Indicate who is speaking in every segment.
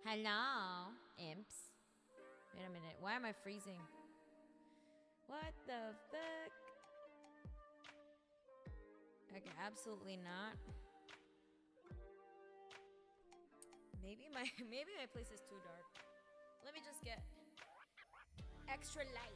Speaker 1: Hello, imps. Wait a minute. Why am I freezing? What the fuck? Okay, absolutely not. Maybe my place is too dark. Let me just get extra lights. Extra lights.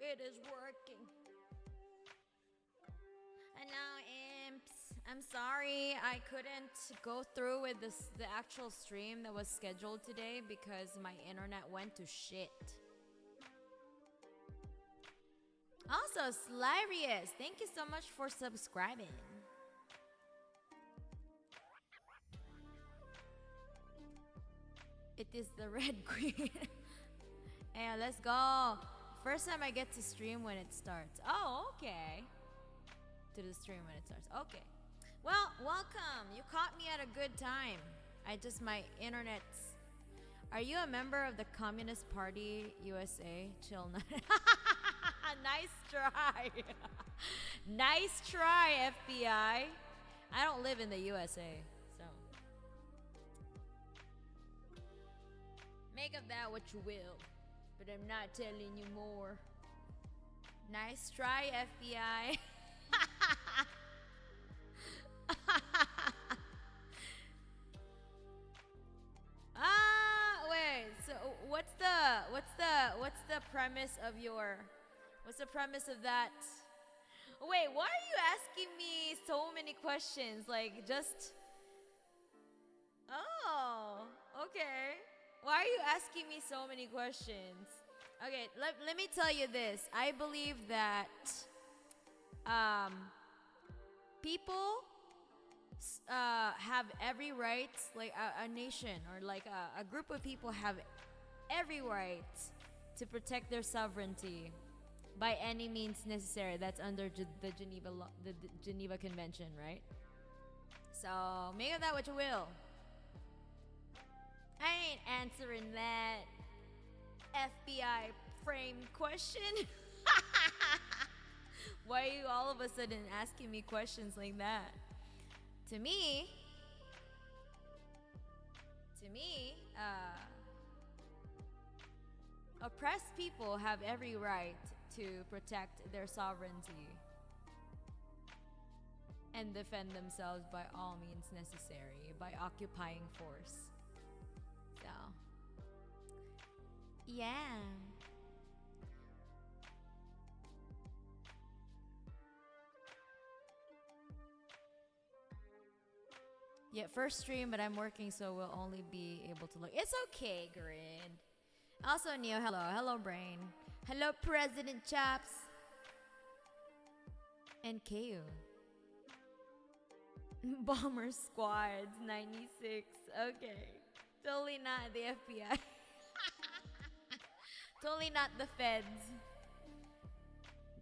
Speaker 1: It is working. Hello, imps. I'm sorry I couldn't go through with the actual stream that was scheduled today because my internet went to shit. Also, Slarius, thank you so much for subscribing. It is the Red Queen. Hey, let's go. First time I get to stream when it starts. Oh, okay. To the stream when it starts. Okay. Well, welcome. You caught me at a good time. My internet's. Are you a member of the Communist Party USA? Chill. Nice try. Nice try, FBI. I don't live in the USA, so. Make of that what you will. But I'm not telling you more. Nice try, FBI. Wait. So what's the premise of that? Wait, why are you asking me so many questions? Like just. Oh, okay. Why are you asking me so many questions? Okay, let me tell you this. I believe that people have every right, like a nation or like a group of people have every right to protect their sovereignty by any means necessary. That's under the Geneva Convention, right? So make of that what you will. I ain't answering that FBI frame question. Why are you all of a sudden asking me questions like that? To me, oppressed people have every right to protect their sovereignty and defend themselves by all means necessary by occupying force. So, yeah. Yeah, first stream, but I'm working, so we'll only be able to look. It's okay, Grid. Also, Neo, hello. Hello, Brain. Hello, President Chaps. And KU. Bomber Squad 96. Okay. Totally not the FBI. Totally not the feds.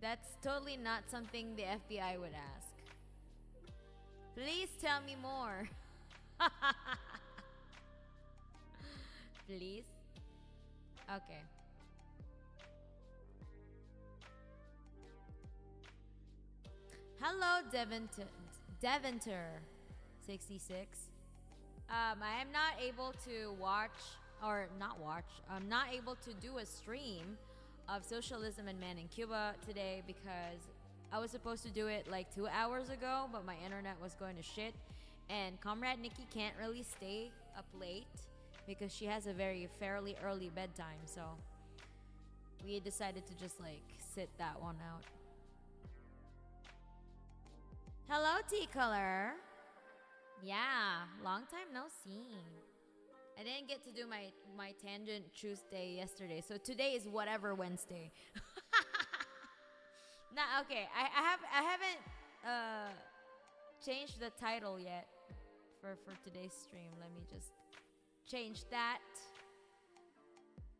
Speaker 1: That's totally not something the FBI would ask. Please tell me more. Please. Okay. Hello, Deventer 66. I am not able to I'm not able to do a stream of Socialism and Man in Cuba today because I was supposed to do it like 2 hours ago, but my internet was going to shit. And Comrade Nikki can't really stay up late because she has a fairly early bedtime. So we decided to just like sit that one out. Hello, T-Color. Yeah, long time no see. I didn't get to do my tangent Tuesday yesterday, so today is whatever Wednesday. Nah, okay. I haven't changed the title yet for today's stream. Let me just change that.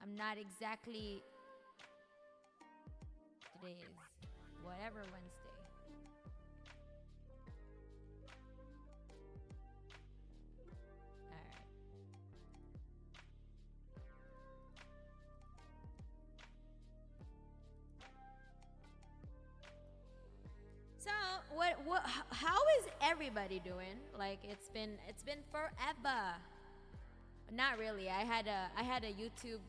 Speaker 1: I'm not exactly. Today is whatever Wednesday. Alright. So how is everybody doing? Like it's been forever. Not really. I had a YouTube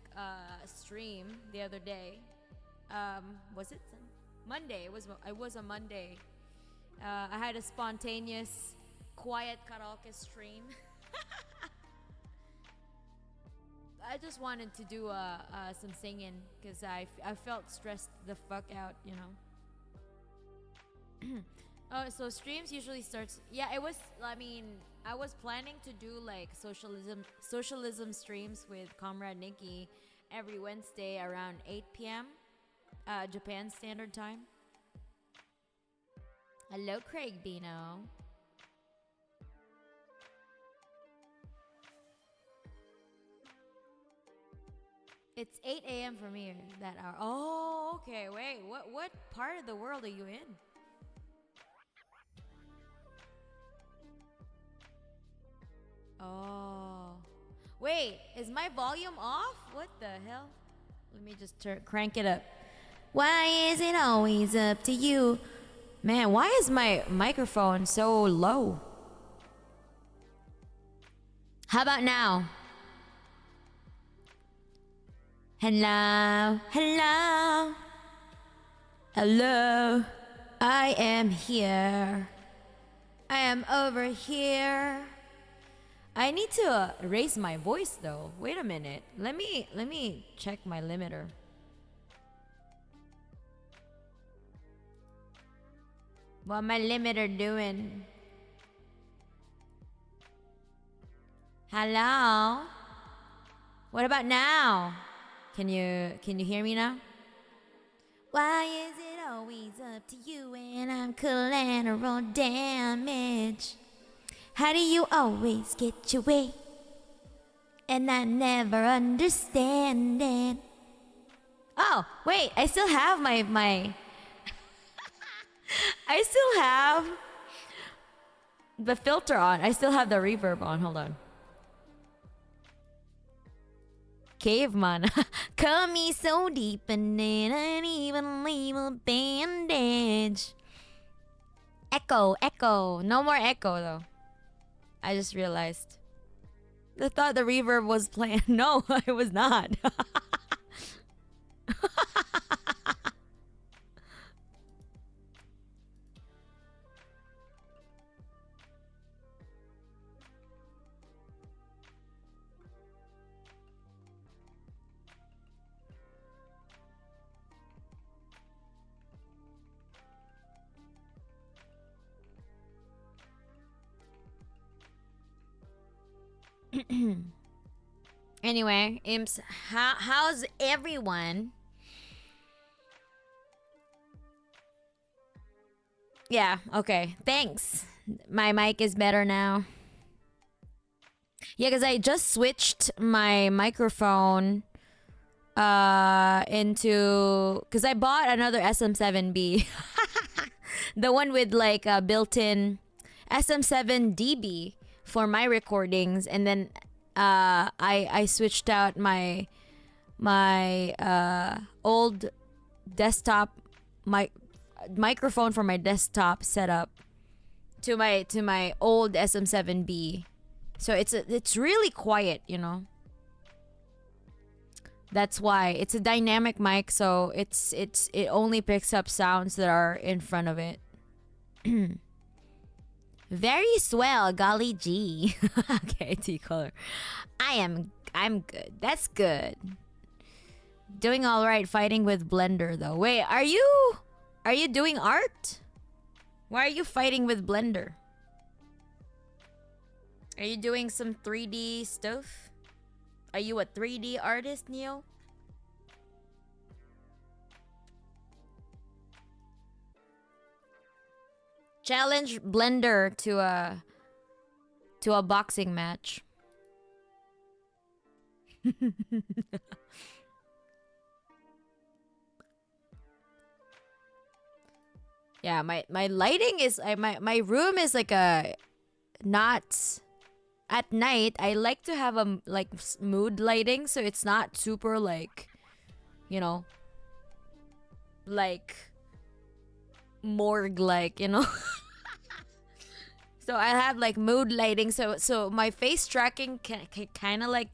Speaker 1: stream the other day. Was it Monday? It was a Monday. I had a spontaneous, quiet karaoke stream. I just wanted to do some singing because I felt stressed the fuck out, you know. Oh, so streams usually starts. Yeah, it was. I mean, I was planning to do like socialism streams with Comrade Nikki every Wednesday around 8 p.m. Japan Standard Time. Hello, Craig Bino. It's 8 a.m. for me that hour. Oh, okay. Wait, what part of the world are you in? Oh. Wait, is my volume off? What the hell? Let me just crank it up. Why is it always up to you? Man, why is my microphone so low? How about now? Hello, hello, hello. I am here. I am over here. I need to raise my voice though. Wait a minute. Let me check my limiter. What my limiter doing? Hello? What about now? Can you hear me now? Why is it always up to you when I'm collateral damage? How do you always get your way? And I never understand it. Oh, wait, I still have my I still have the filter on. I still have the reverb on. Hold on. Caveman. Cut me so deep and then I didn't even leave a bandage. Echo, echo. No more echo though. I just realized. I thought the reverb was playing. No, it was not. Anyway, Imps, how's everyone? Yeah, okay. Thanks. My mic is better now. Yeah, because I just switched my microphone into because I bought another SM7B. The one with like a built-in SM7DB for my recordings, and then I switched out my old desktop microphone for my desktop setup to my old SM7B. So it's really quiet, you know. That's why it's a dynamic mic, so it only picks up sounds that are in front of it. Very swell, golly gee. Okay, T-Color. I'm good. That's good. Doing all right fighting with Blender though. Wait, are you doing art? Why are you fighting with Blender? Are you doing some 3D stuff? Are you a 3D artist, Neo? Challenge Blender to a boxing match. Yeah, my lighting is my room is like a not at night. I like to have a like mood lighting, so it's not super like, you know, like morgue like, you know. So I have like mood lighting, so my face tracking kind of like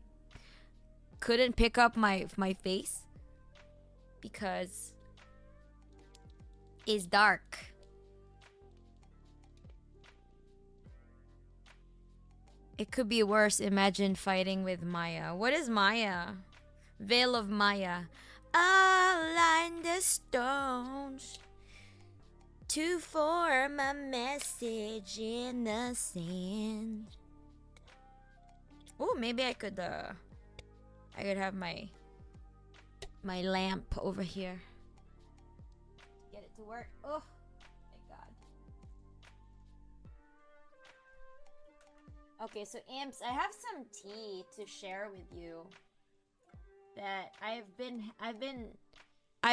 Speaker 1: couldn't pick up my face because it's dark. It could be worse. Imagine fighting with Maya. What is Maya? Veil of Maya. Align the stones to form a message in the sand. Oh, maybe I could have my lamp over here. Get it to work. Oh my god. Okay, so imps, I have some tea to share with you that I've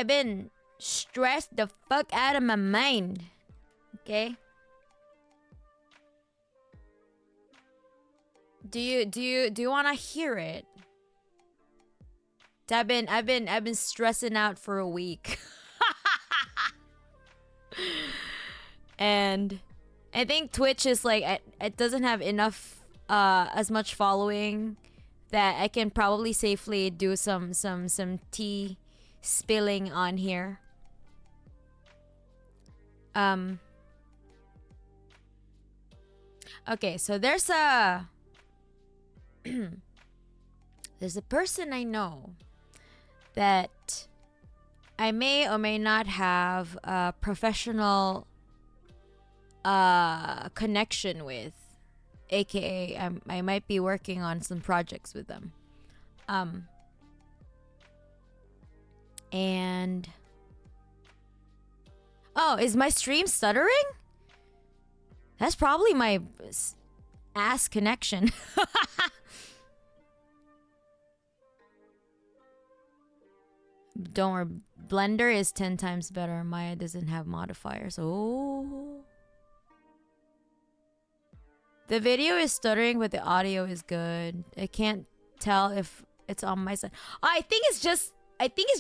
Speaker 1: been stressed the fuck out of my mind. Okay? Do you want to hear it? I've been stressing out for a week. And I think Twitch is like it doesn't have enough as much following that I can probably safely do some tea spilling on here. Okay, so there's a there's a person I know that I may or may not have a professional connection with, aka I might be working on some projects with them. And oh, is my stream stuttering? That's probably my ass connection. Don't worry, Blender is 10 times better. Maya doesn't have modifiers. Oh. The video is stuttering, but the audio is good. I can't tell if it's on my side. Oh, I think it's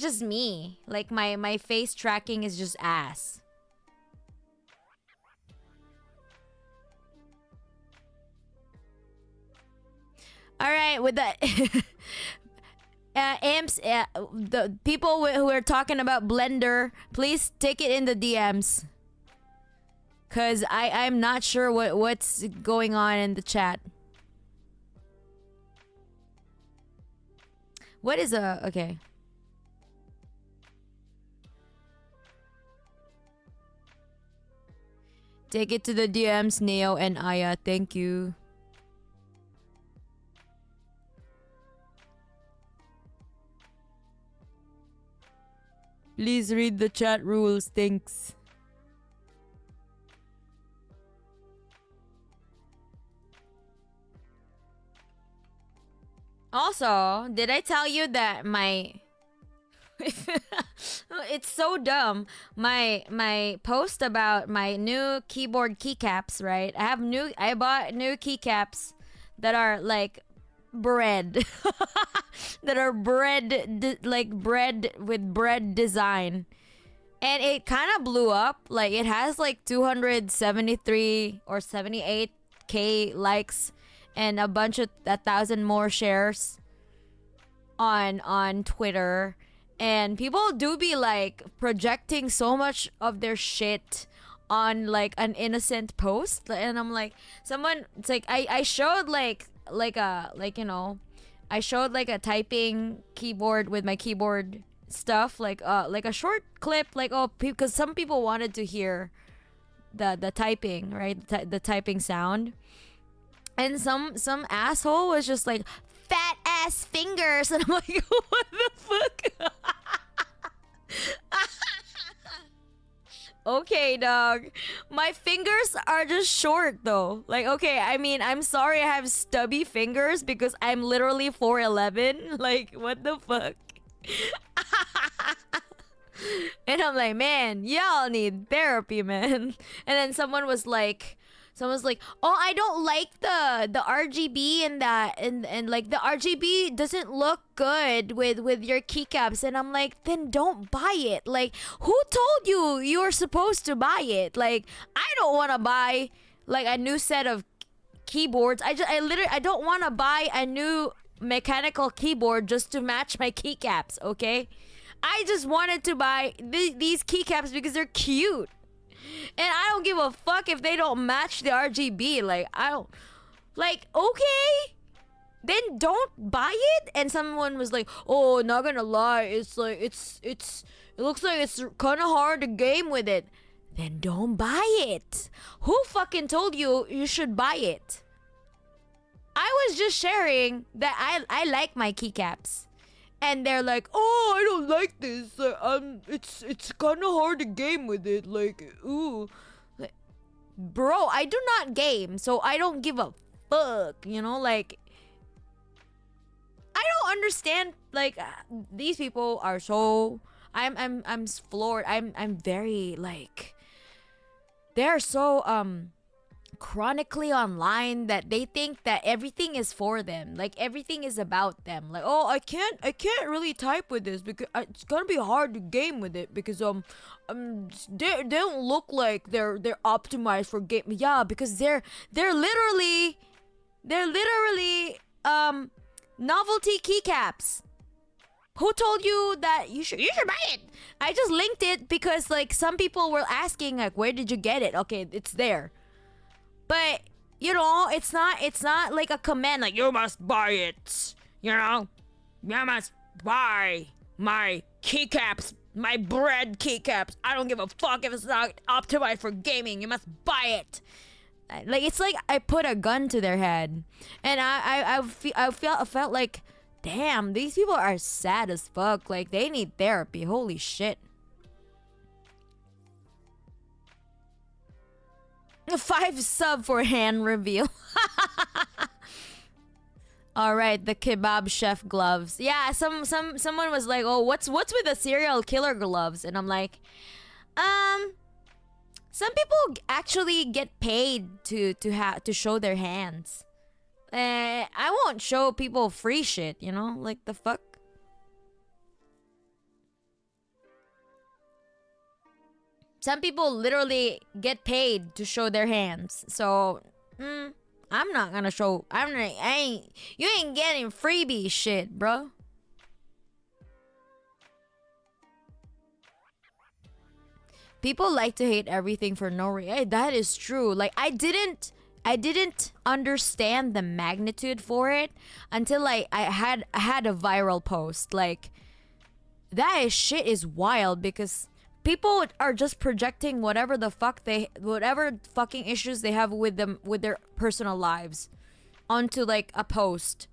Speaker 1: just me. Like my face tracking is just ass. All right, with that, imps, the people who are talking about Blender, please take it in the DMs, cause I'm not sure what's going on in the chat. What is okay? Take it to the DMs, Neo and Aya. Thank you. Please read the chat rules. Thanks. Also, did I tell you that my it's so dumb. My post about my new keyboard keycaps, right? I bought new keycaps that are like bread. That are like bread with bread design. And it kind of blew up. Like it has like 273 or 78k likes and a 1,000 more shares on Twitter. And people do be like projecting so much of their shit on like an innocent post. And I'm like, it's like I showed I showed like a typing keyboard with my keyboard stuff, like a short clip, like because some people wanted to hear the typing, right? The typing sound. And some asshole was just like, fat ass fingers, and I'm like, what the fuck? Okay, dog. My fingers are just short though. Like, okay, I mean, I'm sorry I have stubby fingers because I'm literally 4'11". Like, what the fuck? And I'm like, man, y'all need therapy, man. And then someone's like, oh, I don't like the RGB and that and like the RGB doesn't look good with your keycaps. And I'm like, then don't buy it. Like, who told you you're supposed to buy it? Like, I don't want to buy like a new set of keyboards. I don't want to buy a new mechanical keyboard just to match my keycaps, okay? I just wanted to buy these keycaps because they're cute. And I don't give a fuck if they don't match the RGB. Like, I don't... Like, okay. Then don't buy it. And someone was like, oh, not gonna lie. It's like, it looks like it's kind of hard to game with it. Then don't buy it. Who fucking told you you should buy it? I was just sharing that I like my keycaps. And they're like, oh, I don't like this. It's kind of hard to game with it. Like, ooh. Like, bro, I do not game, so I don't give a fuck. You know, like, I don't understand. Like, these people are so. I'm floored. I'm very like. They're so chronically online that they think that everything is for them, like everything is about them. Like, oh, I can't really type with this because it's gonna be hard to game with it because they don't look like they're optimized for game. Yeah, because they're literally novelty keycaps. Who told you that you should buy it? I just linked it because like some people were asking like, where did you get it? Okay, it's there. But, you know, it's not like a command like, you must buy it. You know? You must buy my keycaps, my bread keycaps. I don't give a fuck if it's not optimized for gaming. You must buy it. Like, it's like I put a gun to their head. And I felt like, damn, these people are sad as fuck. Like, they need therapy. Holy shit. 5 sub for hand reveal. All right, the kebab chef gloves. Yeah, someone was like, "Oh, what's with the serial killer gloves?" And I'm like, some people actually get paid to show their hands. I won't show people free shit, you know? Like, the fuck? Some people literally get paid to show their hands. So, I'm not gonna show. You ain't getting freebie shit, bro. People like to hate everything for no reason. That is true. Like, I didn't understand the magnitude for it until I had a viral post. Like, that shit is wild because people are just projecting whatever fucking issues they have with them, with their personal lives, onto like a post.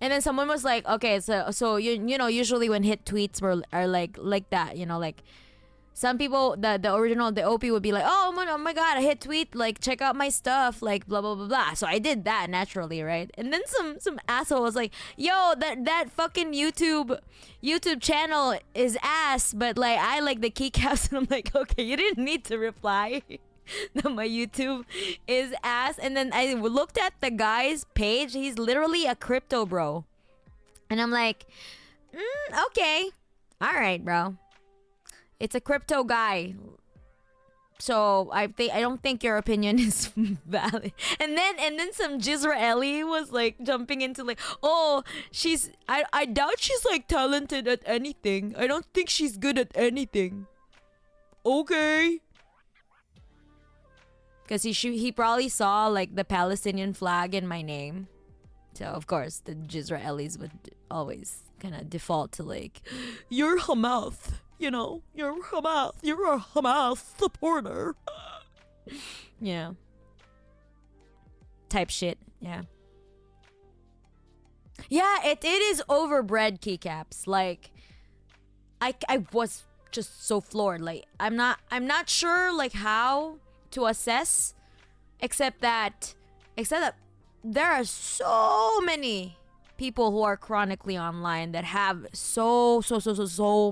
Speaker 1: And then someone was like, okay, so you know, usually when hit tweets are like that, you know, like some people, the original, the OP would be like, oh my god, I hit tweet, like, check out my stuff, like, blah blah blah blah. So I did that naturally, right? And then some asshole was like, yo, that fucking YouTube channel is ass, but like, I like the keycaps. And I'm like, okay, you didn't need to reply that my YouTube is ass. And then I looked at the guy's page. He's literally a crypto bro. And I'm like, okay, all right, bro. It's a crypto guy. So I don't think your opinion is valid. And then some Jizraeli was like jumping into like, oh, I doubt she's like talented at anything. I don't think she's good at anything. Okay. Because he probably saw like the Palestinian flag in my name. So of course the Jizraelis would always kind of default to like, you're Hamas. you're Hamas. You're a Hamas supporter. Yeah. Type shit. Yeah. Yeah, it is overbred keycaps. Like, I was just so floored. Like, I'm not sure like how to assess, except that there are so many people who are chronically online that have so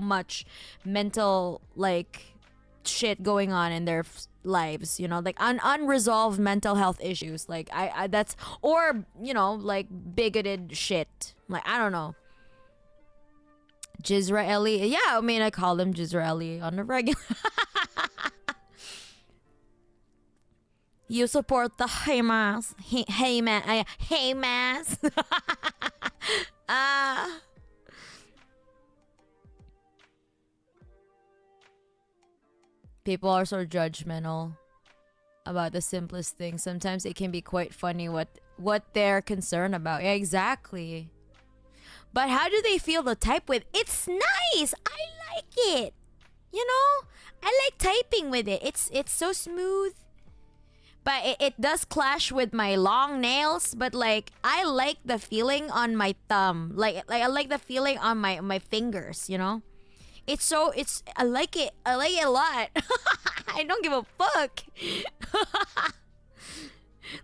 Speaker 1: much mental like shit going on in their lives, like unresolved mental health issues. Like I that's, or like bigoted shit. Like, I don't know. Jizraeli, yeah, I mean, I call them Jizraeli on the regular. You support the Hamas. Hamas. Ah. People are so judgmental about the simplest things. Sometimes it can be quite funny what they're concerned about. Yeah, exactly. But how do they feel to type with? It's nice. I like it. I like typing with it. It's so smooth. But it does clash with my long nails. But like, I like the feeling on my thumb. Like I like the feeling on my fingers. I like it. I like it a lot. I don't give a fuck.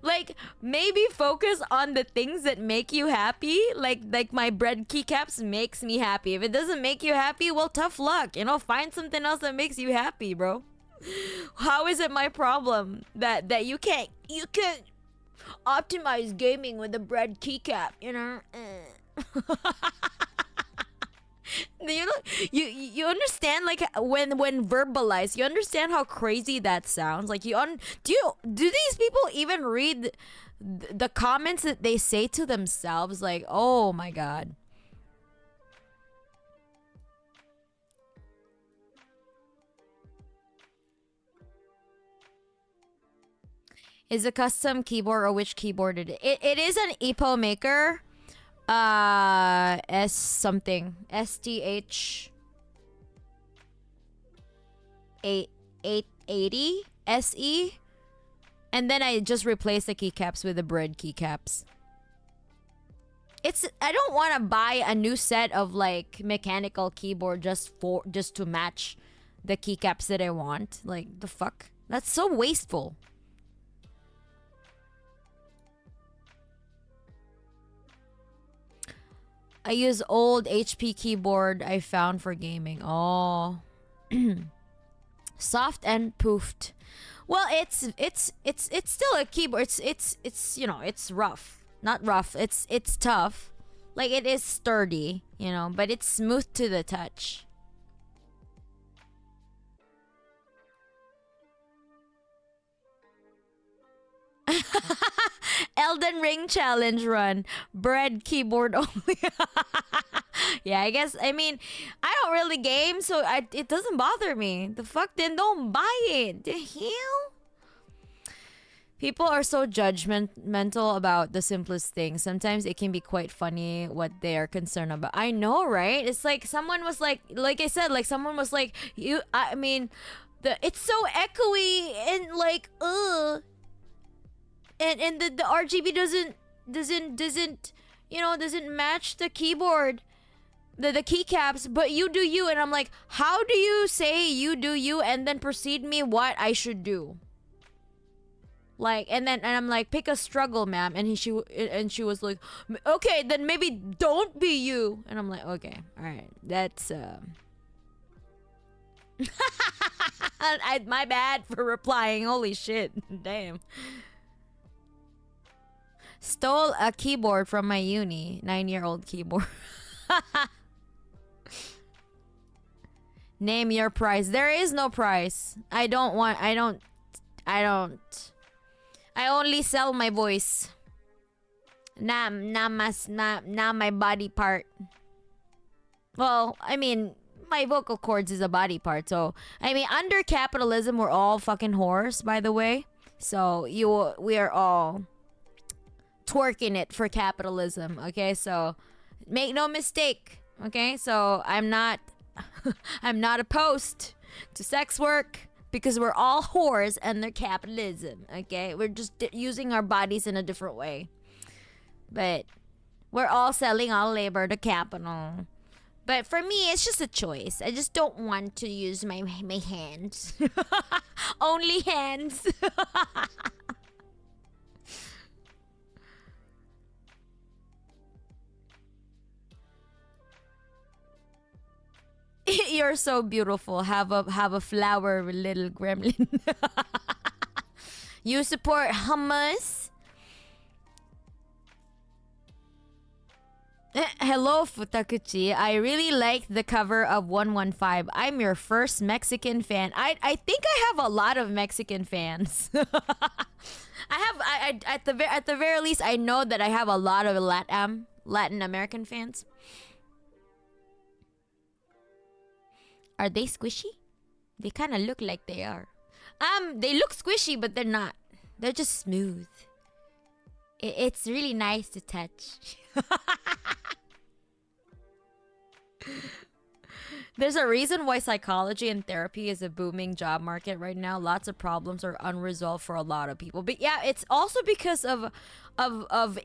Speaker 1: Like, maybe focus on the things that make you happy. Like my bread keycaps makes me happy. If it doesn't make you happy, well, tough luck. Find something else that makes you happy, bro. How is it my problem that you can't optimize gaming with a bread keycap? You understand, like, when verbalized, you understand how crazy that sounds. Like, do these people even read the comments that they say to themselves? Like, oh my god. Is a custom keyboard, or which keyboard it is an EPO maker. S something. STH 880 SE. And then I just replaced the keycaps with the bread keycaps. I don't want to buy a new set of like mechanical keyboard just to match the keycaps that I want. Like, the fuck? That's so wasteful. I use old HP keyboard I found for gaming. Oh. Soft and poofed. Well, it's still a keyboard. It's it's rough. Not rough. It's tough. Like, it is sturdy, but it's smooth to the touch. Elden Ring challenge run. Bread keyboard only. Yeah, I guess. I mean, I don't really game, so it doesn't bother me. The fuck? Then don't buy it. The hell? People are so judgmental about the simplest things. Sometimes it can be quite funny what they are concerned about. I know, right? It's like someone was like I said, like someone was like, I mean, it's so echoey and like, and the RGB doesn't match the keyboard, the keycaps, but you do you. And I'm like, how do you say you do you and then proceed me what I should do? Like, and I'm like, pick a struggle, ma'am. And she was like, okay, then maybe don't be you. And I'm like, okay, all right, that's my bad for replying. Holy shit, damn. Stole a keyboard from my uni. 9-year-old keyboard. Name your price. There is no price. I only sell my voice. Not my body part. Well, I mean, my vocal cords is a body part. So, I mean, under capitalism, we're all fucking whores, by the way. So, we are all twerking it for capitalism, okay? So make no mistake, okay? So I'm not I'm not opposed to sex work because we're all whores under capitalism. Okay, we're just using our bodies in a different way, but we're all selling our labor to capital. But for me, it's just a choice. I just don't want to use my hands. Only hands. You're so beautiful. Have a flower, little gremlin. You support hummus? Hello, Futakuchi. I really like the cover of 115. I'm your first Mexican fan. I think I have a lot of Mexican fans. At the very least, I know that I have a lot of Latin American fans. Are they squishy? They kind of look like they are. They look squishy, but they're not. They're just smooth. It's really nice to touch. There's a reason why psychology and therapy is a booming job market right now. Lots of problems are unresolved for a lot of people. But yeah, it's also because of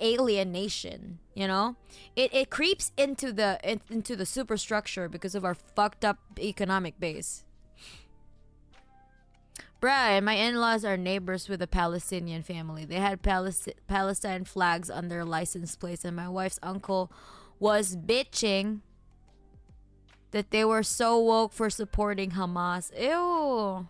Speaker 1: alienation, you know? It creeps into the superstructure because of our fucked up economic base. Bruh, my in-laws are neighbors with a Palestinian family. They had Palestine flags on their license plates, and my wife's uncle was bitching that they were so woke for supporting Hamas. Ew.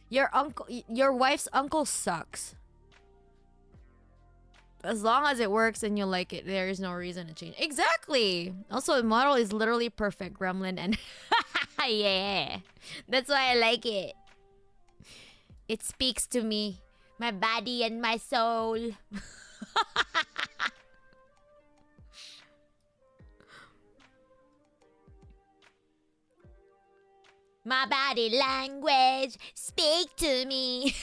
Speaker 1: Your wife's uncle sucks. As long as it works and you like it, there is no reason to change. Exactly. Also, the model is literally perfect, Gremlin, and yeah, that's why I like it. It speaks to me, my body and my soul. My body language, speak to me.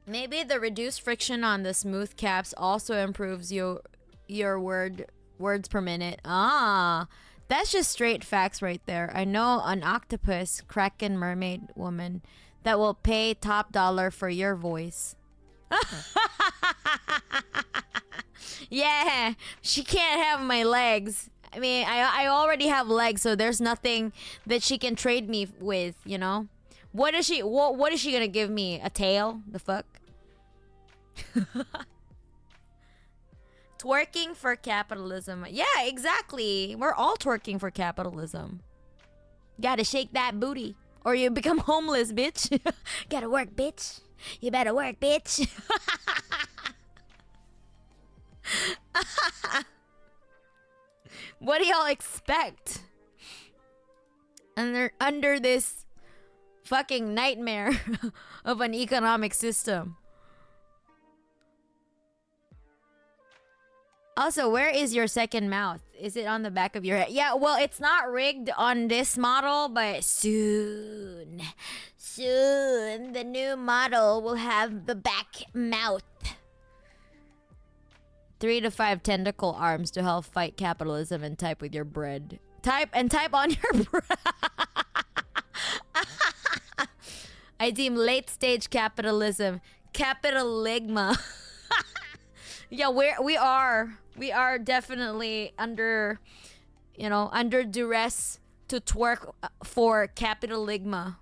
Speaker 1: Maybe the reduced friction on the smooth caps also improves your words per minute. Ah, that's just straight facts right there. I know an octopus, kraken, mermaid woman that will pay top dollar for your voice. Yeah, she can't have my legs. I mean, I already have legs, so there's nothing that she can trade me with, you know? What is she gonna give me? A tail? The fuck? Twerking for capitalism. Yeah, exactly. We're all twerking for capitalism. Gotta shake that booty, or you become homeless, bitch. Gotta work, bitch. You better work, bitch. What do y'all expect? Under this fucking nightmare of an economic system. Also, where is your second mouth? Is it on the back of your head? Yeah, well, it's not rigged on this model, but soon the new model will have the back mouth. 3 to 5 tentacle arms to help fight capitalism and type with your bread. Type on your bread. I deem late stage capitalism capitaligma. Yeah, we are definitely under duress to twerk for capitaligma.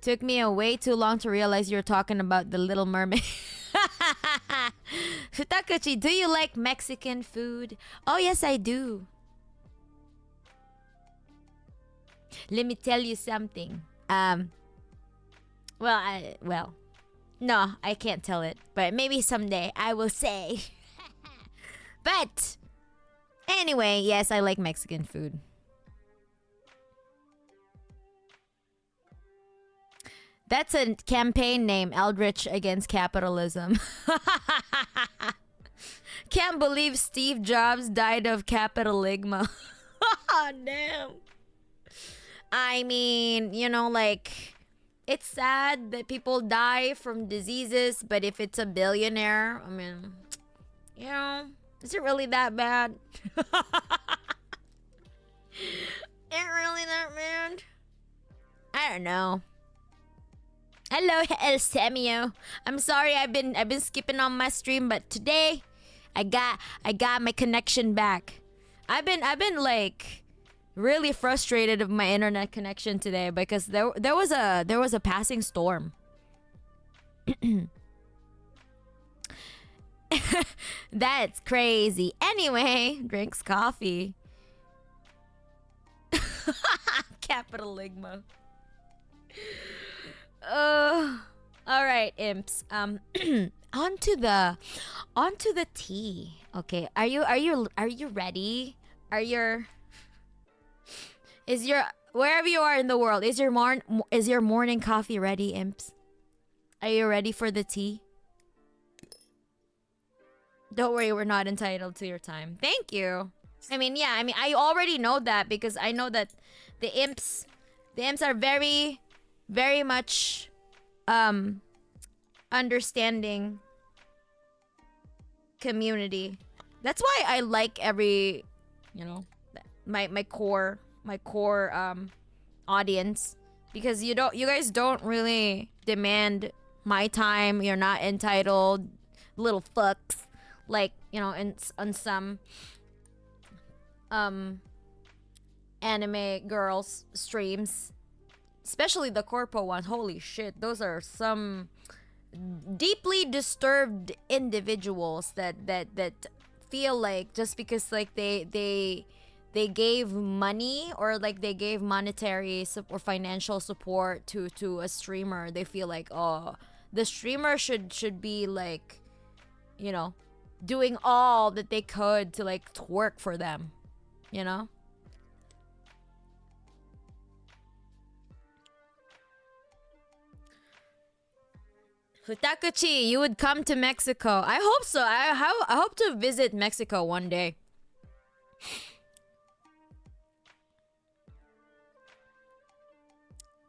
Speaker 1: Took me a way too long to realize you're talking about the Little Mermaid. Futakuchi, do you like Mexican food? Oh yes, I do. Let me tell you something. No, I can't tell it, but maybe someday I will say. But anyway, yes, I like Mexican food. That's a campaign name, Eldritch Against Capitalism. Can't believe Steve Jobs died of capitalism. Damn. I mean, like, it's sad that people die from diseases, but if it's a billionaire, I mean, is it really that bad? Ain't really that bad? I don't know. Hello, El Samio. I'm sorry I've been skipping on my stream, but today I got my connection back. I've been like really frustrated of my internet connection today because there was a passing storm. That's crazy. Anyway, drinks coffee. Capitalism. All right, imps. Onto the tea. Okay, are you ready? Wherever you are in the world, is your morning coffee ready, imps? Are you ready for the tea? Don't worry, we're not entitled to your time. Thank you. I already know that because I know that the imps are very, very much understanding community. That's why I like every, my core audience, because you guys don't really demand my time. You're not entitled, little fucks, like, on some anime girls streams, especially the corpo ones. Holy shit, those are some deeply disturbed individuals that feel like just because like they gave money, or like they gave monetary or financial support to a streamer, they feel like, oh, the streamer should be like, doing all that they could to like twerk for them, Futakuchi, you would come to Mexico. I hope so. I hope to visit Mexico one day.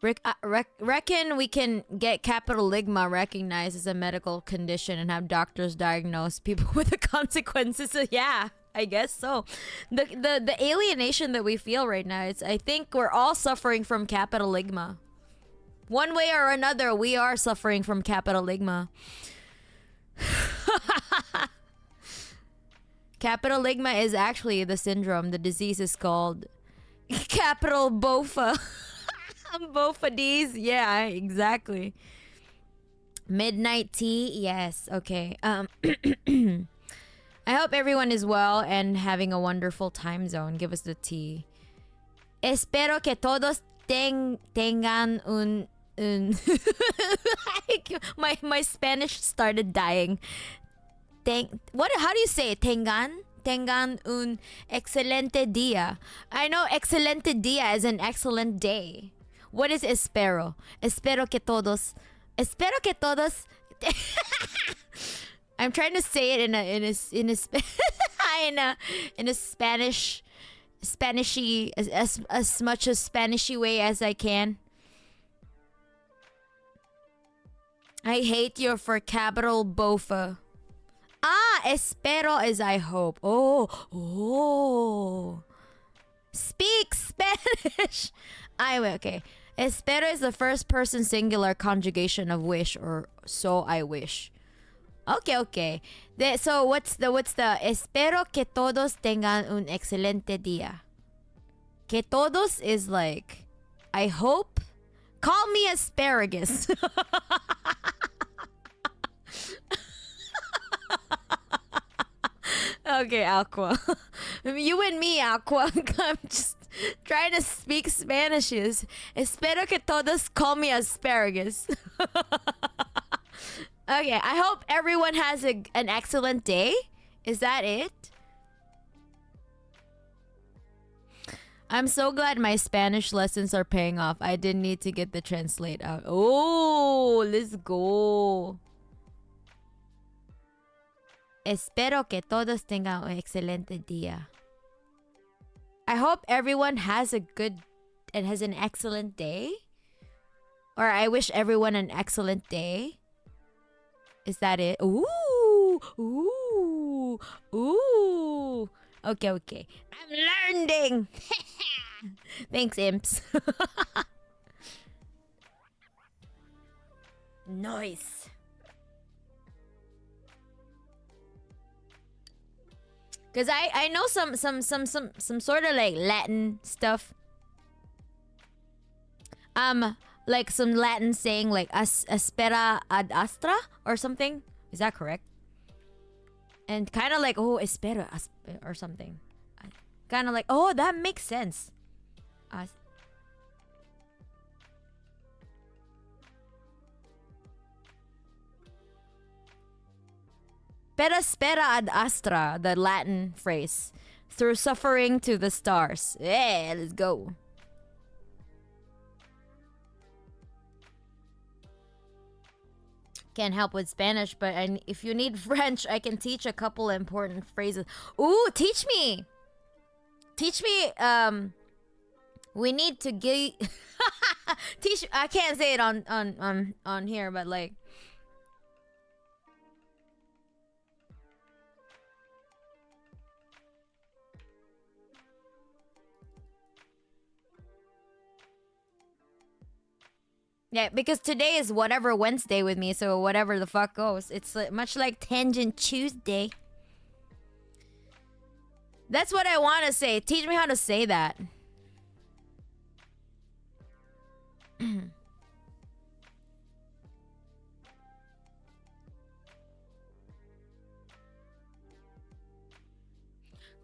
Speaker 1: Reckon we can get capitalism recognized as a medical condition and have doctors diagnose people with the consequences. Yeah, I guess so. The alienation that we feel right now, I think we're all suffering from capitalism. One way or another, we are suffering from capitalism. Capitalism is actually the syndrome. The disease is called capital bofa. Bofa D's. Yeah, exactly. Midnight tea. Yes. Okay. I hope everyone is well and having a wonderful time zone. Give us the tea. Espero que todos tengan un my Spanish started dying. How do you say it? Tengan un excelente día. I know excelente día is an excellent day. What is espero? Espero que todos. I'm trying to say it in a Spanishy as much as Spanishy way as I can. I hate you for capital bofa. Espero is I hope. Oh. Speak Spanish. Okay. Espero is the first person singular conjugation of wish, or so I wish. Okay. So what's the espero que todos tengan un excelente día. Que todos is like I hope. Call me asparagus. Okay, Aqua. You and me, Aqua. I'm just trying to speak Spanish. Espero que todos call me asparagus. Okay, I hope everyone has an excellent day. Is that it? I'm so glad my Spanish lessons are paying off. I didn't need to get the translate out. Oh, let's go. Espero que todos tengan un excelente día. I hope everyone has a good and has an excellent day. Or I wish everyone an excellent day. Is that it? Ooh, ooh, ooh. Okay. I'm learning. Thanks, imps. Nice. Cause I know some sort of like Latin stuff. Like some Latin saying like aspera ad astra or something. Is that correct? And kind of like, oh, espera or something. Kind of like, oh, that makes sense. Per aspera ad astra, the Latin phrase. Through suffering to the stars. Yeah, let's go. Can't help with Spanish, but if you need French, I can teach a couple important phrases. Ooh, teach me. Teach me. We need to get. Teach. I can't say it on here, but like. Yeah, because today is whatever Wednesday with me, so whatever the fuck goes. It's much like Tangent Tuesday. That's what I want to say. Teach me how to say that.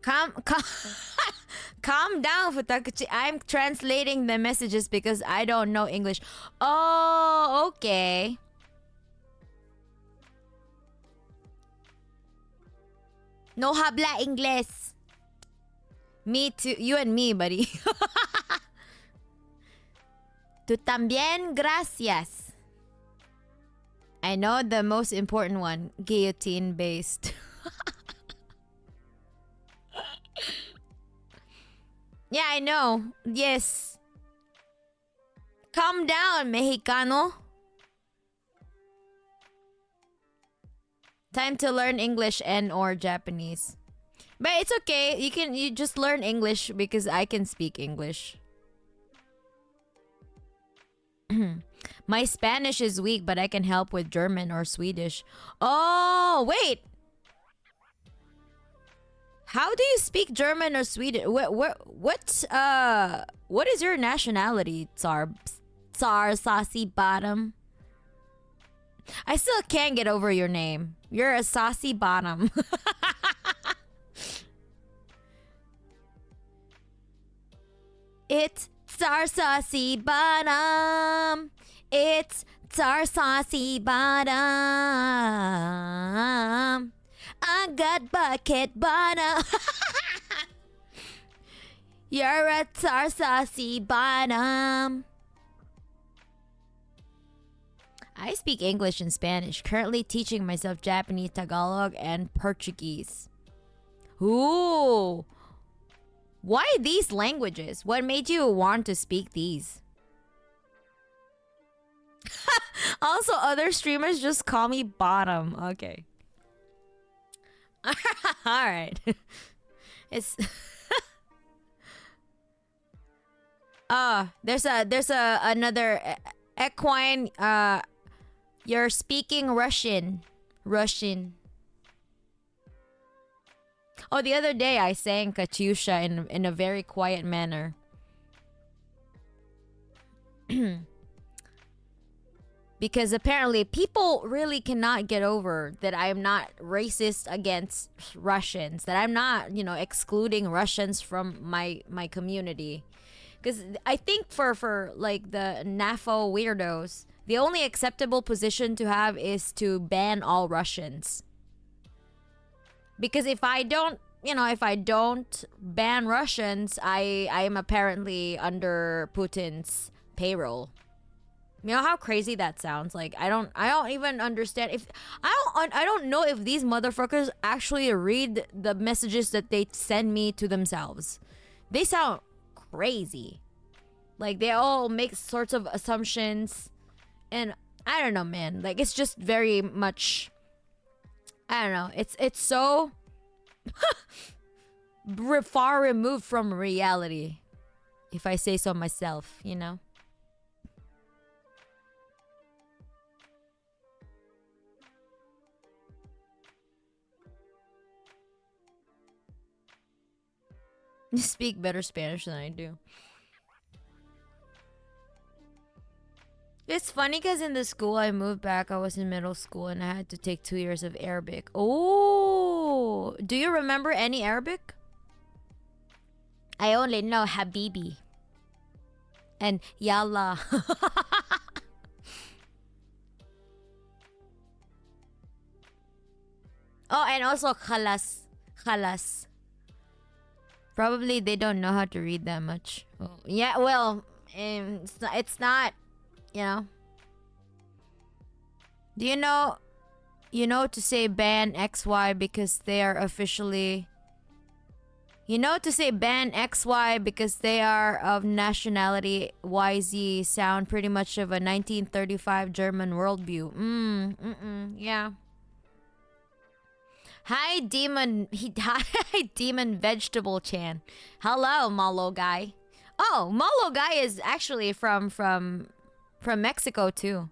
Speaker 1: Calm calm down, Futakuchi. I'm translating the messages because I don't know English. Oh, okay. No habla inglés. Me too. You and me, buddy. Tú también, gracias. I know the most important one. Guillotine based. Yeah, I know. Yes. Calm down, Mexicano. Time to learn English and or Japanese. But it's okay. You just learn English because I can speak English. My Spanish is weak, but I can help with German or Swedish. Oh, wait. How do you speak German or Swedish? What is your nationality, Tsar Saucy Bottom? I still can't get over your name. You're a saucy bottom. It's Tsar Saucy Bottom. It's Tsar Saucy Bottom. I got bucket bottom. You're a Tsar Saucy Bottom. I speak English and Spanish, currently teaching myself Japanese, Tagalog, and Portuguese. Ooh. Why these languages? What made you want to speak these? Also, other streamers just call me Bottom. Okay. Alright. It's there's another equine. You're speaking Russian. Oh, the other day I sang Katyusha in a very quiet manner. Because apparently people really cannot get over that I am not racist against Russians, that I'm not, excluding Russians from my community. Because I think for like the NAFO weirdos, the only acceptable position to have is to ban all Russians. Because if I don't ban Russians, I am apparently under Putin's payroll. You know how crazy that sounds? Like I don't even understand if I don't know if these motherfuckers actually read the messages that they send me to themselves. They sound crazy. Like they all make sorts of assumptions, and I don't know, man. Like it's just very much, I don't know. It's so far removed from reality, if I say so myself, you know? You speak better Spanish than I do. It's funny because in the school I moved back, I was in middle school and I had to take 2 years of Arabic. Oh, do you remember any Arabic? I only know Habibi and Yalla. Oh, and also Khalas. Khalas. Probably they don't know how to read that much. Oh, yeah, well, it's not, you know. Do you know to say ban XY because they are officially, you know to say ban XY because they are of nationality YZ sound pretty much of a 1935 German worldview. Yeah. Hi, demon. Hi, demon vegetable Chan. Hello, Malo guy. Oh, Malo guy is actually from Mexico too.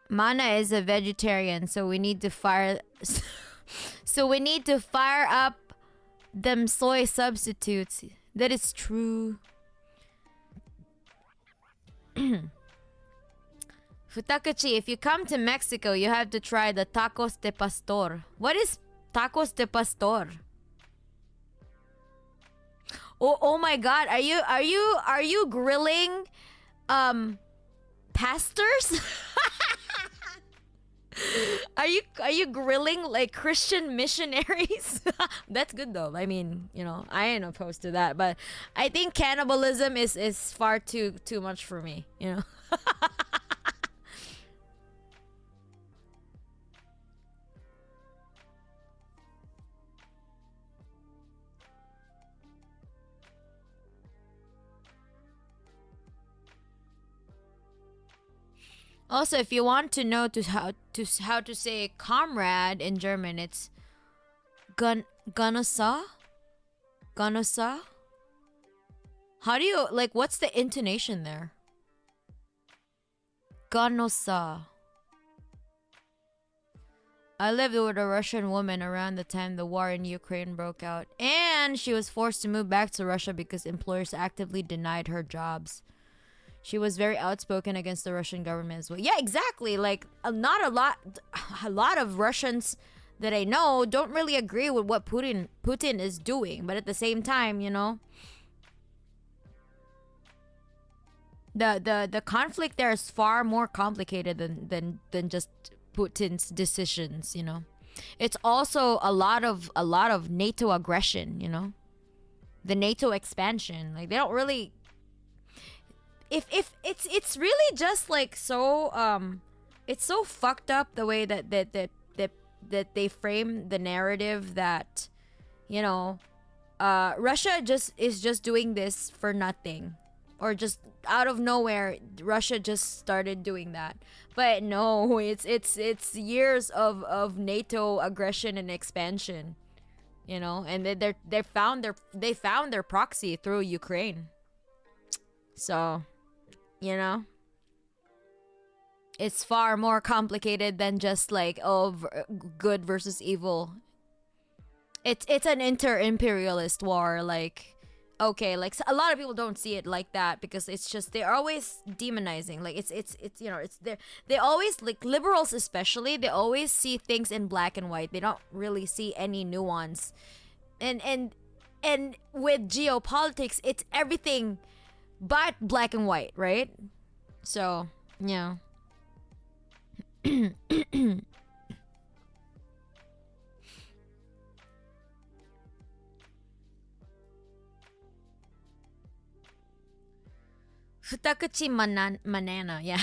Speaker 1: Mana is a vegetarian, so we need to fire. So we need to fire up them soy substitutes. That is true. Futakuchi, if you come to Mexico, you have to try the tacos de pastor. What is tacos de pastor? Oh my god, are you grilling pastors? Are you grilling like Christian missionaries? That's good though. I mean, you know, I ain't opposed to that, but I think cannibalism is far too much for me, you know. Also, if you want to know how to say comrade in German, it's Ganosa? Ganosa? How do you like what's the intonation there? Ganosa. I lived with a Russian woman around the time the war in Ukraine broke out, and she was forced to move back to Russia because employers actively denied her jobs. She was very outspoken against the Russian government as well. Yeah, exactly. Like not a lot of Russians that I know don't really agree with what Putin is doing, but at the same time, you know, the conflict there is far more complicated than just Putin's decisions, you know. It's also a lot of NATO aggression, you know. The NATO expansion. Like they don't really, if it's really just like so it's so fucked up the way that they frame the narrative that, you know, Russia just is just doing this for nothing, or just out of nowhere Russia just started doing that. But no, it's years of NATO aggression and expansion, you know, and they found their proxy through Ukraine. So, you know, it's far more complicated than just like good versus evil. It's an inter-imperialist war. Like, okay, like a lot of people don't see it like that because it's just they're always demonizing. Like it's you know, it's they always, like liberals especially, they always see things in black and white. They don't really see any nuance. And with geopolitics, it's everything but black and white, right? So, yeah. Futakuchi manana, yeah.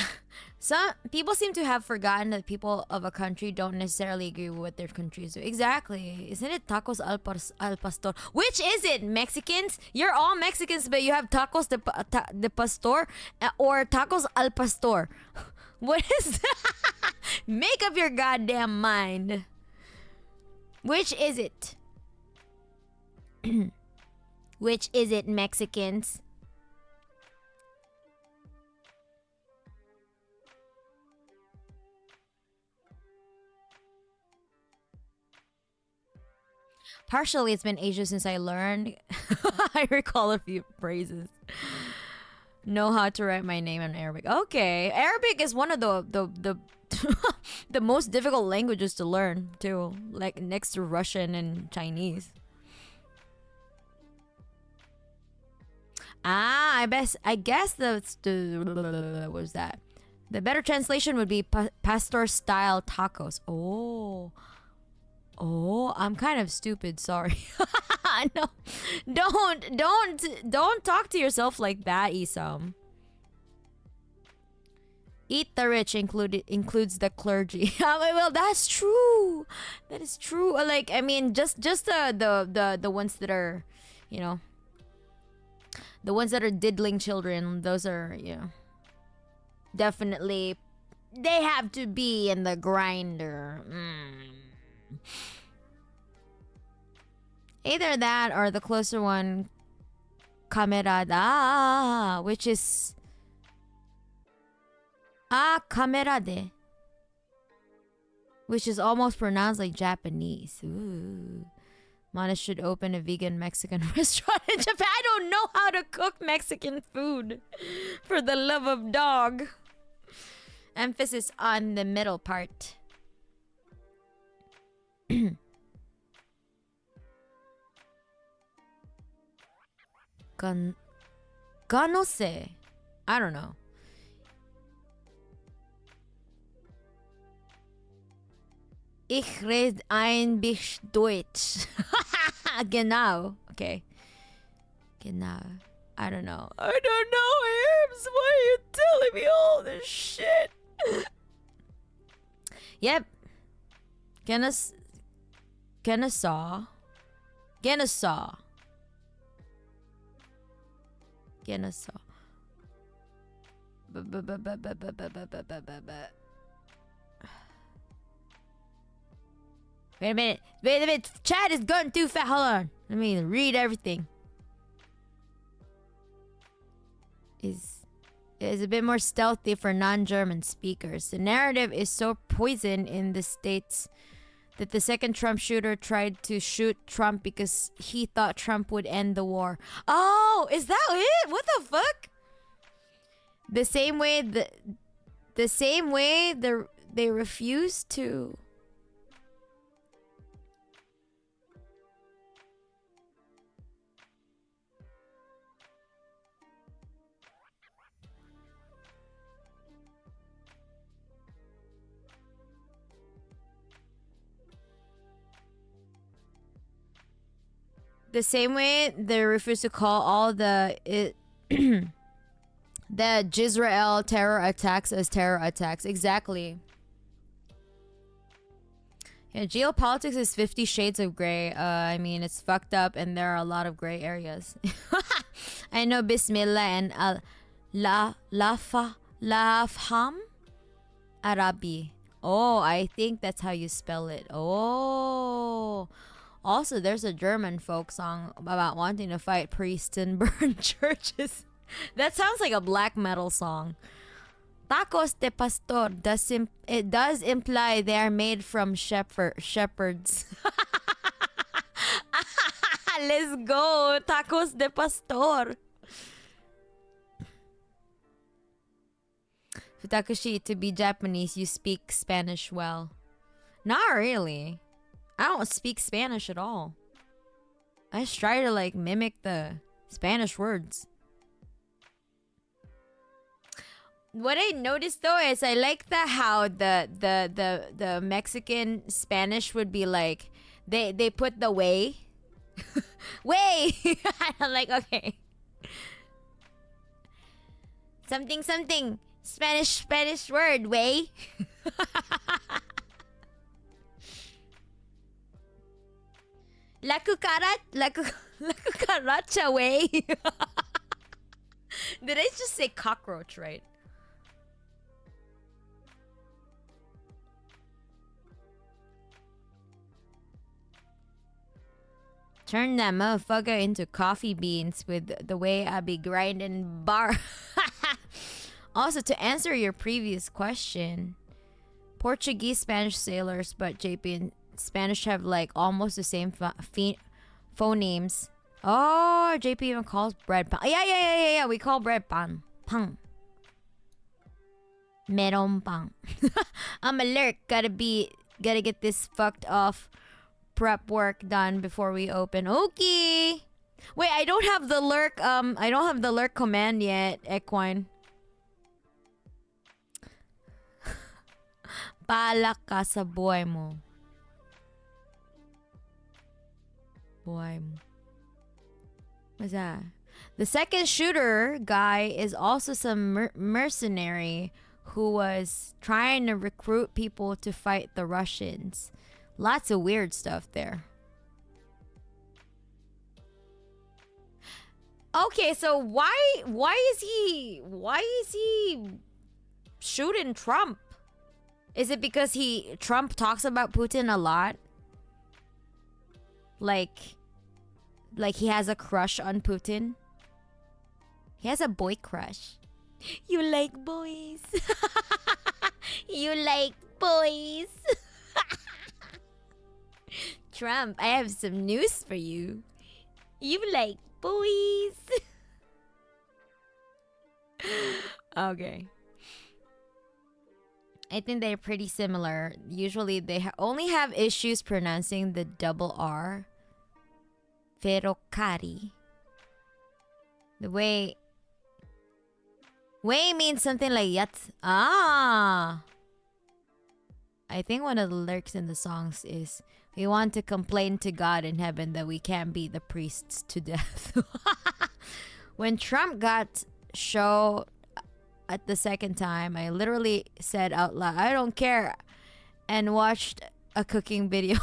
Speaker 1: Some people seem to have forgotten that people of a country don't necessarily agree with what their countries do. Exactly. Isn't it tacos al pastor? Which is it? Mexicans? You're all Mexicans, but you have tacos de pastor or tacos al pastor. What is that? Make up your goddamn mind. Which is it? Which is it, Mexicans? Partially, it's been ages since I learned. I recall a few phrases. Know how to write my name in Arabic. Okay, Arabic is one of the the most difficult languages to learn too, like next to Russian and Chinese. Ah, I guess the what was that? The better translation would be pastor style tacos. Oh, I'm kind of stupid. Sorry. No, don't talk to yourself like that, Isam. Eat the rich includes the clergy. Well, that's true. That is true. Like, I mean, just the ones that are, you know, the ones that are diddling children. Those are, you know, definitely they have to be in the grinder. Either that or the closer one, kamerada, which is kamerade, which is almost pronounced like Japanese. Ooh. Mana should open a vegan Mexican restaurant in Japan. I don't know how to cook Mexican food. For the love of dog. Emphasis on the middle part. Ganose. I don't know. Ich red ein bisschen Deutsch. Genau. Okay. Genau. I don't know. I don't know, Herbs. Why are you telling me all this shit? Yep. Kennesaw. Kennesaw. Kennesaw. Wait a minute. Wait a minute. Chat is going too fast. Hold on. Let me read everything. Is a bit more stealthy for non-German speakers. The narrative is so poisoned in the States that the second Trump shooter tried to shoot Trump because he thought Trump would end the war. Oh, is that it? What the fuck? The same way they refuse to. The same way they refuse to call all the the Jisrael terror attacks as terror attacks. Exactly. Yeah, geopolitics is 50 shades of gray. I mean, it's fucked up and there are a lot of gray areas. I know Bismillah and Lafham Arabi. Oh, I think that's how you spell it. Oh. Also, there's a German folk song about wanting to fight priests and burn churches. That sounds like a black metal song. Tacos de pastor it does imply they are made from shepherds. Let's go, tacos de pastor. Futakushi, to be Japanese, you speak Spanish well. Not really. I don't speak Spanish at all. I just try to like mimic the Spanish words. What I noticed though is I like how the Mexican Spanish would be like they put the way. Way. I'm like, okay. Something something. Spanish word, way. La cucaracha, way. Did I just say cockroach, right? Turn that motherfucker into coffee beans with the way I be grinding bar. Also, to answer your previous question, Portuguese, Spanish sailors, but JP and Spanish have like almost the same phonemes. Oh, JP even calls bread pan. Yeah. We call bread pan. Pang. Meron pang. I'm alert. Gotta get this fucked off prep work done before we open. Okay. Wait, I don't have the lurk. I don't have the lurk command yet, Equine. Palak ka sa buhay mo. Buhay mo. What's that? The second shooter guy is also some mercenary who was trying to recruit people to fight the Russians. Lots of weird stuff there. Okay, so why is he shooting Trump? Is it because Trump talks about Putin a lot? Like he has a crush on Putin? He has a boy crush. You like boys. You like boys. Trump, I have some news for you. You like boys. Okay. I think they're pretty similar. Usually they only have issues pronouncing the double R. Ferocari. The way means something like yat. Ah. I think one of the lyrics in the songs is, we want to complain to God in heaven that we can't beat the priests to death. When Trump got showed at the second time, I literally said out loud, I don't care, and watched a cooking video.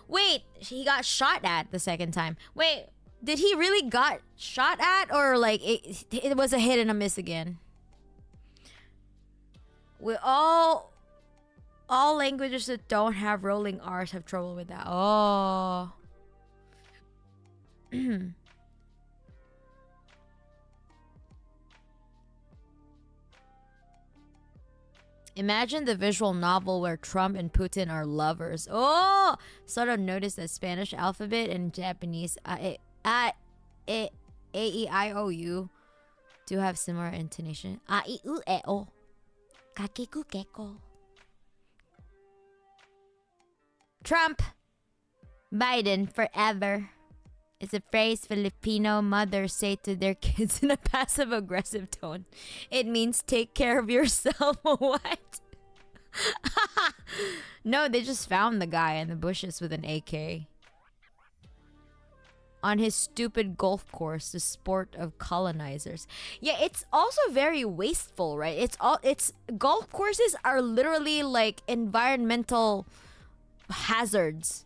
Speaker 1: Wait, he got shot at the second time. Wait, did he really got shot at, or like it was a hit and a miss again? We all languages that don't have rolling R's have trouble with that. Oh. Imagine the visual novel where Trump and Putin are lovers. Oh! Sort of noticed that Spanish alphabet and Japanese A-E-I-O-U do have similar intonation. A-I-U-E-O. Kakekukeko. Trump. Biden forever. It's a phrase Filipino mothers say to their kids in a passive-aggressive tone. It means take care of yourself. What? No, they just found the guy in the bushes with an AK. On his stupid golf course, the sport of colonizers. Yeah, it's also very wasteful, right? It's golf courses are literally like environmental hazards.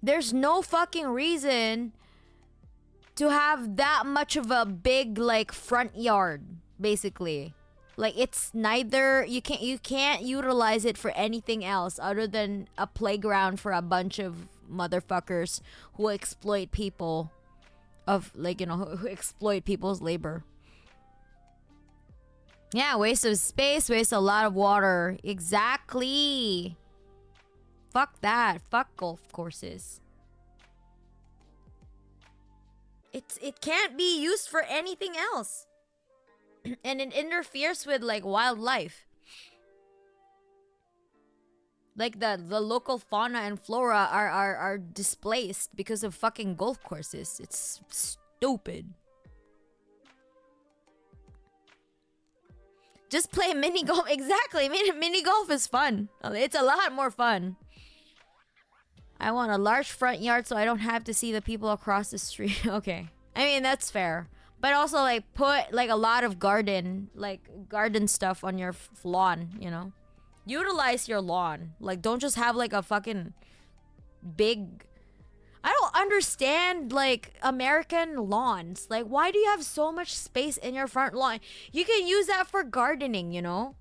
Speaker 1: There's no fucking reason to have that much of a big like front yard, basically. Like it's neither you can't utilize it for anything else other than a playground for a bunch of motherfuckers who exploit people who exploit people's labor. Yeah, waste of space, waste a lot of water. Exactly. Fuck that. Fuck golf courses. It can't be used for anything else. And it interferes with like wildlife. Like the local fauna and flora are displaced because of fucking golf courses. It's stupid. Just play mini golf. Exactly. Mini golf is fun. It's a lot more fun. I want a large front yard so I don't have to see the people across the street. Okay. I mean, that's fair. But also, like, put, like, a lot of garden stuff on your lawn, you know? Utilize your lawn. Like, don't just have, like, a fucking big... I don't understand, like, American lawns. Like, why do you have so much space in your front lawn? You can use that for gardening, you know?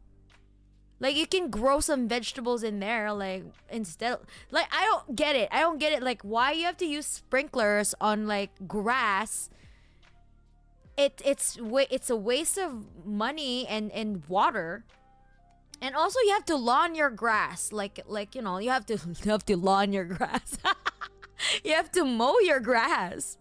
Speaker 1: Like, you can grow some vegetables in there, like, instead. Like, I don't get it. I don't get it. Like, why you have to use sprinklers on, like, grass? It's a waste of money and water. And also, you have to lawn your grass. Like you know, you have to lawn your grass. You have to mow your grass.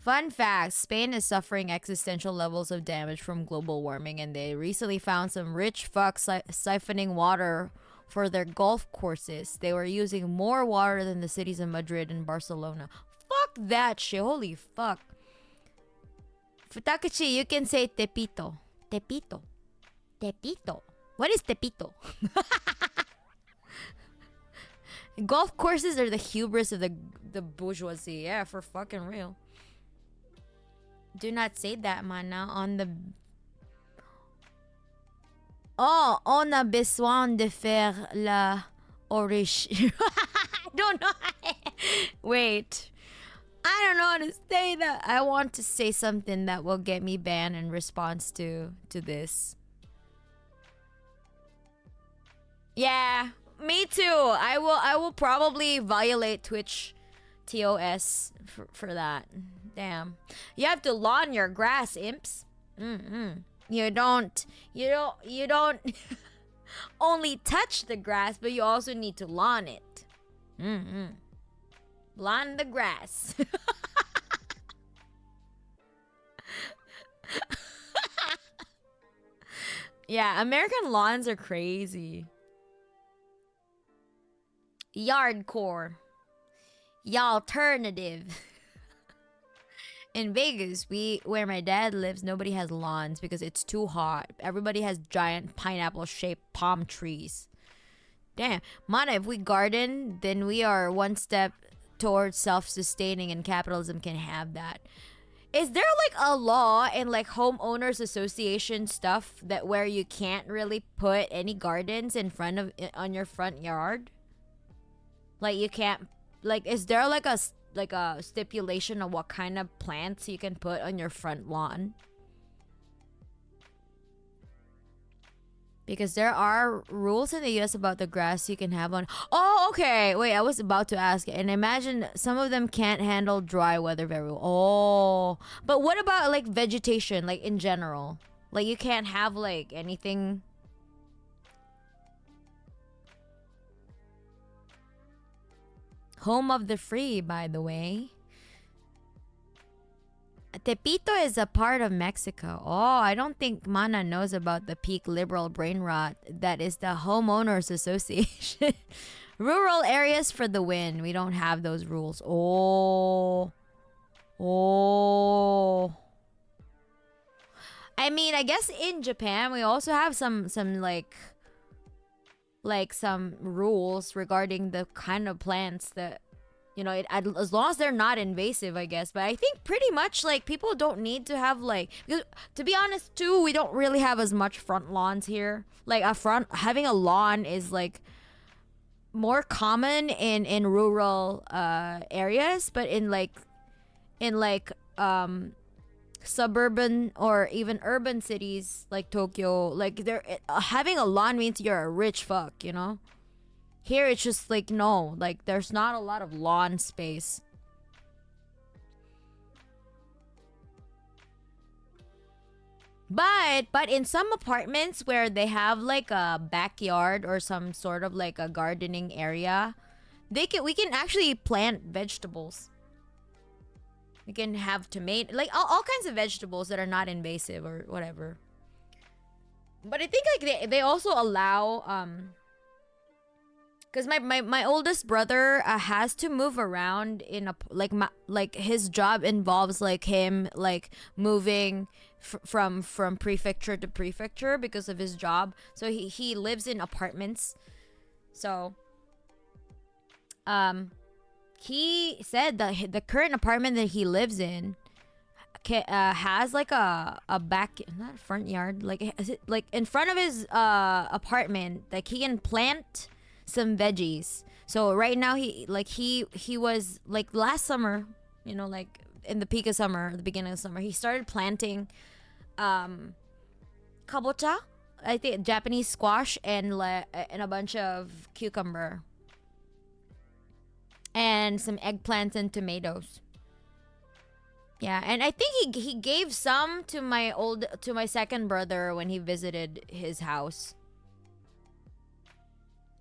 Speaker 1: Fun fact, Spain is suffering existential levels of damage from global warming, and they recently found some rich fucks siphoning water for their golf courses. They were using more water than the cities of Madrid and Barcelona. Fuck that shit. Holy fuck. Futakachi, you can say Tepito. Tepito. Tepito. What is Tepito? Golf courses are the hubris of the bourgeoisie. Yeah, for fucking real. Do not say that, mana. On a besoin de faire la oriche. I don't know. Wait. I don't know how to say that. I want to say something that will get me banned in response to this. Yeah, me too. I will probably violate Twitch TOS for that. Damn. You have to lawn your grass, imps. You don't only touch the grass, but you also need to lawn it. Lawn the grass. Yeah, American lawns are crazy. Yardcore. Y'alternative. In Vegas, where my dad lives, nobody has lawns because it's too hot. Everybody has giant pineapple-shaped palm trees. Damn. Mana, if we garden, then we are one step towards self-sustaining, and capitalism can have that. Is there like a law in like homeowners association stuff that where you can't really put any gardens in front of on your front yard? Like you can't, like, is there like a stipulation of what kind of plants you can put on your front lawn? Because there are rules in the US about the grass you can have on. Oh, okay. Wait, I was about to ask. And imagine some of them can't handle dry weather very well. Oh. But what about like vegetation, like in general? Like you can't have like anything. Home of the free, by the way. Tepito is a part of Mexico. Oh, I don't think Mana knows about the peak liberal brain rot that is the Homeowners Association. Rural areas for the win. We don't have those rules. Oh. I mean, I guess in Japan we also have some like some rules regarding the kind of plants that, you know, as long as they're not invasive, I guess. But I think pretty much like people don't need to have like, because, to be honest too, we don't really have as much front lawns here. Like having a lawn is like more common in rural areas, but in suburban or even urban cities like Tokyo, like they're having a lawn means you're a rich fuck, you know. Here it's just like no, like there's not a lot of lawn space. But in some apartments where they have like a backyard or some sort of like a gardening area, we can actually plant vegetables. We can have tomato, like all kinds of vegetables that are not invasive or whatever. But I think like they also allow because my oldest brother has to move around in a like his job involves like him like moving from prefecture to prefecture because of his job. So he lives in apartments. So he said that the current apartment that he lives in has like a back, not front yard, like in front of his apartment, like he can plant some veggies. So right now he was like last summer, you know, like in the peak of summer, the beginning of summer, he started planting kabocha, I think Japanese squash, and a bunch of cucumber and some eggplants and tomatoes. Yeah, and I think he gave some to my second brother when he visited his house.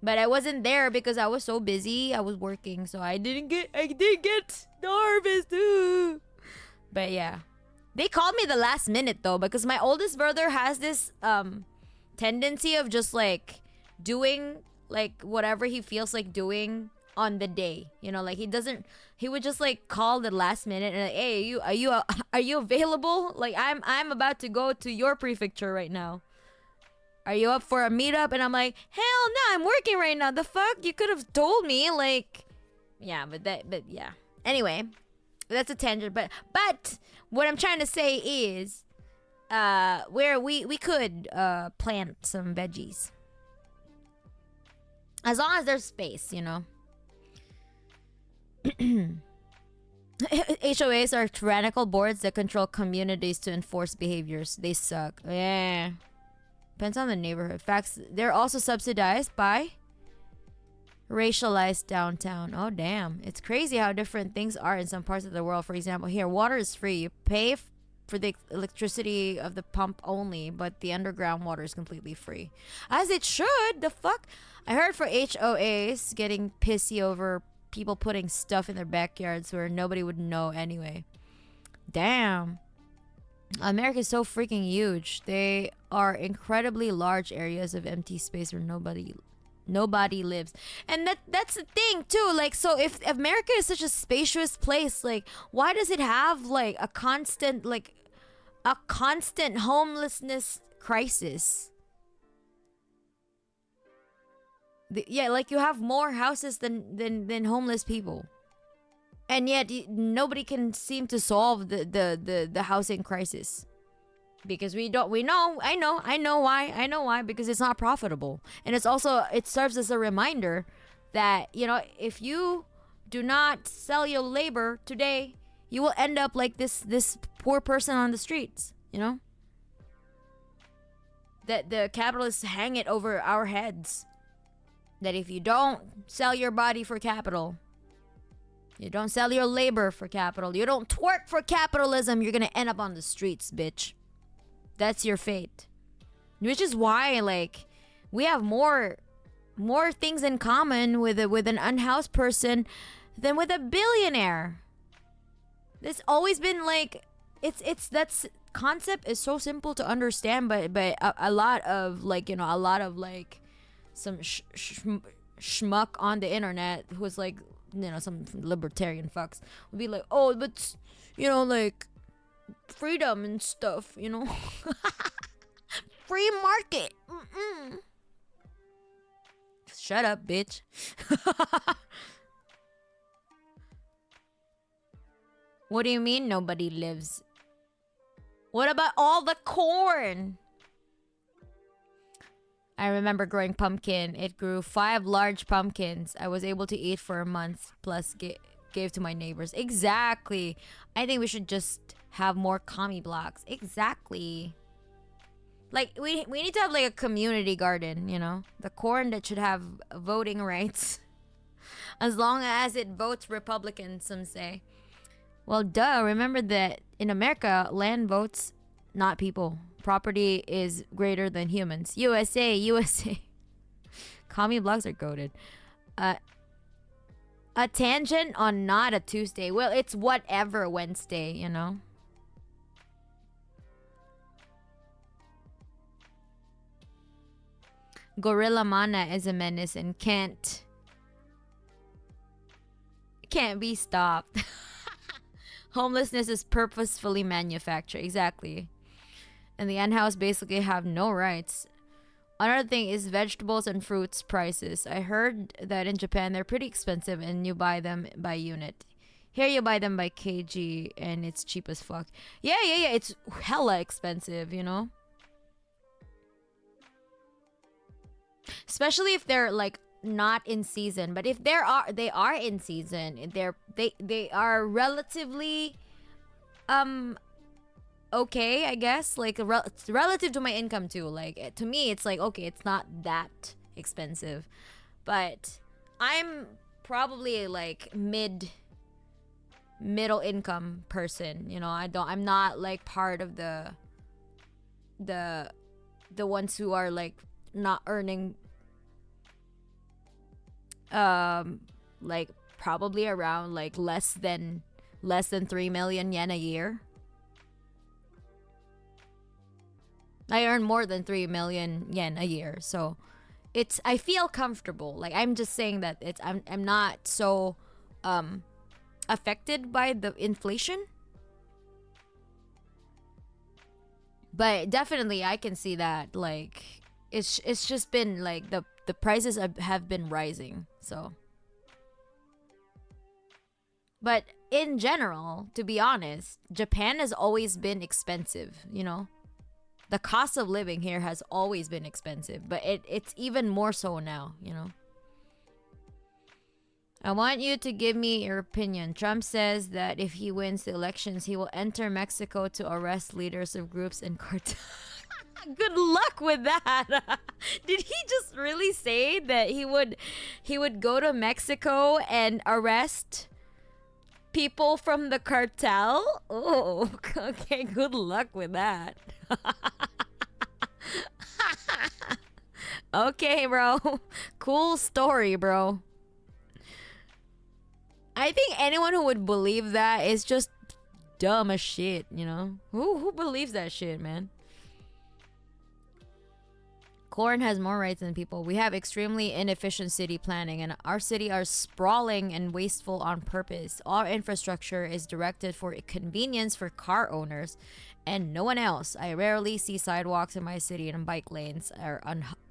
Speaker 1: But I wasn't there because I was so busy. I was working, so I didn't get the harvest. Ooh. But yeah. They called me the last minute though, because my oldest brother has this tendency of just like doing like whatever he feels like doing on the day. You know, like he would just like call the last minute and like, hey, are you available? Like I'm about to go to your prefecture right now. Are you up for a meetup? And I'm like, hell no, I'm working right now. The fuck? You could have told me. Like, yeah, but yeah. Anyway, that's a tangent. But what I'm trying to say is, where we could plant some veggies, as long as there's space, you know. HOAs are tyrannical boards that control communities to enforce behaviors. They suck. Yeah. Depends on the neighborhood. Facts, they're also subsidized by racialized downtown. Oh, damn. It's crazy how different things are in some parts of the world. For example, here, water is free. You pay for the electricity of the pump only, but the underground water is completely free. As it should. The fuck? I heard for HOAs getting pissy over people putting stuff in their backyards where nobody would know anyway. Damn. America is so freaking huge. They are incredibly large areas of empty space where nobody lives. And that's the thing too. Like, so if America is such a spacious place, like why does it have like a constant homelessness crisis? Yeah, like you have more houses than homeless people. And yet nobody can seem to solve the housing crisis. Because I know why, because it's not profitable. And it serves as a reminder that, you know, if you do not sell your labor today, you will end up like this poor person on the streets, you know? That the capitalists hang it over our heads. That if you don't sell your body for capital, you don't sell your labor for capital, you don't twerk for capitalism, you're gonna end up on the streets, bitch. That's your fate. Which is why, like, we have more things in common with an unhoused person than with a billionaire. It's always been like, that's concept is so simple to understand, but a lot of like, you know, a lot of like some schmuck on the internet who's like, you know, some libertarian fucks would be like, oh, but you know, like freedom and stuff, you know. Free market. Mm-mm. Shut up, bitch. What do you mean nobody lives? What about all the corn? I remember growing pumpkin. It grew 5 large pumpkins. I was able to eat for a month, plus gave to my neighbors. Exactly. I think we should just have more commie blocks. Exactly. Like, we need to have like a community garden, you know? The corn that should have voting rights. As long as it votes Republican, some say. Well, duh. Remember that in America, land votes, not people. Property is greater than humans. USA, USA. Commie blogs are goated. A tangent on not a Tuesday. Well, it's whatever Wednesday, you know? Gorilla Mana is a menace and can't Can't be stopped. Homelessness is purposefully manufactured. Exactly. And the N-house basically have no rights. Another thing is vegetables and fruits prices. I heard that in Japan they're pretty expensive and you buy them by unit. Here you buy them by kg and it's cheap as fuck. Yeah, yeah, yeah. It's hella expensive, you know? Especially if they're like not in season. But if they are in season, they are relatively um okay, I guess. Like it's relative to my income too. Like to me, it's like okay, it's not that expensive, but I'm probably like middle income person. You know, I'm not like part of the the ones who are like not earning um like probably around like less than 3 million yen a year. I earn more than 3 million yen a year. So it's I feel comfortable. Like I'm just saying that I'm not so um affected by the inflation. But definitely I can see that like it's just been like the prices have been rising. So but in general, to be honest, Japan has always been expensive, you know? The cost of living here has always been expensive, but it's even more so now, you know. I want you to give me your opinion. Trump says that if he wins the elections, he will enter Mexico to arrest leaders of groups and cartels. Good luck with that. Did he just really say that he would go to Mexico and arrest people from the cartel? Oh, okay. Good luck with that. Okay, bro. Cool story, bro. I think anyone who would believe that is just dumb as shit, you know? Who believes that shit, man? Corn has more rights than people. We have extremely inefficient city planning, and our city are sprawling and wasteful on purpose. Our infrastructure is directed for convenience for car owners and no one else. I rarely see sidewalks in my city, and bike lanes are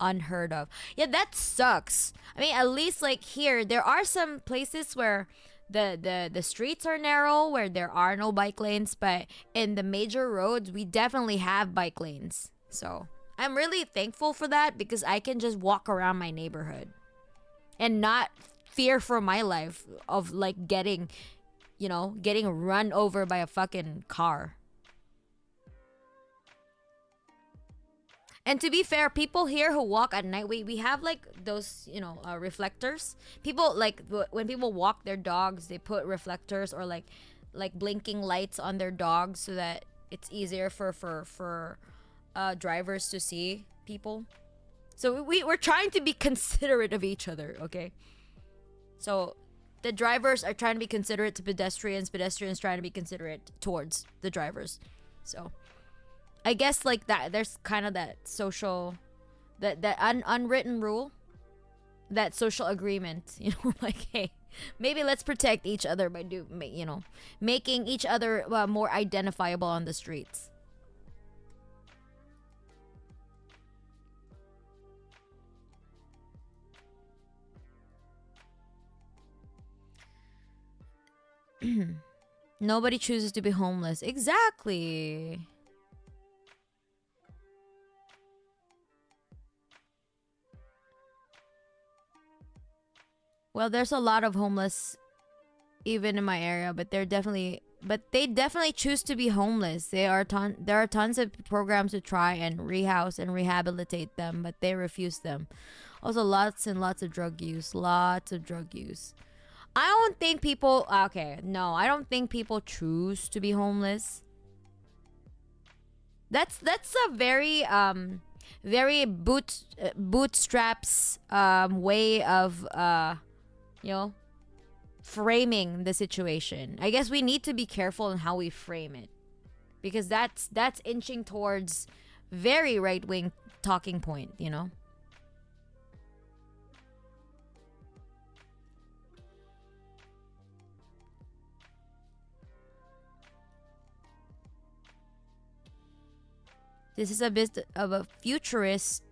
Speaker 1: unheard of. Yeah, that sucks. I mean, at least like here, there are some places where the streets are narrow, where there are no bike lanes, but in the major roads, we definitely have bike lanes. So I'm really thankful for that because I can just walk around my neighborhood and not fear for my life of like getting run over by a fucking car. And to be fair, people here who walk at night, we have like those, reflectors. People like when people walk their dogs, they put reflectors or like blinking lights on their dogs so that it's easier for drivers to see people. So we're trying to be considerate of each other, okay? So the drivers are trying to be considerate to pedestrians trying to be considerate towards the drivers. So I guess like that there's kind of that social that unwritten rule, that social agreement, like hey, maybe let's protect each other by making each other more identifiable on the streets. Nobody chooses to be homeless. Exactly. Well, there's a lot of homeless even in my area, but they definitely choose to be homeless. There are tons of programs to try and rehouse and rehabilitate them, but they refuse them. Also, lots and lots of drug use. Lots of drug use. I don't think people. Okay, no, I don't think people choose to be homeless. That's a very bootstraps way of you know framing the situation. I guess we need to be careful in how we frame it because that's inching towards very right wing talking point. This is a bit of a futurist.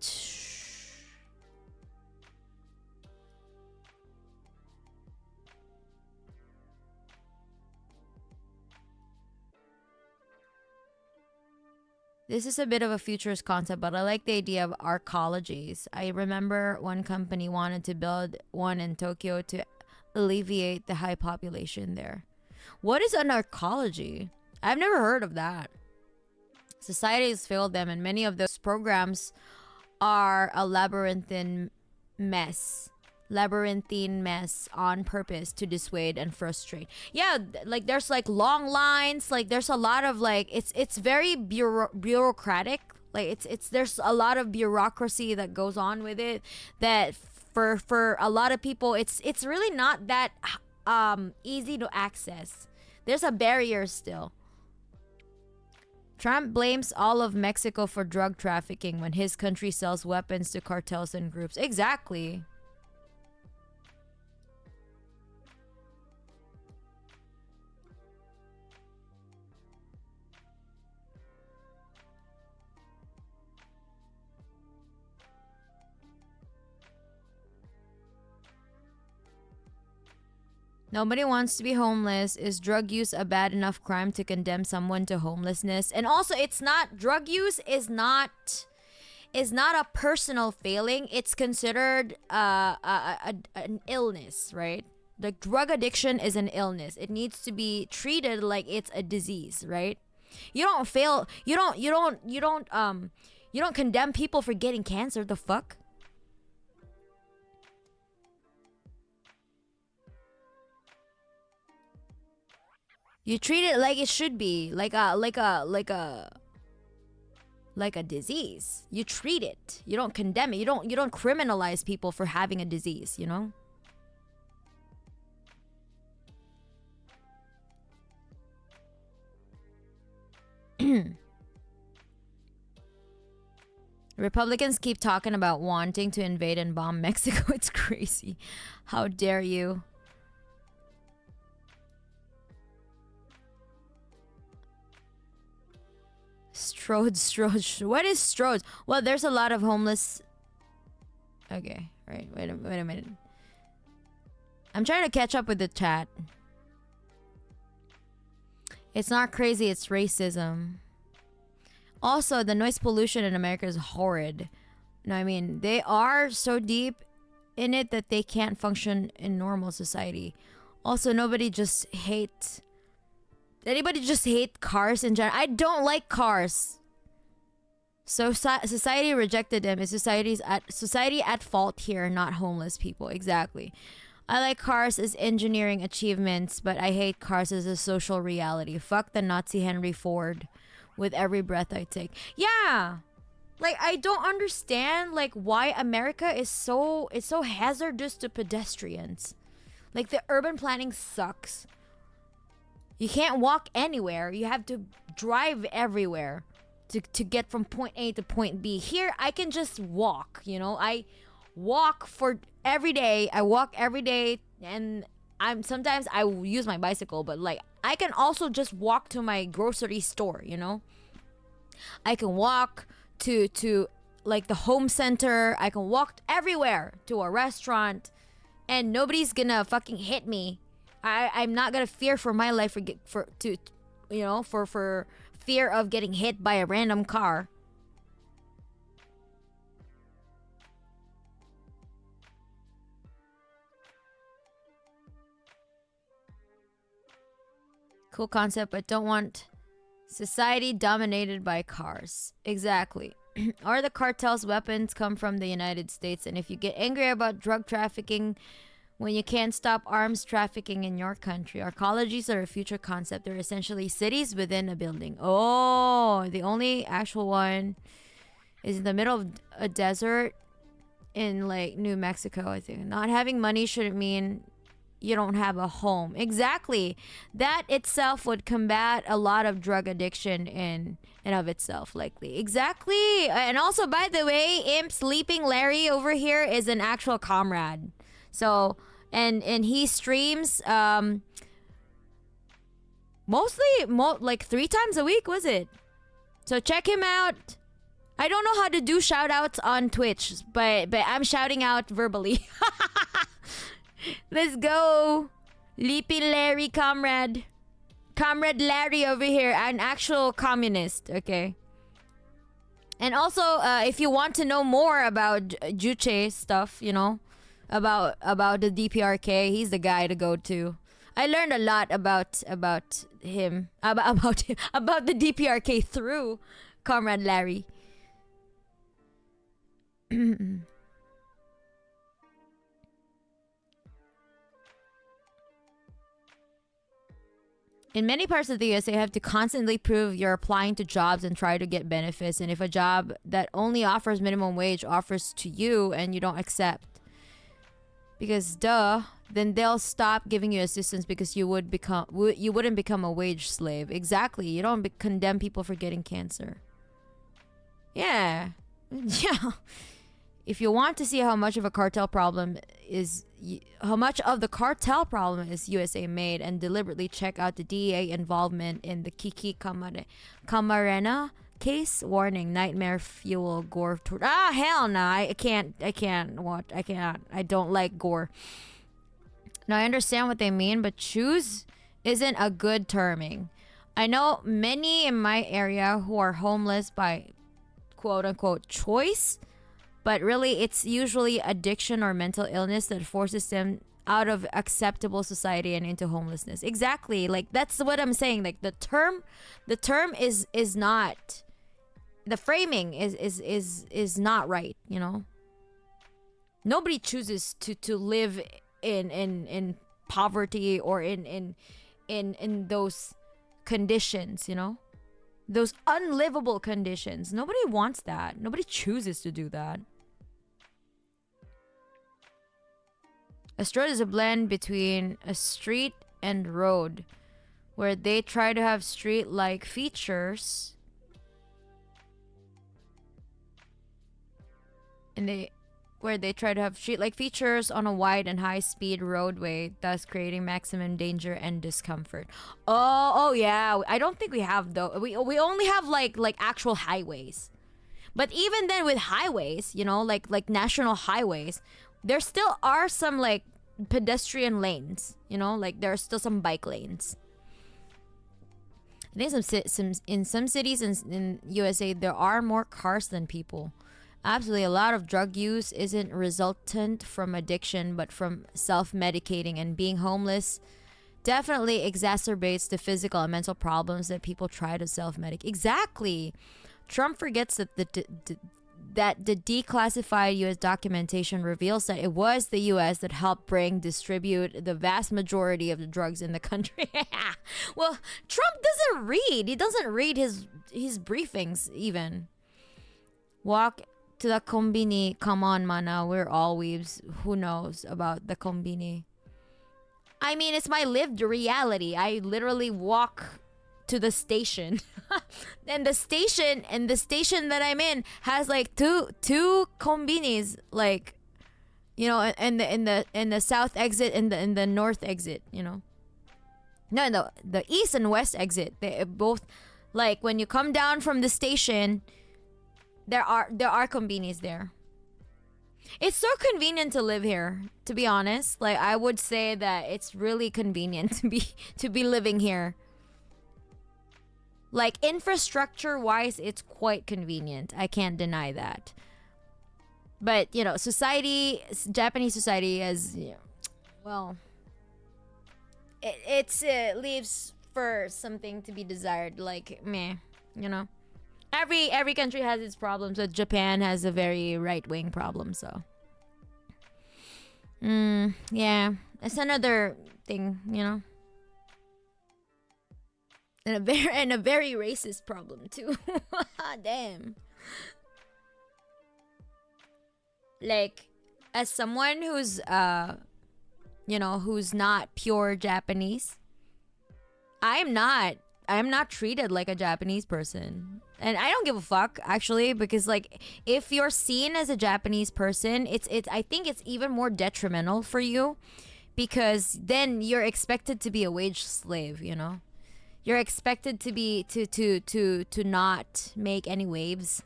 Speaker 1: This is a bit of a futurist concept, but I like the idea of arcologies. I remember one company wanted to build one in Tokyo to alleviate the high population there. What is an arcology? I've never heard of that. Society has failed them, and many of those programs are a labyrinthine mess on purpose to dissuade and frustrate. Yeah, like there's like long lines, like there's a lot of like it's very bureaucratic. Like it's there's a lot of bureaucracy that goes on with it that for a lot of people it's really not that easy to access. There's a barrier still. Trump blames all of Mexico for drug trafficking when his country sells weapons to cartels and groups. Exactly. Nobody wants to be homeless. Is drug use a bad enough crime to condemn someone to homelessness? And also, it's not drug use is not a personal failing. It's considered an illness, right? The drug addiction is an illness. It needs to be treated like it's a disease, right? You don't fail. You don't condemn people for getting cancer. The fuck? You treat it like it should be, like a disease. You treat it. You don't condemn it. You don't criminalize people for having a disease, you know? Republicans keep talking about wanting to invade and bomb Mexico. It's crazy. How dare you? Strode. What is Strode? Well, there's a lot of homeless. Okay, right. Wait a minute. I'm trying to catch up with the chat. It's not crazy, it's racism. Also, the noise pollution in America is horrid. No, I mean, they are so deep in it that they can't function in normal society. Also, anybody just hate cars in general? I don't like cars. So society rejected them. Is society at fault here, not homeless people? Exactly. I like cars as engineering achievements, but I hate cars as a social reality. Fuck the Nazi Henry Ford with every breath I take. Yeah. Like, I don't understand like why America is so hazardous to pedestrians. Like, the urban planning sucks. You can't walk anywhere. You have to drive everywhere to get from point A to point B. Here, I can just walk, you know? I walk every day, and sometimes I use my bicycle, but like, I can also just walk to my grocery store, you know? I can walk to like the home center. I can walk everywhere to a restaurant, and nobody's gonna fucking hit me. I'm not gonna fear for my life for fear of getting hit by a random car. Cool concept, but don't want society dominated by cars. Exactly. Or the cartel's weapons come from the United States, and if you get angry about drug trafficking when you can't stop arms trafficking in your country. Arcologies are a future concept. They're essentially cities within a building. Oh, the only actual one is in the middle of a desert in like New Mexico, I think. Not having money shouldn't mean you don't have a home. Exactly. That itself would combat a lot of drug addiction in and of itself, likely. Exactly. And also, by the way, Imp Sleeping Larry over here is an actual comrade. So, and he streams mostly like 3 times a week, was it? So check him out. I don't know how to do shout outs on Twitch, but I'm shouting out verbally. Let's go. Leapy Larry, comrade. Comrade Larry over here, an actual communist, okay? And also, if you want to know more about Juche stuff, you know, about the DPRK, he's the guy to go to. I learned a lot about him, about the DPRK through Comrade Larry. In many parts of the US, you have to constantly prove you're applying to jobs and try to get benefits. And if a job that only offers minimum wage offers to you and you don't accept, because then they'll stop giving you assistance because you wouldn't become a wage slave. Exactly. You don't condemn people for getting cancer. Yeah. Yeah. If you want to see how much of the cartel problem is USA made, and deliberately check out the DEA involvement in the Kiki Camarena case. Warning: nightmare fuel gore. Hell no! I can't watch. I cannot. I don't like gore. Now I understand what they mean, but choose isn't a good terming. I know many in my area who are homeless by quote unquote choice. But really, it's usually addiction or mental illness that forces them out of acceptable society and into homelessness. Exactly. Like, that's what I'm saying. Like, the term is not, the framing is not right, you know? Nobody chooses to live in poverty or in those conditions, you know? Those unlivable conditions. Nobody wants that. Nobody chooses to do that. A stroad is a blend between a street and road, where they try to have street-like features, where they try to have street-like features on a wide and high-speed roadway, thus creating maximum danger and discomfort. Oh yeah. I don't think we have though. We only have like actual highways. But even then, with highways, you know, like national highways, there still are some like pedestrian lanes, you know, like there are still some bike lanes. I think in some cities in USA there are more cars than people. Absolutely, a lot of drug use isn't resultant from addiction, but from self-medicating, and being homeless definitely exacerbates the physical and mental problems that people try to self-medicate. Exactly. Trump forgets that the declassified U.S. documentation reveals that it was the U.S. that helped distribute the vast majority of the drugs in the country. Well, Trump doesn't read. He doesn't read his briefings even. Walk to the kombini. Come on, mana. We're all weebs. Who knows about the kombini? I mean, it's my lived reality. I literally walk to the station. And the station that I'm in has like two kombinis, like, you know, in the south exit and in the north exit, you know. No, the east and west exit. They both, like, when you come down from the station, there are kombinis there. It's so convenient to live here, to be honest. Like, I would say that it's really convenient to be living here. Like, infrastructure wise, it's quite convenient. I can't deny that. But, you know, Japanese society has, you know, well, it leaves for something to be desired. Like, meh, you know. Every country has its problems, but Japan has a very right-wing problem, so. Yeah. It's another thing, you know. And a very racist problem too. Damn. Like, as someone who's you know, who's not pure Japanese, I'm not treated like a Japanese person. And I don't give a fuck, actually, because, like, if you're seen as a Japanese person, it's I think it's even more detrimental for you, because then you're expected to be a wage slave, you know? You're expected to be to not make any waves.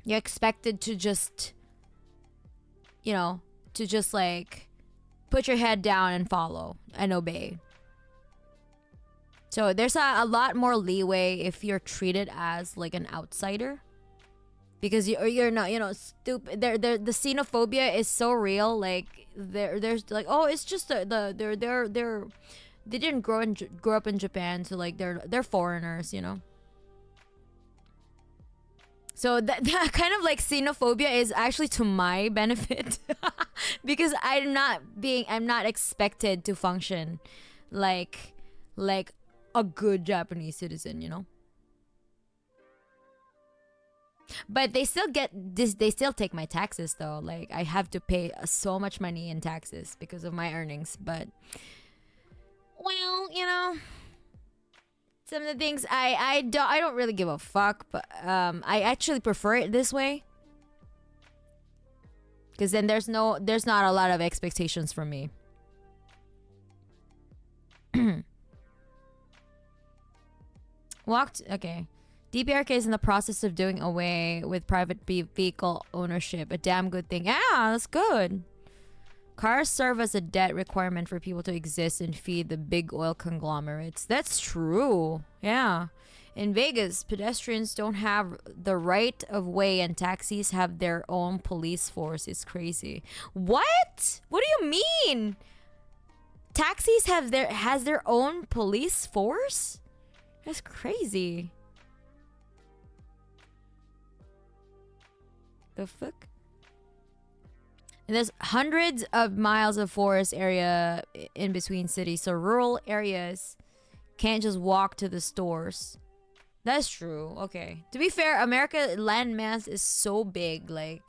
Speaker 1: You're expected to just, you know, to just like put your head down and follow and obey. So there's a lot more leeway if you're treated as like an outsider, because you're not, you know, stupid. The xenophobia is so real. Like there's like, oh, it's just they didn't grow up in Japan, so like they're foreigners, you know. So that kind of like xenophobia is actually to my benefit because I'm not expected to function like a good Japanese citizen, you know. But they still get this. They still take my taxes though. Like I have to pay so much money in taxes because of my earnings. But well, you know, some of the things I don't really give a fuck. But I actually prefer it this way because then there's not a lot of expectations from me. Okay. DPRK is in the process of doing away with private vehicle ownership. A damn good thing. Yeah, that's good. Cars serve as a debt requirement for people to exist and feed the big oil conglomerates. That's true. Yeah. In Vegas, pedestrians don't have the right of way and taxis have their own police force. It's crazy. What? What do you mean? Taxis has their own police force? That's crazy. The fuck? And there's hundreds of miles of forest area in between cities, so rural areas can't just walk to the stores. That's true. Okay. To be fair, America landmass is so big, like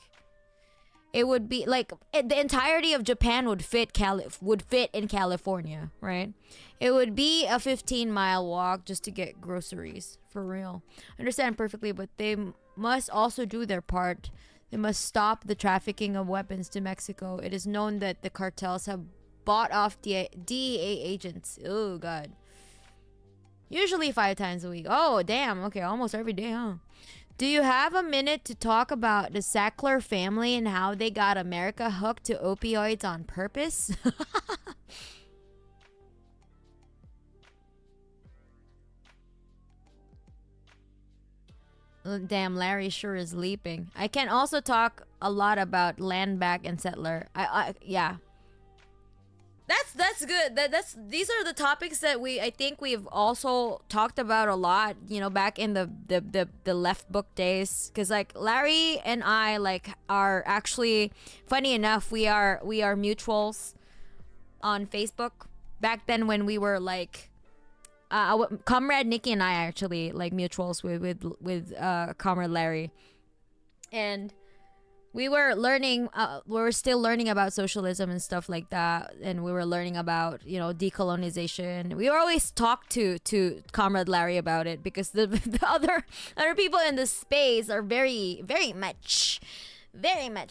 Speaker 1: it would be like the entirety of Japan would fit in California, right? It would be a 15-mile walk just to get groceries, for real. Understand perfectly, but they must also do their part. They must stop the trafficking of weapons to Mexico. It is known that the cartels have bought off DEA agents. Oh, God. Usually 5 times a week. Oh, damn. Okay, almost every day, huh? Do you have a minute to talk about the Sackler family and how they got America hooked to opioids on purpose? Damn, Larry sure is leaping. I can also talk a lot about land back and settler. Yeah. That's good. These are the topics that I think we've also talked about a lot, you know, back in the left book days, cuz like Larry and I like are actually, funny enough, we are mutuals on Facebook back then when we were like Comrade Nikki and I actually like mutuals with Comrade Larry, and we were learning. We were still learning about socialism and stuff like that, and we were learning about, you know, decolonization. We always talk to Comrade Larry about it because the other people in the space are very much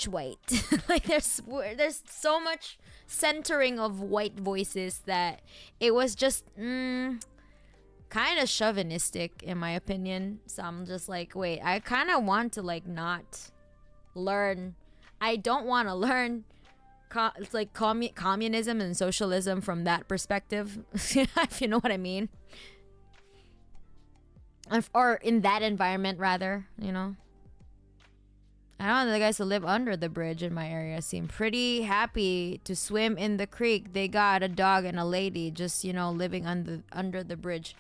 Speaker 1: white. Like there's so much centering of white voices that it was just kind of chauvinistic in my opinion. So I'm just like, wait, I kind of want to like not learn. I don't want to learn it's like communism and socialism from that perspective. If you know what I mean. Or in that environment rather, you know. I don't know, the guys who live under the bridge in my area seem pretty happy to swim in the creek. They got a dog and a lady just, you know, living under the bridge.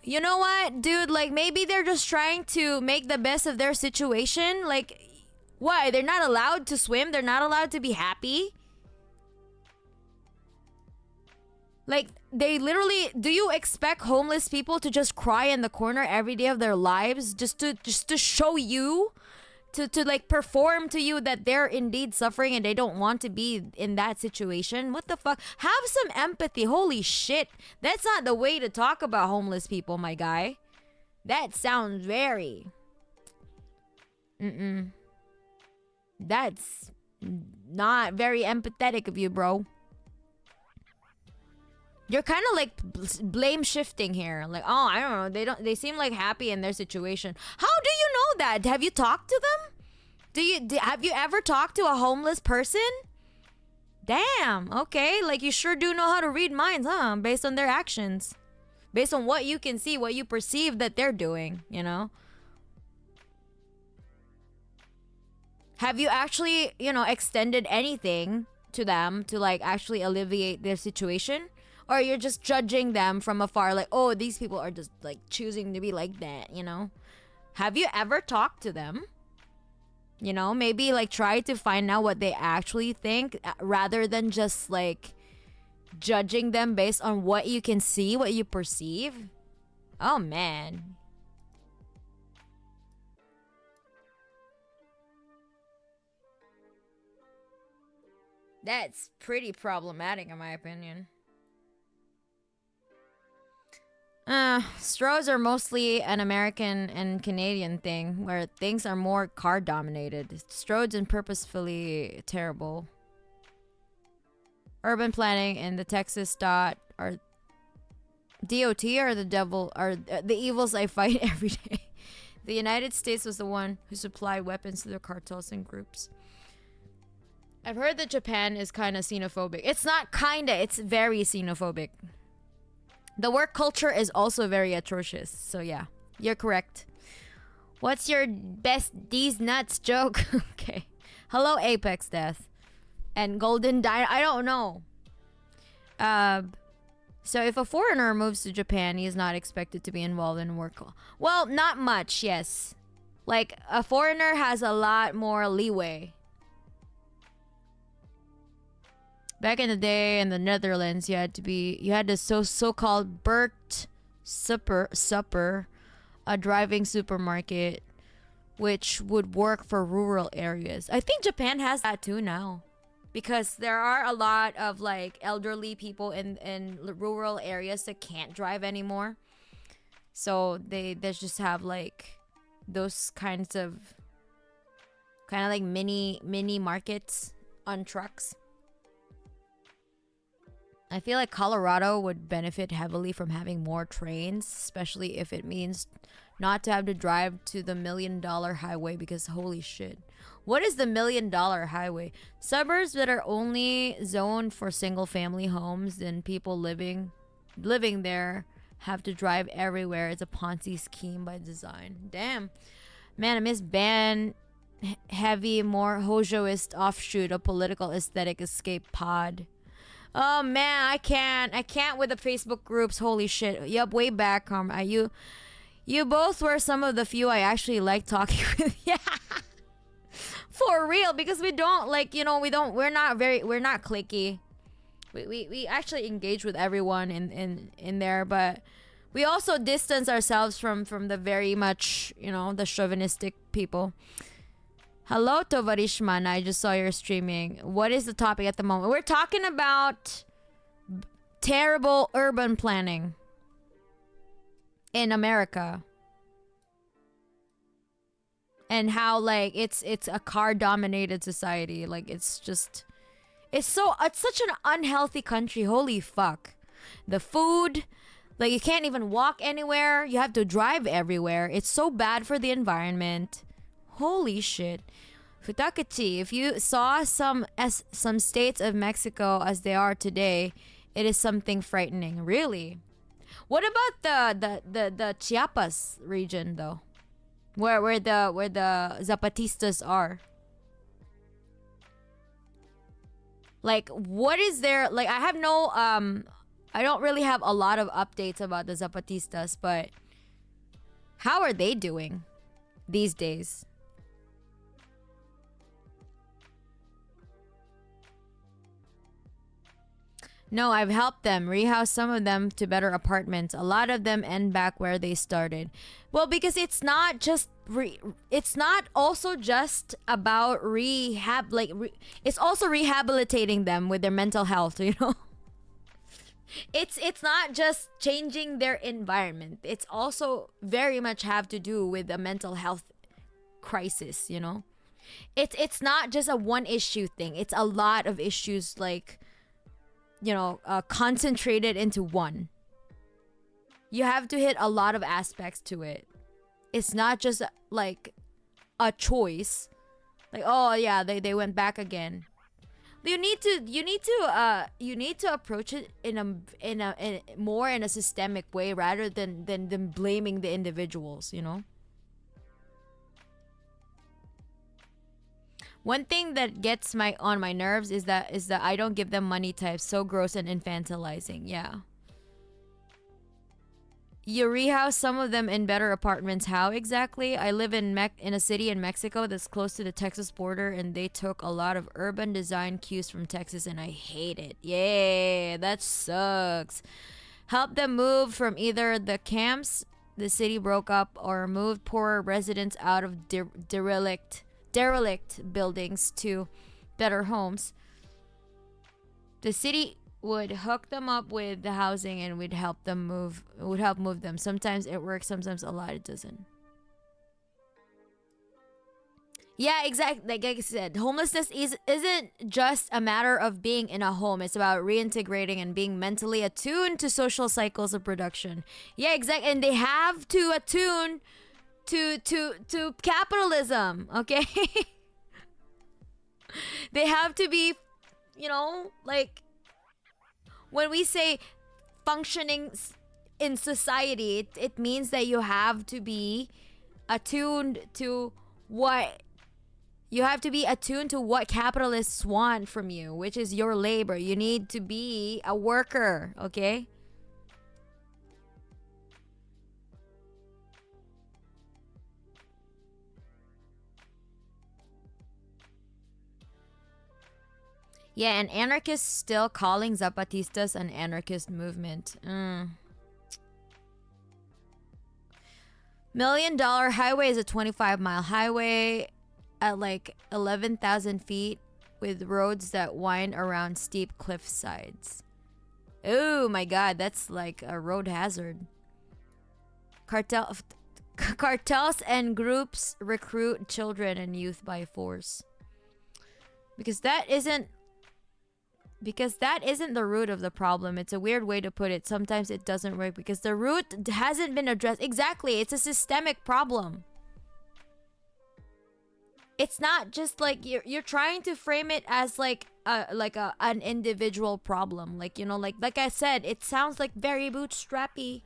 Speaker 1: You know what, dude? Like, maybe they're just trying to make the best of their situation. Like, why? They're not allowed to swim? They're not allowed to be happy? Like, they literally... Do you expect homeless people to just cry in the corner every day of their lives just to show you? To like perform to you that they're indeed suffering and they don't want to be in that situation? What the fuck? Have some empathy. Holy shit. That's not the way to talk about homeless people, my guy. That sounds very... That's not very empathetic of you, bro. You're kind of like blame shifting here. Like, oh, I don't know. They seem like happy in their situation. How do you know that. Have you talked to them? Have you ever talked to a homeless person? Damn. Okay, like you sure do know how to read minds, huh? Based on their actions. Based on what you can see, what you perceive that they're doing, you know? Have you actually, extended anything to them to like actually alleviate their situation? Or you're just judging them from afar, like, oh, these people are just like choosing to be like that, you know? Have you ever talked to them? Maybe like try to find out what they actually think rather than just like judging them based on what you can see, what you perceive. Oh man. That's pretty problematic in my opinion. Straws are mostly an American and Canadian thing where things are more car dominated. Straws and purposefully terrible. Urban planning and the Texas dot are DOT are the devil are the evils I fight every day. The United States was the one who supplied weapons to the cartels and groups. I've heard that Japan is kind of xenophobic. It's not kinda, it's very xenophobic. The work culture is also very atrocious. So yeah, you're correct. What's your best these nuts joke? Okay. Hello, Apex Death. And Golden Dino. I don't know. So if a foreigner moves to Japan, he is not expected to be involved in work. Well, not much, yes. Like, a foreigner has a lot more leeway. Back in the day in the Netherlands, you had the so-called Bert supper, a driving supermarket, which would work for rural areas. I think Japan has that too now, because there are a lot of like elderly people in rural areas that can't drive anymore. So they just have like those kinds of kind of like mini markets on trucks. I feel like Colorado would benefit heavily from having more trains, especially if it means not to have to drive to the $1 million highway, because holy shit. What is the $1 million highway? Suburbs that are only zoned for single family homes and people living there have to drive everywhere. It's a Ponzi scheme by design. Damn. Man, I miss band heavy, more Hojoist offshoot of political aesthetic escape pod. Oh man, I can't with the Facebook groups. Holy shit. Yup, way back, Karma. You both were some of the few I actually like talking with. Yeah. For real, because we don't like, we're not cliquey. We actually engage with everyone in there, but we also distance ourselves from the very much, the chauvinistic people. Hello, Tovarishman. I just saw you're streaming. What is the topic at the moment? We're talking about terrible urban planning in America. And how like it's a car dominated society. Like it's such an unhealthy country. Holy fuck. The food, like you can't even walk anywhere. You have to drive everywhere. It's so bad for the environment. Holy shit. Futakachi, if you saw some states of Mexico as they are today, it is something frightening. Really? What about the Chiapas region though? Where the Zapatistas are? Like what is there, like I have no I don't really have a lot of updates about the Zapatistas, but how are they doing these days? No, I've helped them rehouse some of them to better apartments. A lot of them end back where they started. Well, because it's not just it's not also just about rehab, like it's also rehabilitating them with their mental health, It's not just changing their environment. It's also very much have to do with a mental health crisis, It's not just a one issue thing. It's a lot of issues like concentrated into one. You have to hit a lot of aspects to it. It's not just like a choice. Like, oh yeah, they went back again. You need to approach it in more in a systemic way rather than blaming the individuals, you know. One thing that gets my on my nerves is that I don't give them money types. So gross and infantilizing. Yeah. You rehouse some of them in better apartments. How exactly? I live in a city in Mexico that's close to the Texas border, and they took a lot of urban design cues from Texas, and I hate it. Yeah, that sucks. Help them move from either the camps the city broke up or moved poorer residents out of derelict buildings to better homes. The city would hook them up with the housing and we'd help them move would help move them. Sometimes it works, sometimes a lot it doesn't. Yeah, exactly. Like I said, homelessness isn't just a matter of being in a home. It's about reintegrating and being mentally attuned to social cycles of production. Yeah, exactly. And they have to attune to capitalism, okay? They have to be, like when we say functioning in society, it means that you have to be attuned to what capitalists want from you, which is your labor. You need to be a worker, okay? Yeah, and anarchists still calling Zapatistas an anarchist movement. $1 million highway is a 25-mile highway at like 11,000 feet with roads that wind around steep cliff sides. Oh my god, that's like a road hazard. Cartels and groups recruit children and youth by force. Because that isn't the root of the problem. It's a weird way to put it. Sometimes it doesn't work because the root hasn't been addressed. Exactly. It's a systemic problem. It's not just like you're trying to frame it as like an individual problem. Like, like I said, it sounds like very bootstrappy,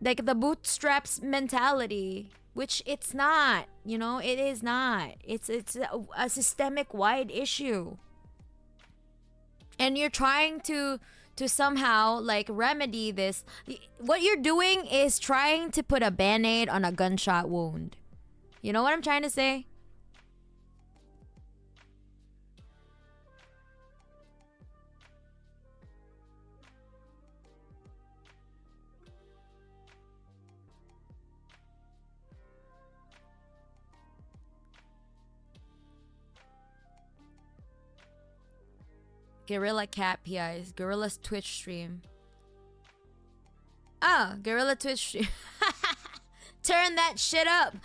Speaker 1: Like the bootstraps mentality, which it's not, it is not. It's a systemic wide issue. And you're trying to somehow like remedy this. What you're doing is trying to put a band-aid on a gunshot wound. You know what I'm trying to say? Gorilla Cat PIs, Gorilla's Twitch stream. Oh, Gorilla Twitch stream. Turn that shit up.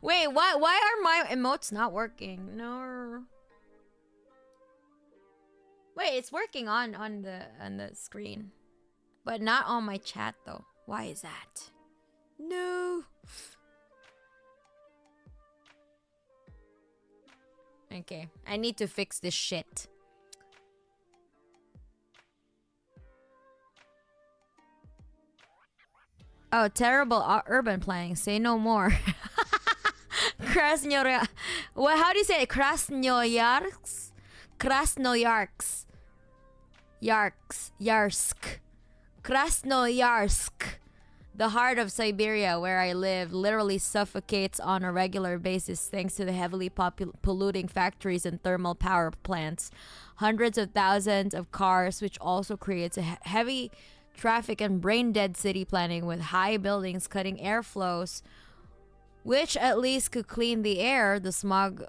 Speaker 1: Wait, why are my emotes not working? No. Wait, it's working on the screen. But not on my chat though. Why is that? No. Okay, I need to fix this shit. Oh, terrible urban planning. Say no more. Krasnoyarsk. Well, how do you say it? Krasnoyarsk? Krasnoyarsk. Yarsk. Krasnoyarsk. The heart of Siberia, where I live, literally suffocates on a regular basis thanks to the heavily polluting factories and thermal power plants. Hundreds of thousands of cars, which also creates a heavy traffic and brain dead city planning with high buildings cutting airflows, which at least could clean the air. The smog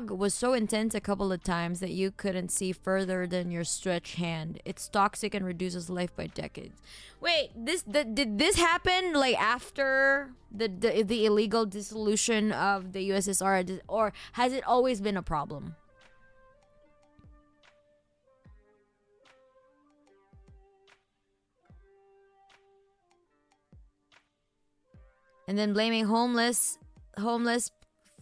Speaker 1: was so intense a couple of times that you couldn't see further than your stretched hand. It's toxic and reduces life by decades. Wait, did this happen like after the illegal dissolution of the USSR, or has it always been a problem? And then blaming homeless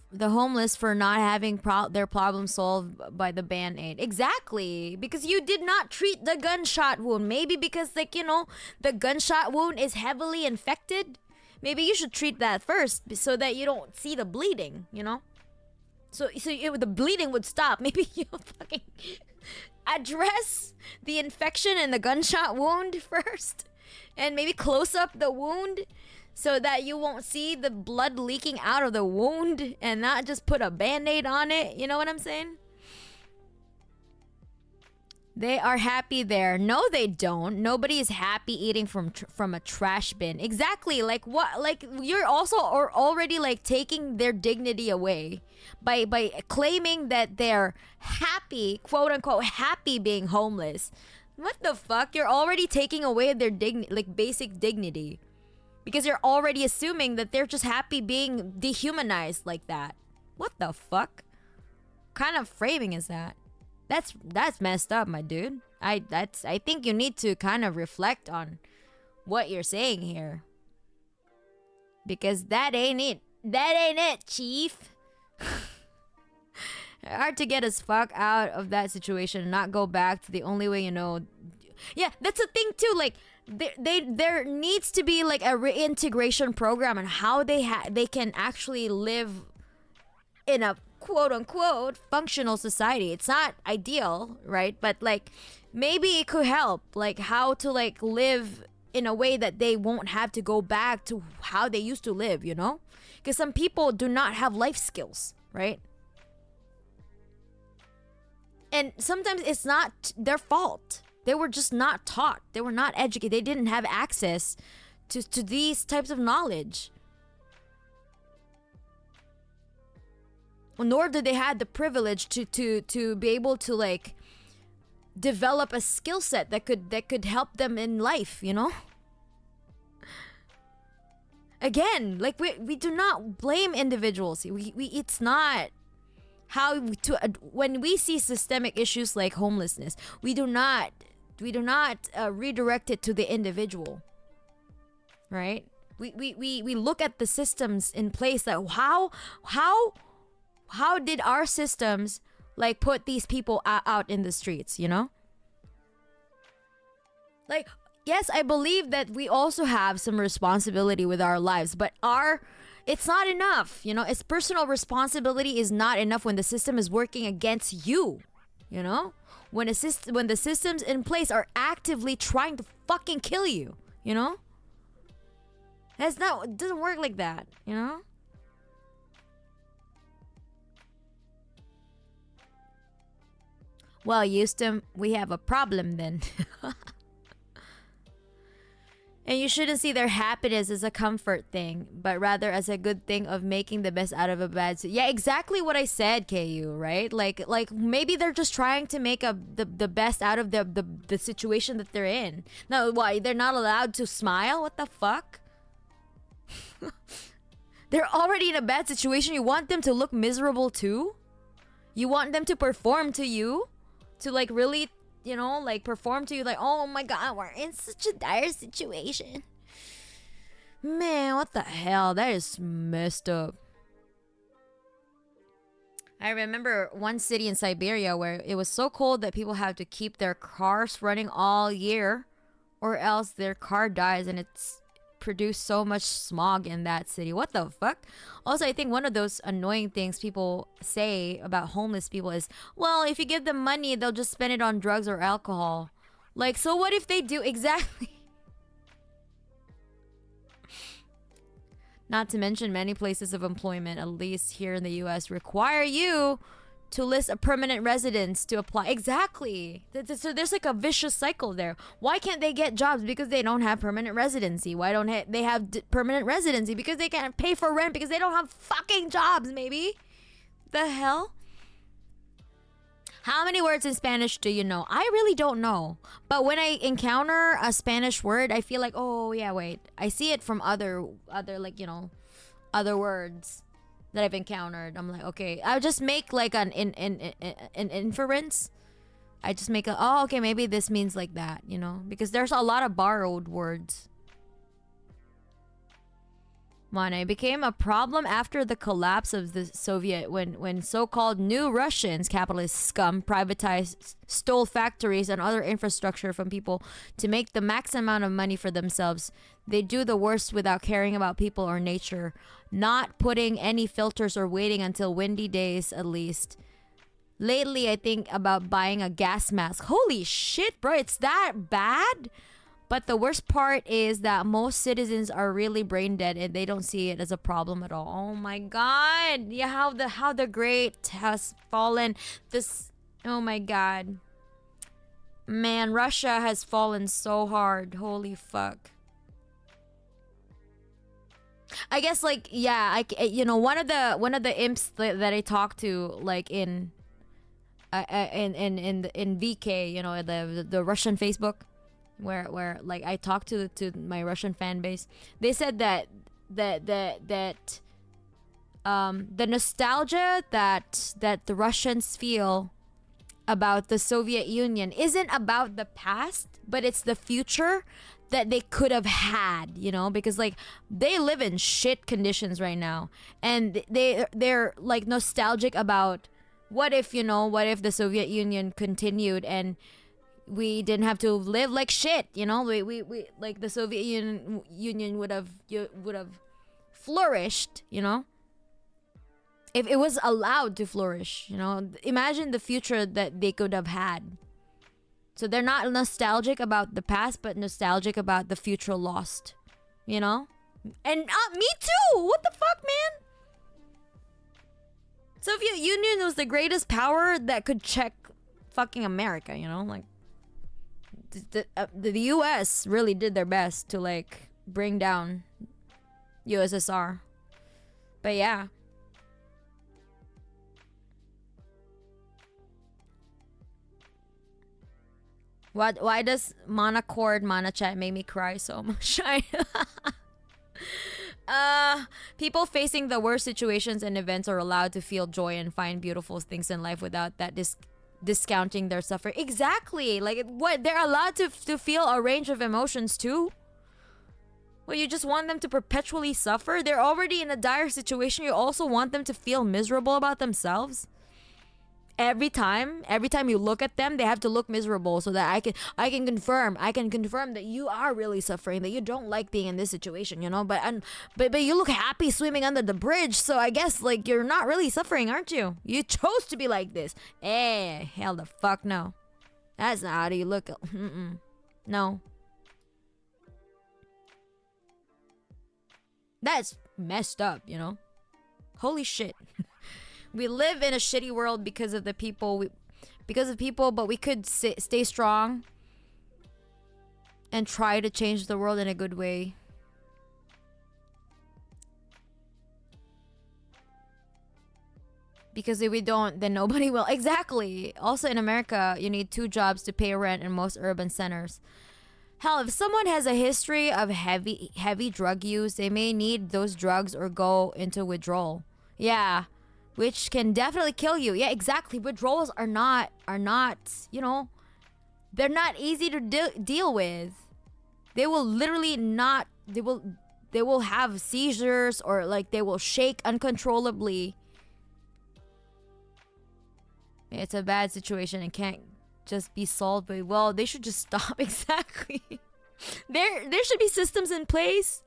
Speaker 1: the homeless for not having their problem solved by the band-aid. Exactly, because you did not treat the gunshot wound. Maybe because, like, you know, the gunshot wound is heavily infected. Maybe you should treat that first so that you don't see the bleeding, you know. So the bleeding would stop. Maybe you fucking address the infection and the gunshot wound first, and maybe close up the wound so that you won't see the blood leaking out of the wound, and not just put a band-aid on it. You know what I'm saying? They are happy there. No, they don't. Nobody is happy eating from a trash bin. Exactly. Like what? Like you're also or already like taking their dignity away by claiming that they're happy, quote unquote, happy being homeless. What the fuck? You're already taking away their dignity, like basic dignity, because you're already assuming that they're just happy being dehumanized like that. What the fuck? Kind of framing is that? That's messed up, my dude. I think you need to kind of reflect on what you're saying here. Because that ain't it. That ain't it, chief. Hard to get us fuck out of that situation and not go back to the only way you know. Yeah, that's a thing too. Like there needs to be like a reintegration program on how they can actually live in a quote unquote functional society. It's not ideal, right? But like maybe it could help, like how to like live in a way that they won't have to go back to how they used to live, you know? Because some people do not have life skills, right? And sometimes it's not their fault. They were just not taught. They were not educated. They didn't have access to these types of knowledge. Nor did they have the privilege to be able to like develop a skill set that could help them in life, you know? Again, like we do not blame individuals. We it's not how to when we see systemic issues like homelessness, we do not redirect it to the individual, right? We look at the systems in place, that how did our systems like put these people out in the streets, you know? Like, yes, I believe that we also have some responsibility with our lives, but it's not enough, you know? It's personal responsibility is not enough when the system is working against you, you know? When the systems in place are actively trying to fucking kill you, you know? It doesn't work like that, you know? Well, Houston, we have a problem then. And you shouldn't see their happiness as a comfort thing, but rather as a good thing of making the best out of a bad situation. Yeah, exactly what I said, KU, right? Like maybe they're just trying to make the best out of the situation that they're in. No, why? They're not allowed to smile? What the fuck? They're already in a bad situation. You want them to look miserable too? You want them to perform to you? To like really, you know, like perform to you like, oh my god, we're in such a dire situation. Man, what the hell? That is messed up. I remember one city in Siberia where it was so cold that people have to keep their cars running all year, or else their car dies, and it's produced so much smog in that city. What the fuck? Also, I think one of those annoying things people say about homeless people is, well, if you give them money, they'll just spend it on drugs or alcohol. Like, so what if they do? Exactly. Not to mention many places of employment, at least here in the US, require you to list a permanent residence to apply. Exactly. So there's like a vicious cycle there. Why can't they get jobs? Because they don't have permanent residency. Why don't they have permanent residency? Because they can't pay for rent because they don't have fucking jobs, maybe. The hell? How many words in Spanish do you know? I really don't know. But when I encounter a Spanish word, I feel like, oh yeah, wait. I see it from other like, you know, other words that I've encountered. I'm like, okay, I'll just make like an inference. I just make oh, okay, maybe this means like that, you know, because there's a lot of borrowed words. Mana, it became a problem after the collapse of the Soviet when so-called new Russians, capitalist scum, privatized, stole factories and other infrastructure from people to make the max amount of money for themselves. They do the worst without caring about people or nature, not putting any filters or waiting until windy days at least. Lately, I think about buying a gas mask. Holy shit, bro, it's that bad? But the worst part is that most citizens are really brain dead and they don't see it as a problem at all. Oh my god. Yeah, how the great has fallen. This, oh my god. Man, Russia has fallen so hard. Holy fuck. I guess like yeah, one of the imps that I talked to like in VK, the Russian Facebook, where like I talked to my Russian fan base. They said that the nostalgia that the Russians feel about the Soviet Union isn't about the past, but it's the future that they could have had, because like they live in shit conditions right now, and they're like nostalgic about what if the Soviet Union continued and we didn't have to live like shit, we like the Soviet Union would have flourished, if it was allowed to flourish, imagine the future that they could have had. So they're not nostalgic about the past, but nostalgic about the future lost, and me too. What the fuck, man? Soviet Union was the greatest power that could check fucking America, like the US really did their best to like bring down USSR. But yeah. Why does Mana Cord, Mana Chat make me cry so much? People facing the worst situations and events are allowed to feel joy and find beautiful things in life without that discounting their suffering. Exactly. Like what they're allowed to feel a range of emotions too. Well, you just want them to perpetually suffer? They're already in a dire situation. You also want them to feel miserable about themselves? Every time you look at them, they have to look miserable so that I can confirm that you are really suffering, that you don't like being in this situation, but you look happy swimming under the bridge, so I guess like you're not really suffering, aren't you? You chose to be like this. Hell the fuck no. That's not how you look. No. That's messed up, Holy shit. We live in a shitty world because of the people. But we could stay strong and try to change the world in a good way. Because if we don't, then nobody will. Exactly. Also in America, you need 2 jobs to pay rent in most urban centers. Hell, if someone has a history of heavy drug use, they may need those drugs or go into withdrawal. Yeah. Which can definitely kill you. Yeah, exactly. Withdrawals are not, they're not easy to deal with. They will literally not, they will have seizures or like they will shake uncontrollably. It's a bad situation and can't just be solved by, well, they should just stop. Exactly. There should be systems in place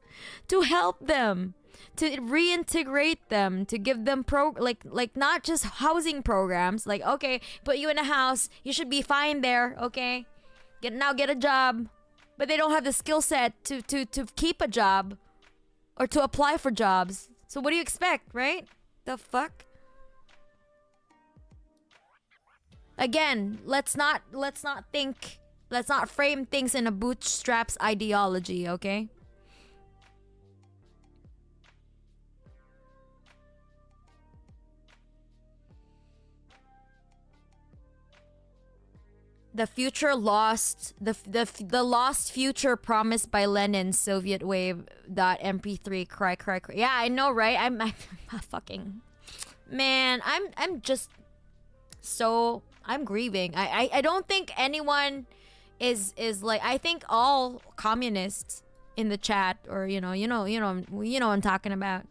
Speaker 1: to help them, to reintegrate them, to give them like not just housing programs, like okay, put you in a house, you should be fine there, okay, get a job, but they don't have the skill set to keep a job or to apply for jobs. So what do you expect, right? The fuck. Again, let's not frame things in a bootstraps ideology, okay? The future lost, the lost future promised by Lenin's Soviet wave. MP3 cry. Yeah, I know, right? I'm fucking man. I'm just so I'm grieving. I don't think anyone is like, I think all communists in the chat, or you know what I'm talking about.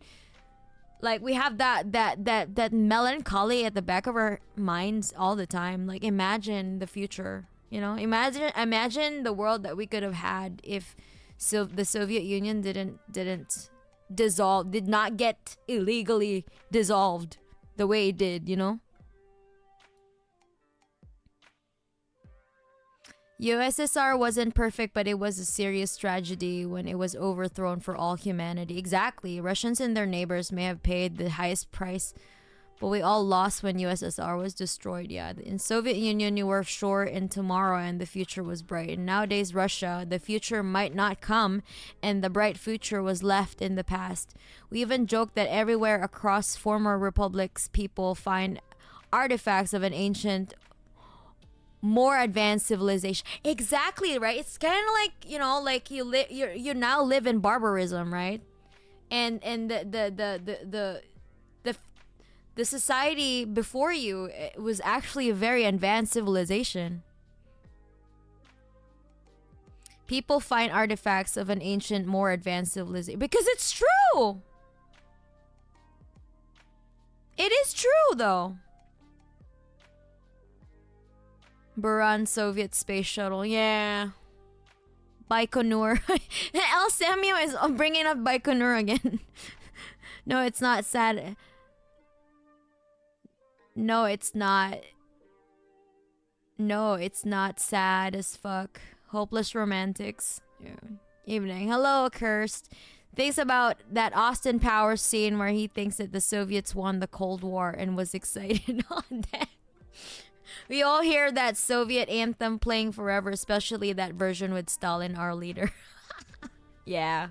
Speaker 1: Like, we have that melancholy at the back of our minds all the time. Like, imagine the future, imagine the world that we could have had if the Soviet Union didn't dissolve, did not get illegally dissolved the way it did. USSR wasn't perfect, but it was a serious tragedy when it was overthrown for all humanity. Exactly. Russians and their neighbors may have paid the highest price, but we all lost when USSR was destroyed. Yeah, in Soviet Union, you were sure in tomorrow and the future was bright. And nowadays, Russia, the future might not come, and the bright future was left in the past. We even joke that everywhere across former republics, people find artifacts of an ancient, more advanced civilization. Exactly, right? It's kind of like, like you now live in barbarism, right? And the society before you was actually a very advanced civilization. People find artifacts of an ancient, more advanced civilization because it's true. It is true, though. Buran Soviet space shuttle. Yeah. Baikonur. El Samuel is bringing up Baikonur again. No, it's not sad. No, it's not. No, it's not sad as fuck. Hopeless romantics. Yeah. Evening. Hello, Cursed. Thinks about that Austin Powers scene where he thinks that the Soviets won the Cold War and was excited on that. We all hear that Soviet anthem playing forever, especially that version with Stalin, our leader. Yeah.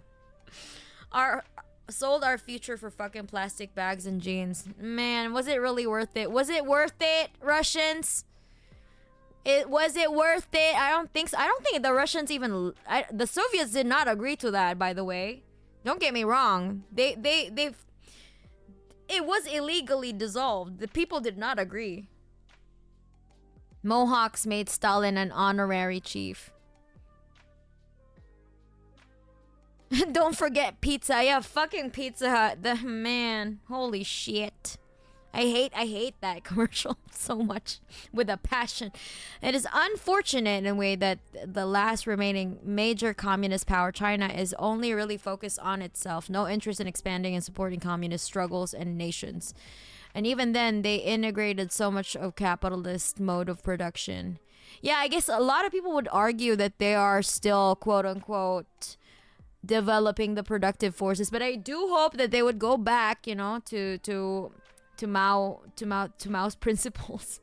Speaker 1: Sold our future for fucking plastic bags and jeans. Man, was it really worth it? Was it worth it, Russians? Was it worth it? I don't think so. I don't think the Russians even... the Soviets did not agree to that, by the way. Don't get me wrong. It was illegally dissolved. The people did not agree. Mohawks made Stalin an honorary chief. Don't forget pizza. Yeah, fucking Pizza Hut. Man, holy shit. I hate that commercial so much with a passion. It is unfortunate in a way that the last remaining major communist power, China, is only really focused on itself. No interest in expanding and supporting communist struggles and nations. And even then, they integrated so much of capitalist mode of production. Yeah, I guess a lot of people would argue that they are still, quote unquote, developing the productive forces. But I do hope that they would go back, to Mao's principles.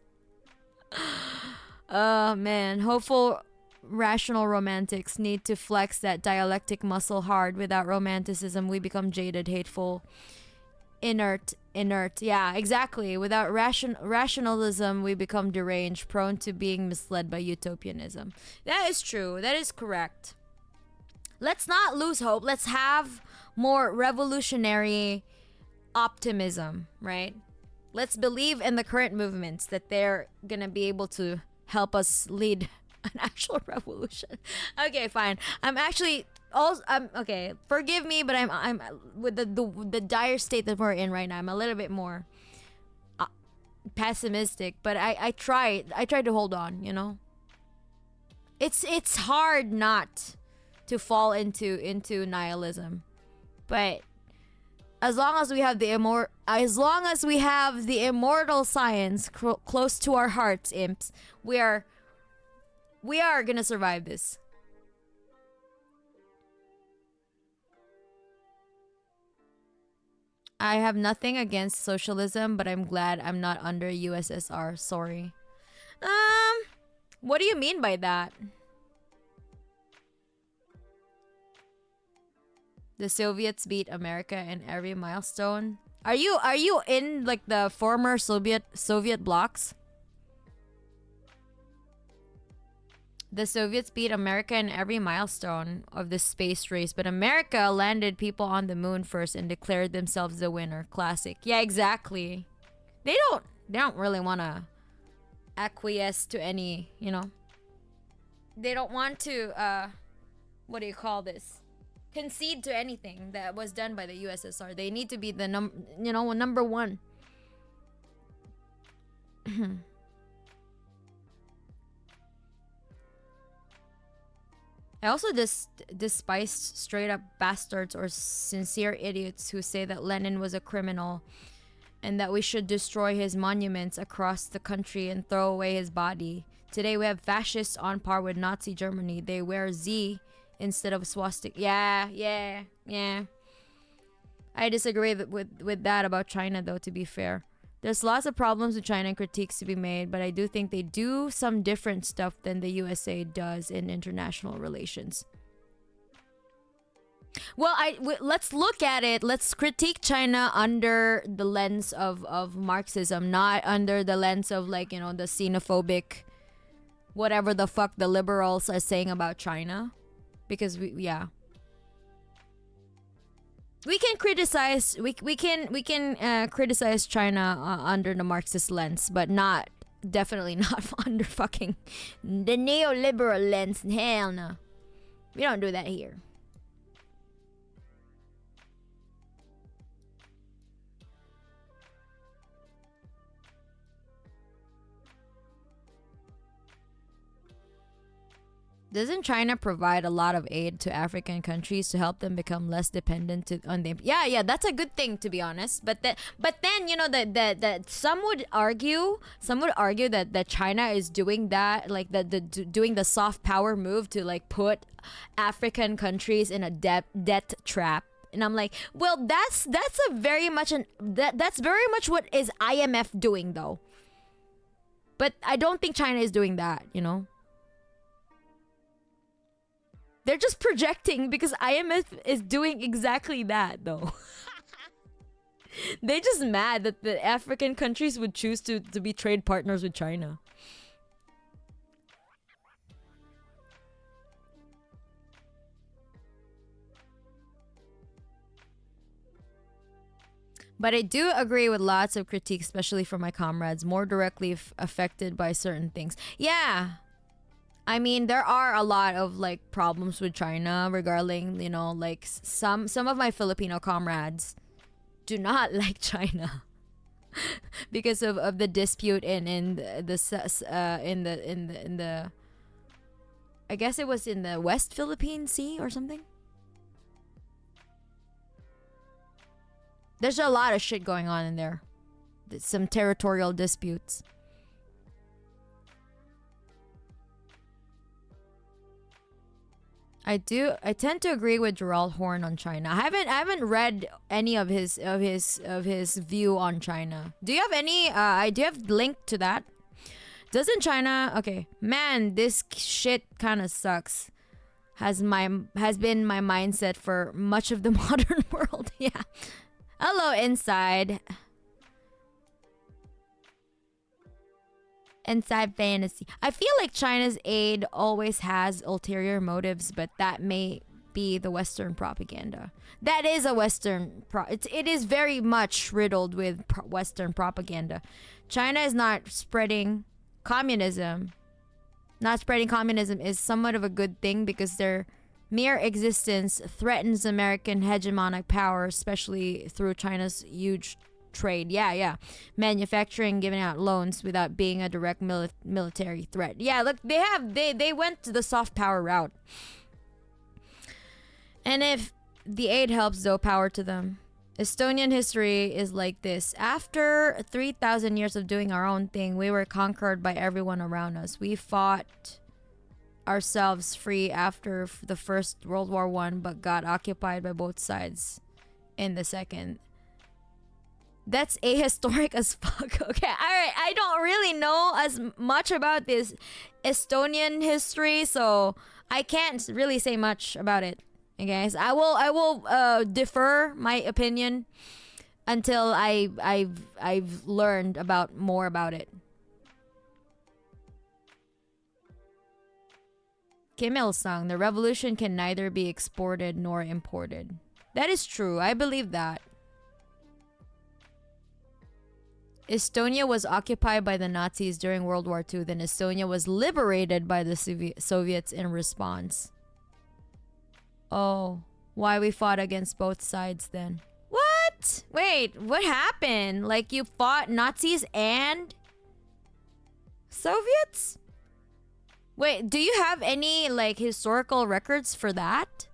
Speaker 1: Man, hopeful rational romantics need to flex that dialectic muscle hard. Without romanticism, we become jaded, hateful, inert. Yeah, exactly. Without rationalism, we become deranged, prone to being misled by utopianism. That is true. That is correct. Let's not lose hope. Let's have more revolutionary optimism, right? Let's believe in the current movements that they're gonna be able to help us lead an actual revolution. Okay, fine. Okay. Forgive me, but I'm with the dire state that we're in right now. I'm a little bit more pessimistic, but I tried to hold on. It's hard not to fall into nihilism, but as long as we have the immortal science close to our hearts, imps, we are gonna survive this. I have nothing against socialism, but I'm glad I'm not under USSR. Sorry. What do you mean by that? The Soviets beat America in every milestone. Are you in like the former Soviet blocks? The Soviets beat America in every milestone of the space race, but America landed people on the moon first and declared themselves the winner. Classic. Yeah, exactly. They don't really want to acquiesce to any, They don't want to what do you call this? concede to anything that was done by the USSR. They need to be the number one. I also despise straight up bastards or sincere idiots who say that Lenin was a criminal and that we should destroy his monuments across the country and throw away his body. Today we have fascists on par with Nazi Germany. They wear Z instead of swastika. Yeah. I disagree with that about China, though, to be fair. There's lots of problems with China and critiques to be made, but I do think they do some different stuff than the USA does in international relations. Well, let's look at it. Let's critique China under the lens of Marxism, not under the lens of, like, the xenophobic, whatever the fuck the liberals are saying about China. Because we can criticize we can criticize China under the Marxist lens, but definitely not under fucking the neoliberal lens. Hell no, we don't do that here. Doesn't China provide a lot of aid to African countries to help them become less dependent on them? Yeah, that's a good thing, to be honest. But then that some would argue that China is doing that, like doing the soft power move to, like, put African countries in a debt trap. And I'm like, well, that's very much what is IMF doing, though. But I don't think China is doing that, They're just projecting, because IMF is doing exactly that, though. They're just mad that the African countries would choose to be trade partners with China. But I do agree with lots of critiques, especially from my comrades, more directly affected by certain things. Yeah. I mean, there are a lot of, like, problems with China regarding, like, some of my Filipino comrades do not like China because of the dispute in the I guess it was in the West Philippine Sea or something. There's a lot of shit going on in there. Some territorial disputes. I tend to agree with Gerald Horn on China. I haven't read any of his view on China. Do you have any? Do you have link to that? Doesn't China? Okay, man, this shit kind of sucks. Has been my mindset for much of the modern world. Yeah. Hello, Inside. Inside Fantasy. I feel like China's aid always has ulterior motives, but that may be the Western propaganda. That is a Western it is very much riddled with Western propaganda. China is not spreading communism. Not spreading communism is somewhat of a good thing, because their mere existence threatens American hegemonic power, especially through China's huge trade. Yeah. Manufacturing, giving out loans without being a direct military threat. Yeah, look, they went to the soft power route. And if the aid helps, though, power to them. Estonian history is like this. After 3,000 years of doing our own thing, we were conquered by everyone around us. We fought ourselves free after the First World War I, but got occupied by both sides in the Second. That's ahistoric as fuck. Okay, alright. I don't really know as much about this Estonian history, so I can't really say much about it. Okay, guys, I will defer my opinion until I've learned more about it. Kim Il-sung, the revolution can neither be exported nor imported. That is true. I believe that. Estonia was occupied by the Nazis during World War II. Then Estonia was liberated by the Soviets in response. Oh. Why we fought against both sides then? What? Wait, what happened? Like you fought Nazis and Soviets? Wait, do you have any like historical records for that?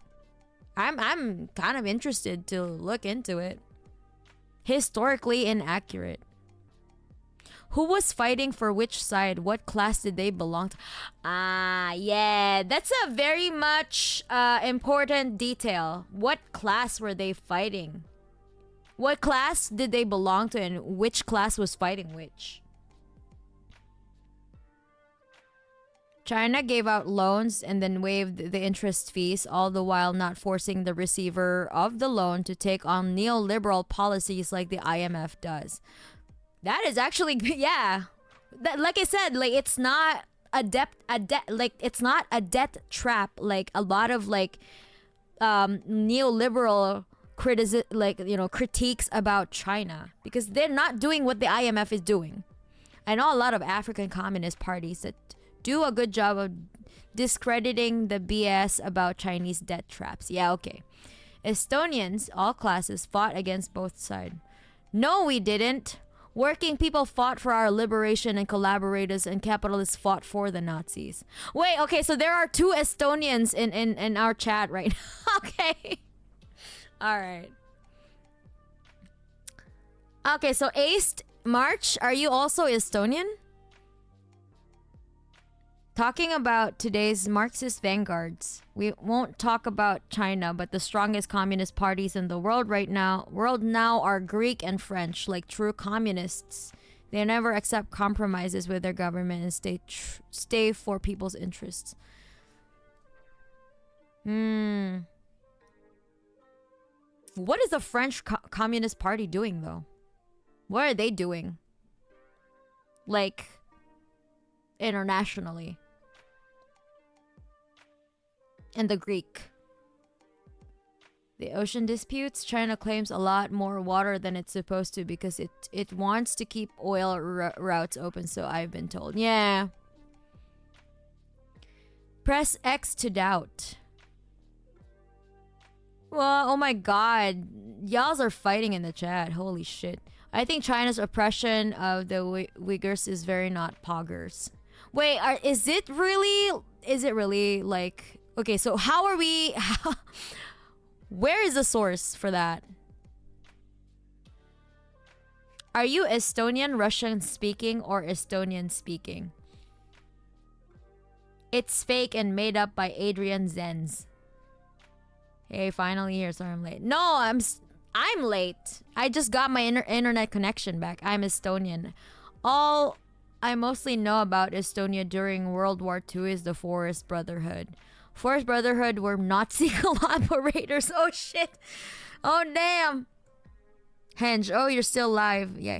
Speaker 1: I'm kind of interested to look into it. Historically inaccurate. Who was fighting for which side? What class did they belong to? Ah, yeah. That's a very much important detail. What class were they fighting? What class did they belong to and which class was fighting which? China gave out loans and then waived the interest fees, all the while not forcing the receiver of the loan to take on neoliberal policies like the IMF does. That is actually, yeah. That, like I said, like it's not it's not a debt trap like a lot of like neoliberal critiques about China, because they're not doing what the IMF is doing. I know a lot of African communist parties that do a good job of discrediting the BS about Chinese debt traps. Yeah, okay. Estonians, all classes, fought against both sides. No, we didn't. Working people fought for our liberation and collaborators, and capitalists fought for the Nazis. Wait, okay, so there are two Estonians in our chat right now. Okay. Alright. Okay, so Aced March, are you also Estonian? Talking about today's Marxist vanguards, we won't talk about China, but the strongest communist parties in the world now are Greek and French, like true communists. They never accept compromises with their government and stay for people's interests. What is the French Communist Party doing though? What are they doing? Like internationally. And the Greek. The ocean disputes, China claims a lot more water than it's supposed to because it wants to keep oil routes open, so I've been told. Yeah. Press X to doubt. Well, oh my god. Y'all are fighting in the chat. Holy shit. I think China's oppression of the Uyghurs is very not poggers. Wait, is it really like... Okay, so how are we... Where is the source for that? Are you Estonian, Russian speaking, or Estonian speaking? It's fake and made up by Adrian Zenz. Hey, finally here, sorry I'm late. No, I'm late. I just got my internet connection back. I'm Estonian. All I mostly know about Estonia during World War II is the Forest Brotherhood. Forest Brotherhood were Nazi collaborators. Oh shit. Oh damn. Henge, oh you're still live. Yeah.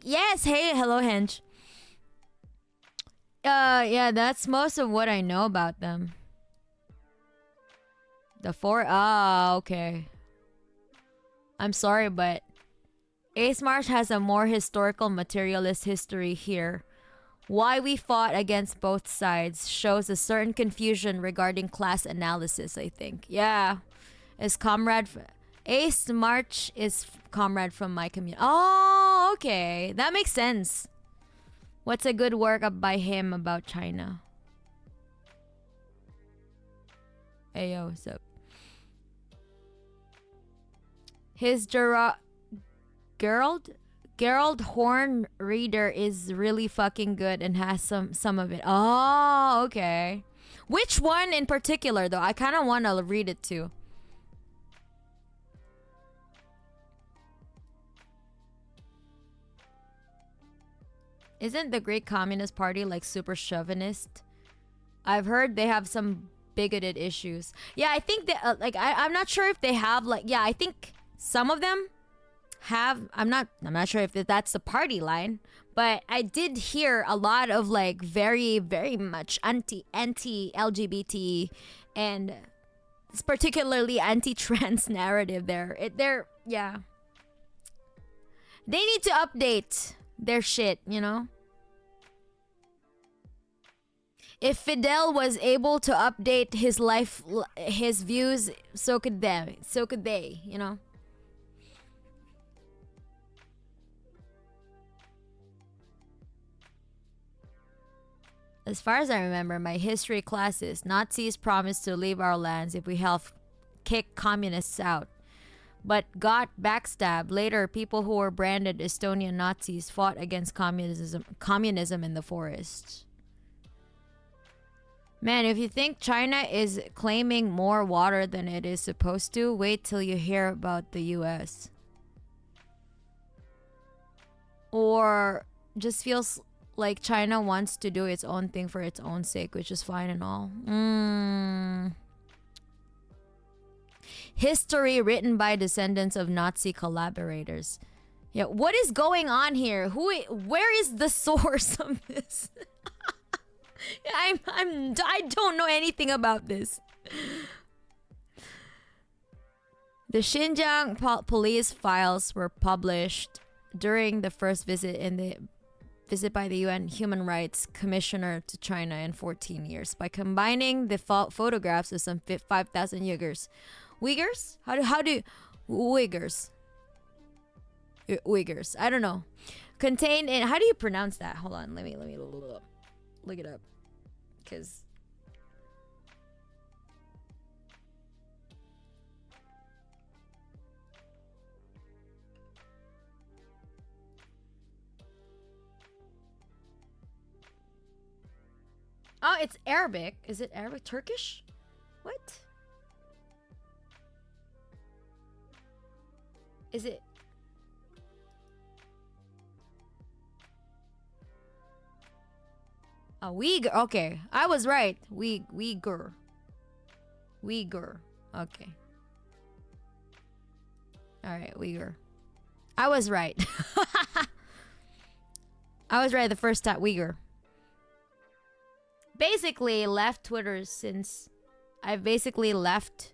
Speaker 1: Yes, hey, hello Henge. Yeah, that's most of what I know about them. Okay. I'm sorry, but Ace March has a more historical materialist history here. Why we fought against both sides shows a certain confusion regarding class analysis, I think. Yeah. Ace March is comrade from my community. Oh, okay. That makes sense. What's a good work up by him about China? Ayo, what's up? His Gerald Horn reader is really fucking good and has some of it. Oh, okay. Which one in particular though? I kind of want to read it too. Isn't the Greek Communist Party like super chauvinist? I've heard they have some bigoted issues. Yeah, I think that I'm not sure if they have like, yeah, I think some of them have. I'm not sure if that's the party line, but I did hear a lot of like very much anti LGBT and particularly anti-trans narrative there. Yeah. They need to update their shit, you know? If Fidel was able to update his life, his views, so could them. So could they, you know? As far as I remember, my history classes, Nazis promised to leave our lands if we helped kick communists out, but got backstabbed. Later, people who were branded Estonian Nazis fought against communism in the forest. Man, if you think China is claiming more water than it is supposed to, wait till you hear about the US. Or just feels like China wants to do its own thing for its own sake, which is fine and all. History written by descendants of Nazi collaborators. Yeah, what is going on here? Where is the source of this? I don't know anything about this. The Xinjiang police files were published during the first visit by the UN Human Rights Commissioner to China in 14 years. By combining the photographs of some 5,000 Uyghurs? How do Uyghurs? Uyghurs. I don't know. Contained in, how do you pronounce that? Hold on, let me look it up. Cause oh, it's Arabic. Is it Arabic? Turkish? What? Is it? A Uyghur. Okay, I was right. Uyghur. Okay. All right, Uyghur. I was right. I was right the first time. Uyghur. Basically left Twitter since I've basically left.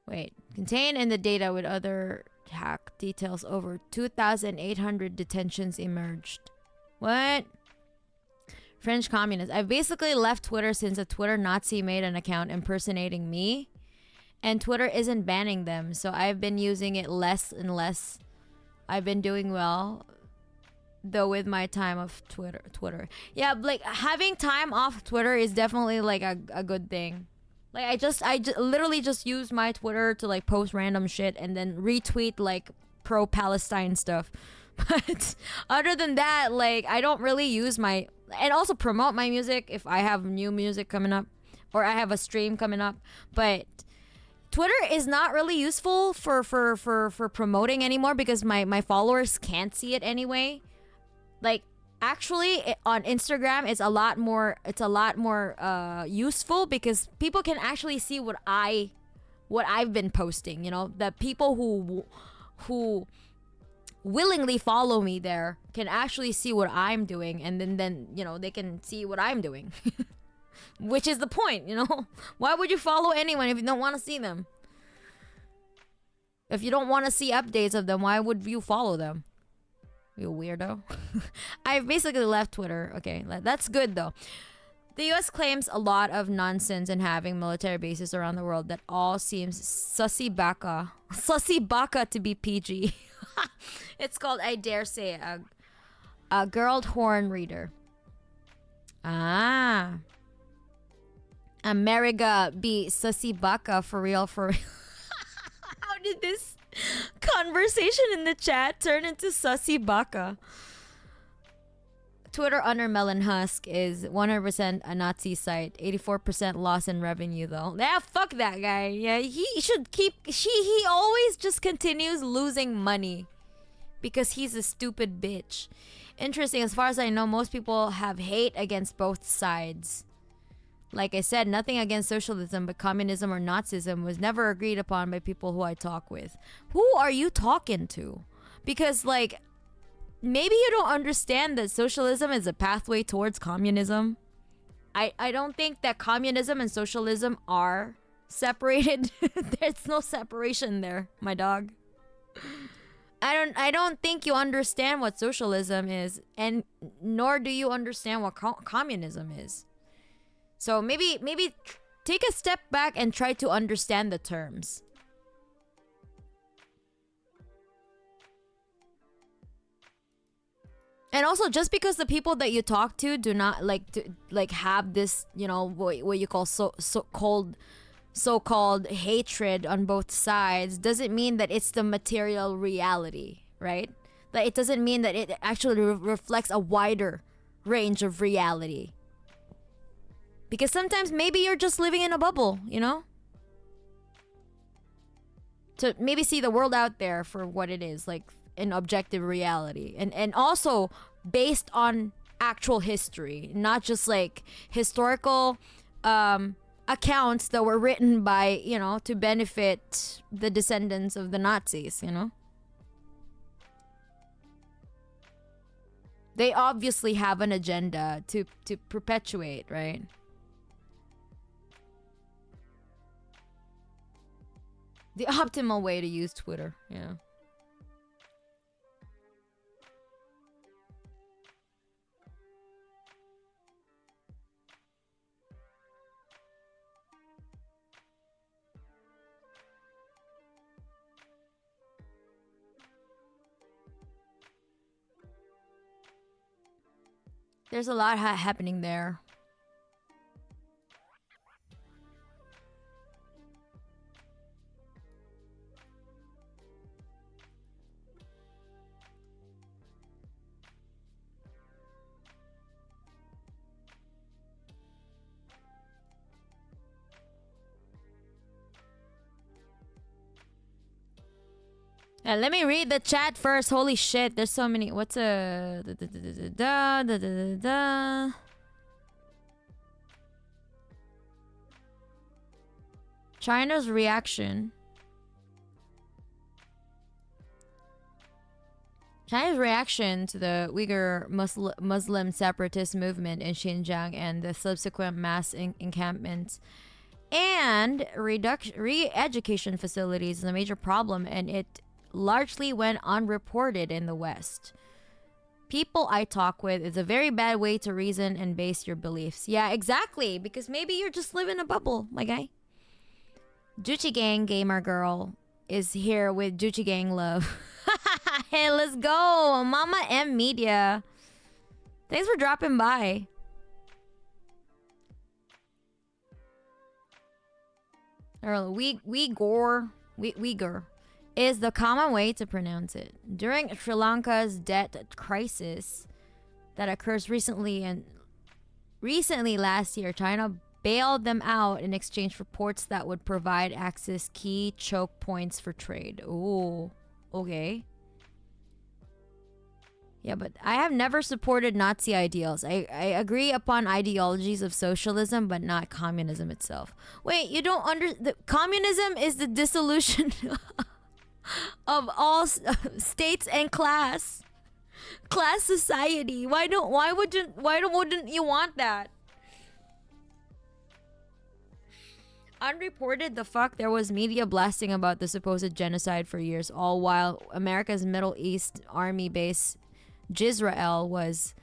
Speaker 1: Wait, contained in the data with other hack details, over 2,800 detentions emerged. What? French communist. I've basically left Twitter since a Twitter Nazi made an account impersonating me, and Twitter isn't banning them, so I've been using it less and less. I've been doing well, though, with my time of Twitter. Yeah, like having time off Twitter is definitely like a good thing. Like I literally just use my Twitter to like post random shit and then retweet like pro-Palestine stuff. But other than that, like I don't really use my, and also promote my music if I have new music coming up or I have a stream coming up. But Twitter is not really useful for promoting anymore because my followers can't see it anyway. Like actually on Instagram it's a lot more useful because people can actually see what I've been posting, you know. The people who willingly follow me there can actually see what I'm doing, and then you know, they can see what I'm doing. Which is the point, you know. Why would you follow anyone if you don't want to see them? If you don't want to see updates of them, why would you follow them? You weirdo. I've basically left Twitter. Okay, that's good though. The US claims a lot of nonsense in having military bases around the world that all seems sussy baka to be PG. It's called, I dare say, a girl horn reader. Ah. America be sussy baka for real. How did this conversation in the chat turn into sussy baka? Twitter under Melon Husk is 100% a Nazi site. 84% loss in revenue though. Yeah, fuck that guy. Yeah, he should keep. He always just continues losing money because he's a stupid bitch. Interesting. As far as I know, most people have hate against both sides. Like I said, nothing against socialism, but communism or Nazism was never agreed upon by people who I talk with. Who are you talking to? Because like, maybe you don't understand that socialism is a pathway towards communism. I don't think that communism and socialism are separated. There's no separation there, my dog. I don't think you understand what socialism is, and nor do you understand what communism is. So maybe take a step back and try to understand the terms. And also, just because the people that you talk to do not like have this, what you call so-called hatred on both sides, doesn't mean that it's the material reality, right? Like, it doesn't mean that it actually reflects a wider range of reality. Because sometimes maybe you're just living in a bubble, to maybe see the world out there for what it is, like an objective reality, and also based on actual history, not just like historical accounts that were written by, to benefit the descendants of the Nazis. They obviously have an agenda to perpetuate, right? The optimal way to use Twitter, yeah. There's a lot happening there. Let me read the chat first. Holy shit, there's so many. What's a China's reaction. China's reaction to the Uyghur Muslim separatist movement in Xinjiang and the subsequent mass encampments and re-education facilities is a major problem, and it largely went unreported in the West. People I talk with, is a very bad way to reason and base your beliefs. Yeah, exactly, because maybe you're just living in a bubble, my guy. Juchi Gang Gamer Girl is here with Juchi Gang Love. Hey, let's go. Mama M Media. Thanks for dropping by. Uyghur is the common way to pronounce it. During Sri Lanka's debt crisis that occurs recently last year, China bailed them out in exchange for ports that would provide access key choke points for trade. Ooh, okay. Yeah, but I have never supported Nazi ideals. I agree upon ideologies of socialism, but not communism itself. Wait, you don't communism is the dissolution of all states and class society. Why wouldn't you want that? Unreported, the fuck, there was media blasting about the supposed genocide for years, all while America's Middle East army base Jisrael was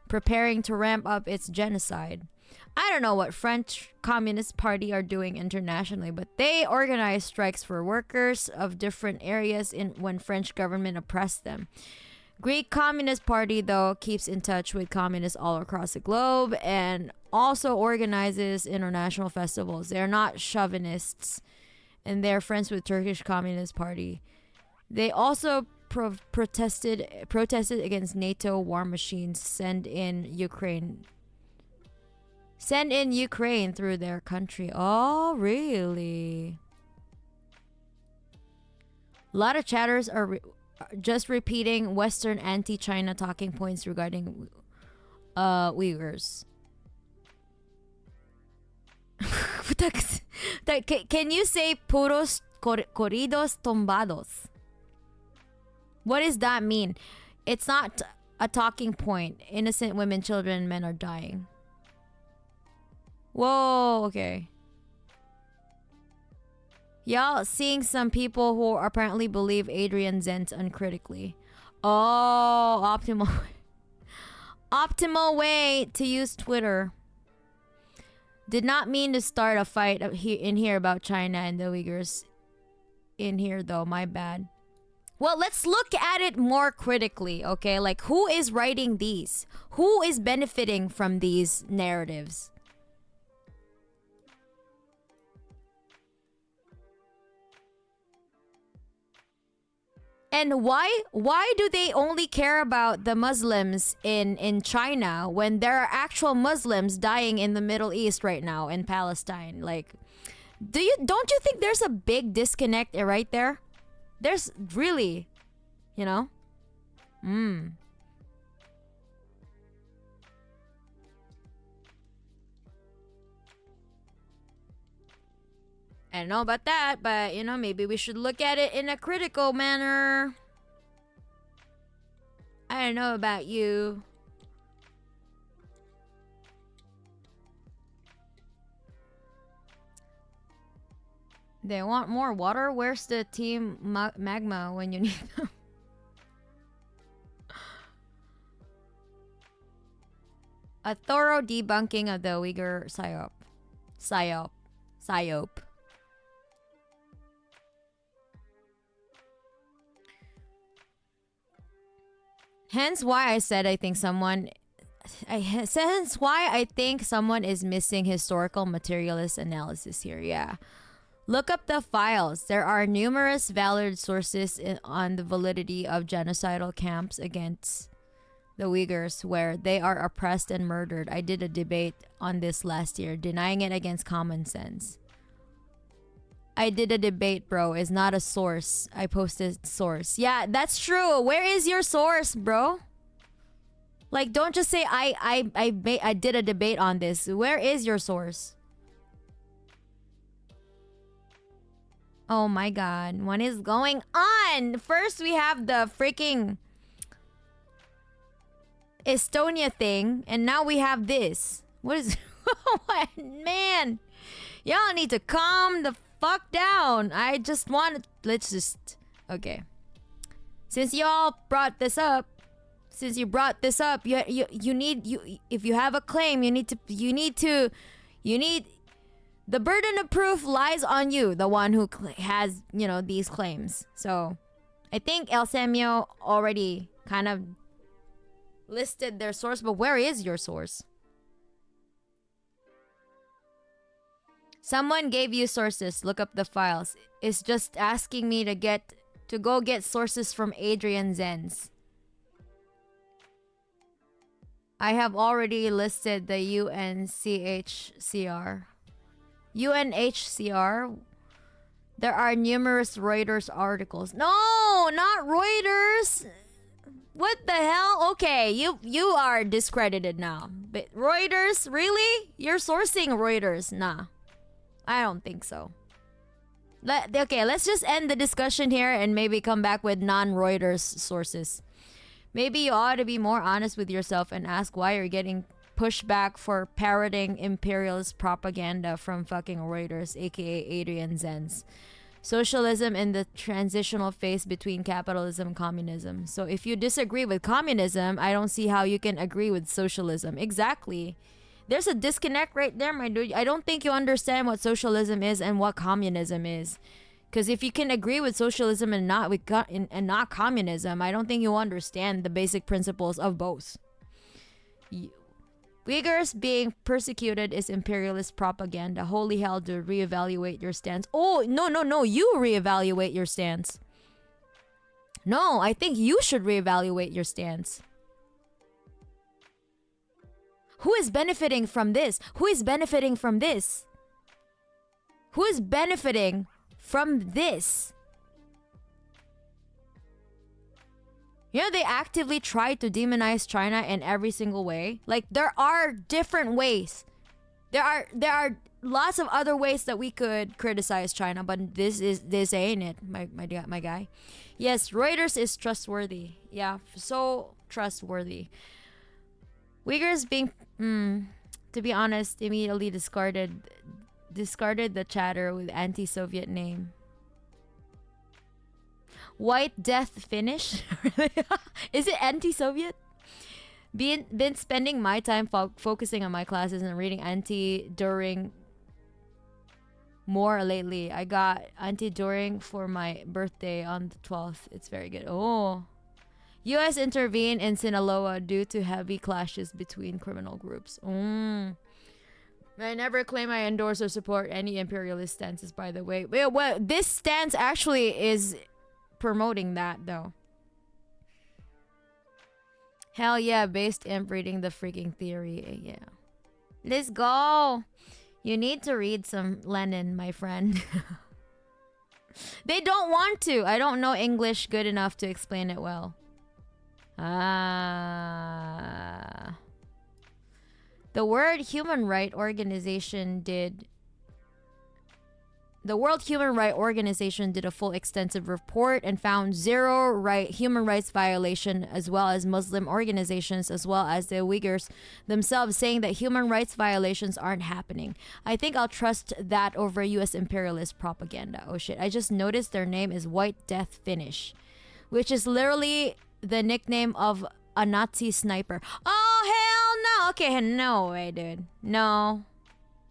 Speaker 1: preparing to ramp up its genocide. I don't know what French Communist Party are doing internationally, but they organize strikes for workers of different areas when French government oppressed them. Greek Communist Party, though, keeps in touch with communists all across the globe and also organizes international festivals. They're not chauvinists, and they're friends with Turkish Communist Party. They also protested against NATO war machines sent in Ukraine through their country. Oh, really? A lot of chatters are just repeating Western anti-China talking points regarding Uyghurs. Can you say puros corridos tumbados? What does that mean? It's not a talking point. Innocent women, children, men are dying. Whoa, okay. Y'all seeing some people who apparently believe Adrian Zenz uncritically. Oh, optimal way to use Twitter. Did not mean to start a fight in here about China and the Uyghurs in here though, my bad. Well, let's look at it more critically, okay? Like, who is writing these? Who is benefiting from these narratives? And why do they only care about the Muslims in China when there are actual Muslims dying in the Middle East right now in Palestine? Like, don't you think there's a big disconnect right there? There's really, you know? I don't know about that, but maybe we should look at it in a critical manner. I don't know about you. They want more water? Where's the team magma when you need them? A thorough debunking of the Uyghur psyop. Psyop. Hence why I said I think someone is missing historical materialist analysis here. Yeah. Look up the files. There are numerous valid sources on the validity of genocidal camps against the Uyghurs where they are oppressed and murdered. I did a debate on this last year, denying it against common sense. I did a debate, bro. Is not a source. I posted source. Yeah, that's true. Where is your source, bro? Like, don't just say I did a debate on this. Where is your source? Oh my god. What is going on? First, we have the freaking Estonia thing. And now we have this. What is... What? Man. Y'all need to calm the fuck down. I just want... Let's just... Okay. Since y'all brought this up... Since you brought this up, you need... If you have a claim, you need... The burden of proof lies on you, the one who has, these claims. So, I think El Samio already kind of listed their source, but where is your source? Someone gave you sources. Look up the files. It's just asking me to go get sources from Adrian Zenz. I have already listed the UNHCR. UNHCR. There are numerous Reuters articles. No, not Reuters. What the hell? Okay, you are discredited now. But Reuters, really? You're sourcing Reuters? Nah, I don't think so. Okay, let's just end the discussion here and maybe come back with non-Reuters sources. Maybe you ought to be more honest with yourself and ask why you're getting pushback for parroting imperialist propaganda from fucking Reuters, aka Adrian Zenz. Socialism in the transitional phase between capitalism and communism. So if you disagree with communism, I don't see how you can agree with socialism. Exactly. There's a disconnect right there, my dude. I don't think you understand what socialism is and what communism is. Because if you can agree with socialism and not communism, I don't think you understand the basic principles of both. Uyghurs being persecuted is imperialist propaganda. Holy hell, to reevaluate your stance. Oh, no. You reevaluate your stance. No, I think you should reevaluate your stance. Who is benefiting from this? Who is benefiting from this? Who is benefiting from this? They actively try to demonize China in every single way. Like, there are different ways. There are lots of other ways that we could criticize China, but this ain't it, my guy. Yes, Reuters is trustworthy. Yeah, so trustworthy. Uyghurs being, to be honest, immediately discarded discarded the chatter with anti-Soviet name. White Death Finish? Is it anti-Soviet? Been spending my time focusing on my classes and reading anti-during more lately. I got anti-during for my birthday on the 12th. It's very good. Oh. U.S. intervened in Sinaloa due to heavy clashes between criminal groups. I never claim I endorse or support any imperialist stances, by the way. Well, this stance actually is promoting that, though. Hell yeah, based imp reading the freaking theory. Yeah. Let's go. You need to read some Lenin, my friend. They don't want to. I don't know English good enough to explain it well. The World Human Rights Organization did a full extensive report and found zero human rights violation, as well as Muslim organizations, as well as the Uyghurs themselves, saying that human rights violations aren't happening. I think I'll trust that over US imperialist propaganda. Oh shit, I just noticed their name is White Death Finish, which is literally the nickname of a Nazi sniper. Oh hell no. Okay, no way, dude. No.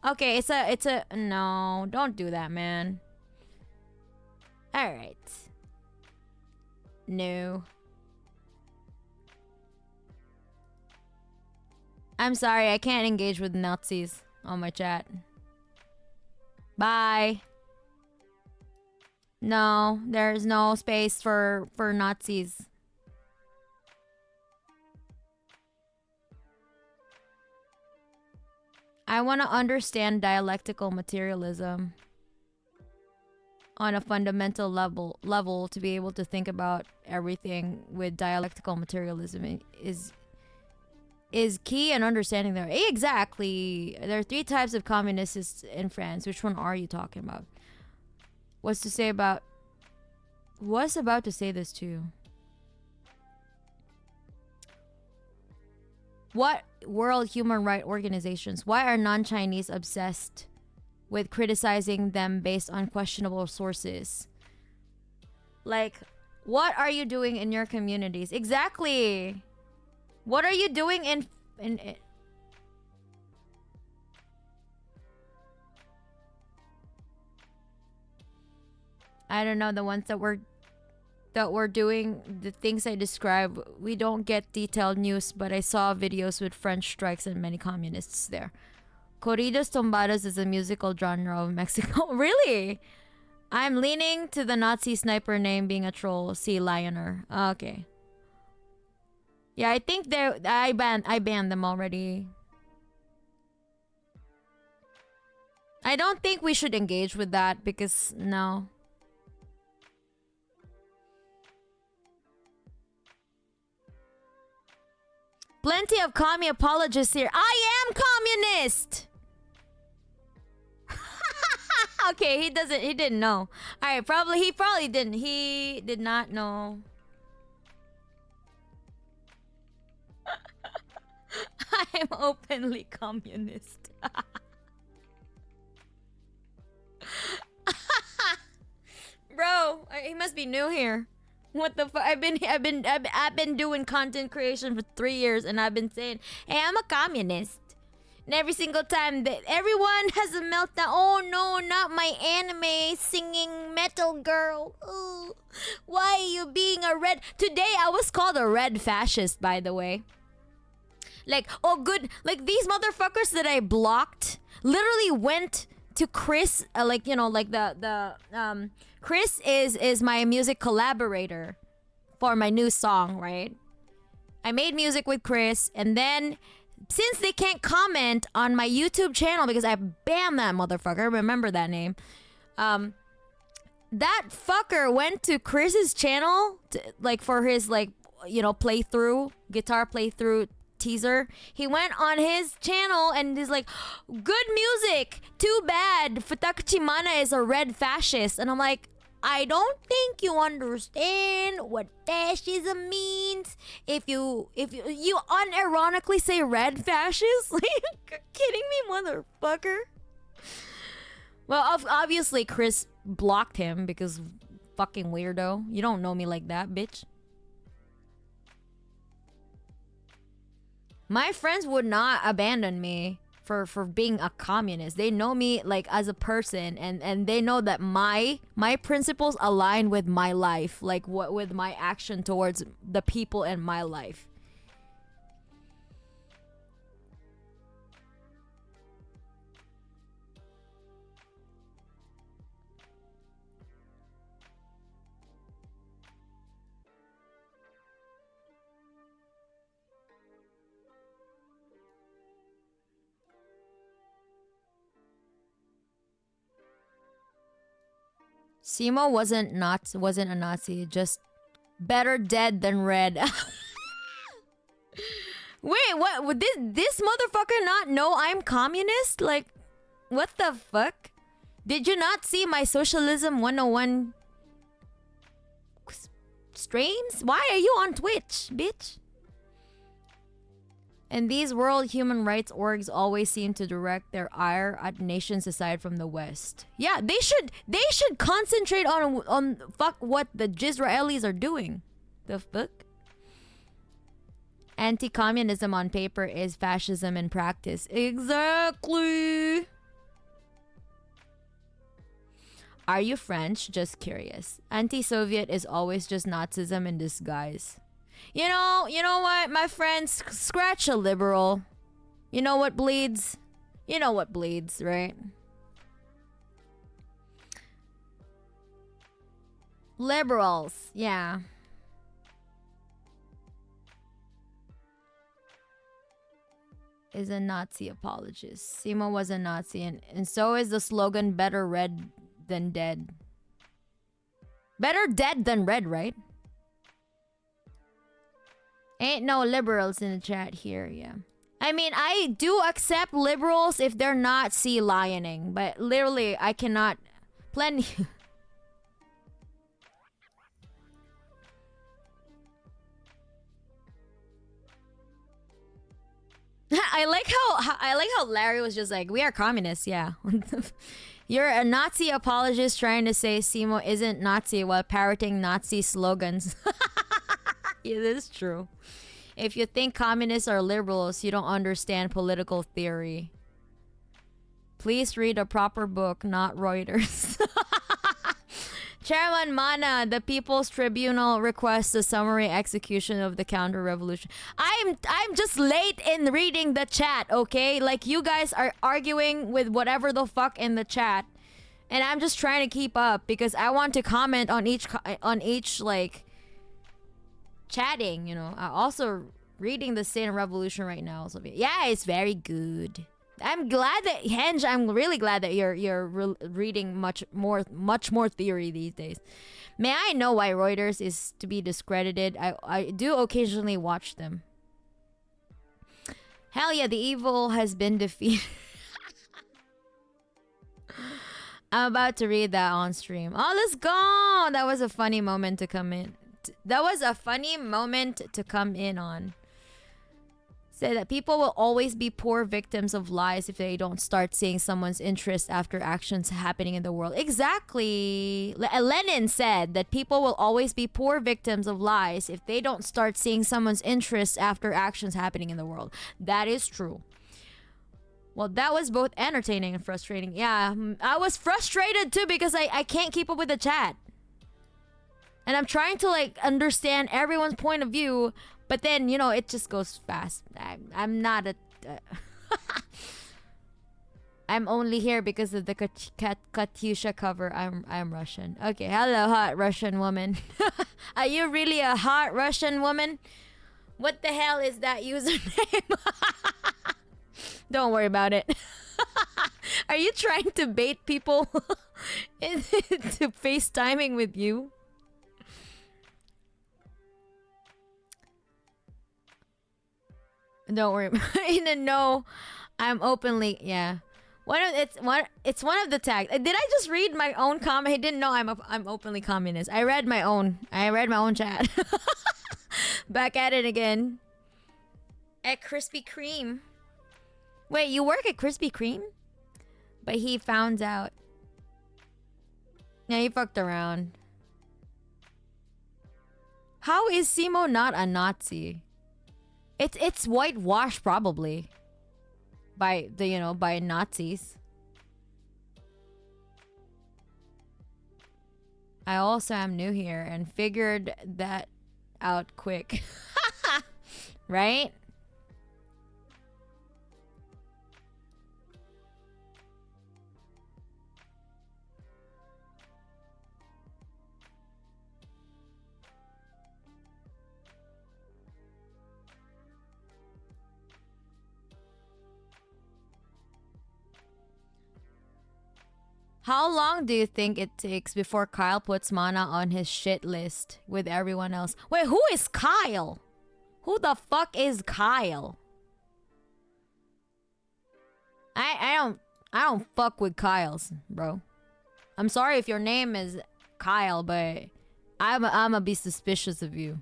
Speaker 1: Okay, it's a no, don't do that, man. All right. No. I'm sorry, I can't engage with Nazis on my chat. Bye. No, there's no space for Nazis. I want to understand dialectical materialism on a fundamental level to be able to think about everything with dialectical materialism is key in understanding there. Exactly. There are 3 types of communists in France. Which one are you talking about? What's about to say this too? What World Human Rights Organizations? Why are non-Chinese obsessed with criticizing them based on questionable sources? Like, what are you doing in your communities? Exactly. What are you doing in I don't know, the ones that we're doing the things I described. We don't get detailed news, but I saw videos with French strikes and many communists there. Corridos Tumbados is a musical genre of Mexico. Really? I'm leaning to the Nazi sniper name being a troll. See Lioner. Okay. Yeah, I think I banned them already. I don't think we should engage with that because no. Plenty of commie apologists here. I am communist! Okay, he didn't know. Alright, he probably didn't. He did not know. I'm openly communist. Bro, he must be new here. What the fuck? I've been doing content creation for 3 years, and I've been saying, "Hey, I'm a communist." And every single time that everyone has a meltdown, oh no, not my anime singing metal girl. Ooh, why are you being a red? Today I was called a red fascist, by the way. Like, oh good, like these motherfuckers that I blocked literally went to Chris, Chris is my music collaborator for my new song, right? I made music with Chris, and then since they can't comment on my YouTube channel because I banned that motherfucker, remember that name. That fucker went to Chris's channel for his playthrough, guitar playthrough teaser. He went on his channel and is like, "Good music. Too bad Futakuchi Mana is a red fascist." And I'm like, I don't think you understand what fascism means. If you unironically say red fascist, like, you're kidding me, motherfucker. Well, obviously Chris blocked him because fucking weirdo. You don't know me like that, bitch. My friends would not abandon me for being a communist. They know me like as a person, and they know that my principles align with my life, like what with my action towards the people in my life. Simo wasn't a Nazi, just better dead than red. Wait, what? Would this motherfucker not know I'm communist? Like, what the fuck? Did you not see my Socialism 101 streams? Why are you on Twitch, bitch? And these world human rights orgs always seem to direct their ire at nations aside from the West. Yeah, they should concentrate on fuck what the Jisraelis are doing. The fuck? Anti-communism on paper is fascism in practice. Exactly. Are you French? Just curious. Anti-Soviet is always just Nazism in disguise. You know what, my friends? Scratch a liberal. You know what bleeds? You know what bleeds, right? Liberals, yeah. Is a Nazi apologist. Simo was a Nazi, and so is the slogan better red than dead. Better dead than red, right? Ain't no liberals in the chat here, yeah. I mean, I do accept liberals if they're not sea lioning, but literally, I cannot. Plenty. I like how Larry was just like, we are communists, yeah. You're a Nazi apologist trying to say Simo isn't Nazi while parroting Nazi slogans. It is true. If you think communists are liberals, you don't understand political theory. Please read a proper book, not Reuters. Chairman Mana, the People's Tribunal requests a summary execution of the counter-revolution. I'm just late in reading the chat, okay? Like, you guys are arguing with whatever the fuck in the chat. And I'm just trying to keep up because I want to comment on each like chatting, you know. Also reading the State and Revolution right now. Also, yeah, it's very good. I'm glad that Henge. I'm really glad that you're reading much more theory these days. May I know why Reuters is to be discredited? I do occasionally watch them. Hell yeah, the evil has been defeated. I'm about to read that on stream. Oh, let's go! That was a funny moment to come in. That was a funny moment to come in on. Say that people will always be poor victims of lies if they don't start seeing someone's interest after actions happening in the world. Exactly. Lenin said that people will always be poor victims of lies if they don't start seeing someone's interest after actions happening in the world. That is true. Well, that was both entertaining and frustrating. Yeah, I was frustrated too because I can't keep up with the chat. And I'm trying to like understand everyone's point of view, but then, you know, it just goes fast. I'm not a... I'm only here because of the Katyusha cover. I'm Russian. Okay, hello, hot Russian woman. Are you really a hot Russian woman? What the hell is that username? Don't worry about it. Are you trying to bait people into FaceTiming with you? Don't worry. No, I'm openly, yeah. It's one of the tags. Did I just read my own comment? I didn't know I'm openly communist. I read my own chat. Back at it again. At Krispy Kreme. Wait, you work at Krispy Kreme? But he found out. Yeah, he fucked around. How is Simo not a Nazi? It's whitewashed probably by by Nazis. I also am new here and figured that out quick. Right? How long do you think it takes before Kyle puts Mana on his shit list with everyone else? Wait, who is Kyle? Who the fuck is Kyle? I don't fuck with Kyles, bro. I'm sorry if your name is Kyle, but I'ma be suspicious of you.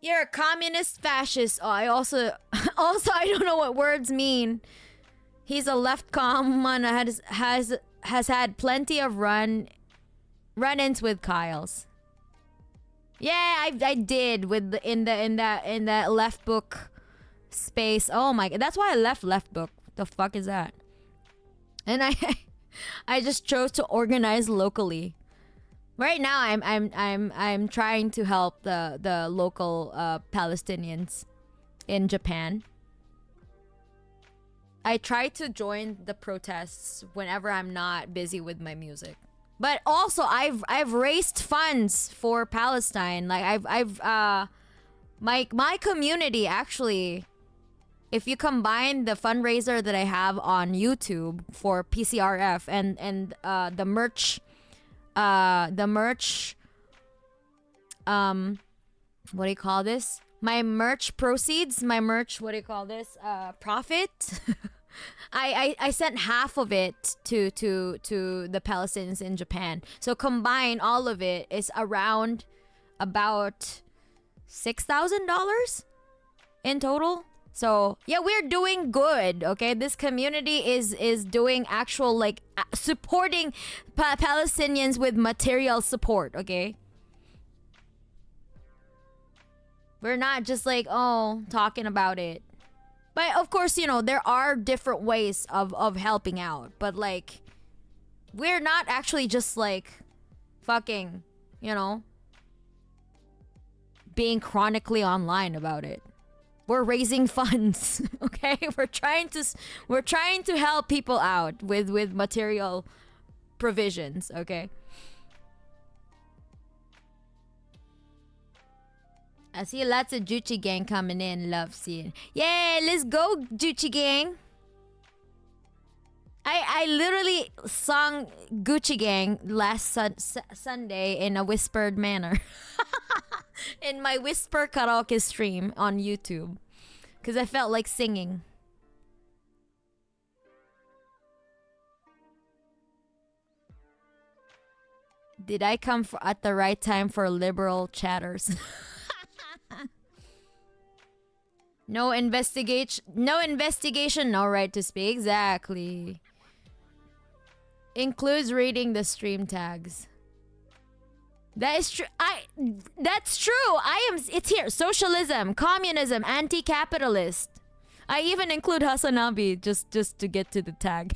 Speaker 1: You're a communist fascist. Oh, I also I don't know what words mean. He's a left com and has had plenty of run-ins with Kyles. Yeah, I did with in that left book space. Oh my god, that's why I left book. The fuck is that? And I just chose to organize locally. Right now, I'm trying to help the local Palestinians in Japan. I try to join the protests whenever I'm not busy with my music. But also, I've raised funds for Palestine. Like my community actually. If you combine the fundraiser that I have on YouTube for PCRF and the merch what do you call this, my merch proceeds, my merch, what do you call this, profit. I sent half of it to the Palestinians in Japan, so combine all of it is around about $6,000 in total. So yeah, we're doing good. Okay, this community is doing actual like supporting Palestinians with material support. Okay, we're not just like talking about it. But of course, there are different ways of helping out. But like, we're not actually just like fucking being chronically online about it. We're raising funds, okay? We're trying to help people out with material provisions, okay? I see lots of Juchi gang coming in. Love seeing. Yeah, let's go, Juchi gang. I literally sung Gucci Gang last Sunday in a whispered manner. In my whisper karaoke stream on YouTube. Because I felt like singing. Did I come at the right time for liberal chatters? No investigation, no right to speak. Exactly. Includes reading the stream tags. That is true. That's true. It's here. Socialism, communism, anti-capitalist. I even include Hasanabi just to get to the tag.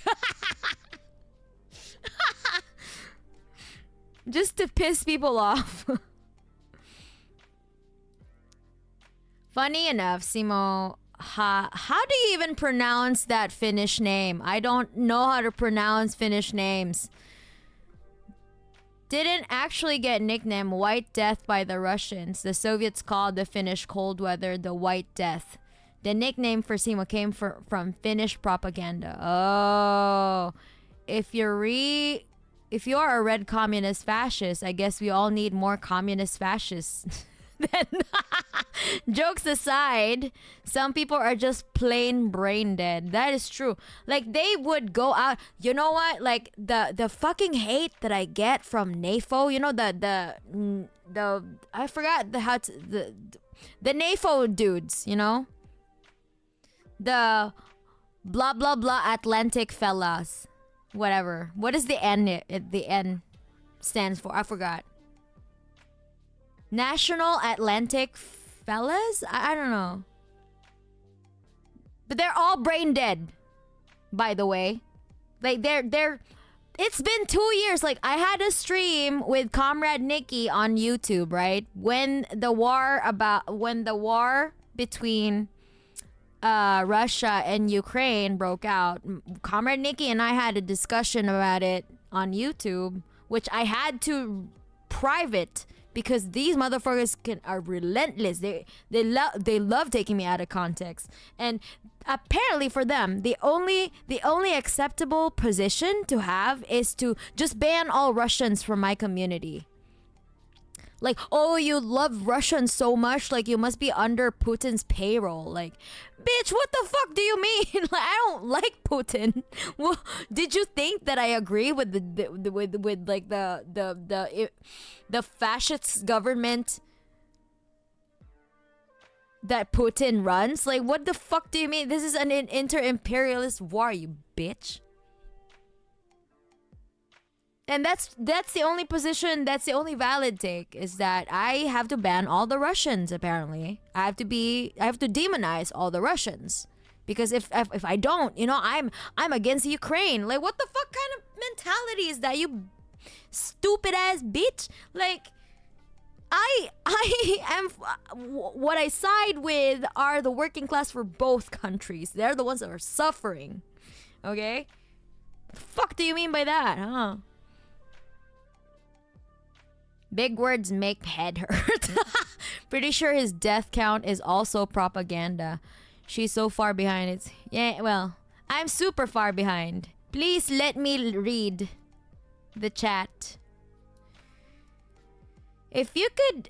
Speaker 1: Just to piss people off. Funny enough, Simo, how do you even pronounce that Finnish name? I don't know how to pronounce Finnish names. Didn't actually get nicknamed White Death by the Russians. The Soviets called the Finnish cold weather the White Death. The nickname for Simo came from Finnish propaganda. Oh, if you are a red communist fascist, I guess we all need more communist fascists. Then, jokes aside, some people are just plain brain dead. That is true. Like, they would go out. You know what? Like, the fucking hate that I get from NAFO. You know, the I forgot the NAFO dudes. You know, the Blah blah blah Atlantic fellas. Whatever. What is the N? The N stands for? I forgot. National Atlantic fellas? I don't know. But they're all brain dead, by the way. Like they're it's been 2 years. Like I had a stream with Comrade Nikki on YouTube, right? When the war between Russia and Ukraine broke out, Comrade Nikki and I had a discussion about it on YouTube, which I had to private because these motherfuckers are relentless. They love taking me out of context. And apparently for them, the only acceptable position to have is to just ban all Russians from my community. Like, oh, you love Russians so much, like you must be under Putin's payroll. Like, bitch, what the fuck do you mean? Like, I don't like Putin. Well, did you think that I agree with the fascist government that Putin runs? Like, what the fuck do you mean? This is an inter-imperialist war, you bitch. And that's the only position, that's the only valid take, is that I have to ban all the Russians, apparently. I have to demonize all the Russians. Because if I don't, you know, I'm against Ukraine. Like, what the fuck kind of mentality is that, you stupid ass bitch? Like, I am, what I side with are the working class for both countries. They're the ones that are suffering. Okay? The fuck do you mean by that, huh? Big words make head hurt. Pretty sure his death count is also propaganda. She's so far behind. It's, yeah, well, I'm super far behind. Please let me read the chat. If you could...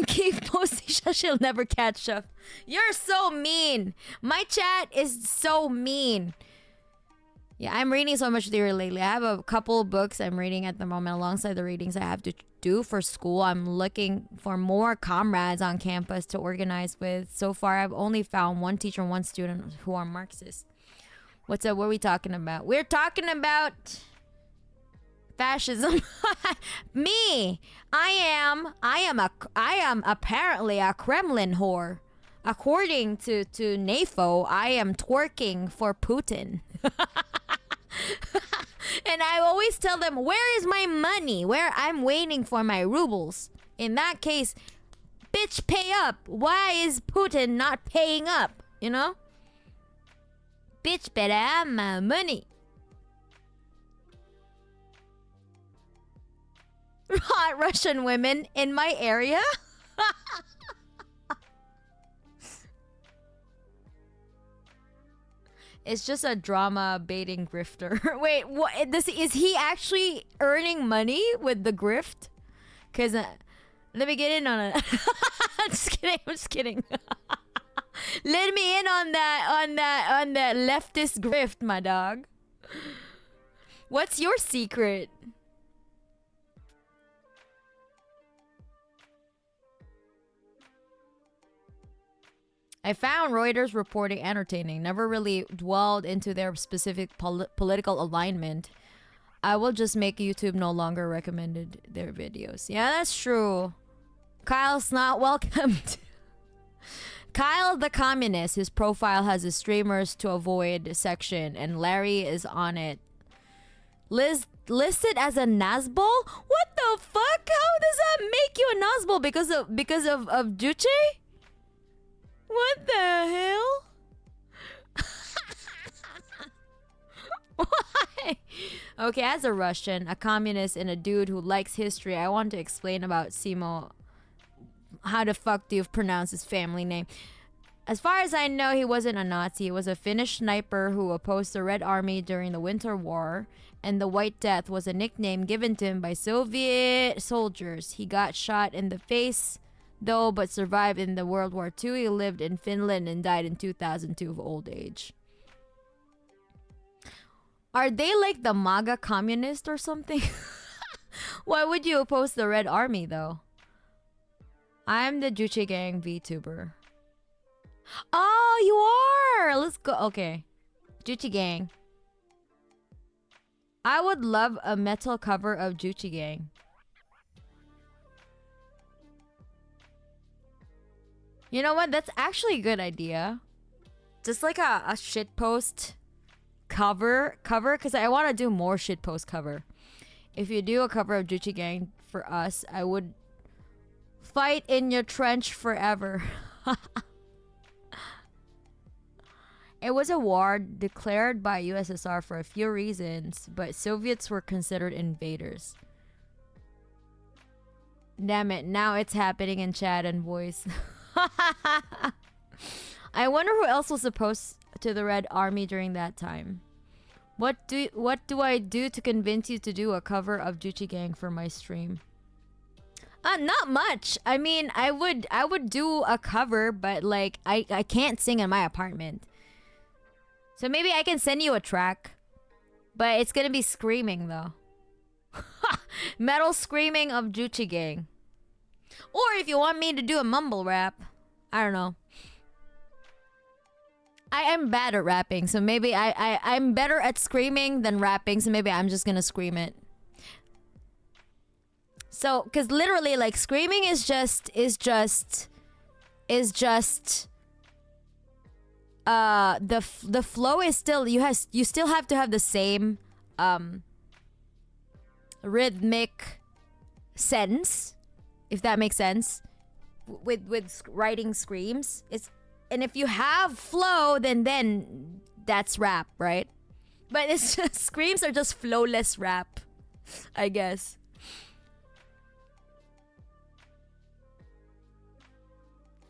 Speaker 1: Keep posting, she'll never catch up. You're so mean. My chat is so mean. Yeah, I'm reading so much theory lately. I have a couple of books I'm reading at the moment alongside the readings I have to do for school. I'm looking for more comrades on campus to organize with. So far, I've only found one teacher and one student who are Marxists. What's up? What are we talking about? We're talking about fascism. Me. I am apparently a Kremlin whore. According to NAFO, I am twerking for Putin. And I always tell them, where is my money? Where I'm waiting for my rubles. In that case, bitch, pay up. Why is Putin not paying up? You know? Bitch, better have my money. Hot Russian women in my area? It's just a drama baiting grifter. Wait, what? Is he actually earning money with the grift? Cause let me get in on it. I'm just kidding. Let me in on that leftist grift, my dog. What's your secret? I found Reuters reporting entertaining, never really dwelled into their specific political alignment. I will just make YouTube no longer recommended their videos. Yeah, that's true. Kyle's not welcomed. Kyle the Communist, his profile has a streamers to avoid section, and Larry is on it. Listed as a Nazbol? What the fuck? How does that make you a Nazbol? Because of Juche? What the hell? Why? Okay, as a Russian, a communist, and a dude who likes history, I want to explain about Simo. How the fuck do you pronounce his family name? As far as I know, he wasn't a Nazi. He was a Finnish sniper who opposed the Red Army during the Winter War, and the White Death was a nickname given to him by Soviet soldiers. He got shot in the face, though, but survived in the World War II. He lived in Finland and died in 2002 of old age. Are they like the MAGA communist or something? Why would you oppose the Red Army though? I'm the Juche Gang VTuber. Oh, you are. Let's go. Okay, Juche Gang. I would love a metal cover of Juche Gang. You know what? That's actually a good idea. Just like a shitpost cover, because I want to do more shitpost cover. If you do a cover of Juche Gang for us, I would fight in your trench forever. It was a war declared by USSR for a few reasons, but Soviets were considered invaders. Damn it, now it's happening in chat and voice. I wonder who else was opposed to the Red Army during that time. What do I do to convince you to do a cover of Juche Gang for my stream? Not much. I mean, I would do a cover, but like I can't sing in my apartment. So maybe I can send you a track. But it's gonna be screaming though. Metal screaming of Juche Gang. Or if you want me to do a mumble rap, I don't know. I am bad at rapping, so maybe I'm better at screaming than rapping, so maybe I'm just gonna scream it. So, cause literally, like, screaming is just the flow is still you still have to have the same rhythmic sense, if that makes sense, with writing screams. And if you have flow, then that's rap, right? But it's just screams are just flowless rap, I guess.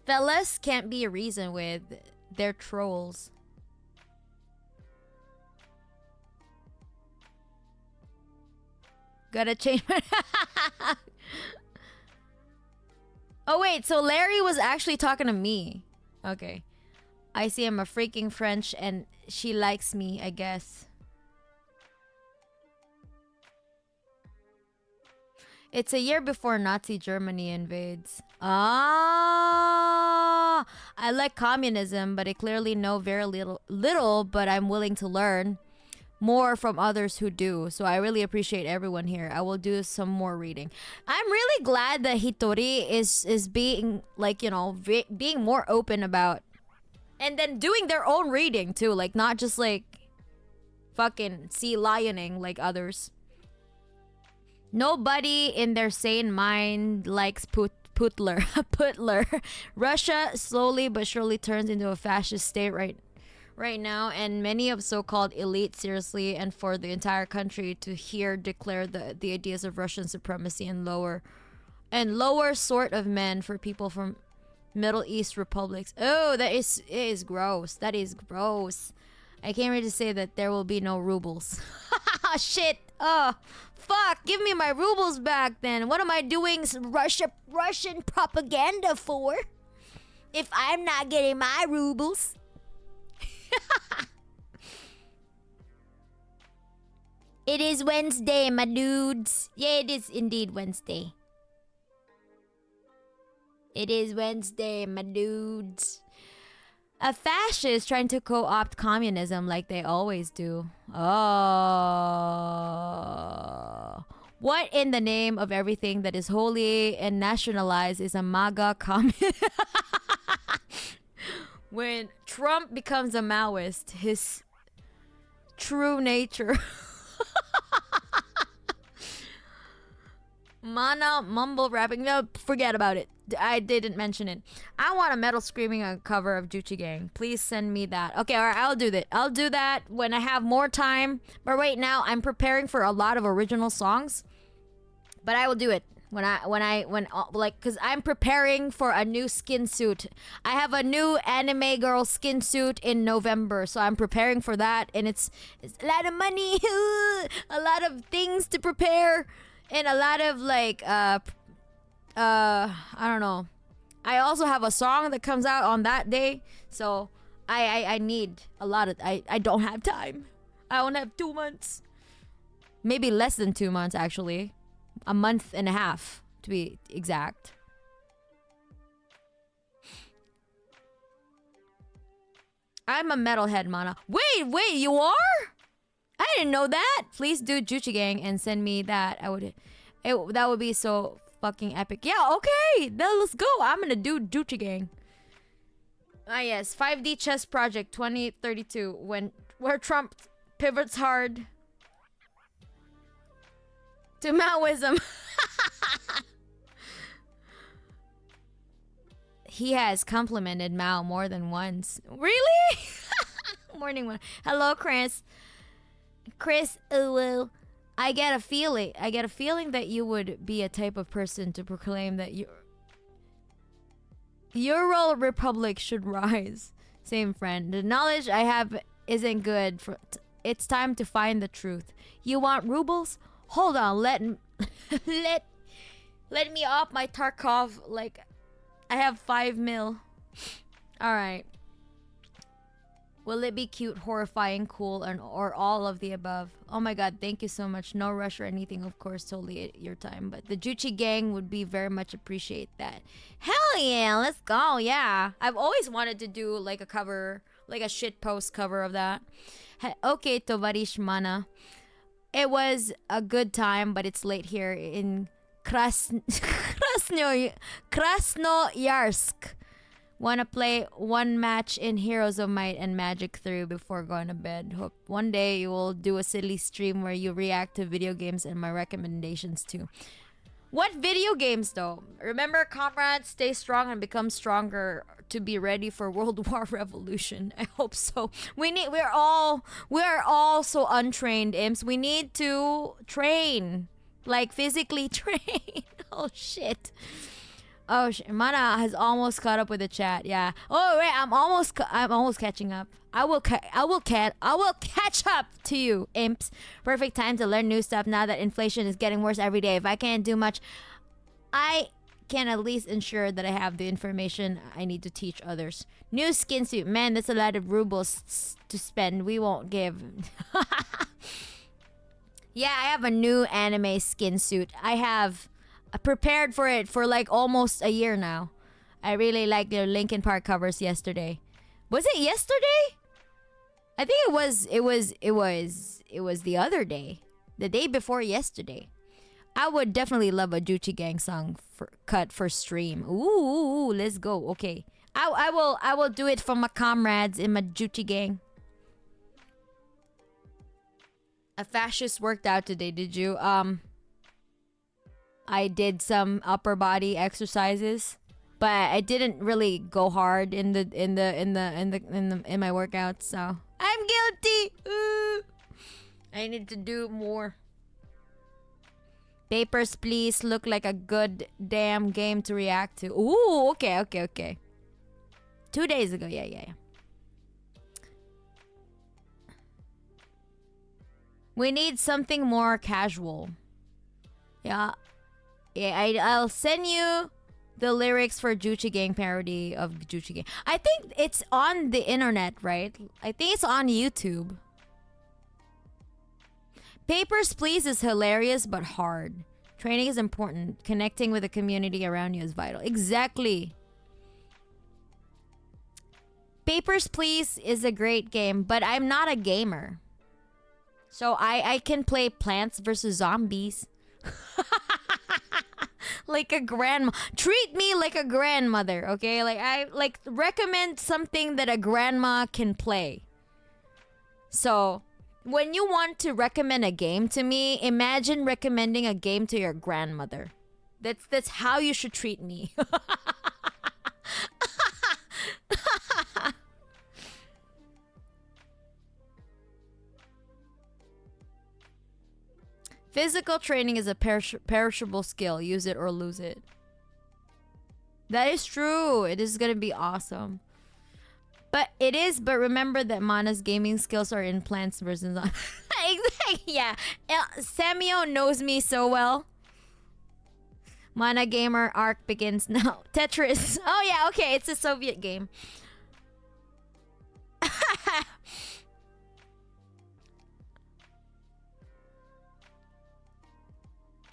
Speaker 1: Fellas can't be reasoned with. They're trolls. Gotta change my... Oh wait, so Larry was actually talking to me. Okay. I see I'm a freaking French and she likes me, I guess. It's a year before Nazi Germany invades. Ah, I like communism, but I clearly know very little, but I'm willing to learn more from others who do. So I really appreciate everyone here. I will do some more reading. I'm really glad that Hitori is being, like, you know, being more open about, and then doing their own reading too, like not just like fucking sea lioning like others. Nobody in their sane mind likes Putler. Putler. Russia slowly but surely turns into a fascist state right now, and many of so-called elite seriously, and for the entire country to hear declare the ideas of Russian supremacy and lower sort of men for people from Middle East republics. Oh, it is gross. That is gross. I can't wait to say that there will be no rubles. Shit. Oh, fuck. Give me my rubles back then. What am I doing Russian propaganda for? If I'm not getting my rubles. It is Wednesday, my dudes. Yeah, it is indeed Wednesday. It is Wednesday, my dudes. A fascist trying to co-opt communism like they always do. Oh. What in the name of everything that is holy and nationalized is a MAGA communist? When Trump becomes a Maoist, his true nature. Mana mumble rapping. No, forget about it. I didn't mention it. I want a metal screaming on cover of Juche Gang. Please send me that. Okay, alright, I'll do that. I'll do that when I have more time. But right now, I'm preparing for a lot of original songs. But I will do it when because I'm preparing for a new skin suit. I have a new anime girl skin suit in November, so I'm preparing for that, and it's a lot of money, a lot of things to prepare, and a lot of like I don't know. I also have a song that comes out on that day, so I need a lot of. I don't have time. I only have 2 months, maybe less than 2 months actually. a month and a half to be exact. I'm a metalhead, Mana. Wait, you are? I didn't know that. Please do Juchi Gang and send me that. That would be so fucking epic. Yeah, okay. Then let's go. I'm gonna do Juchi Gang. Ah yes, 5D chess project 2032 where Trump pivots hard to Maoism. He has complimented Mao more than once. Really? Morning one. Hello, Chris. Chris, I get a feeling that you would be a type of person to proclaim that Euro Republic should rise. Same friend. The knowledge I have isn't good. It's time to find the truth. You want rubles? Hold on. Let me off my Tarkov. Like, I have 5 mil. All right. Will it be cute, horrifying, cool, or all of the above? Oh my god, thank you so much. No rush or anything, of course, totally at your time. But the Juchi Gang would be very much appreciate that. Hell yeah, let's go, yeah. I've always wanted to do like a cover, like a shitpost cover of that. Okay, Tovarish Mana. It was a good time, but it's late here in Krasnoyarsk. Wanna play one match in Heroes of Might and Magic 3 before going to bed. Hope one day you will do a silly stream where you react to video games and my recommendations too. What video games though? Remember, comrades, stay strong and become stronger to be ready for World War Revolution. I hope so. We're all so untrained, imps. We need to train. Like physically train. Oh shit. Oh, Mana has almost caught up with the chat. Yeah. Oh wait, I'm almost catching up. I will catch up to you, imps. Perfect time to learn new stuff now that inflation is getting worse every day. If I can't do much, I can at least ensure that I have the information I need to teach others. New skin suit, man. That's a lot of rubles to spend. We won't give. Yeah, I have a new anime skin suit. I have prepared for it for like almost a year now. I really liked their Linkin Park covers yesterday. Was it yesterday? I think it was the other day. The day before yesterday. I would definitely love a Juchi Gang song cut for stream. Ooh, let's go. Okay. I will do it for my comrades in my Juchi Gang. A fascist worked out today, did you? I did some upper body exercises, but I didn't really go hard in my workouts. So I'm guilty. I need to do more. Papers, Please look like a good damn game to react to. Ooh, okay. 2 days ago, yeah. We need something more casual. Yeah, I'll send you the lyrics for Juchi Gang parody of Juchi Gang. I think it's on the internet, right? I think it's on YouTube. Papers, Please is hilarious but hard. Training is important. Connecting with the community around you is vital. Exactly. Papers, Please is a great game, but I'm not a gamer. So I can play Plants vs. Zombies. Like a grandma. Treat me like a grandmother, okay? Like I recommend something that a grandma can play. So when you want to recommend a game to me, imagine recommending a game to your grandmother. That's how you should treat me. Physical training is a perishable skill. Use it or lose it. That is true. It is going to be awesome. But remember that Mana's gaming skills are in Plants vs. Zombies. Exactly, yeah. Samio knows me so well. Mana Gamer arc begins now. Tetris. Oh yeah, okay. It's a Soviet game.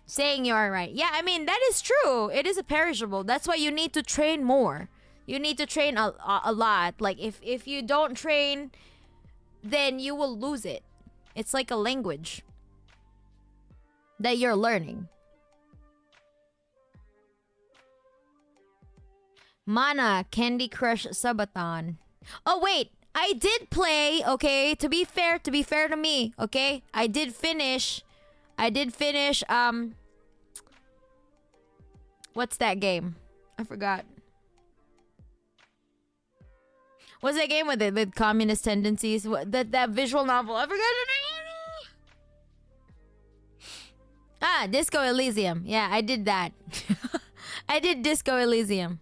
Speaker 1: Saying you are right. Yeah, I mean, that is true. It is a perishable. That's why you need to train more. You need to train a lot. Like, if you don't train, then you will lose it. It's like a language that you're learning. Mana, Candy Crush Subathon. Oh, wait. I did play, okay? To be fair to me, okay? I did finish, what's that game? I forgot. What's that game with it? With communist tendencies? That visual novel. I forgot the name. Ah, Disco Elysium. Yeah, I did that. I did Disco Elysium.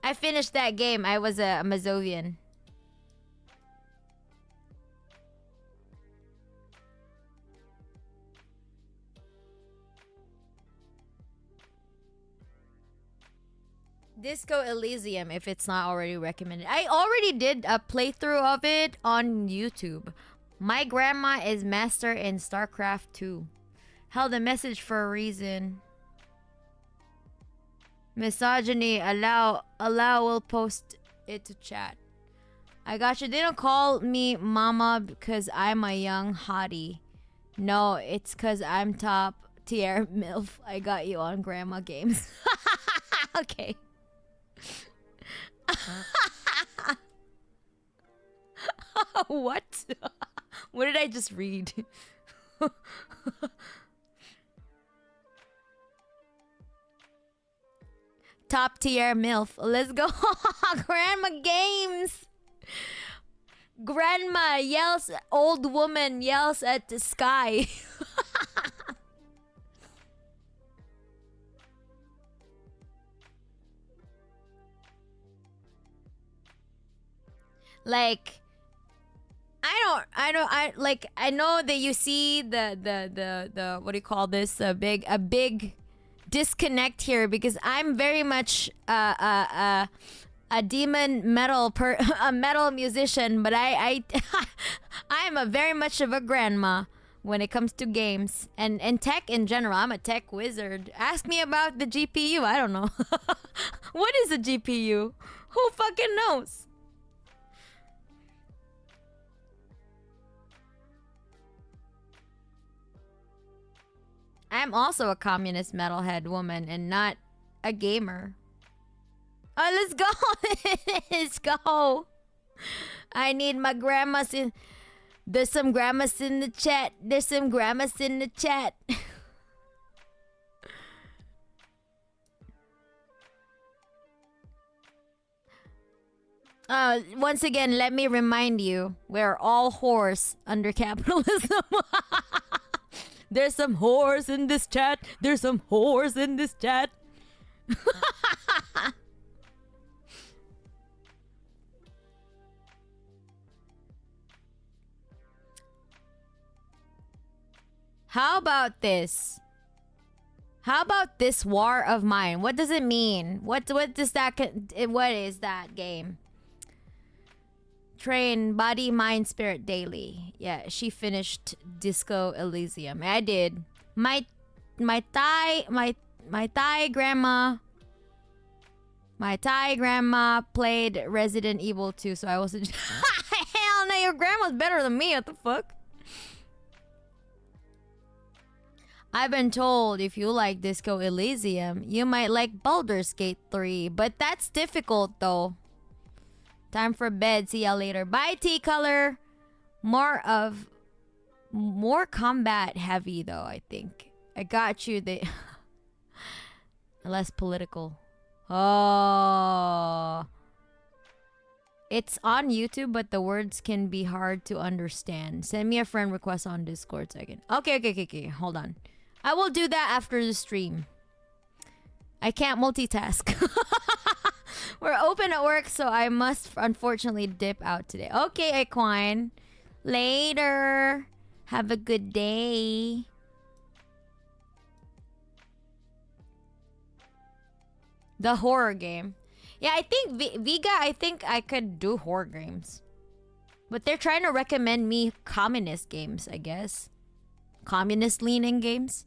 Speaker 1: I finished that game. I was a Mazovian. Disco Elysium, if it's not already recommended. I already did a playthrough of it on YouTube. My grandma is master in StarCraft 2. Held a message for a reason. Misogyny, allow will post it to chat. I got you. They don't call me mama because I'm a young hottie. No, it's because I'm top tier MILF. I got you on grandma games. Okay. What? What did I just read? Top tier MILF. Let's go. Grandma games. Grandma yells, old woman yells at the sky. Like, I know that you see the what do you call this? A big disconnect here because I'm very much a demon metal a metal musician, but I I'm a very much of a grandma when it comes to games and tech in general. I'm a tech wizard. Ask me about the GPU. I don't know. What is a GPU? Who fucking knows? I'm also a communist metalhead woman and not a gamer. Oh, let's go. Let's go. I need my grandmas in. There's some grandmas in the chat. There's some grandmas in the chat. Once again, let me remind you, we're all whores under capitalism. There's some whores in this chat. There's some whores in this chat. How about this? How about this war of mine? What does it mean? What does that what is that game? Train body, mind, spirit daily. Yeah, she finished Disco Elysium. I did. My Thai grandma. My Thai grandma played Resident Evil 2, so I wasn't. Hell no, your grandma's better than me. What the fuck? I've been told if you like Disco Elysium, you might like Baldur's Gate 3, but that's difficult though. Time for bed. See ya later. Bye, T-Color. More combat heavy though, I think. I got you. Less political. Oh. It's on YouTube, but the words can be hard to understand. Send me a friend request on Discord second. Okay. Hold on. I will do that after the stream. I can't multitask. We're open at work, so I must unfortunately dip out today. Okay, Equine. Later. Have a good day. The horror game. Yeah, I think Vega, I think I could do horror games. But they're trying to recommend me communist games, I guess. Communist leaning games.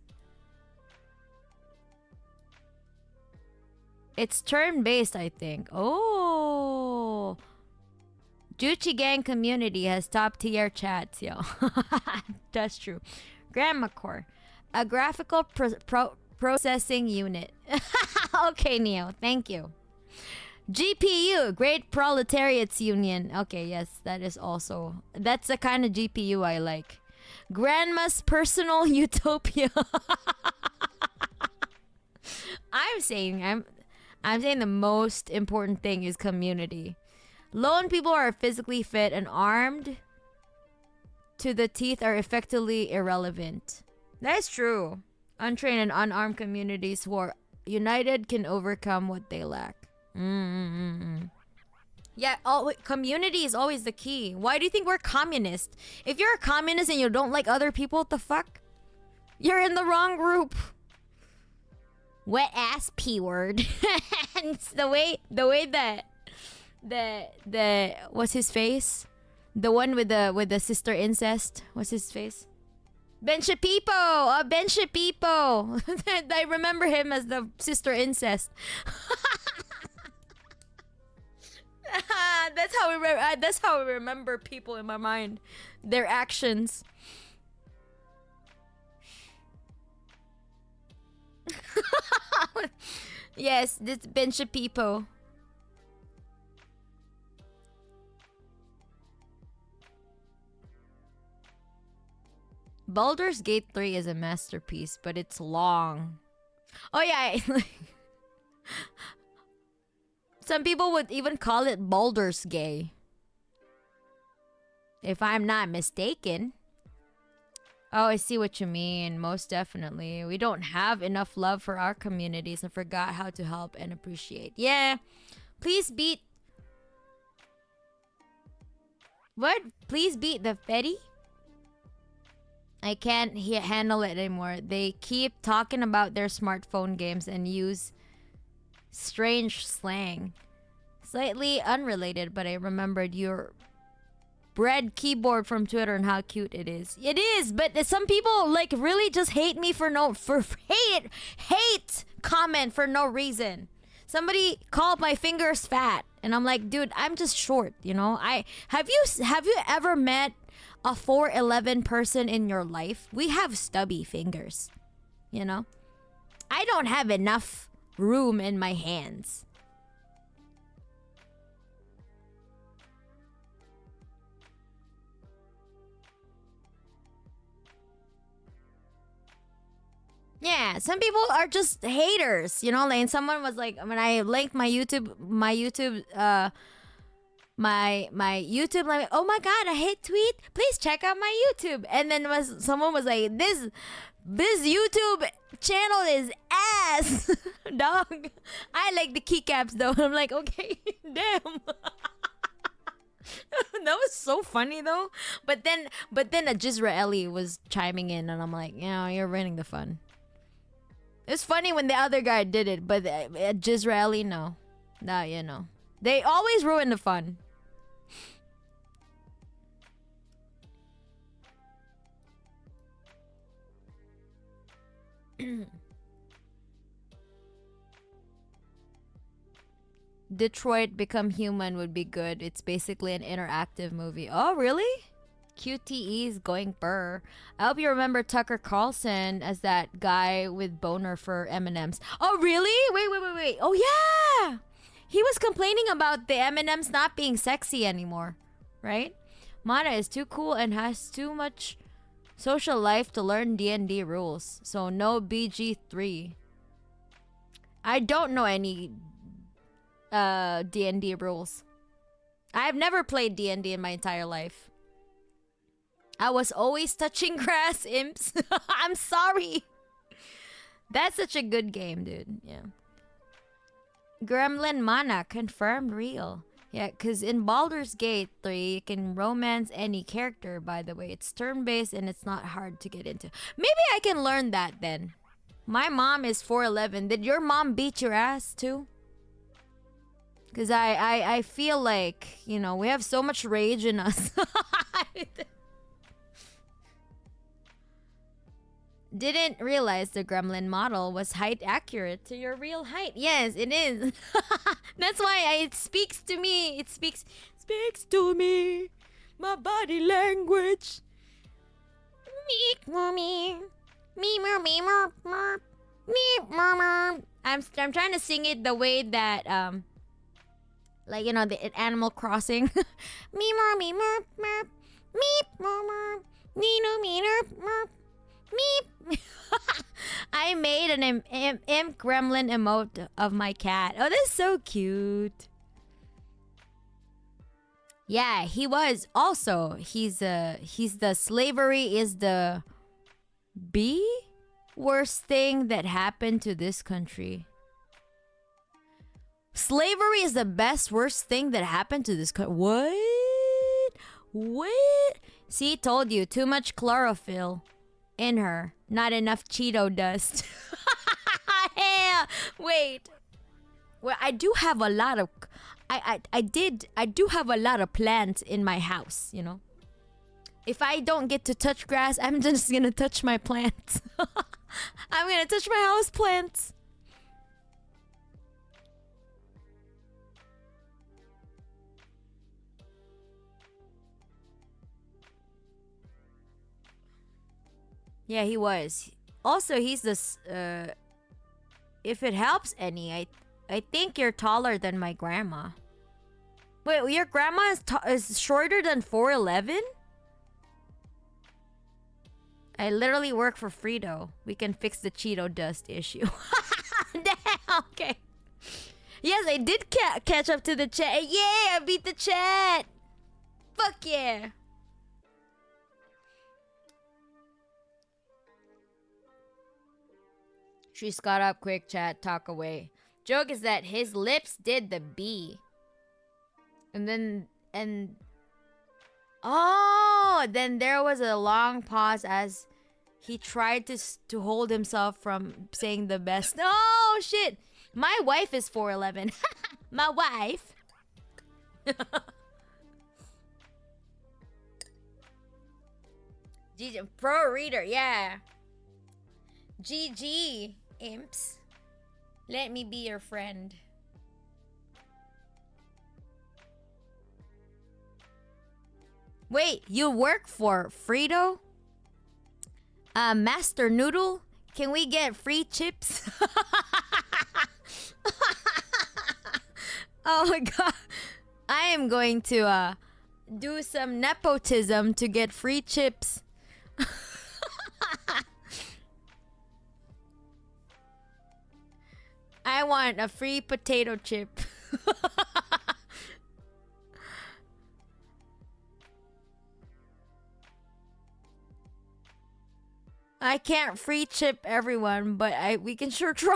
Speaker 1: It's turn-based, I think. Oh. Juchi Gang community has top-tier chats, yo. That's true. Grandma Core. A graphical processing unit. Okay, Neo. Thank you. GPU. Great Proletariats Union. Okay, yes. That is also... That's the kind of GPU I like. Grandma's personal utopia. I'm saying the most important thing is community. Lone people are physically fit and armed to the teeth are effectively irrelevant. That's true. Untrained and unarmed communities who are united can overcome what they lack. Yeah, community is always the key. Why do you think we're communist? If you're a communist and you don't like other people, what the fuck? You're in the wrong group. Wet ass P word. It's the way that the what's his face? The one with the sister incest. What's his face? Ben Shapipo! Oh, Ben Shapipo! I remember him as the sister incest. That's how I remember people in my mind. Their actions. Yes, this Ben Shapipo. Baldur's Gate 3 is a masterpiece, but it's long. Oh yeah. Some people would even call it Baldur's Gay. If I'm not mistaken. Oh, I see what you mean. Most definitely. We don't have enough love for our communities and forgot how to help and appreciate. Yeah. Please beat... What? Please beat the Fetty? I can't handle it anymore. They keep talking about their smartphone games and use strange slang. Slightly unrelated, but I remembered your bread keyboard from Twitter and how cute it is. It is, but some people like really just hate me for hate comment for no reason. Somebody called my fingers fat, and I'm like, dude, I'm just short, you know. Have you ever met a 4'11" person in your life? We have stubby fingers, you know. I don't have enough room in my hands. Yeah, some people are just haters, you know. Like someone was like, when I linked my YouTube, like, oh my god, I hate tweet. Please check out my YouTube. And then someone was like, this YouTube channel is ass, dog. I like the keycaps though. I'm like, okay, damn. That was so funny though. But then a Jizraeli was chiming in, and I'm like, yeah, you're ruining the fun. It's funny when the other guy did it, but Jizraeli, no. Nah, you know. They always ruin the fun. Detroit Become Human would be good. It's basically an interactive movie. Oh, really? QTE is going burr. I hope you remember Tucker Carlson as that guy with boner for M&Ms. Oh, really? Wait. Oh, yeah! He was complaining about the M&Ms not being sexy anymore, right? Mana is too cool and has too much social life to learn D&D rules. So no BG3. I don't know any D&D rules. I have never played D&D in my entire life. I was always touching grass, imps. I'm sorry. That's such a good game, dude. Yeah. Gremlin Mana confirmed real. Yeah, because in Baldur's Gate 3, you can romance any character, by the way. It's turn-based and it's not hard to get into. Maybe I can learn that then. My mom is 4'11". Did your mom beat your ass too? Because I feel like, you know, we have so much rage in us. didn't realize the gremlin model was height accurate to your real height. Yes, it is. That's why it speaks to me. It speaks to me. My body language. Me, mommy. Me, mommy, me, I'm trying to sing it the way that like you know the Animal Crossing. Me, mommy, me, mama, me, no, me, me. I made an imp gremlin emote of my cat. Oh, that's so cute. Yeah, he was also. He's the slavery is the worst thing that happened to this country. Slavery is the worst thing that happened to this country. What? See, told you, too much chlorophyll in her. Not enough Cheeto dust. Yeah, wait. Well, I do have a lot of... I do have a lot of plants in my house, you know. If I don't get to touch grass, I'm just gonna touch my plants. I'm gonna touch my house plants. Yeah, he was. Also, he's this. If it helps any, I think you're taller than my grandma. Wait, your grandma is shorter than 4'11"? I literally work for Frito. We can fix the Cheeto dust issue. Damn, okay. Yes, I did catch up to the chat. Yeah, I beat the chat. Fuck yeah. She's got up quick, chat. Talk away. Joke is that his lips did the B. Oh, then there was a long pause as he tried to hold himself from saying the best. Oh, shit. My wife is 4'11". My wife. GG, pro reader, yeah. GG, imps. Let me be your friend. Wait, you work for Frito? Master Noodle? Can we get free chips? Oh my god. I am going to do some nepotism to get free chips. I want a free potato chip. I can't free chip everyone, but we can sure try.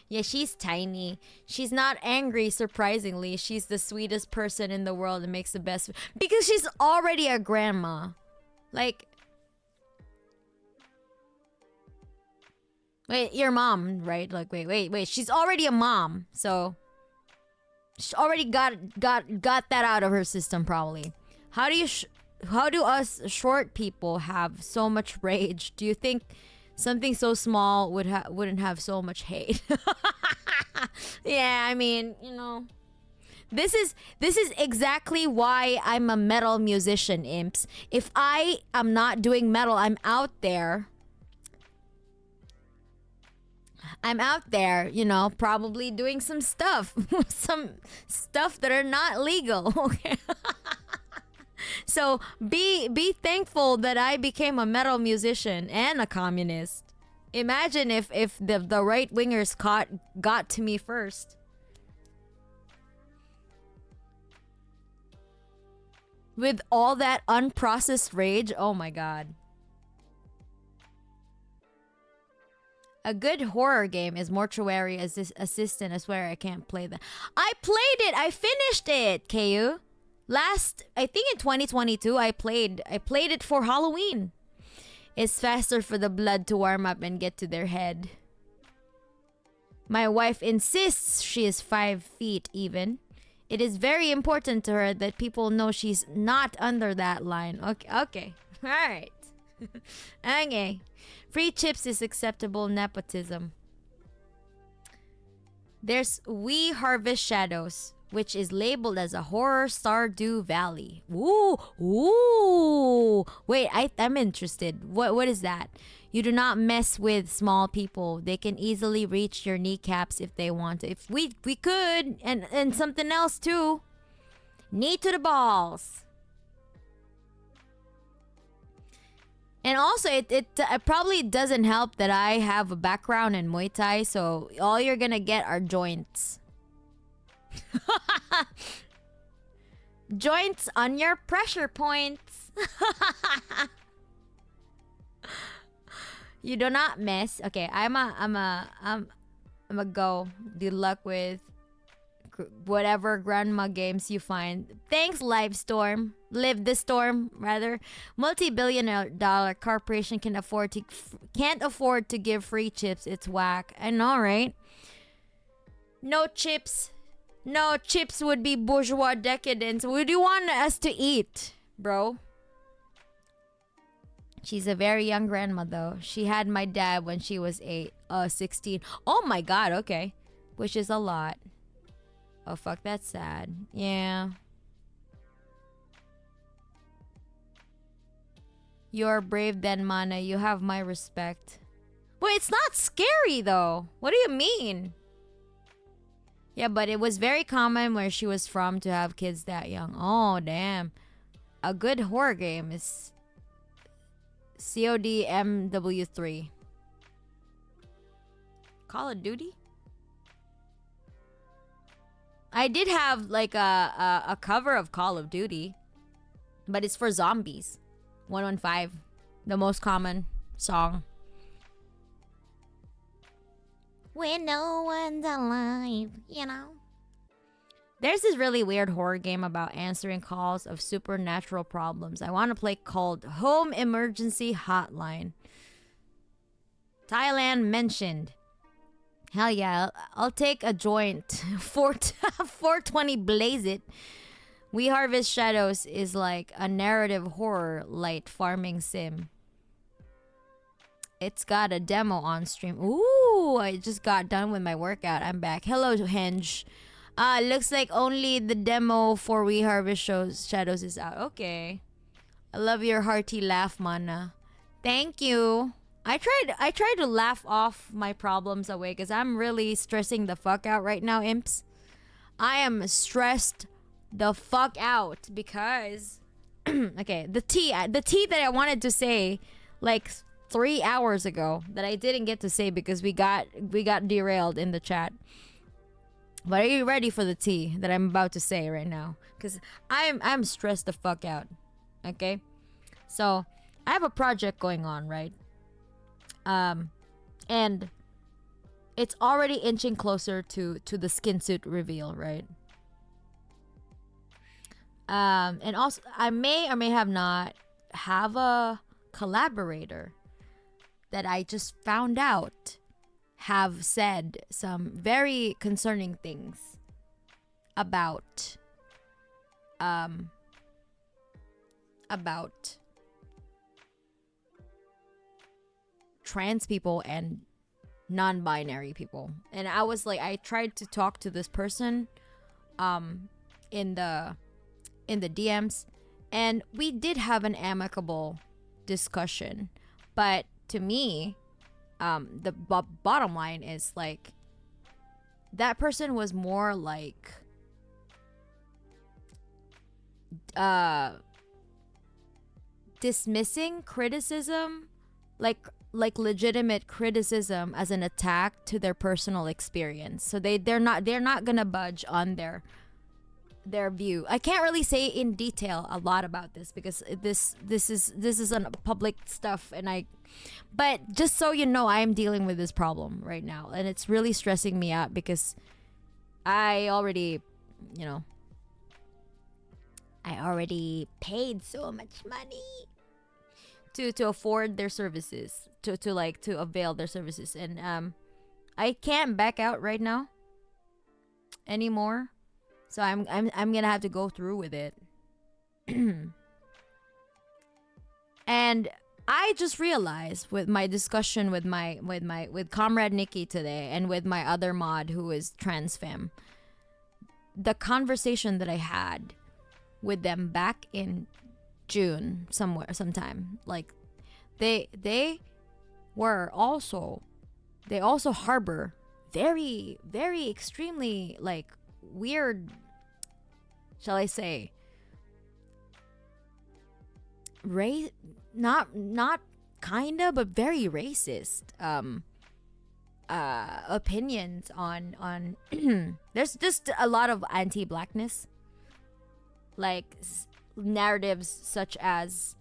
Speaker 1: Yeah, she's tiny. She's not angry, surprisingly. She's the sweetest person in the world and makes the best. Because she's already a grandma. Like... Wait, your mom, right? Like, wait. She's already a mom, so... She already got that out of her system, probably. How do us short people have so much rage? Do you think something so small wouldn't have so much hate? Yeah, I mean, you know, this is exactly why I'm a metal musician, imps. If I am not doing metal, I'm out there, you know, probably doing some stuff that are not legal. Okay. So be thankful that I became a metal musician and a communist. Imagine if the right wingers got to me first. With all that unprocessed rage, oh my god. A good horror game is Mortuary Assistant. I swear I can't play that. I played it. I finished it, KU. I think in 2022, I played it for Halloween. It's faster for the blood to warm up and get to their head. My wife insists she is 5 feet even. It is very important to her that people know she's not under that line. Okay. All right. Okay. Free chips is acceptable nepotism. There's We Harvest Shadows, which is labeled as a horror Stardew Valley. Ooh, ooh. Wait, I'm interested. What is that? You do not mess with small people. They can easily reach your kneecaps if they want to. If we could, and something else too. Knee to the balls. And also, it probably doesn't help that I have a background in Muay Thai, so all you're gonna get are joints. Joints on your pressure points. You do not miss. Okay, I'm a go. Good luck with whatever grandma games you find. Thanks, Live the Storm, rather. Multi-billion-dollar corporation can't afford to give free chips. It's whack. I know, right? No chips. No chips would be bourgeois decadence. What do you want us to eat, bro? She's a very young grandma, though. She had my dad when she was 16. Oh my god, okay. Which is a lot. Oh, fuck, that's sad. Yeah. You're brave then, Mana. You have my respect. Wait, it's not scary, though. What do you mean? Yeah, but it was very common where she was from to have kids that young. Oh, damn. A good horror game is COD MW3. Call of Duty? I did have like a cover of Call of Duty, but it's for zombies. 115, the most common song. When no one's alive, you know. There's this really weird horror game about answering calls of supernatural problems. I want to play called Home Emergency Hotline. Thailand mentioned. Hell yeah, I'll take a joint. 420 blaze it. We Harvest Shadows is like a narrative horror light farming sim. It's got a demo on stream. Ooh, I just got done with my workout. I'm back. Hello, Henge. Looks like only the demo for We Harvest Shadows is out. Okay. I love your hearty laugh, Mana. Thank you. I tried to laugh off my problems away because I'm really stressing the fuck out right now, imps. I am stressed the fuck out because okay, the tea that I wanted to say like 3 hours ago that I didn't get to say because we got derailed in the chat. But are you ready for the tea that I'm about to say right now? Because I'm stressed the fuck out. Okay? So I have a project going on, right? And it's already inching closer to the skin suit reveal, right? And also I may or may have not have a collaborator that I just found out have said some very concerning things about trans people and non-binary people. And I was like, I tried to talk to this person in the DMs, and we did have an amicable discussion, but to me, the bottom line is like that person was more like dismissing criticism, like legitimate criticism, as an attack to their personal experience. So they're not gonna budge on their view. I can't really say in detail a lot about this because this is on public stuff, but just so you know, I am dealing with this problem right now, and it's really stressing me out because I already paid so much money to afford their services, to avail their services, and I can't back out right now anymore. So I'm gonna have to go through with it. And I just realized with my discussion with with comrade Nikki today and with my other mod who is trans femme, the conversation that I had with them back in June sometime, like they were also they also harbor very very extremely like weird, shall I say, race, not kinda but very racist opinions on there's just a lot of anti-blackness, like narratives such as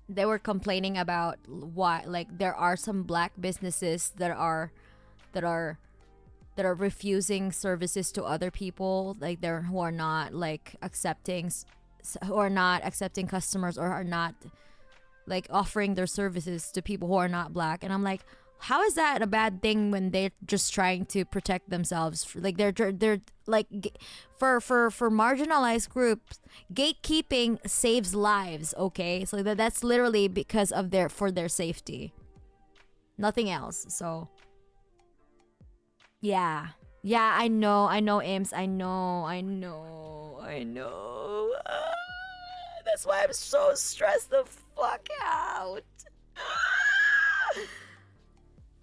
Speaker 1: they were complaining about why, like, there are some black businesses that are that are refusing services to other people, like they're who are not like who are not accepting customers or are not like offering their services to people who are not black. And I'm like, how is that a bad thing when they're just trying to protect themselves? Like they're like for marginalized groups, gatekeeping saves lives. Okay, so that's literally because of their safety, nothing else. So yeah, yeah, I know, Ames, I know. That's why I'm so stressed the fuck out.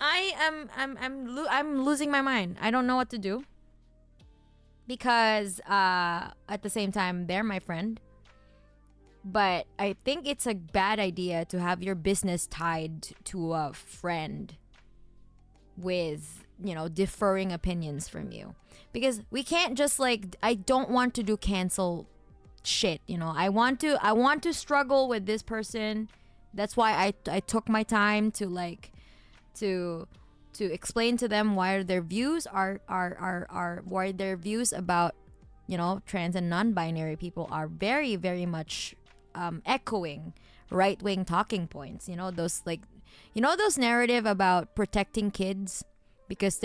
Speaker 1: I'm losing my mind. I don't know what to do because at the same time they're my friend. But I think it's a bad idea to have your business tied to a friend with, you know, differing opinions from you. Because we can't just like, I don't want to do cancel shit, you know. I want to struggle with this person. That's why I took my time to like to explain to them why their views are why their views about, you know, trans and non-binary people are very very much echoing right-wing talking points, you know, those like, you know, those narrative about protecting kids because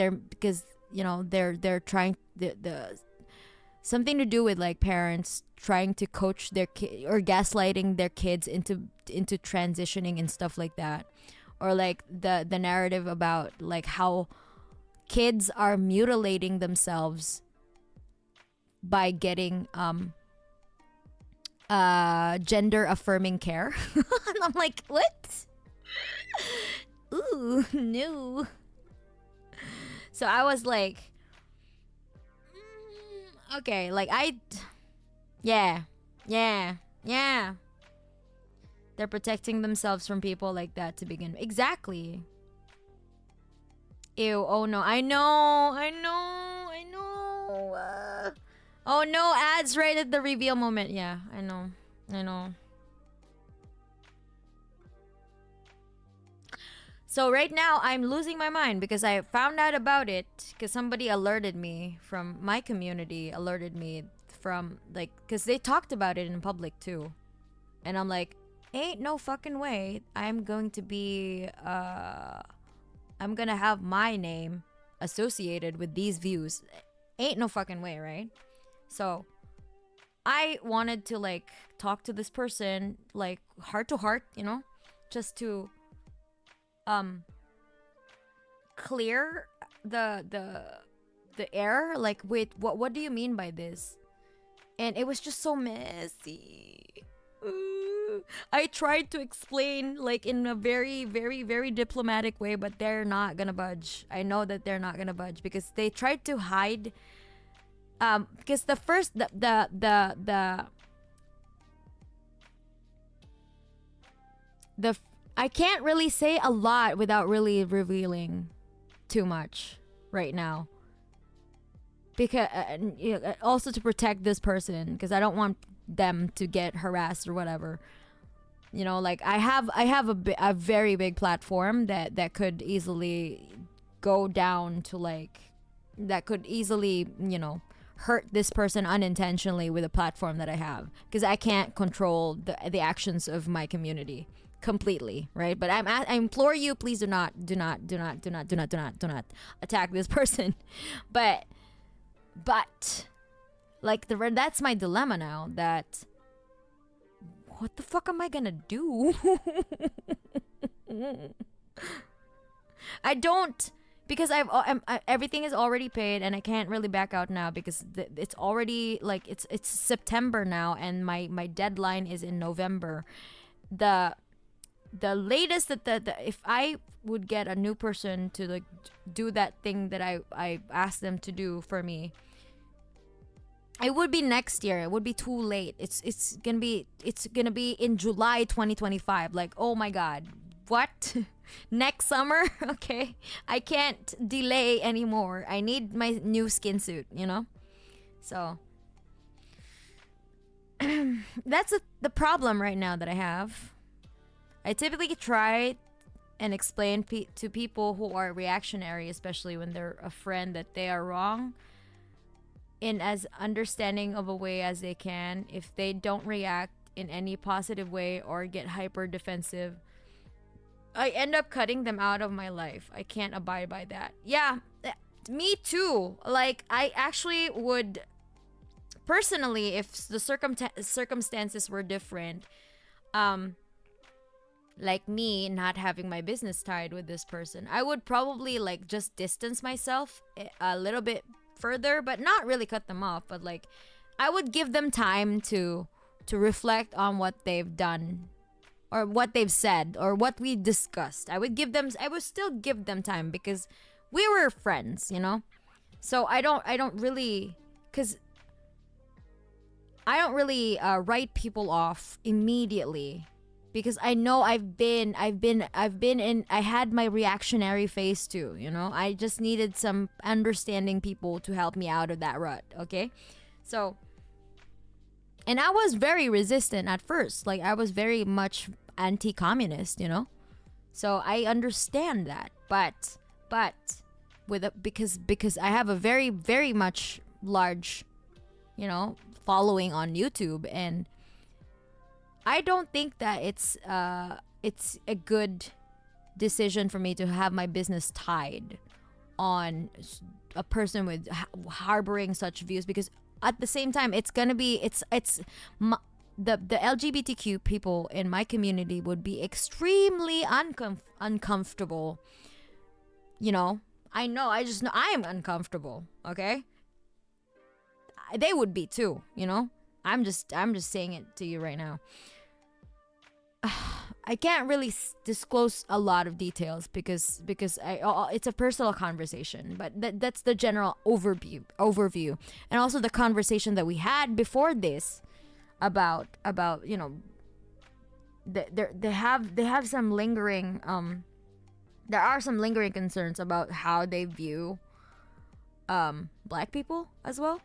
Speaker 1: you know they're trying the something to do with like parents trying to coach their kid or gaslighting their kids into transitioning and stuff like that, or like the narrative about like how kids are mutilating themselves by getting gender affirming care. And I'm like, what? Ooh, no. So I was like, okay, like yeah. They're protecting themselves from people like that to begin with. Exactly. Ew, oh no, I know. Oh no, ads right at the reveal moment. Yeah, I know. So right now I'm losing my mind because I found out about it because somebody alerted me from my community, alerted me from like, because they talked about it in public too. And I'm like, ain't no fucking way I'm going to be I'm gonna have my name associated with these views. Ain't no fucking way, right? So I wanted to like talk to this person like heart to heart, you know, just to clear the air, like, wait, what do you mean by this? And it was just so messy. I tried to explain like in a very very very diplomatic way, but they're not gonna budge. I know that they're not gonna budge because they tried to hide because the first the I can't really say a lot without really revealing too much right now. Because also to protect this person, because I don't want them to get harassed or whatever. You know, like I have a very big platform that could easily go down to like, that could easily, you know, hurt this person unintentionally with a platform that I have, because I can't control the actions of my community completely, right? But I implore you, please do not attack this person. But like that's my dilemma now, that what the fuck am I gonna do? I don't, because everything is already paid and I can't really back out now because it's already like it's September now and my deadline is in November. The latest that the if I would get a new person to like do that thing that I asked them to do for me, it would be next year. It would be too late. It's gonna be in July 2025. Like, oh my god, what? Next summer? Okay, I can't delay anymore. I need my new skin suit. So that's the problem right now that I have. I typically try and explain to people who are reactionary, especially when they're a friend, that they are wrong in as understanding of a way as they can. If they don't react in any positive way or get hyper defensive, I end up cutting them out of my life. I can't abide by that. Yeah, me too. Like, I actually would, personally, if the circumstances were different, like me not having my business tied with this person, I would probably like just distance myself a little bit further, but not really cut them off, but like I would give them time to reflect on what they've done or what they've said or what we discussed. I would still give them time because we were friends, So I don't really write people off immediately because I know I had my reactionary phase too, I just needed some understanding people to help me out of that rut, okay? So, and I was very resistant at first. Like, I was very much anti-communist, So I understand that. But because I have a very, very much large, following on YouTube, and I don't think that it's a good decision for me to have my business tied on a person with harboring such views, because at the same time the LGBTQ people in my community would be extremely uncomfortable. I know I am uncomfortable, okay? They would be too, I'm just saying it to you right now. I can't really disclose a lot of details because it's a personal conversation, but that's the general overview, and also the conversation that we had before this about they have some lingering there are some lingering concerns about how they view black people as well.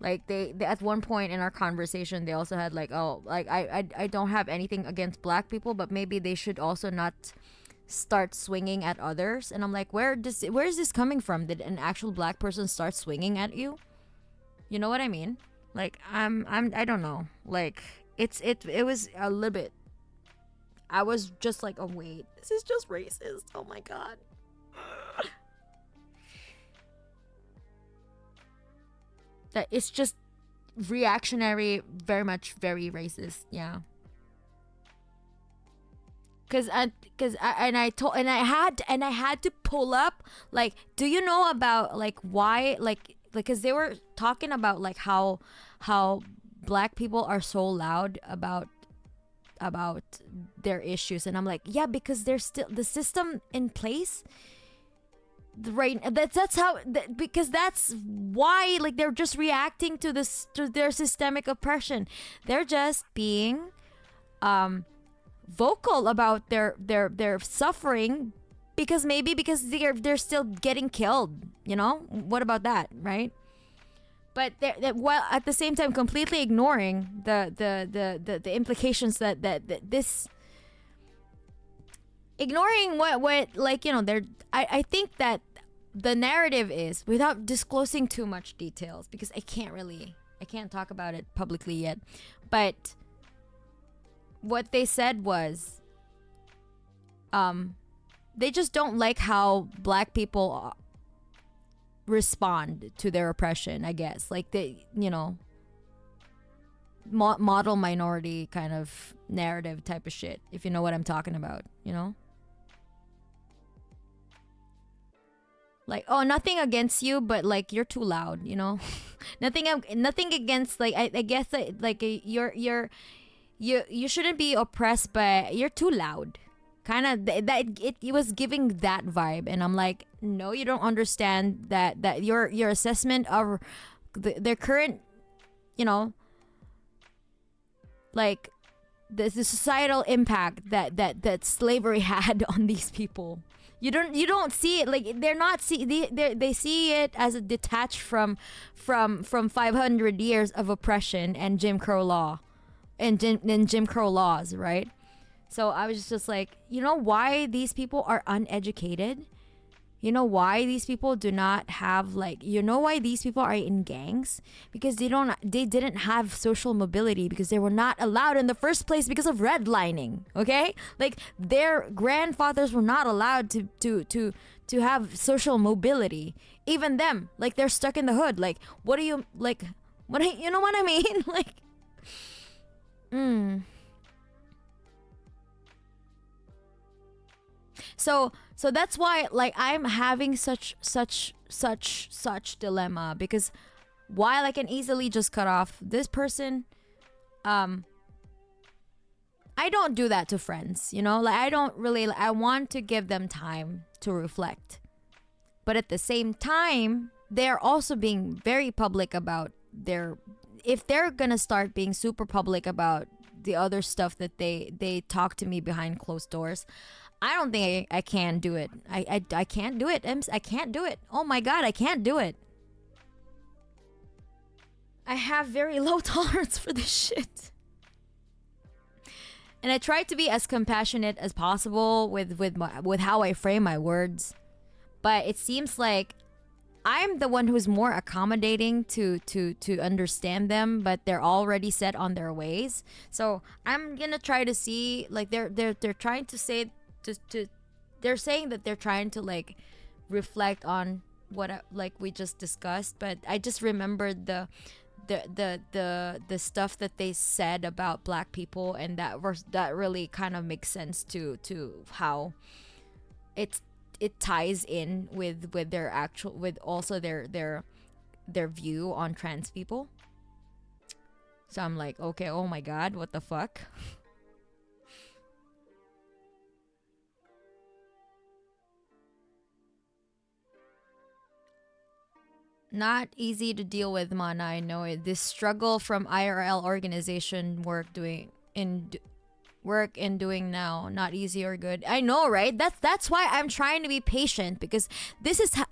Speaker 1: Like they at one point in our conversation, they also had like, oh, like I don't have anything against black people, but maybe they should also not start swinging at others. And I'm like, where is this coming from? Did an actual black person start swinging at you? You know what I mean? Like I don't know. Like it was a little bit. I was just like, oh wait, this is just racist. Oh my god. That it's just reactionary, very much very racist. Yeah. Cause I had to pull up, like, do you know about like why, like cause they were talking about like how black people are so loud about their issues, and I'm like, yeah, because there's still the system in place. Right, that's how, because that's why, like, they're just reacting to their systemic oppression. They're just being vocal about their suffering because they're still getting killed. What about that, right? But they're while at the same time completely ignoring the implications that this, ignoring what like, they're, I think that the narrative is, without disclosing too much details because I can't talk about it publicly yet, but what they said was they just don't like how black people respond to their oppression, I guess. Like, they, model minority kind of narrative type of shit, if you know what I'm talking about, you know? Like, oh, nothing against you, but like you're too loud, you know? Nothing against, like, I guess like you shouldn't be oppressed, but you're too loud. Kind of it was giving that vibe, and I'm like, no, you don't understand that your assessment of their current, you know, like the societal impact that slavery had on these people. You don't see it, like they're not see they see it as a detached from 500 years of oppression and Jim Crow law and Jim Crow laws, right? So I was just like, you know why these people are uneducated? You know why these people do not have, like, you know why these people are in gangs? Because they didn't have social mobility, because they were not allowed in the first place because of redlining, okay? Like their grandfathers were not allowed to have social mobility. Even them, like they're stuck in the hood. Like what do you like you know what I mean? Like so that's why, like, I'm having such dilemma, because while I can easily just cut off this person, um I don't do that to friends, you know? Like I don't really, I want to give them time to reflect. But at the same time, they're also being very public about their, if they're going to start being super public about the other stuff that they talk to me behind closed doors, I don't think I can do it. I can't do it. I can't do it. Oh my god, I can't do it. I have very low tolerance for this shit. And I try to be as compassionate as possible with how I frame my words. But it seems like I'm the one who's more accommodating to understand them, but they're already set on their ways. So I'm gonna try to see, like, they're trying to say to they're saying that they're trying to, like, reflect on what like we just discussed, but I just remembered the stuff that they said about black people, and that really kind of makes sense to how it ties in with their actual, with also their view on trans people. So I'm like, okay, oh my god, what the fuck. Not easy to deal with, Mana. I know it. This struggle from IRL organization work and doing now, not easy or good. I know, right? That's why I'm trying to be patient, because these are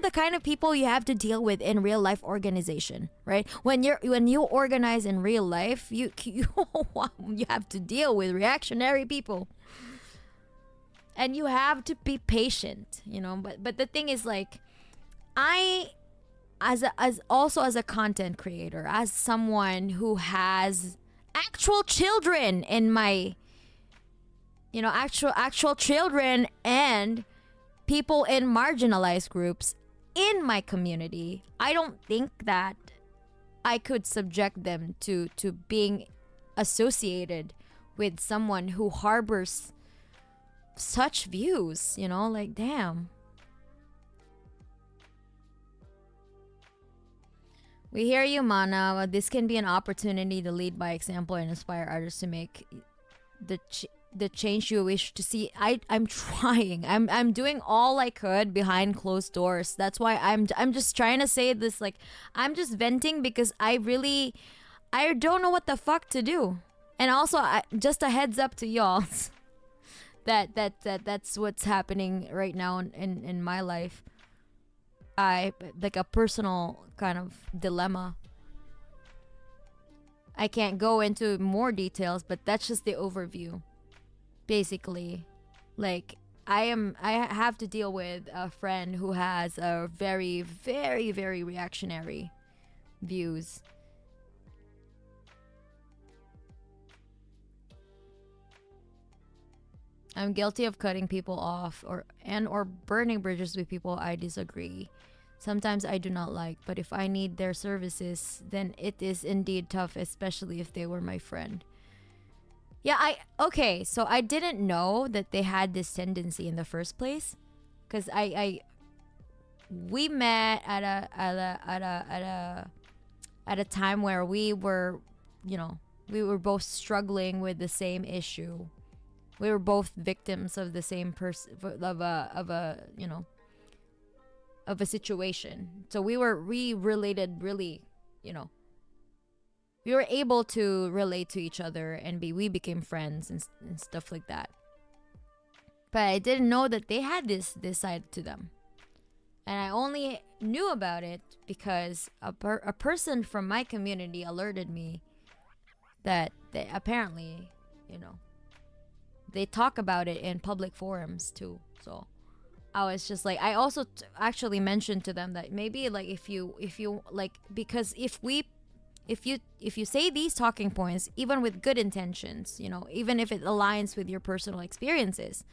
Speaker 1: the kind of people you have to deal with in real life organization, right? When you organize in real life, you you have to deal with reactionary people, and you have to be patient, you know. But the thing is, like, I, as also as a content creator, as someone who has actual children in my, you know, actual children and people in marginalized groups in my community, I don't think that I could subject them to being associated with someone who harbors such views, you know. Like, damn. We hear you, Mana. This can be an opportunity to lead by example and inspire others to make the change you wish to see. I'm trying. I'm doing all I could behind closed doors. That's why I'm just trying to say this, like, I'm just venting, because I don't know what the fuck to do. And also, just a heads up to y'all that's what's happening right now in my life. I, like, a personal kind of dilemma. I can't go into more details, but that's just the overview. Basically, like, I have to deal with a friend who has a very, very, very reactionary views. I'm guilty of cutting people off or burning bridges with people I disagree. Sometimes I do not like, but if I need their services, then it is indeed tough, especially if they were my friend. Yeah, okay, so I didn't know that they had this tendency in the first place, because we met at a time where we were, we were both struggling with the same issue. We were both victims of the same person, of a situation. So we related really, you know, we were able to relate to each other and we became friends and stuff like that. But I didn't know that they had this side to them. And I only knew about it because a person from my community alerted me that they apparently, they talk about it in public forums too. So I was just like, I also actually mentioned to them that maybe like if you like, because if you say these talking points, even with good intentions, even if it aligns with your personal experiences,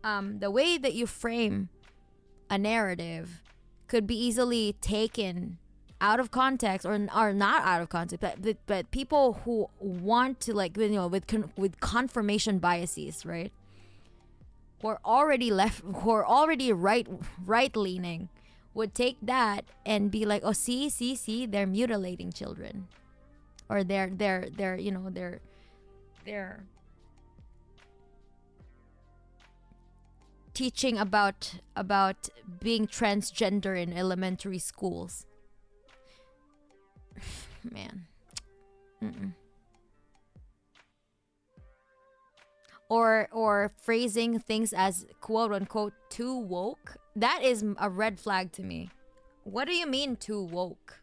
Speaker 1: the way that you frame a narrative could be easily taken out of context or not out of context, but people who want to, like, with confirmation biases, right, who are already right leaning, would take that and be like, oh, see, they're mutilating children, or they're teaching about being transgender in elementary schools. Man. Mm-mm. Or phrasing things as quote unquote too woke. That is a red flag to me. What do you mean too woke?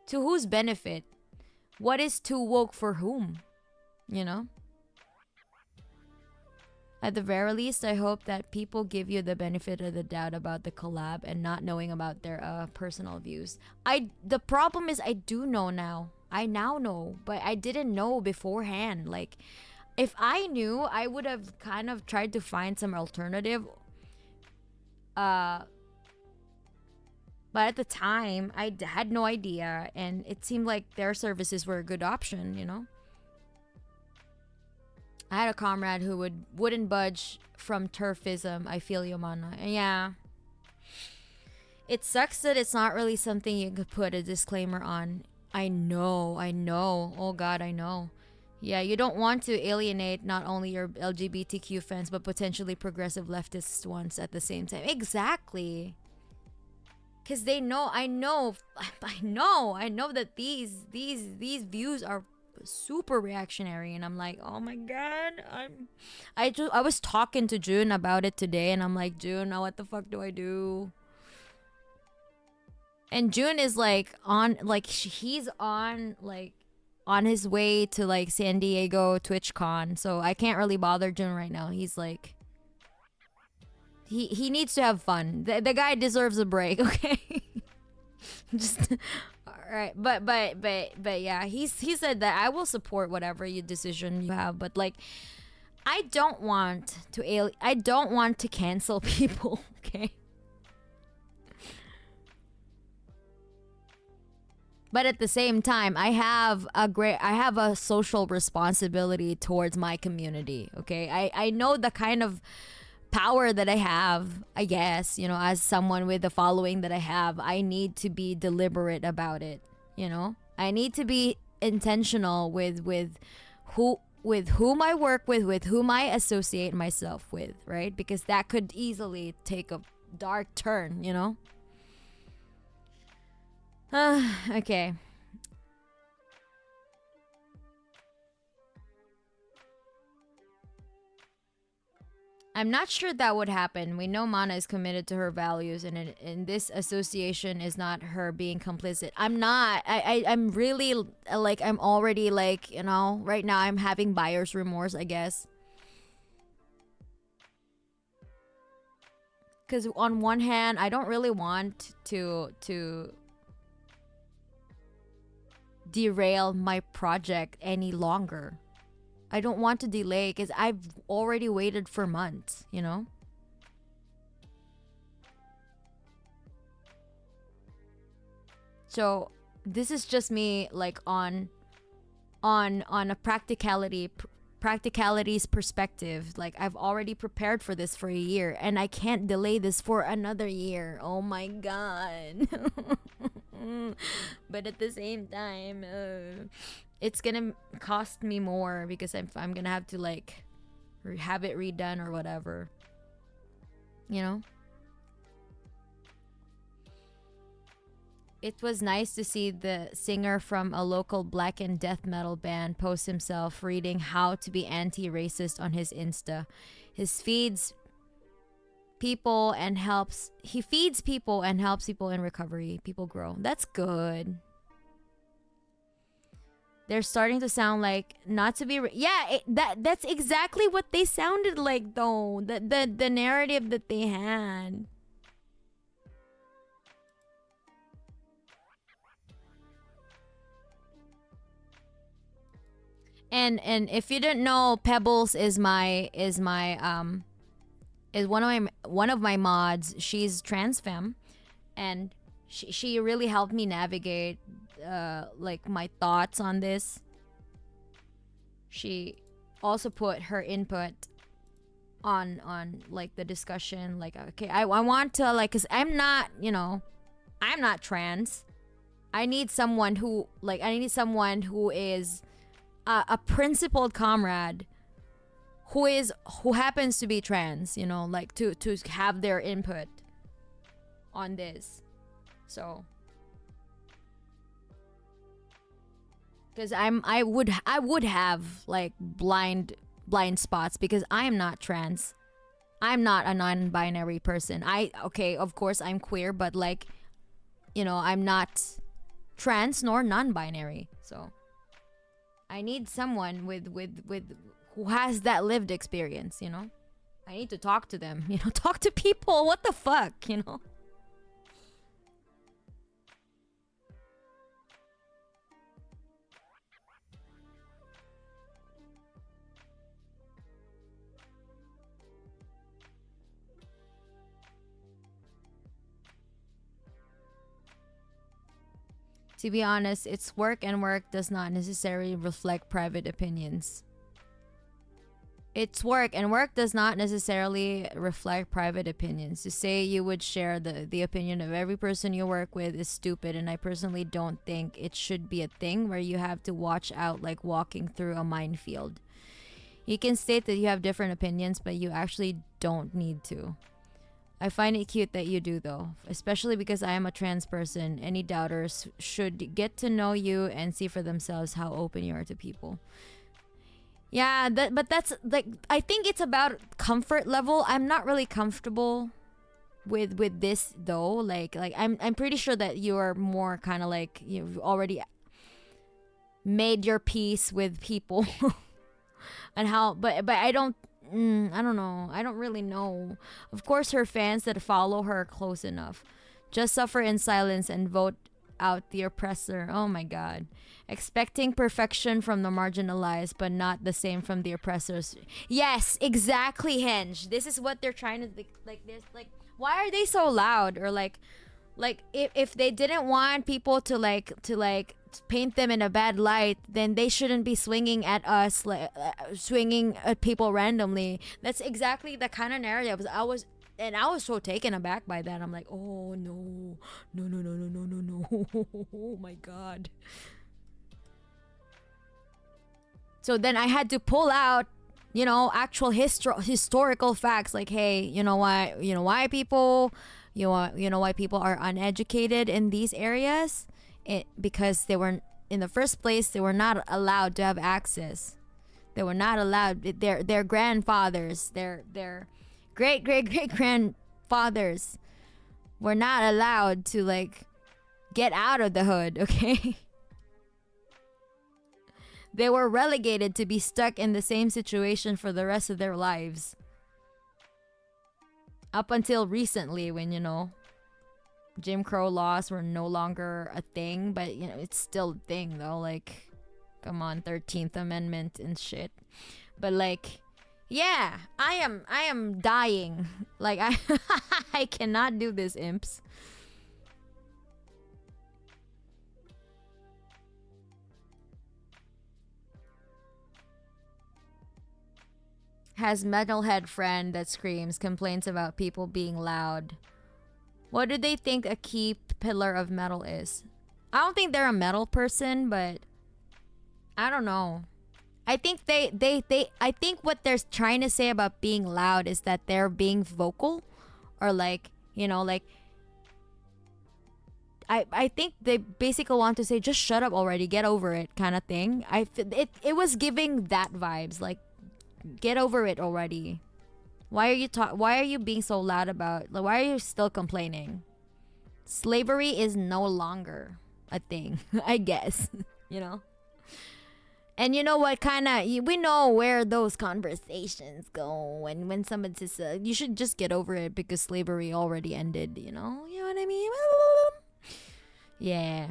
Speaker 1: To whose benefit? What is too woke for whom? At the very least, I hope that people give you the benefit of the doubt about the collab and not knowing about their personal views. The problem is I do know now. I now know, but I didn't know beforehand. Like, if I knew, I would have kind of tried to find some alternative. But at the time, I had no idea, and it seemed like their services were a good option. I had a comrade who wouldn't budge from turfism. I feel you, mana. Yeah. It sucks that it's not really something you could put a disclaimer on. I know. Oh God, I know. Yeah, you don't want to alienate not only your LGBTQ fans, but potentially progressive leftist ones at the same time. Exactly. Because they know, I know that these views are super reactionary, and I'm like, oh my God, I was talking to June about it today, and I'm like, June, now what the fuck do I do? And June is like he's on his way to like San Diego TwitchCon, so I can't really bother June right now. He's like, he needs to have fun. The guy deserves a break, okay? Just right, but yeah, he said that I will support whatever decision you have, but like, I don't want to cancel people, okay? But at the same time, I have a social responsibility towards my community, okay? I know the kind of power that I have, I guess, as someone with the following that I have. I need to be deliberate about it, I need to be intentional with whom I work with whom I associate myself with, right? Because that could easily take a dark turn, okay. I'm not sure that would happen. We know Mana is committed to her values, and this association is not her being complicit. I'm not. I'm really, like, I'm already, like, right now I'm having buyer's remorse, I guess. Because on one hand, I don't really want to derail my project any longer. I don't want to delay because I've already waited for months, So this is just me like on a practicalities perspective. Like I've already prepared for this for a year and I can't delay this for another year. Oh my god. But at the same time, it's gonna cost me more because I'm gonna have to like have it redone or whatever, you know. It was nice to see the singer from a local black and death metal band post himself reading how to be anti-racist on his Insta. His feeds people and helps he feeds people and helps people in recovery. People grow. That's good. They're starting to sound like not to be that's exactly what they sounded like though. The narrative that they had. And if you didn't know, Pebbles is one of my mods. She's trans femme, and she really helped me navigate like my thoughts on this. She also put her input on like the discussion. Like, okay, I want to like, cause I'm not, I'm not trans. I need someone who is a principled comrade who happens to be trans, like to have their input on this. So because I would have like blind spots because I am not trans. I'm not a non-binary person. Okay, of course I'm queer, but like, I'm not trans nor non-binary. So I need someone with who has that lived experience, I need to talk to them, talk to people. What the fuck, To be honest, it's work and work does not necessarily reflect private opinions. It's work and work does not necessarily reflect private opinions. To say you would share the opinion of every person you work with is stupid, and I personally don't think it should be a thing where you have to watch out like walking through a minefield. You can state that you have different opinions, but you actually don't need to. I find it cute that you do, though, especially because I am a trans person. Any doubters should get to know you and see for themselves how open you are to people. Yeah, but that's like, I think it's about comfort level. I'm not really comfortable with this though. Like I'm pretty sure that you're more kind of like you've already made your peace with people and how, but I don't know. I don't really know. Of course, her fans that follow her close enough just suffer in silence and vote out the oppressor. Oh my god. Expecting perfection from the marginalized, but not the same from the oppressors. Yes, exactly, Henge. This is what they're trying to like. There's like, why are they so loud? Or like if they didn't want people to paint them in a bad light, then they shouldn't be swinging at us, like swinging at people randomly. That's exactly the kind of narrative I was so taken aback by that. I'm like, oh no, no. Oh my god. So then I had to pull out, actual historical facts. Like, hey, why people, why people are uneducated in these areas? Because they were, in the first place, they were not allowed to have access. They were not allowed. Their grandfathers, their great grandfathers, were not allowed to like get out of the hood. Okay. They were relegated to be stuck in the same situation for the rest of their lives. Up until recently, when, Jim Crow laws were no longer a thing, but, it's still a thing, though. Like, come on, 13th Amendment and shit. But, like, yeah, I am dying. Like, I cannot do this, imps. Has metalhead friend that screams, complains about people being loud. What do they think a key pillar of metal is? I don't think they're a metal person, but I don't know. I think I think what they're trying to say about being loud is that they're being vocal, or like, like, I think they basically want to say just shut up already, get over it kind of thing. It was giving that vibes, like, get over it already. Why are you being so loud about, like, why are you still complaining? Slavery is no longer a thing, I guess, you know? And you know what kind of, we know where those conversations go when someone says, you should just get over it because slavery already ended, you know? You know what I mean? Yeah.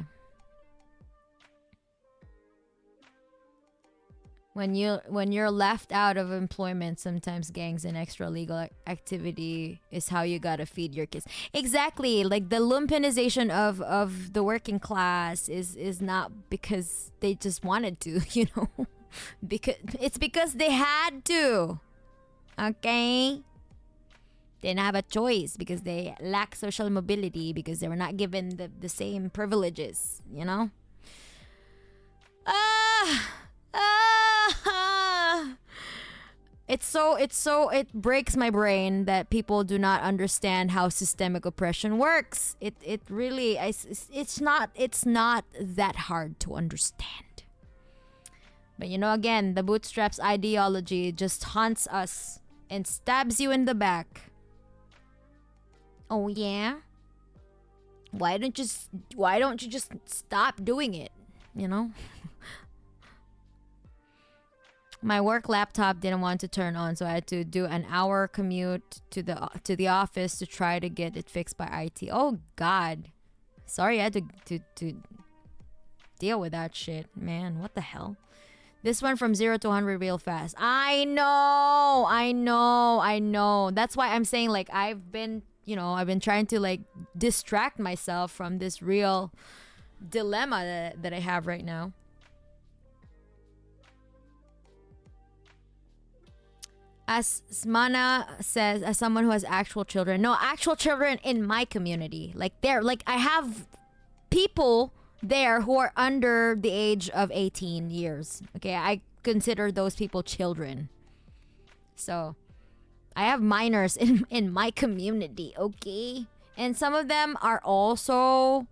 Speaker 1: When you're left out of employment, sometimes gangs and extra legal activity is how you gotta feed your kids. Exactly, like the lumpenization of the working class is not because they just wanted to, because it's because they had to. Okay, they didn't have a choice because they lack social mobility, because they were not given the same privileges. Ah. Ah, it breaks my brain that people do not understand how systemic oppression works. It really, it's not that hard to understand. But again, the bootstraps ideology just haunts us and stabs you in the back. Oh yeah? Why don't you just stop doing it? My work laptop didn't want to turn on, so I had to do an hour commute to the office to try to get it fixed by IT. Oh God, sorry, I had to deal with that shit, man. What the hell? This went from 0 to 100 real fast. I know. That's why I'm saying, like, I've been trying to, like, distract myself from this real dilemma that I have right now. As Smana says, as someone who has actual children, no actual children in my community, like I have people there who are under the age of 18 years. Okay, I consider those people children. So I have minors in my community, okay? And some of them are also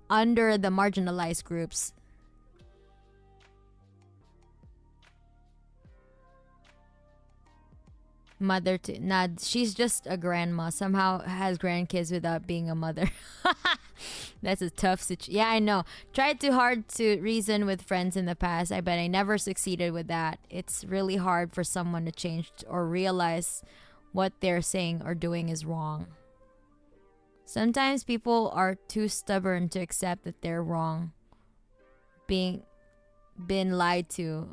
Speaker 1: under the marginalized groups. Mother to Nad, she's just a grandma, somehow has grandkids without being a mother. That's a tough situation. Yeah, I know. Tried too hard to reason with friends in the past. I bet I never succeeded with that. It's really hard for someone to change or realize what they're saying or doing is wrong. Sometimes people are too stubborn to accept that they're wrong, being been lied to,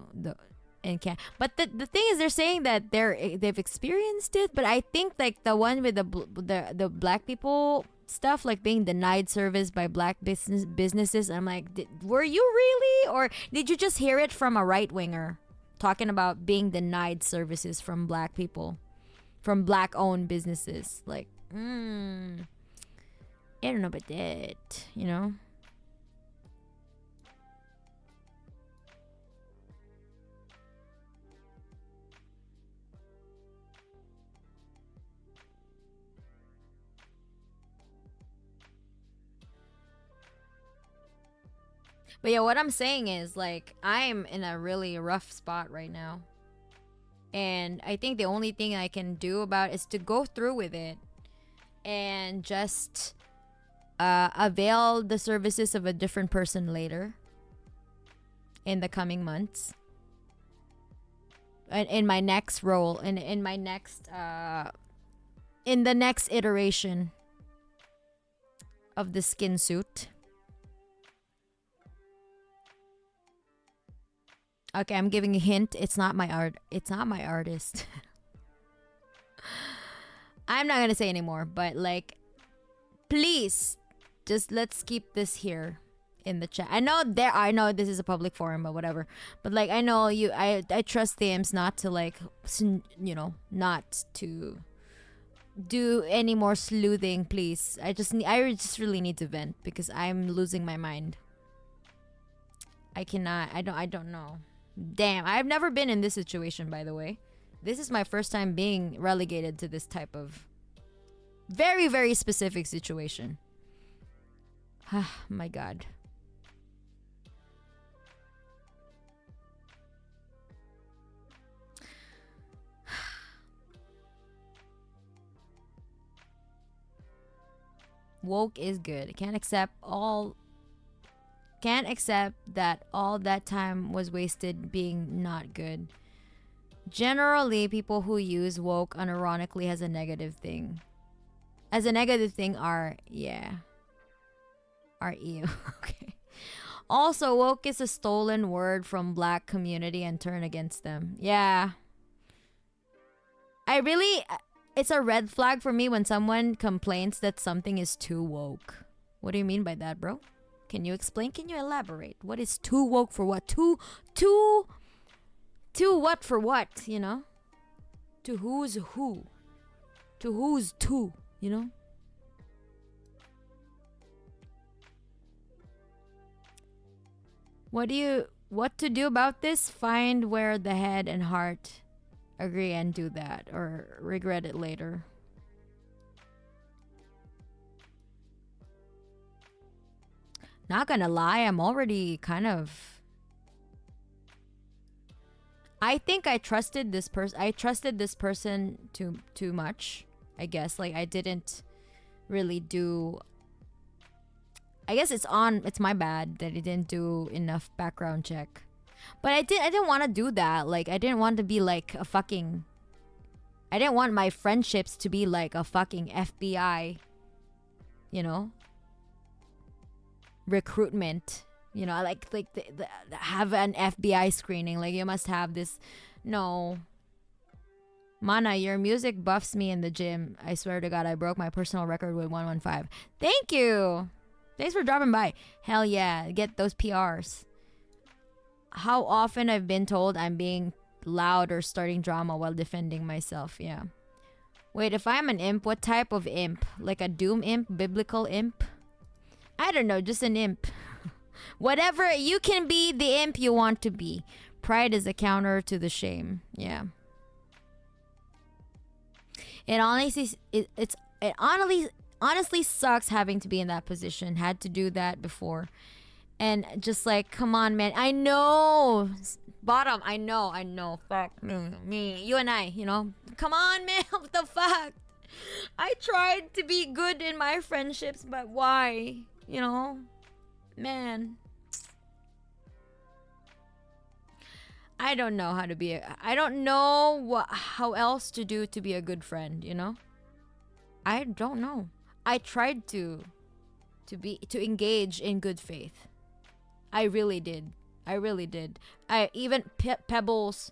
Speaker 1: and can. But the thing is, they're saying that they've experienced it. But I think, like, the one with the black people stuff, like being denied service by black businesses. I'm like, were you really, or did you just hear it from a right winger talking about being denied services from black people, from black owned businesses? Like, I don't know about that. But yeah, what I'm saying is, like, I'm in a really rough spot right now. And I think the only thing I can do about it is to go through with it and just avail the services of a different person later in the coming months. And in my next role, in my next in the next iteration of the skin suit. Okay, I'm giving a hint. It's not my art. It's not my artist. I'm not gonna say anymore, but, like, please, just let's keep this here. in the chat. I know this is a public forum, but whatever. But like, I know you. I trust the imps not to like, not to do any more sleuthing, please. I just really need to vent because I'm losing my mind. I cannot. I don't know. Damn, I've never been in this situation, by the way. This is my first time being relegated to this type of very, very specific situation. My God. Woke is good. Can't accept that all that time was wasted being not good. Generally, people who use woke unironically as a negative thing. Are ew. Okay. Also, woke is a stolen word from black community and turn against them. Yeah. It's a red flag for me when someone complains that something is too woke. What do you mean by that, bro? Can you explain? Can you elaborate? What is too woke for what? Too what for what, you know? To who's who? To who's to, you know? What to do about this? Find where the head and heart agree and do that, or regret it later. Not gonna lie, I'm already kind of... I think I trusted this person too much, I guess. Like, I didn't really do... I guess it's my bad that I didn't do enough background check. But I didn't want to do that. Like, I didn't want to be like a fucking... I didn't want my friendships to be like a fucking FBI, you know? Recruitment. You know, like the have an FBI screening. Like, you must have this. No. Mana, your music buffs me in the gym. I swear to God, I broke my personal record with 115. Thank you. Thanks for dropping by. Hell yeah. Get those PRs. How often I've been told I'm being loud or starting drama while defending myself. Yeah. Wait, if I'm an imp, what type of imp? Like a doom imp? Biblical imp? I don't know, just an imp. Whatever, you can be the imp you want to be. Pride is a counter to the shame. Yeah. It honestly sucks having to be in that position. Had to do that before. And just like, come on, man. I know. Bottom, I know. Fuck me. You and I, you know. Come on, man. What the fuck? I tried to be good in my friendships, but why? You know? Man. I don't know how to be I don't know how else to do to be a good friend, you know? I don't know. I tried to engage in good faith. I really did. I even Pebbles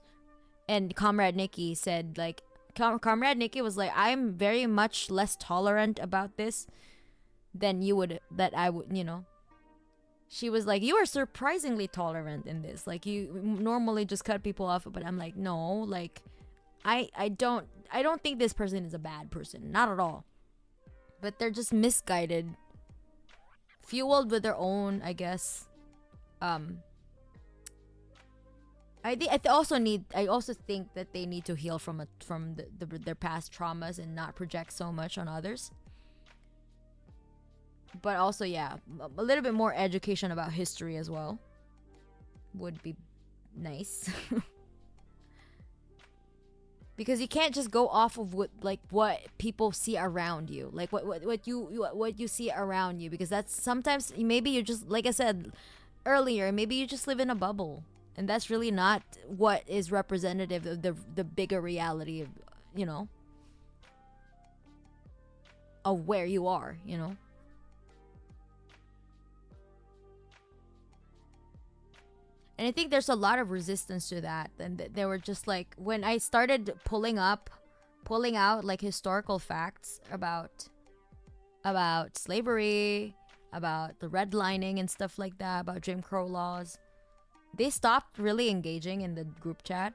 Speaker 1: and Comrade Nikki said, like, Comrade Nikki was like, I'm very much less tolerant about this than I would, you know. She was like, you are surprisingly tolerant in this. Like, you normally just cut people off, but I'm like, no, like, I don't think this person is a bad person. Not at all. But they're just misguided. Fueled with their own, I guess. I also think that they need to heal from their past traumas and not project so much on others. But also, yeah, a little bit more education about history as well would be nice. Because you can't just go off of what people see around you, like what you see around you, because that's sometimes maybe you're just, like I said earlier, maybe you just live in a bubble, and that's really not what is representative of the bigger reality of, you know, of where you are, you know. And I think there's a lot of resistance to that. And they were just like, when I started pulling out like historical facts about slavery, about the redlining and stuff like that, about Jim Crow laws. They stopped really engaging in the group chat.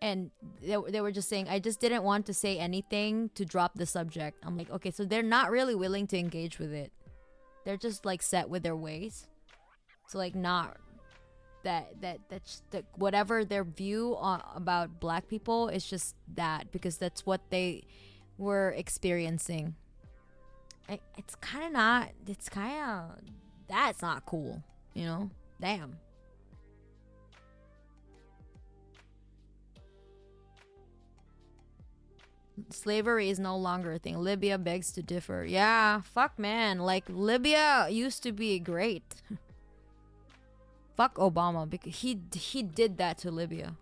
Speaker 1: And they were just saying, I just didn't want to say anything to drop the subject. I'm like, okay, so they're not really willing to engage with it. They're just like set with their ways. So like not that's whatever their view about black people is just that, because that's what they were experiencing. It's kind of not, it's kind of, that's not cool, you know? Damn. Slavery is no longer a thing. Libya begs to differ. Yeah, fuck man. Like Libya used to be great. Fuck Obama because he did that to Libya.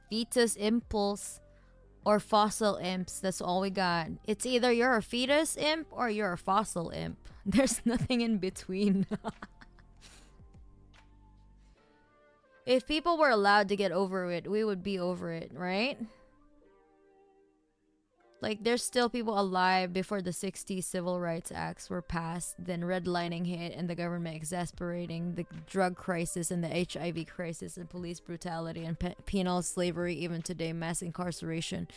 Speaker 1: Fetus impulse or fossil imps. That's all we got. It's either you're a fetus imp or you're a fossil imp. There's nothing in between. If people were allowed to get over it, we would be over it, right? Like, there's still people alive before the 60s Civil Rights Acts were passed, then redlining hit and the government exasperating, the drug crisis and the HIV crisis and police brutality and penal slavery, even today, mass incarceration.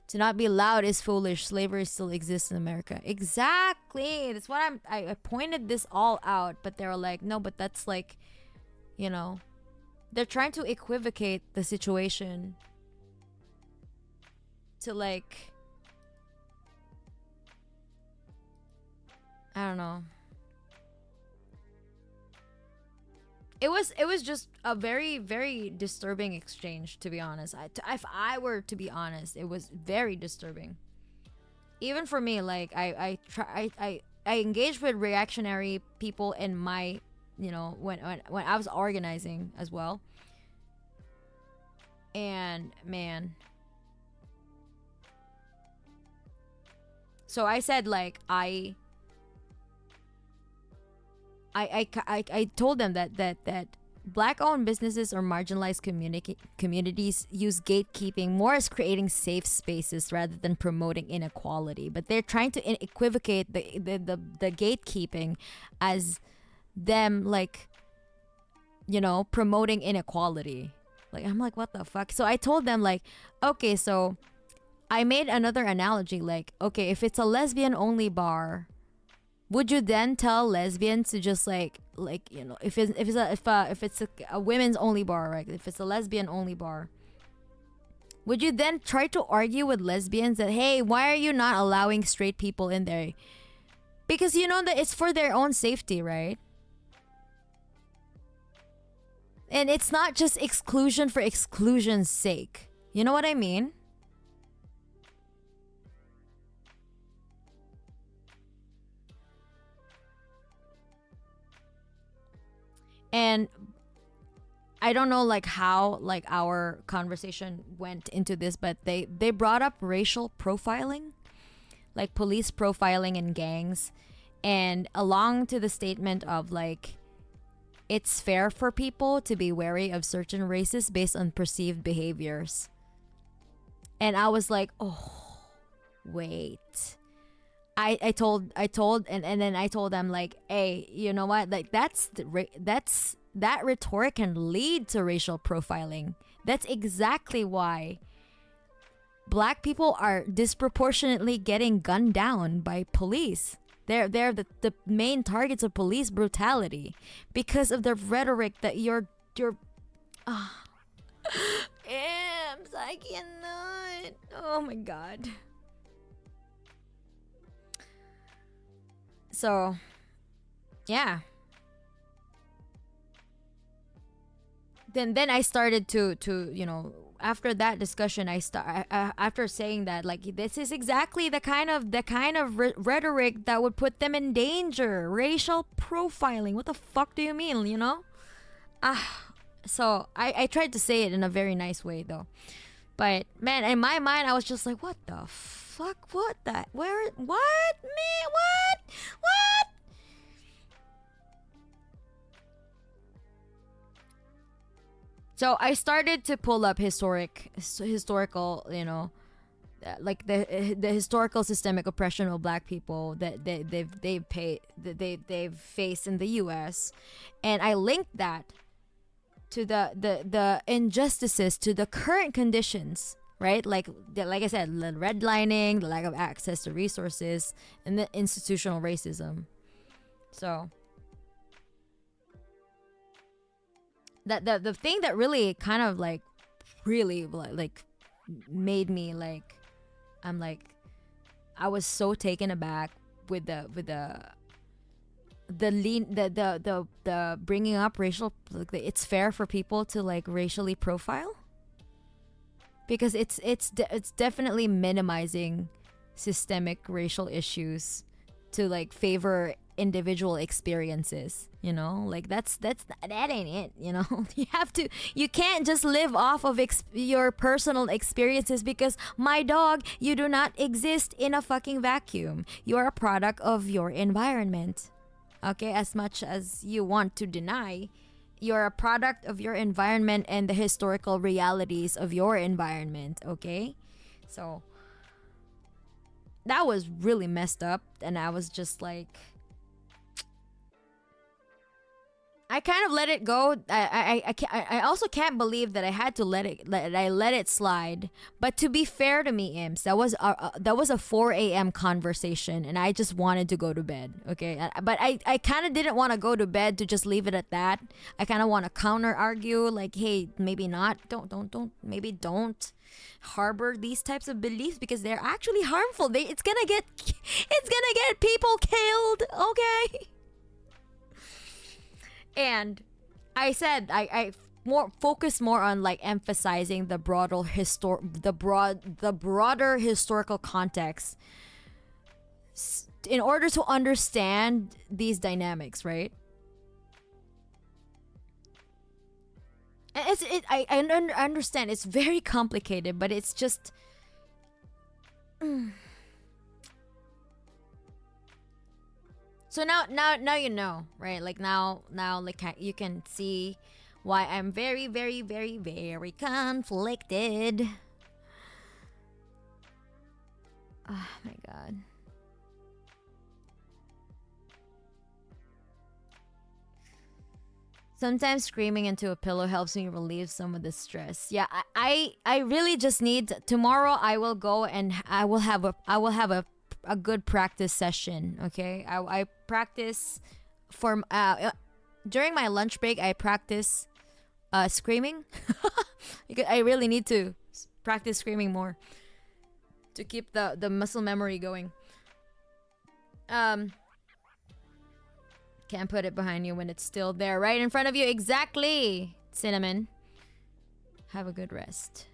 Speaker 1: To not be loud is foolish. Slavery still exists in America. Exactly. That's what I pointed this all out, but they were like, no, but that's like, you know, they're trying to equivocate the situation to like, I don't know. It was just a very, very disturbing exchange, to be honest. If I were to be honest, it was very disturbing. Even for me, like I engaged with reactionary people in my, you know, when I was organizing as well. And man, so I said like I told them that black-owned businesses or marginalized communities use gatekeeping more as creating safe spaces rather than promoting inequality. But they're trying to equivocate the gatekeeping as them, like, you know, promoting inequality. Like, I'm like, what the fuck? So I told them, like, okay, so I made another analogy. Like, okay, if it's a lesbian only bar, would you then tell lesbians to just like you know, if it's a women's only bar, right? If it's a lesbian only bar, would you then try to argue with lesbians that, hey, why are you not allowing straight people in there? Because you know that it's for their own safety, right? And it's not just exclusion for exclusion's sake. You know what I mean? And I don't know like how like our conversation went into this, but they brought up racial profiling, like police profiling in gangs, and along to the statement of like, it's fair for people to be wary of certain races based on perceived behaviors. And I was like, oh, wait. I told and then I told them like, hey, you know what? Like that rhetoric can lead to racial profiling. That's exactly why black people are disproportionately getting gunned down by police. They're the main targets of police brutality because of the rhetoric that you're Ems, I cannot. Oh my god. So, yeah. Then I started to you know, after that discussion after saying that, like, this is exactly the kind of rhetoric that would put them in danger. Racial profiling. What the fuck do you mean, you know? So I tried to say it in a very nice way though. But man, in my mind I was just like, what the fuck? What that? Where? What? Me? What? What? So I started to pull up historical, like the historical systemic oppression of black people that they've faced in the U.S., and I linked that to the injustices to the current conditions, right? Like I said, the redlining, the lack of access to resources, and the institutional racism. So that the thing that really kind of like really like made me like, I'm like, I was so taken aback with the bringing up racial, like, it's fair for people to like racially profile, because it's definitely minimizing systemic racial issues to like favor individual experiences, like that ain't it, you can't just live off of your personal experiences, because my dog, you do not exist in a fucking vacuum. You're a product of your environment. Okay, as much as you want to deny, you're a product of your environment and the historical realities of your environment. Okay, so that was really messed up, and I was just like, I kind of let it go. I also can't believe that I had to let it slide. But to be fair to me, Imps, that was a 4 a.m. conversation, and I just wanted to go to bed. Okay, but I kind of didn't want to go to bed to just leave it at that. I kind of want to counter argue, like, hey, maybe not. Don't harbor these types of beliefs, because they're actually harmful. It's gonna get people killed. Okay. And I said I more focus more on like emphasizing the broader historical context in order to understand these dynamics, right? And I understand it's very complicated, but it's just So now you know, right? Like now like you can see why I'm very very very very conflicted. Oh my god. Sometimes screaming into a pillow helps me relieve some of the stress. Yeah, I really just need tomorrow. I will go and I will have a good practice session. Okay, I practice for during my lunch break. I practice screaming. Because I really need to practice screaming more to keep the muscle memory going. Can't put it behind you when it's still there right in front of you. Exactly, Cinnamon. Have a good rest.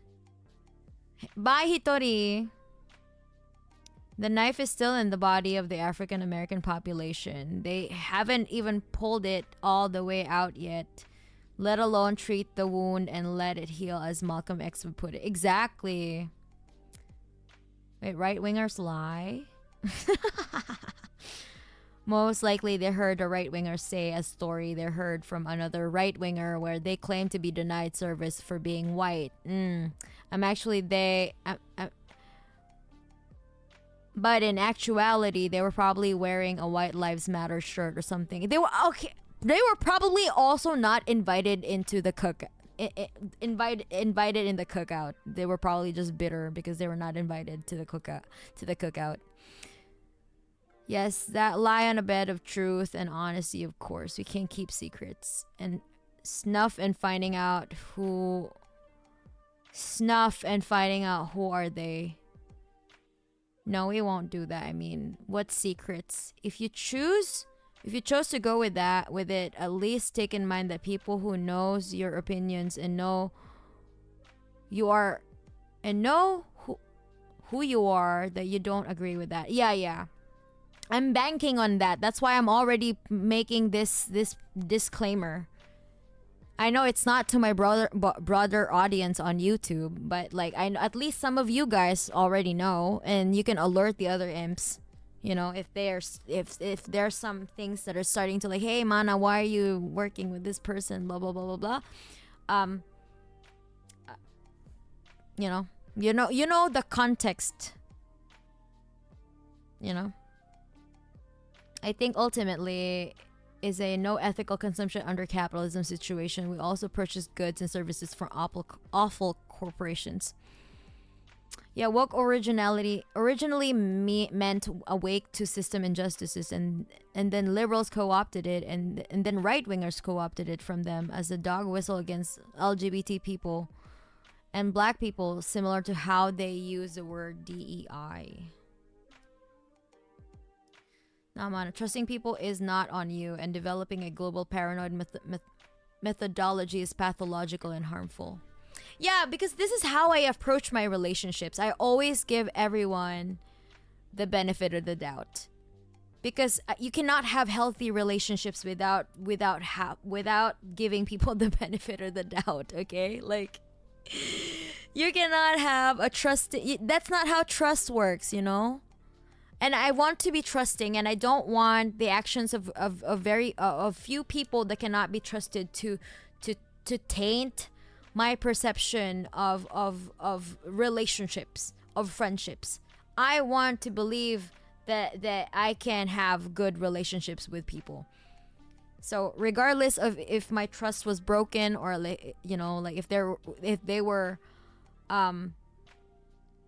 Speaker 1: Bye, Hitori. The knife is still in the body of the African American population. They haven't even pulled it all the way out yet, let alone treat the wound and let it heal, as Malcolm X would put it. Exactly. Wait, right-wingers lie? Most likely they heard a right-winger say a story they heard from another right-winger where they claim to be denied service for being white. But in actuality, they were probably wearing a White Lives Matter shirt or something. They were probably also not invited into the invited in the cookout. They were probably just bitter because they were not invited to the cookout. Yes, that lie on a bed of truth and honesty, of course. We can't keep secrets. And snuff and finding out who are they. No, we won't do that. I mean, what secrets? If you chose to go with it, at least take in mind that people who knows your opinions and know who you are, that you don't agree with that. Yeah. I'm banking on that. That's why I'm already making this disclaimer. I know it's not to my broader audience on YouTube, but like at least some of you guys already know, and you can alert the other imps. If there's some things that are starting to like, hey Mana, why are you working with this person? Blah blah blah blah blah. You know, you know the context. You know, I think ultimately is a no ethical consumption under capitalism situation. We also purchase goods and services from awful corporations. Yeah, woke originally meant awake to system injustices, and then liberals co-opted it, and then right wingers co-opted it from them as a dog whistle against LGBT people and black people, similar to how they use the word DEI. Now, man, trusting people is not on you, and developing a global paranoid methodology is pathological and harmful. Yeah, because this is how I approach my relationships. I always give everyone the benefit of the doubt. Because you cannot have healthy relationships without giving people the benefit of the doubt, okay? Like you cannot have a trust. That's not how trust works, you know? And I want to be trusting, and I don't want the actions of few people that cannot be trusted to taint my perception of relationships, of friendships. I want to believe that I can have good relationships with people. So regardless of if my trust was broken, or you know, like if they were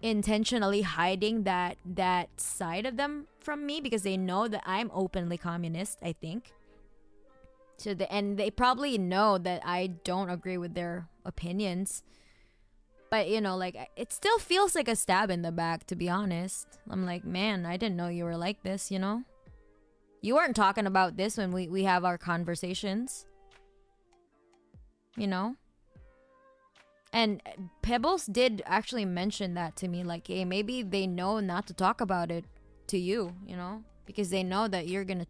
Speaker 1: intentionally hiding that side of them from me because they know that I'm openly communist, I think. And they probably know that I don't agree with their opinions. But you know, like it still feels like a stab in the back, to be honest. I'm like, man, I didn't know you were like this, you know? You weren't talking about this when we have our conversations. You know? And Pebbles did actually mention that to me, like, hey, maybe they know not to talk about it to you, you know, because they know that you're gonna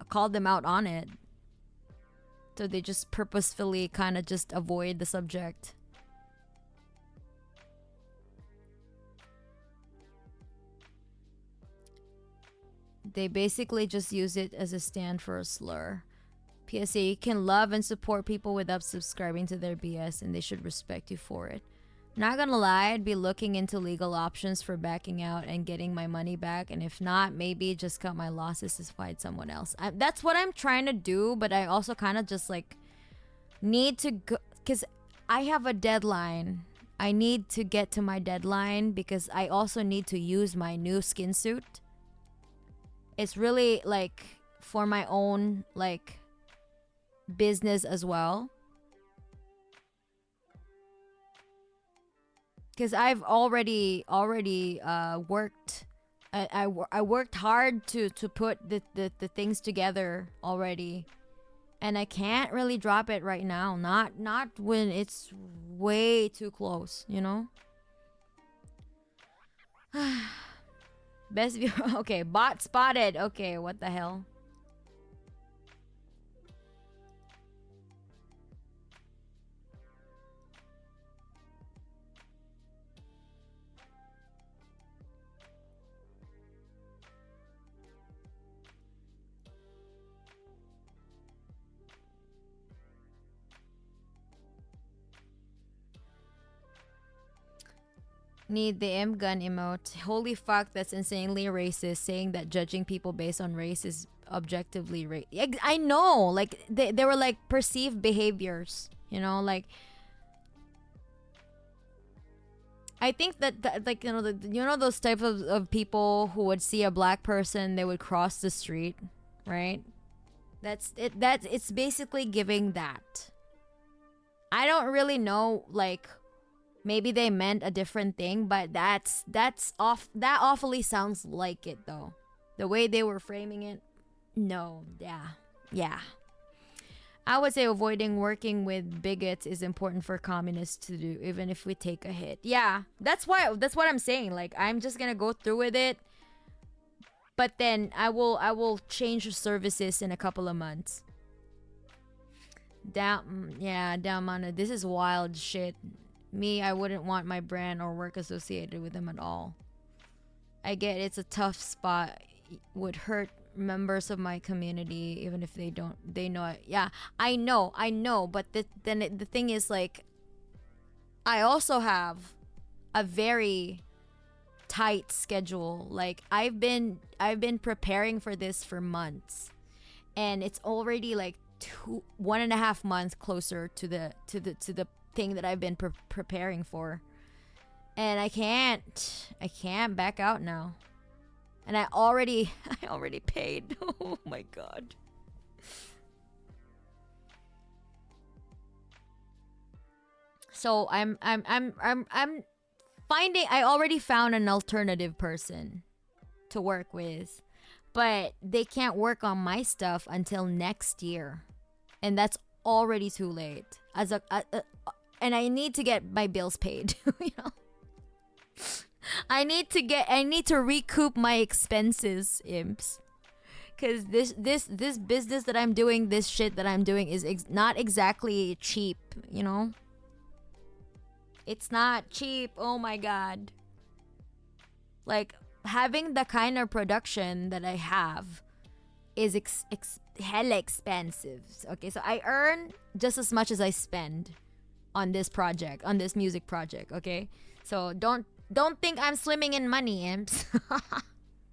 Speaker 1: call them out on it. So they just purposefully kind of just avoid the subject. They basically just use it as a stand for a slur. PSA, you can love and support people without subscribing to their BS, and they should respect you for it. Not gonna lie, I'd be looking into legal options for backing out and getting my money back, and if not, maybe just cut my losses to find someone else. That's what I'm trying to do, but I also kind of just like need to go, because I have a deadline. I need to get to my deadline because I also need to use my new skin suit. It's really like for my own like business as well, because I've already worked. I worked hard to put the things together already, and I can't really drop it right now. Not when it's way too close, you know. Best view. Okay, bot spotted. Okay, what the hell? Need the M gun emote. Holy fuck, that's insanely racist. Saying that judging people based on race is objectively I know, like they were like perceived behaviors, you know, like I think that like you know those type of people who would see a black person, they would cross the street, right? That's it. It's basically giving that. I don't really know, like maybe they meant a different thing, but that's off. That awfully sounds like it though. The way they were framing it. No, yeah. I would say avoiding working with bigots is important for communists to do, even if we take a hit. Yeah, that's what I'm saying. Like I'm just gonna go through with it, but then I will change services in a couple of months. Down, yeah, down mana. This is wild shit. Me, I wouldn't want my brand or work associated with them at all. I get it's a tough spot. Would hurt members of my community even if they know it. Yeah, I know, but the thing is, like, I also have a very tight schedule. Like I've been preparing for this for months, and it's already like 1.5 months closer to the thing that I've been preparing for, and I can't back out now. And I already I already paid. Oh my god. So I'm finding, I already found an alternative person to work with, but they can't work on my stuff until next year. And that's already too late. And I need to get my bills paid, you know. I need to recoup my expenses, imps. Cuz this business that I'm doing, this shit that I'm doing is not exactly cheap, you know? It's not cheap. Oh my god. Like having the kind of production that I have is hella expensive. Okay, so I earn just as much as I spend on this project, on this music project, okay? So don't think I'm swimming in money, imps.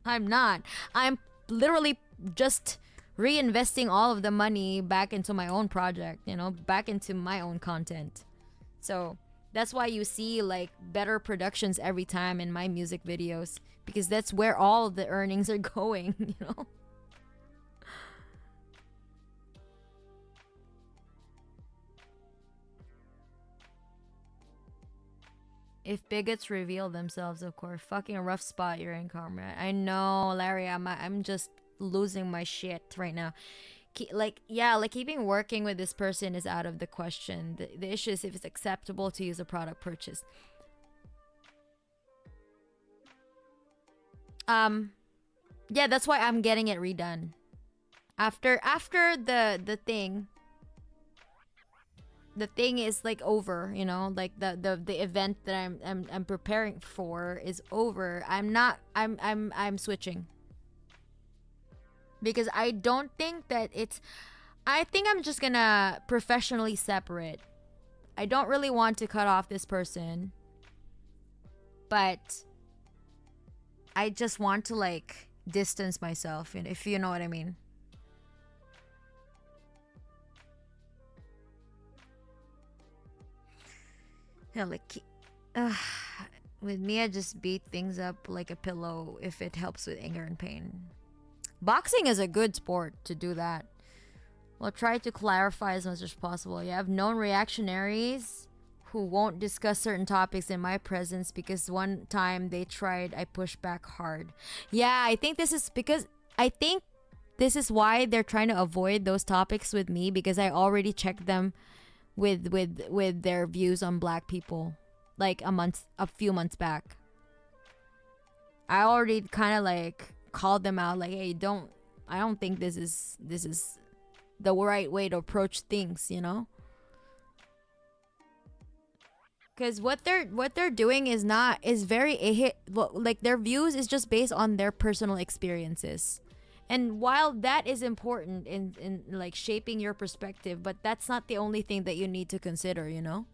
Speaker 1: I'm not. I'm literally just reinvesting all of the money back into my own project, you know, back into my own content. So that's why you see like better productions every time in my music videos, because that's where all of the earnings are going, you know? If bigots reveal themselves, of course. Fucking a rough spot you're in, comrade. I know, Larry. I'm just losing my shit right now. Like, yeah, like keeping working with this person is out of the question. The issue is if it's acceptable to use a product purchased. Yeah, that's why I'm getting it redone. After the thing is like over, you know, like the event that I'm preparing for is over. I'm switching, because I don't think that it's, I think I'm just gonna professionally separate. I don't really want to cut off this person, but I just want to like distance myself, if you know what I mean. Yeah, like uh, with me, I just beat things up like a pillow if it helps with anger and pain. Boxing is a good sport to do that. We'll try to clarify as much as possible. You have known reactionaries who won't discuss certain topics in my presence because one time they tried, I pushed back hard. Yeah, I think this is because I think this is why they're trying to avoid those topics with me, because I already checked them with their views on black people like a few months back. I already kind of like called them out like, hey, I don't think this is the right way to approach things, you know? Because what they're doing is very like their views is just based on their personal experiences. And while that is important in like shaping your perspective, but that's not the only thing that you need to consider, you know?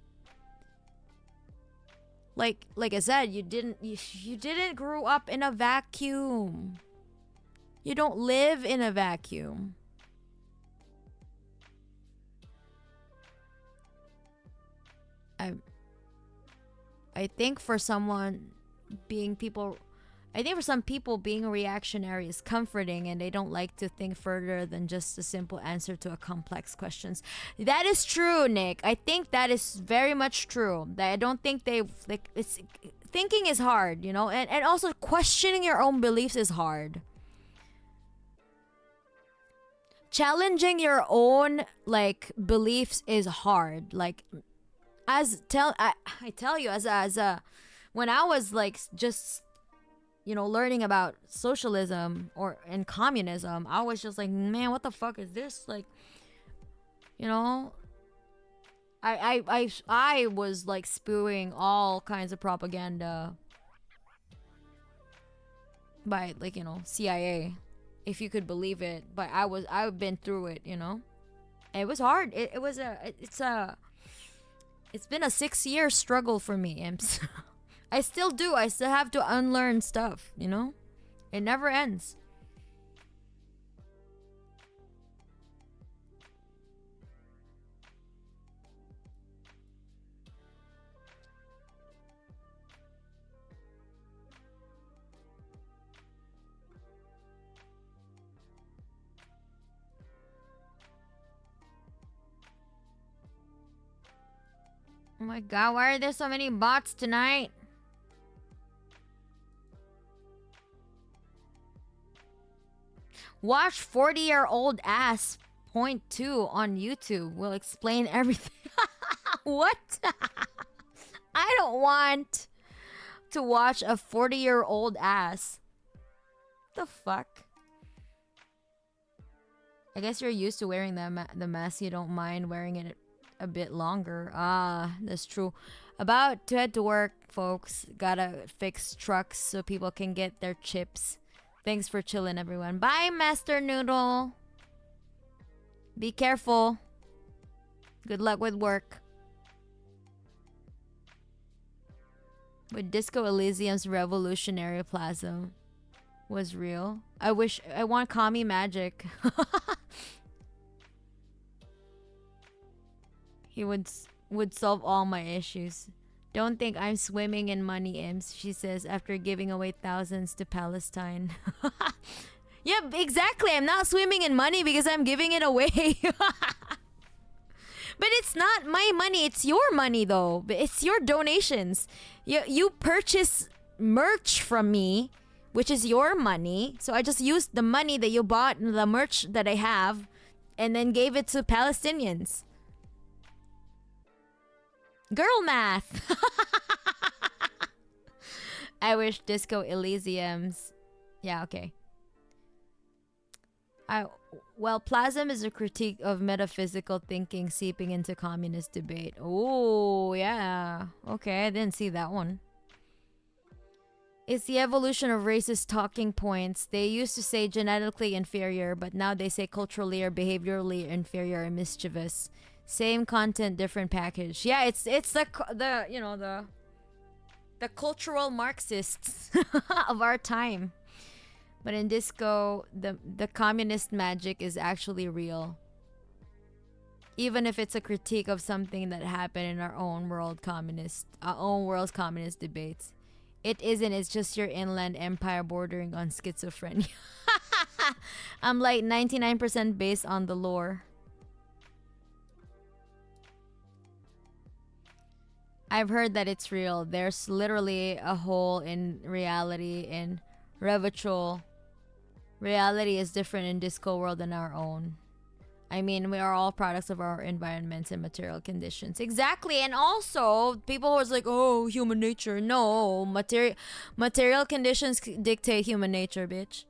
Speaker 1: Like I said, you didn't grow up in a vacuum. You don't live in a vacuum. I I think for someone being people I think for some people being reactionary is comforting, and they don't like to think further than just a simple answer to a complex questions. That is true, Nick. I think that is very much true. That I don't think they like it's thinking is hard, you know, and also questioning your own beliefs is hard. Challenging your own like beliefs is hard. Like I tell you as a when I was like just learning about socialism or and communism, I was just like, man, what the fuck is this? Like, you know, I was like spewing all kinds of propaganda by like CIA, if you could believe it. But I've been through it. It was hard. It's a It's been a 6-year struggle for me, Imps. I still do. I still have to unlearn stuff, you know? It never ends. Oh my god, why are there so many bots tonight? Watch 40-year-old ass point 2 on YouTube. Will explain everything. What? I don't want to watch a 40-year-old ass. The fuck? I guess you're used to wearing the mask. You don't mind wearing it a bit longer. Ah, that's true. About to head to work, folks. Gotta fix trucks so people can get their chips. Thanks for chilling, everyone. Bye, Master Noodle. Be careful. Good luck with work. With Disco Elysium's revolutionary plasm was real. I want Kami magic. He would solve all my issues. Don't think I'm swimming in money, Imps, she says after giving away thousands to Palestine. Yeah, exactly. I'm not swimming in money because I'm giving it away. But it's not my money. It's your money, though. It's your donations. You purchase merch from me, which is your money. So I just used the money that you bought and the merch that I have and then gave it to Palestinians. Girl math. I wish Disco Elysium's. Yeah, okay. Well, Plasm is a critique of metaphysical thinking seeping into communist debate. Oh, yeah. Okay, I didn't see that one. It's the evolution of racist talking points. They used to say genetically inferior, but now they say culturally or behaviorally inferior and mischievous. Same content, different package. Yeah, it's the you know the cultural Marxists of our time. But in Disco, the communist magic is actually real. Even if it's a critique of something that happened in our own world's communist debates. It isn't, it's just your inland empire bordering on schizophrenia. I'm like 99% based on the lore. I've heard that it's real. There's literally a hole in reality in Revachol. Reality is different in Disco world than our own. I mean, we are all products of our environments and material conditions. Exactly. And also, people was like, oh, human nature. No, material conditions dictate human nature, bitch.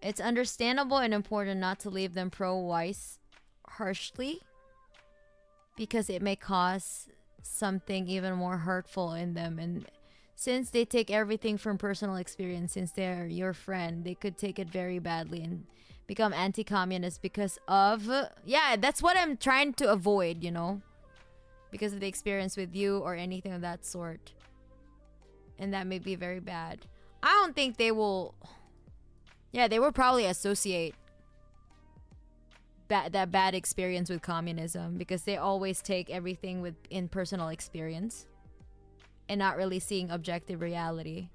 Speaker 1: It's understandable and important not to leave them pro-wise harshly, because it may cause something even more hurtful in them. And since they take everything from personal experience, since they're your friend, they could take it very badly and become anti-communist because of... Yeah, that's what I'm trying to avoid, you know? Because of the experience with you or anything of that sort. And that may be very bad. I don't think they will... Yeah, they will probably associate that bad experience with communism, because they always take everything in personal experience and not really seeing objective reality.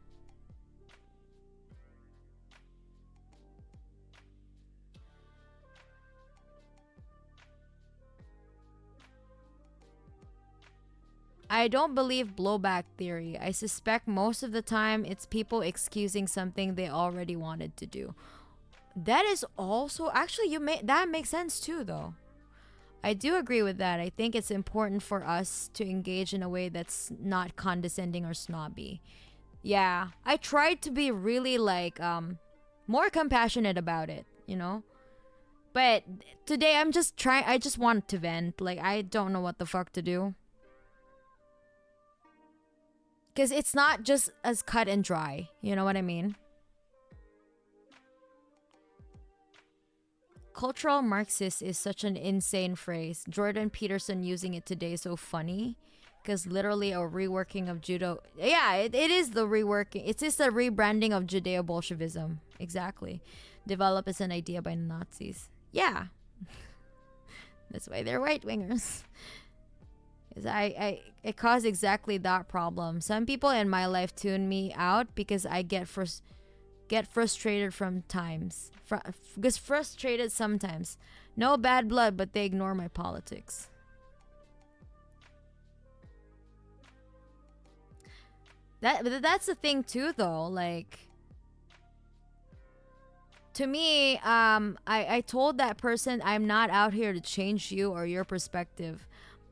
Speaker 1: I don't believe blowback theory. I suspect most of the time it's people excusing something they already wanted to do. That is also actually that makes sense too, though. I do agree with that. I think it's important for us to engage in a way that's not condescending or snobby. Yeah, I tried to be really like more compassionate about it, you know? But today I just want to vent. Like, I don't know what the fuck to do. Cuz it's not just as cut and dry, you know what I mean? cultural Marxist is such an insane phrase. Jordan Peterson using it today is so funny because literally a reworking of judo. Yeah, it is the reworking. It's just a rebranding of Judeo-Bolshevism. Exactly. Developed as an idea by Nazis. Yeah. That's why they're right-wingers. It caused exactly that problem. Some people in my life tune me out because I get frustrated from times. Because frustrated sometimes. No bad blood, but they ignore my politics. That's the thing too, though. Like, to me, I told that person I'm not out here to change you or your perspective,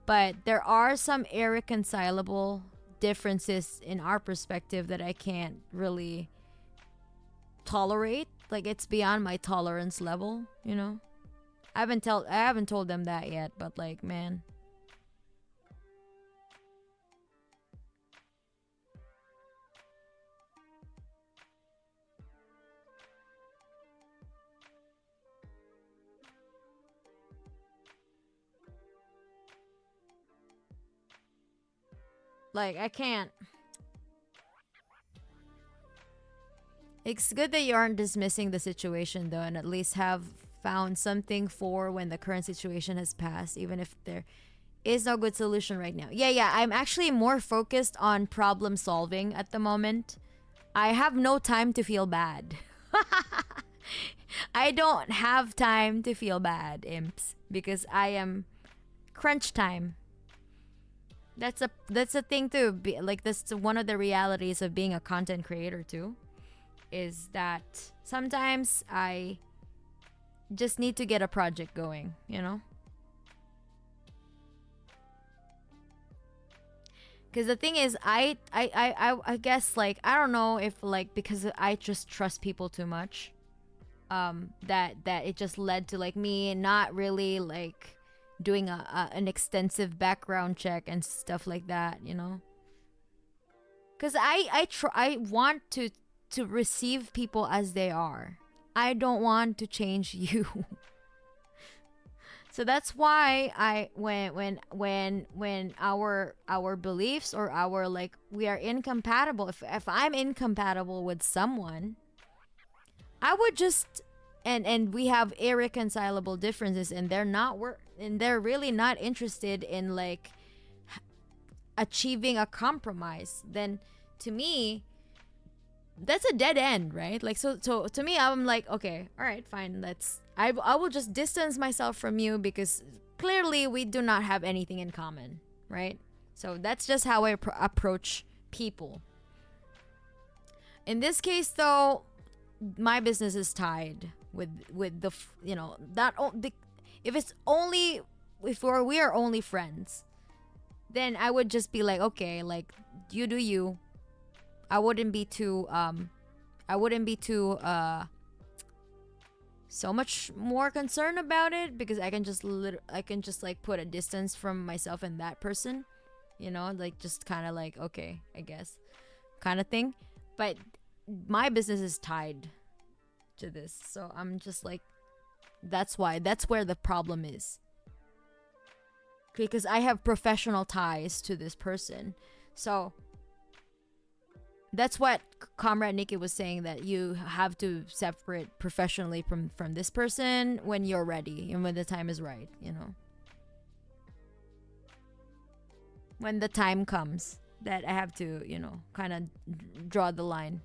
Speaker 1: but there are some irreconcilable differences in our perspective that I can't really tolerate. Like, it's beyond my tolerance level, you know. I haven't told them that yet, but like, man. Like, I can't. It's good that you aren't dismissing the situation though, and at least have found something for when the current situation has passed, even if there is no good solution right now. Yeah, I'm actually more focused on problem solving at the moment. I have no time to feel bad. I don't have time to feel bad, imps, because I am crunch time. That's a thing too. Like, that's one of the realities of being a content creator too, is that sometimes I just need to get a project going, you know? Because the thing is, I guess, like, I don't know if, like, because I just trust people too much, that it just led to, like, me not really, like, doing an extensive background check and stuff like that, you know? Because I want to receive people as they are. I don't want to change you. So that's why when our beliefs or our, like, we are incompatible, if I'm incompatible with someone, I would just, and we have irreconcilable differences, and they're really not interested in, like, achieving a compromise, then to me that's a dead end, right? Like, so to me, I'm like, okay, all right, fine, I will just distance myself from you because clearly we do not have anything in common, right? So that's just how I approach people. In this case though, my business is tied with the you know, if it's only, if we are only friends, then I would just be like, okay, like, you do you. I wouldn't be too so much more concerned about it, because I can just like put a distance from myself and that person, you know, like, just kind of like, okay, I guess, kind of thing. But my business is tied to this, so I'm just like, that's where the problem is, because I have professional ties to this person. So that's what Comrade Nikki was saying, that you have to separate professionally from this person when you're ready and when the time is right, you know. When the time comes that I have to, you know, kind of draw the line.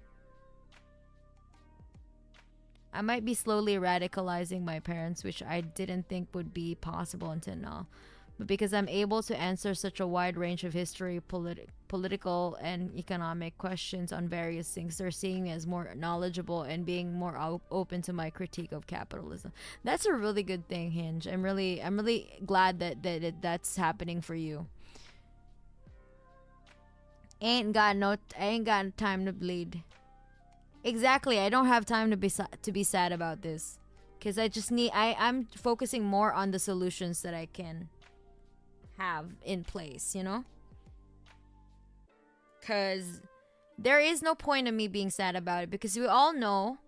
Speaker 1: I might be slowly radicalizing my parents, which I didn't think would be possible until now. But because I'm able to answer such a wide range of history, political, and economic questions on various things, they're seeing me as more knowledgeable and being more open to my critique of capitalism. That's a really good thing, Hinge. I'm really glad that's happening for you. I ain't got time to bleed. Exactly. I don't have time to be sad about this, because I'm focusing more on the solutions that I can have in place, you know? Because there is no point in me being sad about it, because we all know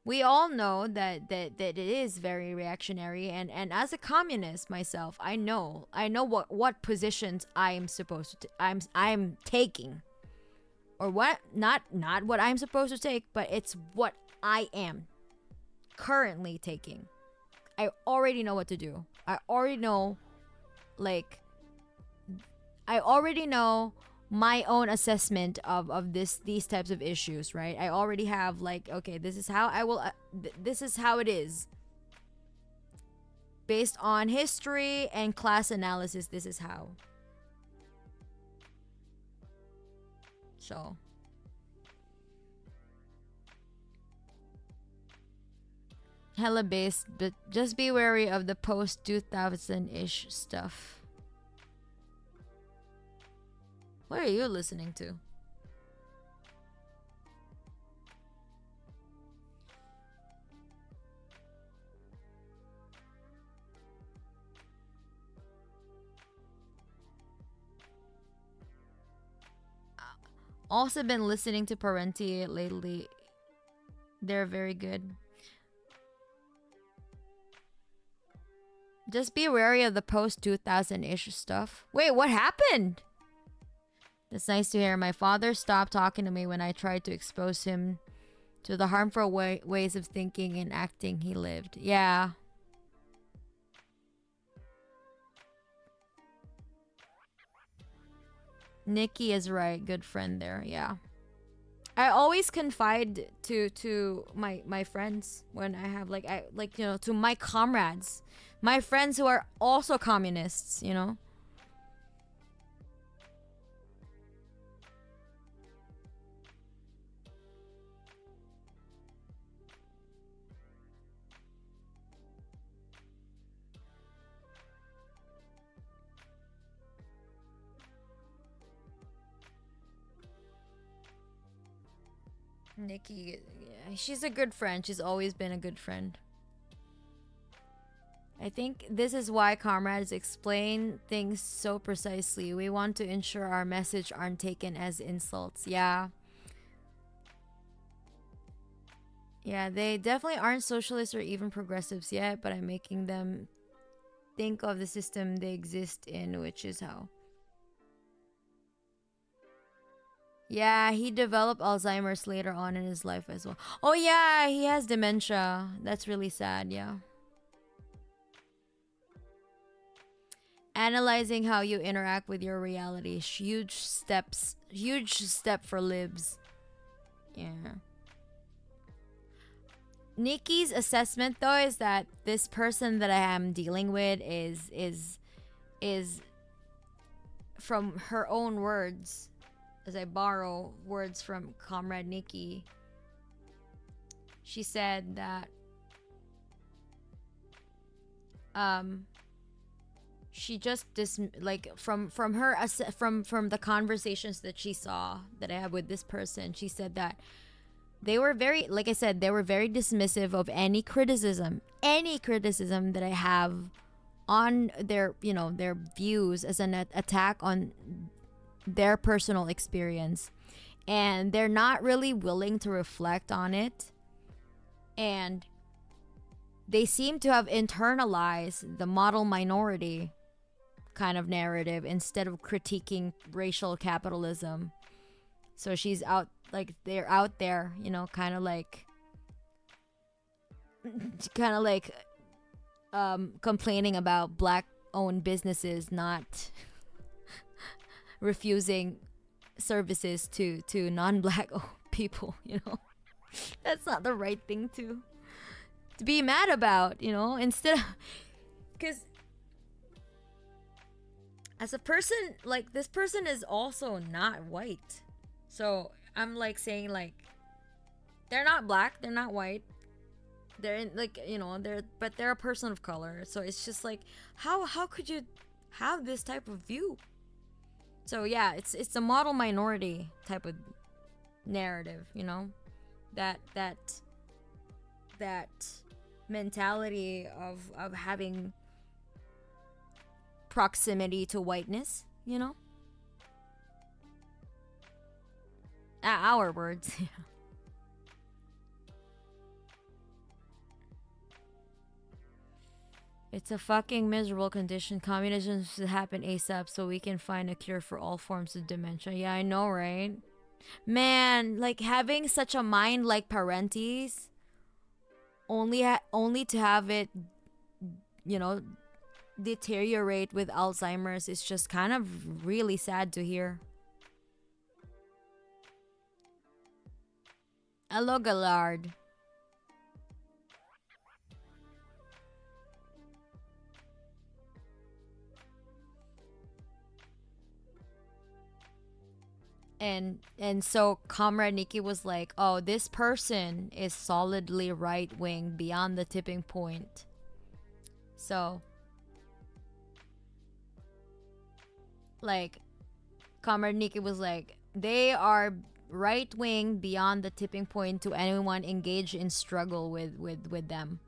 Speaker 1: We all know that it is very reactionary, and as a communist myself, I know what positions I am supposed to I'm taking, or what, not what I'm supposed to take, but it's what I am currently taking. I already know what to do. Like I already know my own assessment of these types of issues, right? I already have, like, okay, this is how I will this is how it is. Based on history and class analysis, this is how. So, hella based, but just be wary of the post 2000-ish stuff. What are you listening to? Also been listening to Parenti lately. They're very good. Just be wary of the post 2000-ish stuff. Wait, what happened? It's nice to hear. My father stopped talking to me when I tried to expose him to the harmful ways of thinking and acting he lived. Yeah. Nikki is right. Good friend there. Yeah. I always confide to my friends when I have, like, I like, to my comrades, my friends who are also communists. Nikki, yeah, she's a good friend. She's always been a good friend. I think this is why comrades explain things so precisely. We want to ensure our message aren't taken as insults. Yeah. Yeah, they definitely aren't socialists or even progressives yet, but I'm making them think of the system they exist in, which is how. Yeah, he developed Alzheimer's later on in his life as well. Oh yeah, he has dementia. That's really sad, yeah. Analyzing how you interact with your reality. Huge step for libs. Yeah. Nikki's assessment though is that this person that I am dealing with is from her own words, as I borrow words from Comrade Nikki. She said that she just like from her from the conversations that she saw that I had with this person, she said that they were very, like I said, they were very dismissive of any criticism that I have on their, their views as an attack on their personal experience, and they're not really willing to reflect on it, and they seem to have internalized the model minority kind of narrative instead of critiquing racial capitalism. So she's out, like, they're out there, kind of like complaining about black owned businesses not refusing services to non-black people. That's not the right thing to be mad about, instead of, because as a person, like, this person is also not white. So I'm like saying, like, they're not black, they're not white, they're in, like, they're a person of color. So it's just like, how could you have this type of view? So yeah, it's a model minority type of narrative, that mentality of having proximity to whiteness. Our words. It's a fucking miserable condition. Communism should happen ASAP so we can find a cure for all forms of dementia. Yeah, I know, right? Man, like having such a mind like Parenti's, only to have it, you know, deteriorate with Alzheimer's is just kind of really sad to hear. Hello, Gallard. And so Comrade Nikki was like, "Oh, this person is solidly right wing beyond the tipping point." So, like, Comrade Nikki was like, "They are right wing beyond the tipping point to anyone engaged in struggle with them.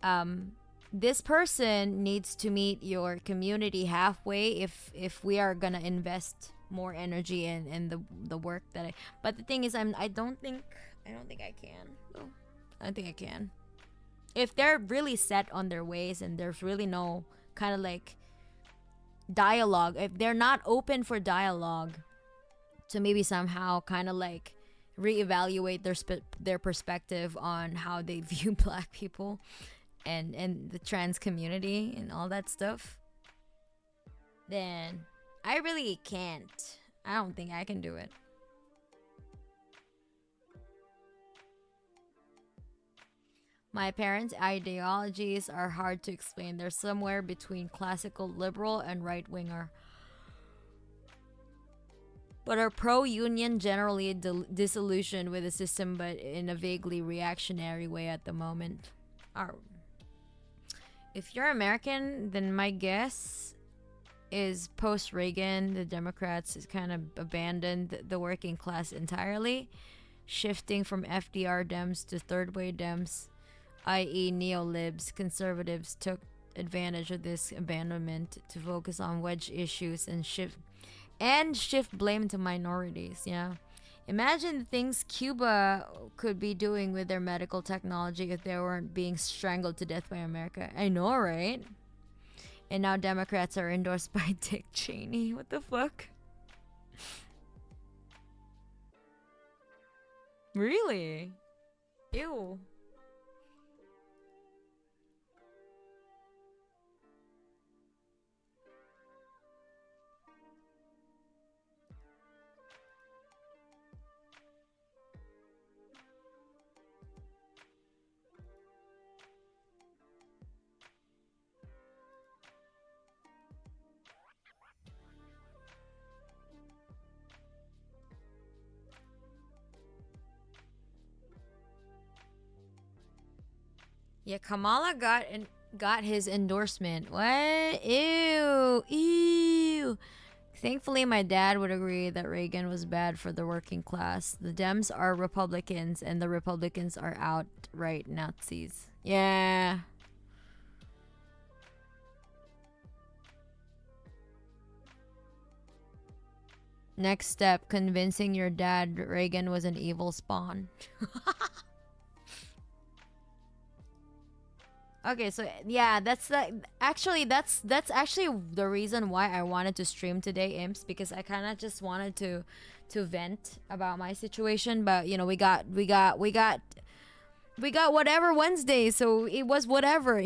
Speaker 1: Um, this person needs to meet your community halfway if we are gonna invest more energy in the work that I. But the thing is, I don't think I can though. I don't think I can. If they're really set on their ways and there's really no kind of like dialogue, if they're not open for dialogue to maybe somehow kind of like reevaluate their perspective on how they view black people and the trans community and all that stuff, then I really can't. I don't think I can do it. My parents' ideologies are hard to explain. They're somewhere between classical liberal and right winger, but are pro union, generally disillusioned with the system, but in a vaguely reactionary way at the moment. Are If you're American, then my guess is post Reagan, the Democrats has kind of abandoned the working class entirely, shifting from FDR Dems to third way Dems, i.e., neolibs. Conservatives took advantage of this abandonment to focus on wedge issues and shift blame to minorities. Yeah. Imagine the things Cuba could be doing with their medical technology if they weren't being strangled to death by America. I know, right? And now Democrats are endorsed by Dick Cheney. What the fuck? Really? Ew. Yeah, Kamala got his endorsement. What? Ew. Ew. Thankfully, my dad would agree that Reagan was bad for the working class. The Dems are Republicans, and the Republicans are outright Nazis. Yeah. Next step, convincing your dad Reagan was an evil spawn. Okay, so yeah, that's actually the reason why I wanted to stream today, Imps, because I kind of just wanted to vent about my situation, but we got whatever Wednesday, so it was whatever,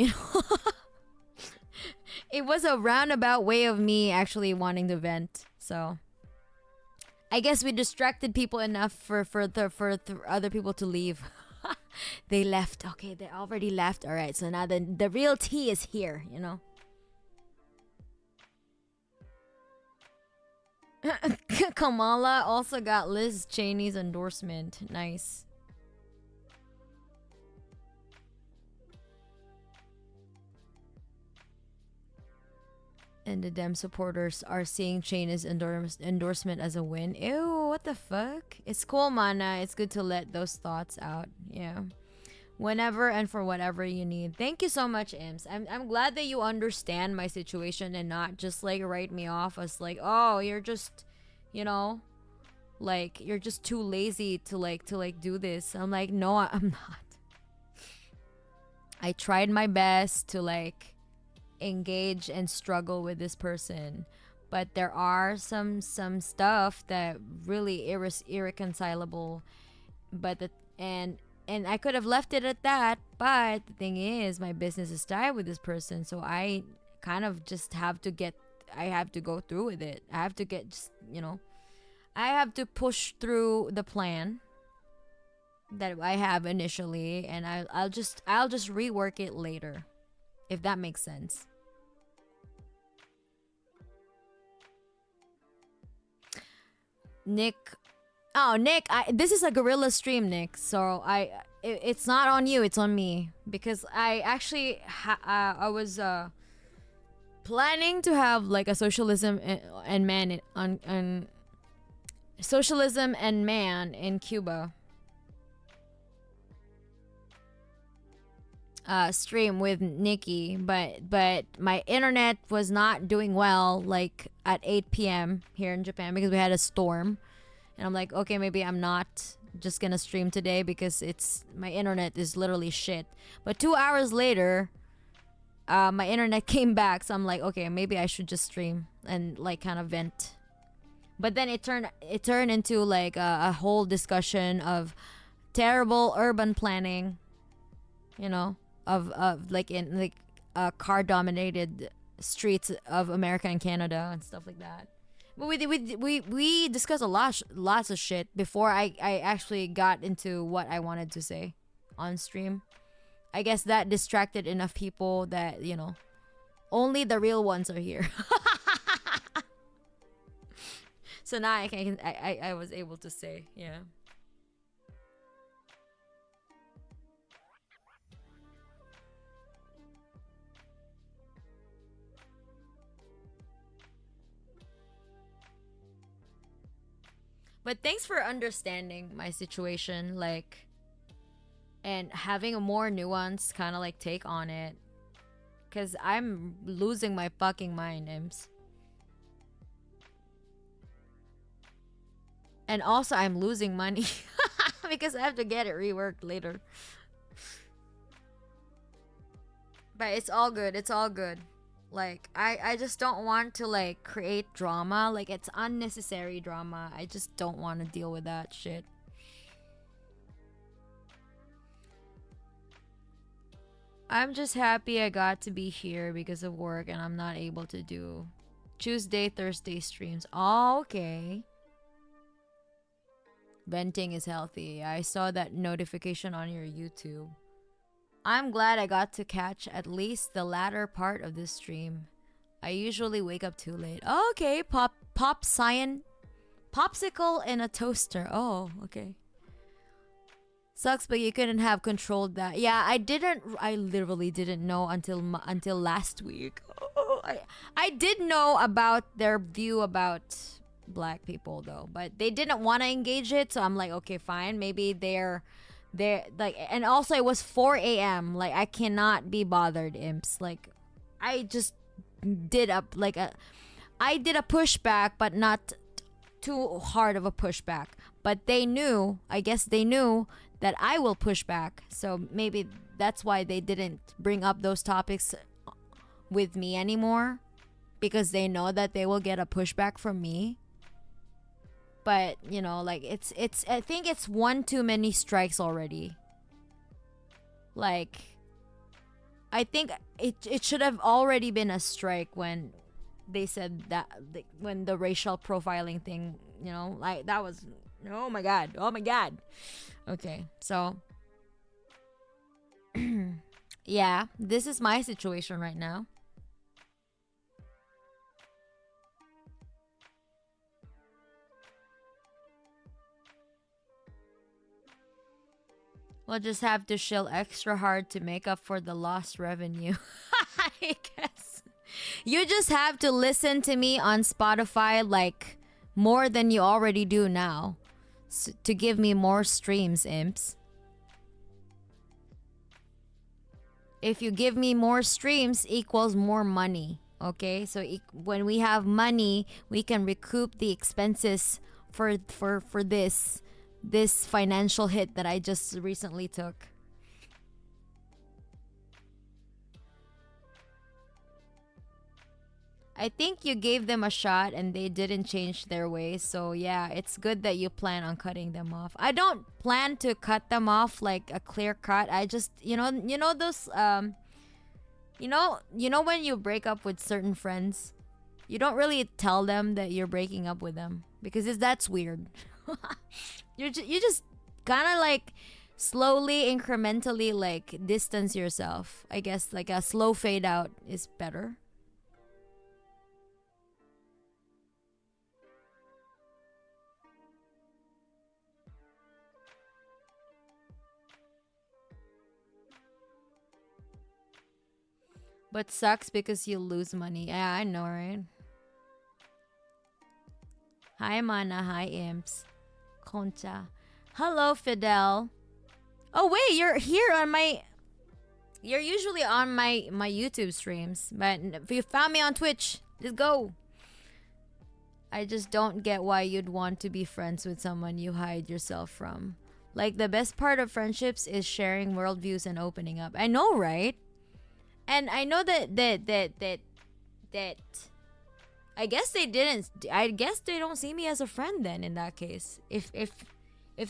Speaker 1: It was a roundabout way of me actually wanting to vent. So, I guess we distracted people enough for other people to leave. They left. Okay, they already left. All right. So now the real tea is here. Kamala also got Liz Cheney's endorsement. Nice. And the Dem supporters are seeing Cheney's endorsement as a win. Ew, what the fuck? It's cool, Mana. It's good to let those thoughts out. Yeah. Whenever and for whatever you need. Thank you so much, Imps. I'm glad that you understand my situation and not just like write me off as like, oh, you're just, you know, like you're just too lazy to like do this. I'm like, no, I'm not. I tried my best to like engage and struggle with this person, but there are some stuff that really irreconcilable. But the and I could have left it at that, but the thing is, my business is tied with this person, so I kind of just have to get. I have to go through with it. I have to get just, I have to push through the plan that I have initially, and I'll just rework it later, if that makes sense. Nick, oh Nick, this is a gorilla stream, Nick. So it's not on you, it's on me because I actually I was planning to have like a socialism and man on socialism and man in Cuba stream with Nikki, but my internet was not doing well like at 8 p.m. here in Japan because we had a storm, and I'm like, okay, maybe I'm not just gonna stream today because it's my internet is literally shit. But 2 hours later, my internet came back, so I'm like, okay, maybe I should just stream and like kind of vent. But then it turned into like a whole discussion of terrible urban planning, you know, of like in like car dominated streets of America and Canada and stuff like that. But we discussed lots of shit before I actually got into what I wanted to say on stream. I guess that distracted enough people that, only the real ones are here. So now I was able to say, yeah. But thanks for understanding my situation, like, and having a more nuanced kind of like take on it. Cause I'm losing my fucking mind, Imps. And also I'm losing money because I have to get it reworked later. But it's all good. It's all good. Like I just don't want to like create drama. Like it's unnecessary drama. I just don't want to deal with that shit. I'm just happy I got to be here because of work and I'm not able to do Tuesday, Thursday streams. Oh, okay. Venting is healthy. I saw that notification on your YouTube. I'm glad I got to catch at least the latter part of this stream. I usually wake up too late. Okay, pop cyan popsicle in a toaster. Oh, okay. Sucks, but you couldn't have controlled that. Yeah, I literally didn't know until last week. Oh, I did know about their view about black people though, but they didn't want to engage it, so I'm like, okay, fine. Maybe they're like, and also it was 4 a.m. Like I cannot be bothered, Imps. Like I just did I did a pushback, but not too hard of a pushback. But they knew, I guess they knew that I will push back. So maybe that's why they didn't bring up those topics with me anymore, because they know that they will get a pushback from me. But like it's I think it's one too many strikes already. Like I think it should have already been a strike when they said that, like, when the racial profiling thing, like that was, oh my god. Okay, so yeah, this is my situation right now. We'll just have to shill extra hard to make up for the lost revenue. I guess. You just have to listen to me on Spotify like more than you already do now, to give me more streams, Imps. If you give me more streams equals more money. Okay? So when we have money, we can recoup the expenses for this financial hit that I just recently took. I think you gave them a shot and they didn't change their ways. So yeah, it's good that you plan on cutting them off. I don't plan to cut them off like a clear cut. I just, those when you break up with certain friends, you don't really tell them that you're breaking up with them because that's weird. You just kind of like slowly incrementally like distance yourself. I guess like a slow fade out is better. But sucks because you lose money. Yeah, I know, right? Hi, Mana. Hi, Imps. Concha. Hello, Fidel. Oh, wait, you're here on my. You're usually on my YouTube streams, but if you found me on Twitch, let's go. I just don't get why you'd want to be friends with someone you hide yourself from. Like, the best part of friendships is sharing worldviews and opening up. I know, right? And I know that I guess they didn't. I guess they don't see me as a friend then. In that case, if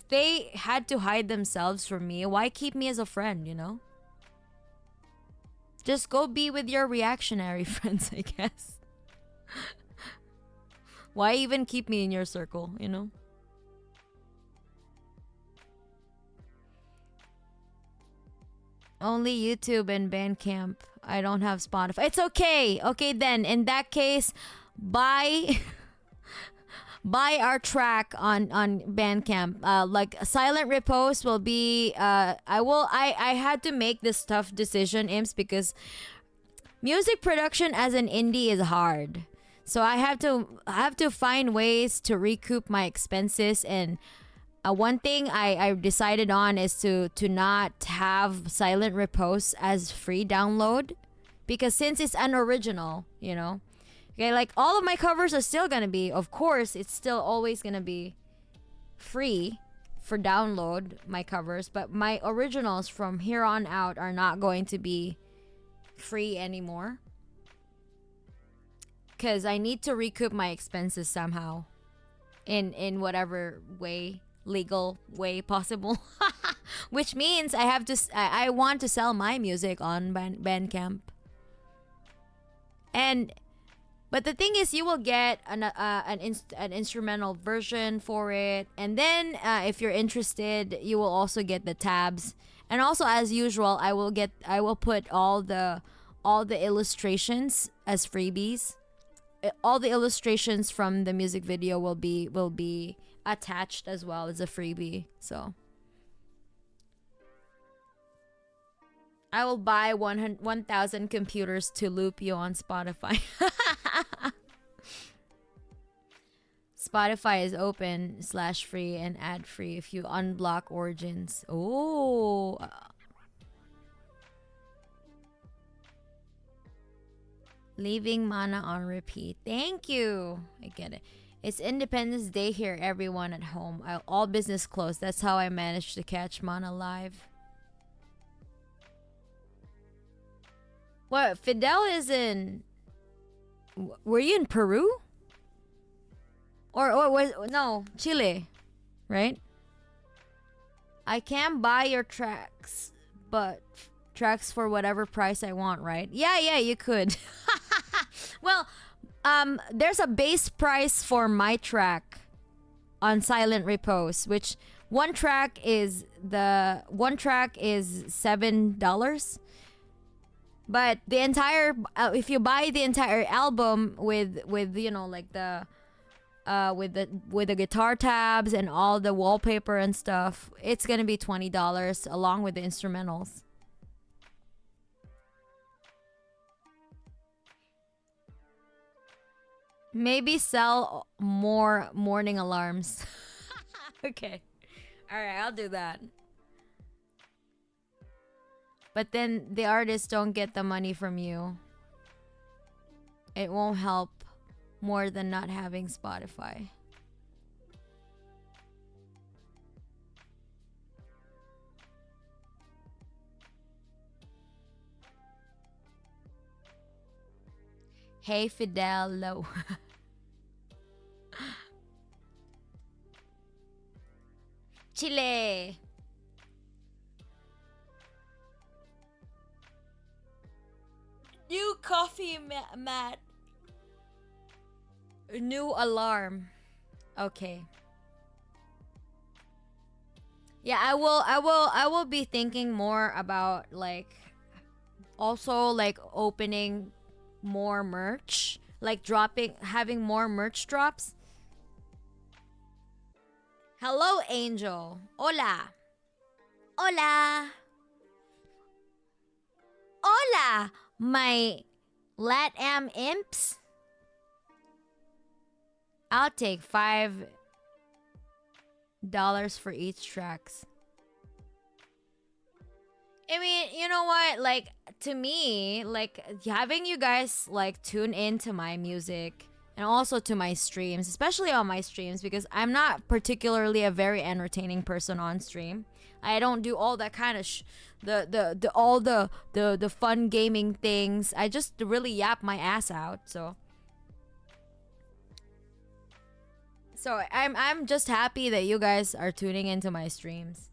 Speaker 1: they had to hide themselves from me, why keep me as a friend? Just go be with your reactionary friends, I guess. Why even keep me in your circle? Only YouTube and Bandcamp. I don't have Spotify. It's okay. Okay then. In that case, buy buy our track on Bandcamp. Like Silent Repose will be I had to make this tough decision, Imps, because music production as an indie is hard. So I have to find ways to recoup my expenses, and one thing I decided on is to not have Silent Repose as free download, because since it's an original. Okay, like all of my covers are still gonna be, of course, it's still always gonna be free for download, my covers, but my originals from here on out are not going to be free anymore. Because I need to recoup my expenses somehow in whatever way, legal way possible. Which means I want to sell my music on Bandcamp. And but the thing is, you will get an instrumental version for it, and then if you're interested, you will also get the tabs. And also, as usual, I will put all the illustrations as freebies. All the illustrations from the music video will be attached as well as a freebie. So I will buy 1,000 computers to loop you on Spotify. Spotify is open/free and ad free if you unblock Origins. Oh. Leaving Mana on repeat. Thank you. I get it. It's Independence Day here, everyone at home. All business closed. That's how I managed to catch Mana live. What? Fidel is in. Were you in Peru? Or was. No, Chile. Right? I can buy your tracks, but tracks for whatever price I want, right? Yeah, you could. Well, there's a base price for my track on Silent Repose, which one track is $7. But the entire if you buy the entire album with like the with the guitar tabs and all the wallpaper and stuff, it's gonna be $20 along with the instrumentals. Maybe sell more morning alarms. Okay. All right, I'll do that. But then the artists don't get the money from you. It won't help more than not having Spotify. Hey Fidel Low. Chile. New coffee mat. New alarm. Okay. Yeah, I will be thinking more about like also like opening more merch, like dropping having more merch drops. Hello Angel. Hola. Hola. Hola, my LatAm imps. I'll take $5 for each tracks. I mean, you know what? Like to me, like having you guys like tune into my music and also to my streams, especially on my streams because I'm not particularly a very entertaining person on stream. I don't do all that kind of the all the fun gaming things. I just really yap my ass out. So I'm just happy that you guys are tuning into my streams.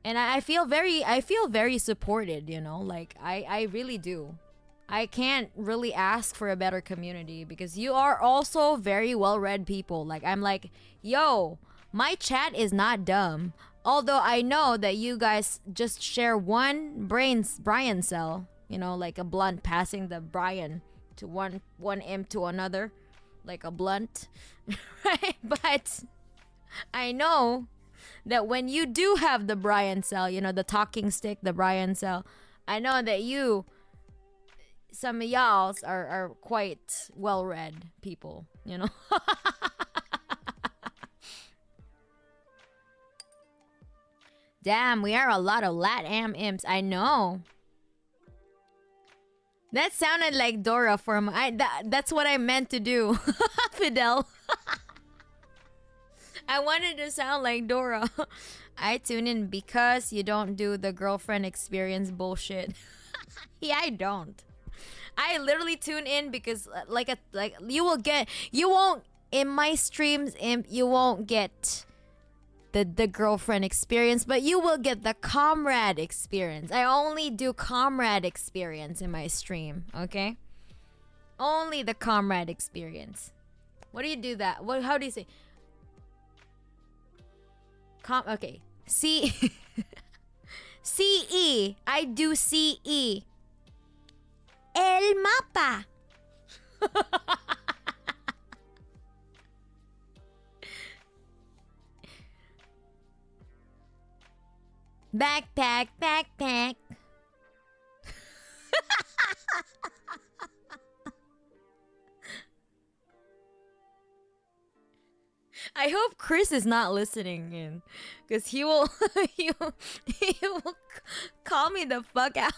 Speaker 1: And I feel very supported, you know? Like I really do. I can't really ask for a better community because you are also very well-read people. Like I'm like, "Yo, my chat is not dumb." Although I know that you guys just share one Brian cell, you know, like a blunt passing the Brian to one imp to another, like a blunt, right? But I know that when you do have the Brian cell, you know, the talking stick, the Brian cell, I know that some of y'all are quite well read people, you know? Damn, we are a lot of LatAm imps. I know. That sounded like Dora for that's what I meant to do. Fidel. I wanted to sound like Dora. I tune in because you don't do the girlfriend experience bullshit. Yeah, I don't. I literally tune in because like you won't in my streams you won't get the girlfriend experience, but you will get the comrade experience. I only do comrade experience in my stream, okay? Only the comrade experience. What do you do that? How do you say? Okay. CE. I do CE. El mapa. Backpack. I hope Chris is not listening in, because he will he will call me the fuck out.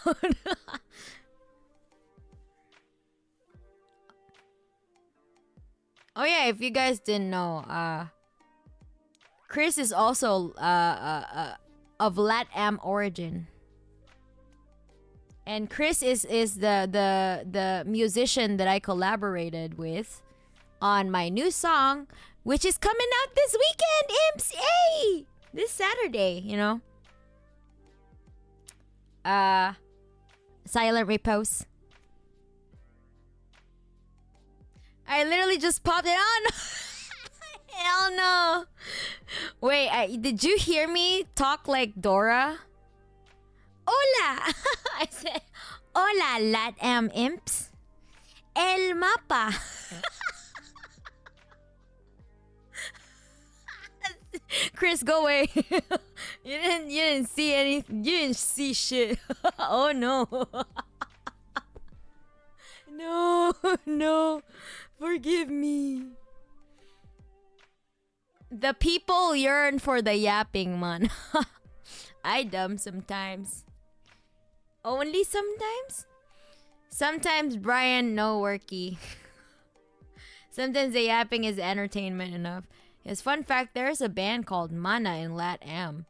Speaker 1: Oh yeah, if you guys didn't know, Chris is also of LatAm origin. And Chris is the musician that I collaborated with on my new song, which is coming out this weekend, Imps! Hey! This Saturday, you know? Silent Repose. I literally just popped it on. Hell no. Wait, did you hear me talk like Dora? Hola! I said, hola, LatAm imps. El mapa. Chris, go away. You didn't see anything. You didn't see shit. Oh no. No. Forgive me. The people yearn for the yapping, man. I dumb sometimes. Only sometimes? Sometimes Brian no worky. Sometimes the yapping is entertainment enough. His fun fact, there's a band called Mana in LatAm,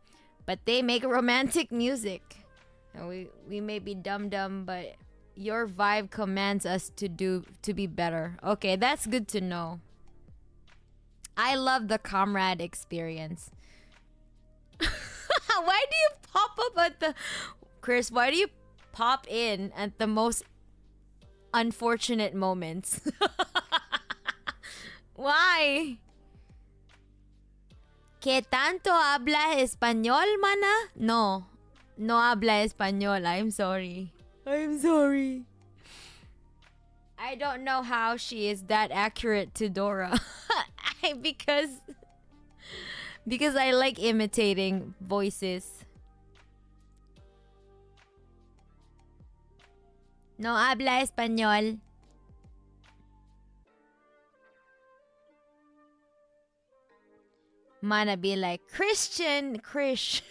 Speaker 1: but they make romantic music. And we may be dumb, but Your vibe commands us to be better. Okay, that's good to know. I love the comrade experience. Why do you pop up at the Chris, why do you pop in at the most unfortunate moments? Why? ¿Qué tanto habla español, mana? No. No habla español. I'm sorry. I'm sorry. I don't know how she is that accurate to Dora. because I like imitating voices. No habla español. Mana be like, Christian, Krish.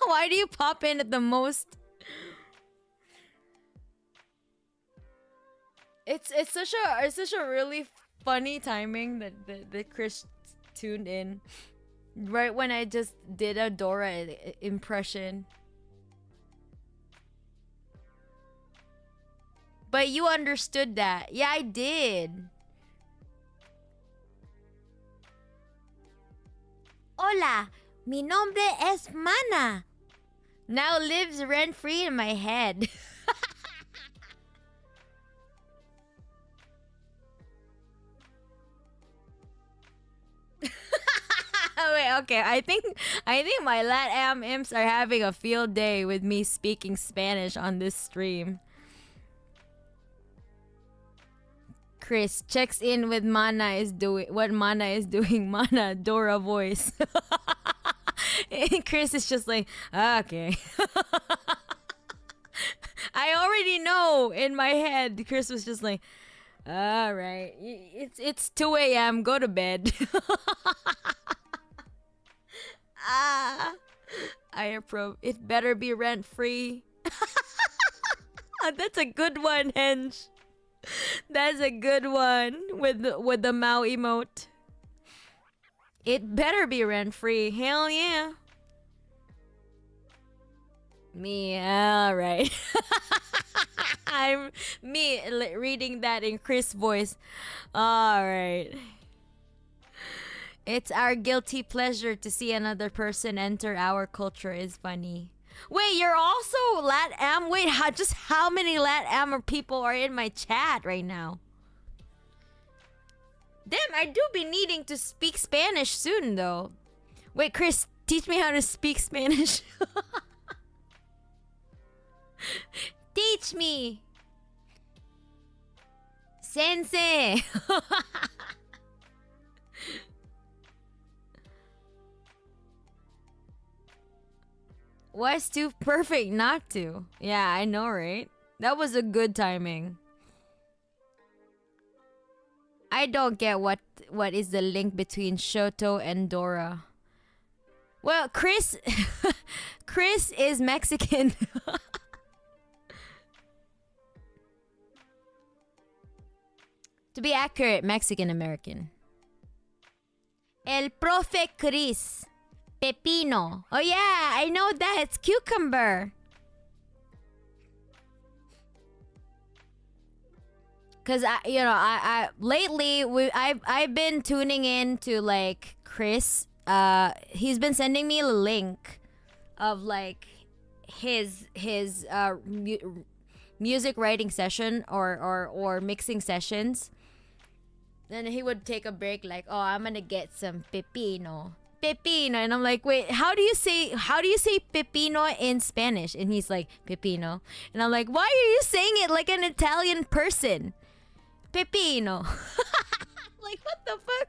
Speaker 1: Why do you pop in at the most? It's such a really funny timing that Chris tuned in right when I just did a Dora impression. But you understood that. Yeah, I did. Hola, mi nombre es Mana. Now lives rent free in my head. Wait, okay. I think my LatAm imps are having a field day with me speaking Spanish on this stream. Chris checks in with Mana is doing what Mana is doing. Mana Dora voice. And Chris is just like, okay. I already know in my head. Chris was just like, all right, it's 2 a.m. Go to bed. I approve. It better be rent free. That's a good one, Henge. That's a good one with the Mao emote. It better be rent free. Hell yeah. Me, alright. I'm me reading that in Chris' voice. Alright. It's our guilty pleasure to see another person enter our culture is funny. Wait, you're also LatAm? Wait, how many LatAm people are in my chat right now? Damn, I do be needing to speak Spanish soon, though. Wait, Chris, teach me how to speak Spanish. Teach me. Sensei. Was too perfect not to. Yeah, I know, right? That was a good timing. I don't get what is the link between Shoto and Dora. Well, Chris Chris is Mexican. To be accurate, Mexican American. El profe Chris. Pepino. Oh yeah, I know that. It's cucumber. Cause I lately I've been tuning in to like Chris. He's been sending me a link of like his music writing session or mixing sessions. Then he would take a break like, oh, I'm gonna get some pepino. Pepino, and I'm like, wait, how do you say pepino in Spanish? And he's like, pepino, and I'm like, why are you saying it like an Italian person? Pepino. Like, what the fuck?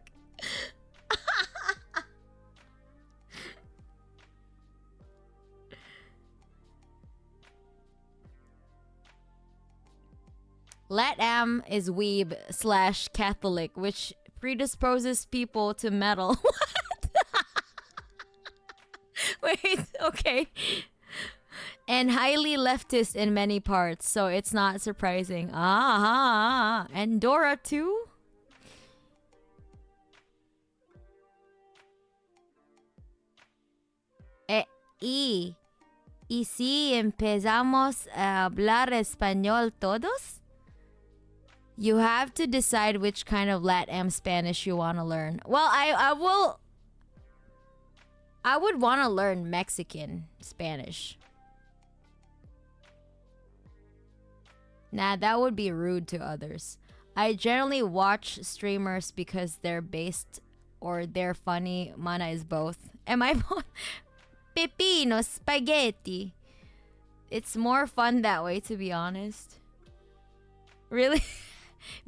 Speaker 1: LatAm is weeb / Catholic, which predisposes people to metal. Wait, okay. And highly leftist in many parts, so it's not surprising. And Dora too? Y, ¿y si empezamos a hablar español todos? You have to decide which kind of LatAm Spanish you want to learn. Well, I would want to learn Mexican Spanish. Nah, that would be rude to others. I generally watch streamers because they're based or they're funny. Mana is both. Am I both? Pepino spaghetti. It's more fun that way, to be honest. Really?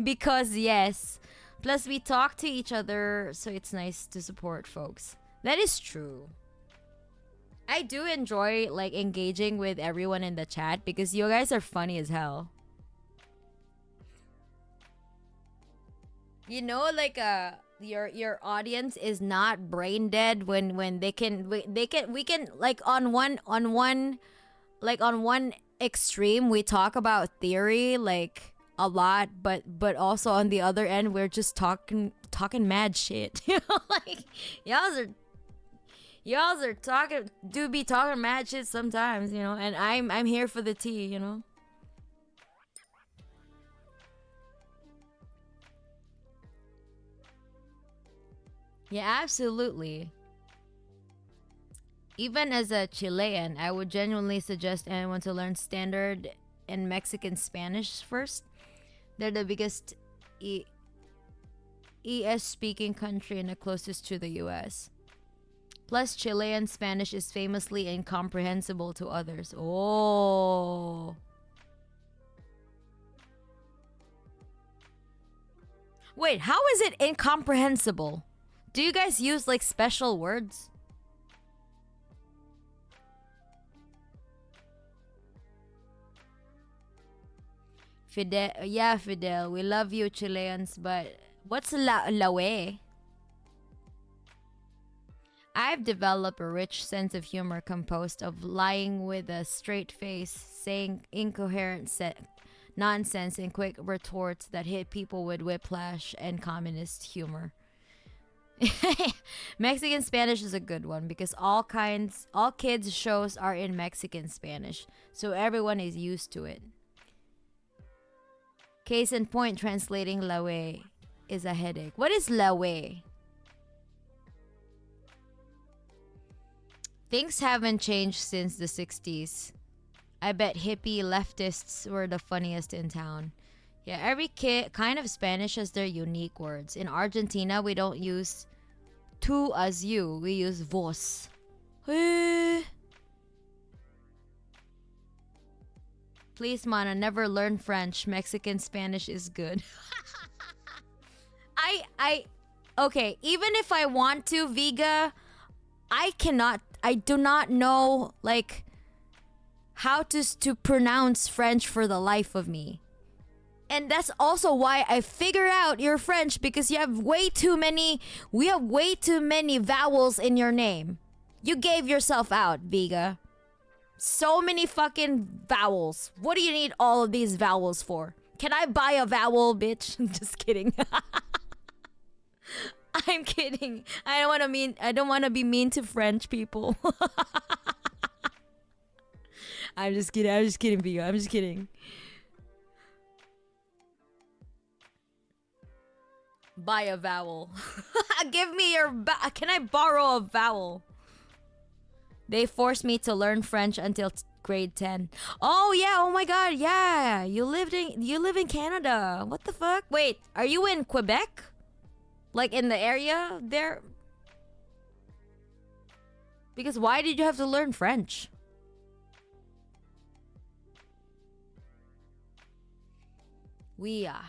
Speaker 1: Because yes. Plus we talk to each other, so it's nice to support folks. That is true. I do enjoy like engaging with everyone in the chat because you guys are funny as hell. You know, like your audience is not brain dead when they can we can like on one extreme we talk about theory like a lot, but also on the other end we're just talking mad shit. You know, like y'all are talking do be talking mad shit sometimes, you know, and I'm here for the tea, you know. Yeah, absolutely. Even as a Chilean, I would genuinely suggest anyone to learn standard and Mexican Spanish first. They're the biggest ES speaking country and the closest to the US. Plus, Chilean Spanish is famously incomprehensible to others. Oh. Wait, how is it incomprehensible? Do you guys use like special words? Fidel, yeah, Fidel, we love you, Chileans, but what's la way? I've developed a rich sense of humor composed of lying with a straight face, saying incoherent nonsense, and quick retorts that hit people with whiplash and communist humor. Mexican Spanish is a good one because all kids shows are in Mexican Spanish, so everyone is used to it. Case in point, translating la way is a headache. What is la way? Things haven't changed since the 60s. I bet hippie leftists were the funniest in town. Yeah, every kind of Spanish has their unique words. In Argentina, we don't use tú as you, we use vos. Please, mana, never learn French. Mexican Spanish is good. Okay, even if I want to, Viga, I do not know, like, how to pronounce French for the life of me. And that's also why I figured out you're French, because we have way too many vowels in your name. You gave yourself out, Viga. So many fucking vowels. What do you need all of these vowels for? Can I buy a vowel, bitch? Just kidding. I'm kidding. I don't want to be mean to French people. I'm just kidding, Viga. I'm just kidding. Buy a vowel. Give me your can I borrow a vowel? They forced me to learn French until grade 10. Oh yeah, oh my god, yeah. You live in Canada. What the fuck? Wait, are you in Quebec? Like in the area there? Because why did you have to learn French? We are.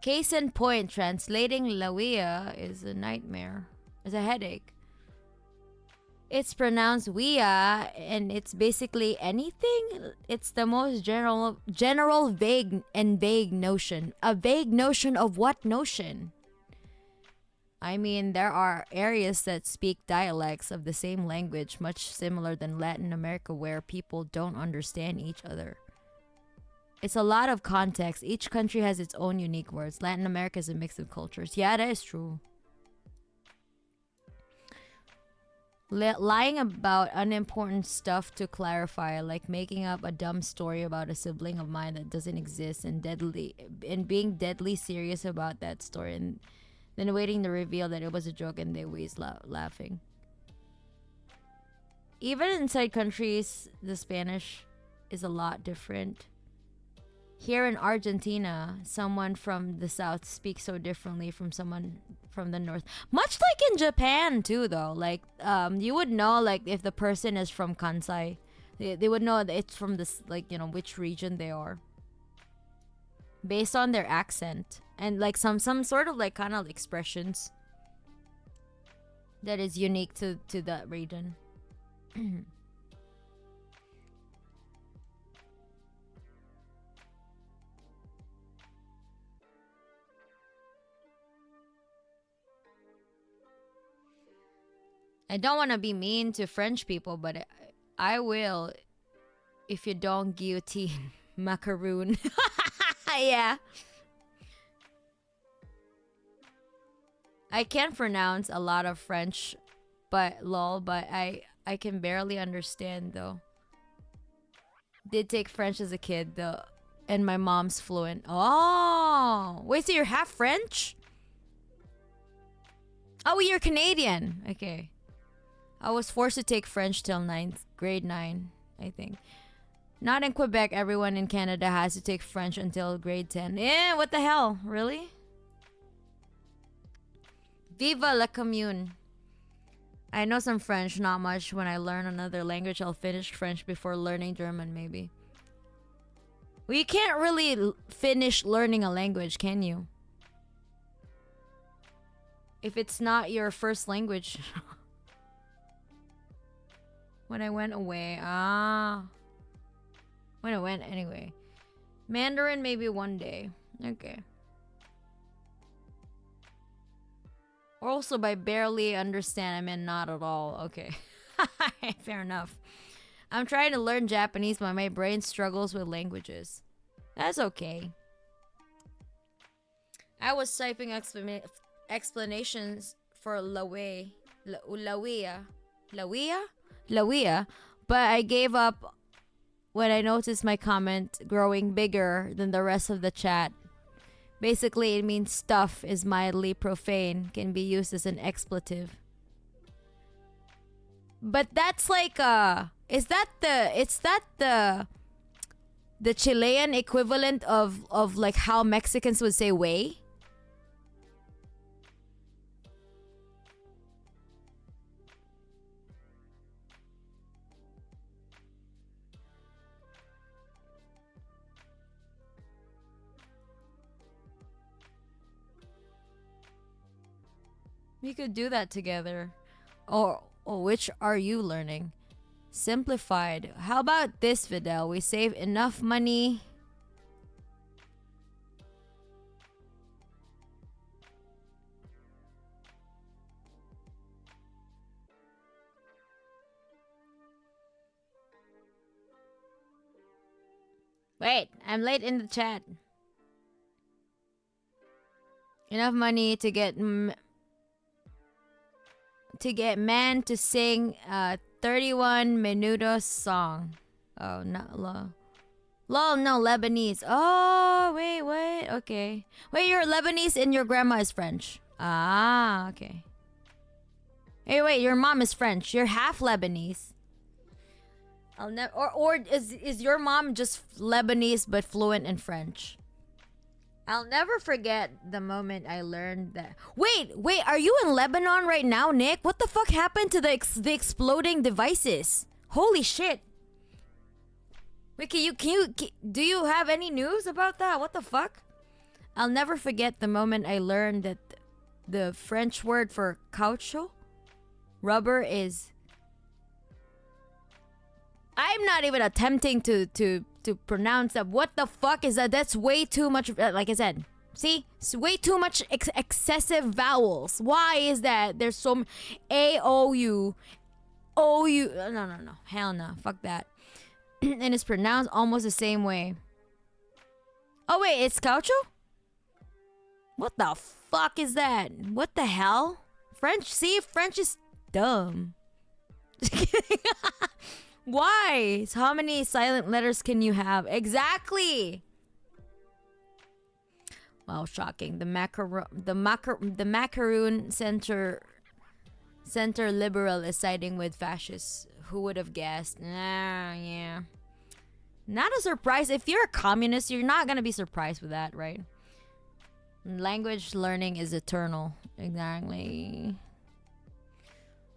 Speaker 1: Case in point, translating Lawia is a nightmare. It's a headache. It's pronounced Wia, and it's basically anything. It's the most general vague notion. A vague notion of what notion? I mean, there are areas that speak dialects of the same language, much similar than Latin America, where people don't understand each other. It's a lot of context. Each country has its own unique words. Latin America is a mix of cultures. Yeah, that is true. Lying about unimportant stuff to clarify, like making up a dumb story about a sibling of mine that doesn't exist, and being deadly serious about that story, and then waiting to reveal that it was a joke and they always laughing. Even inside countries, the Spanish is a lot different. Here in Argentina, someone from the south speaks so differently from someone from the north. Much like in Japan too, though. Like, you would know, like, if the person is from Kansai, they would know that it's from this, like, you know, which region they are, based on their accent and like some sort of like kind of expressions that is unique to that region. I don't want to be mean to French people, but I will if you don't guillotine macaroon. Yeah. I can't pronounce a lot of French, but I can barely understand though. Did take French as a kid though, and my mom's fluent. Oh, wait, so you're half French? Oh, you're Canadian. Okay. I was forced to take French till grade 9, I think. Not in Quebec, everyone in Canada has to take French until grade 10. Eh, what the hell? Really? Viva la commune. I know some French, not much. When I learn another language, I'll finish French before learning German, maybe. Well, you can't really finish learning a language, can you? If it's not your first language. When I went away. When I went anyway. Mandarin maybe one day. Okay. Also, by barely understand, I meant not at all. Okay. Fair enough. I'm trying to learn Japanese, but my brain struggles with languages. That's okay. I was typing explanations for Lawea, but I gave up when I noticed my comment growing bigger than the rest of the chat. Basically, it means stuff is mildly profane, can be used as an expletive. But that's like is that the Chilean equivalent of like how Mexicans would say way? We could do that together. Or which are you learning? Simplified. How about this, Fidel? We save enough money. Wait, I'm late in the chat. Enough money to get man to sing 31 Menudos song. Oh, not lol. Lol, no, Lebanese. Oh, wait. Okay. Wait, you're Lebanese and your grandma is French. Ah, okay. Hey, wait, your mom is French. You're half Lebanese. I'll never. Or is your mom just Lebanese but fluent in French? I'll never forget the moment I learned that. Wait, are you in Lebanon right now, Nick? What the fuck happened to the exploding devices? Holy shit. Wait, do you have any news about that? What the fuck? I'll never forget the moment I learned that the French word for caoutchouc, rubber, is... I'm not even attempting to pronounce that. What the fuck is that? That's way too much. Like I said, See, it's way too much excessive vowels. Why is that? There's so A O U O U. No. Hell no. Fuck that. And it's pronounced almost the same way. Oh wait, it's Caucho? What the fuck is that? What the hell? French? See, French is dumb. Why? So how many silent letters can you have? Exactly. Wow, shocking. The Macaroon Center liberal is siding with fascists. Who would have guessed? Yeah. Not a surprise. If you're a communist, you're not gonna be surprised with that, right? Language learning is eternal. Exactly.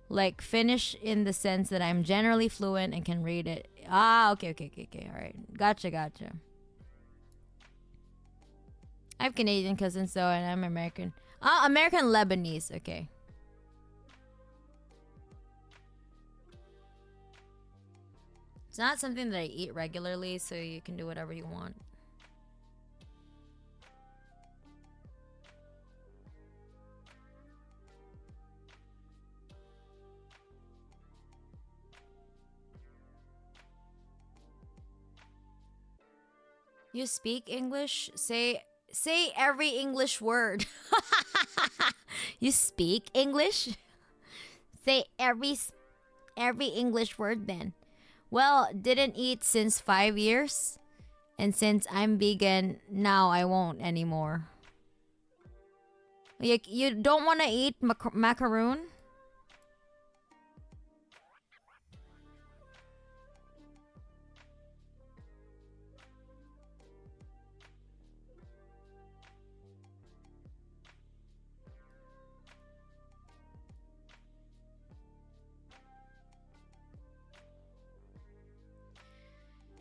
Speaker 1: Like Finnish in the sense that I'm generally fluent and can read it. Okay. All right. Gotcha. I have Canadian cousins though, and I'm American. American Lebanese. Okay. It's not something that I eat regularly, so you can do whatever you want. You speak English? Say every English word. You speak English? Say every English word then. Well, didn't eat since 5 years. And since I'm vegan, now I won't anymore. You don't want to eat macaroon?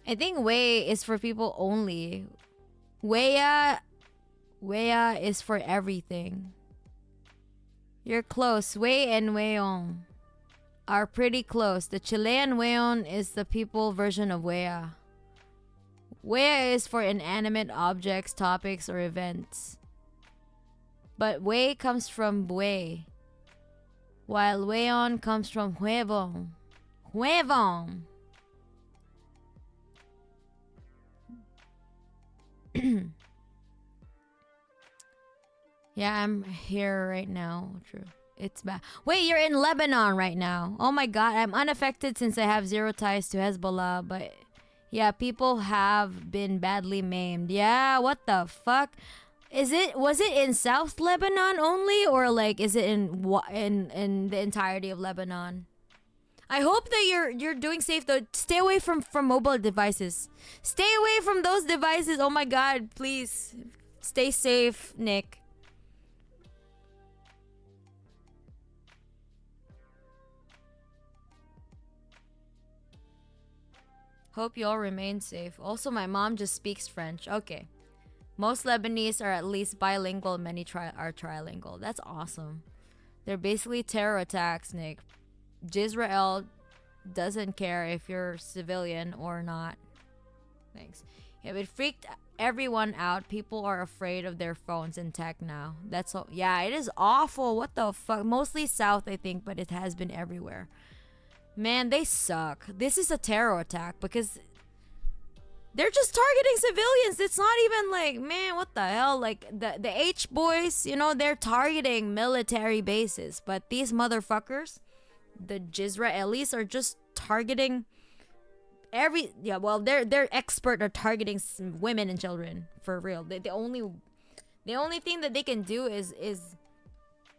Speaker 1: I think way is for people only. Wea is for everything. You're close. Way and weon are pretty close. The Chilean weon is the people version of wea. Wea is for inanimate objects, topics, or events. But way comes from bue, while weon comes from huevon. Huevon. Yeah, I'm here right now. True. It's bad. Wait, you're in Lebanon right now. Oh my god, I'm unaffected since I have zero ties to Hezbollah, but yeah, people have been badly maimed. Yeah, what the fuck? Was it in South Lebanon only, or like is it in the entirety of Lebanon? I hope that you're doing safe though. Stay away from mobile devices. Stay away from those devices. Oh my god, please. Stay safe, Nick. Hope you all remain safe. Also, my mom just speaks French. Okay. Most Lebanese are at least bilingual, many are trilingual. That's awesome. They're basically terror attacks, Nick. Jisrael doesn't care if you're civilian or not. Thanks. Yeah, it freaked everyone out. People are afraid of their phones and tech now. That's all. Yeah, it is awful. What the fuck? Mostly South, I think, but it has been everywhere. Man, they suck. This is a terror attack because they're just targeting civilians. It's not even like, man, what the hell? Like the H boys, they're targeting military bases, but these motherfuckers, the Jisraelis, are just targeting they're expert at targeting women and children for real. The only thing that they can do is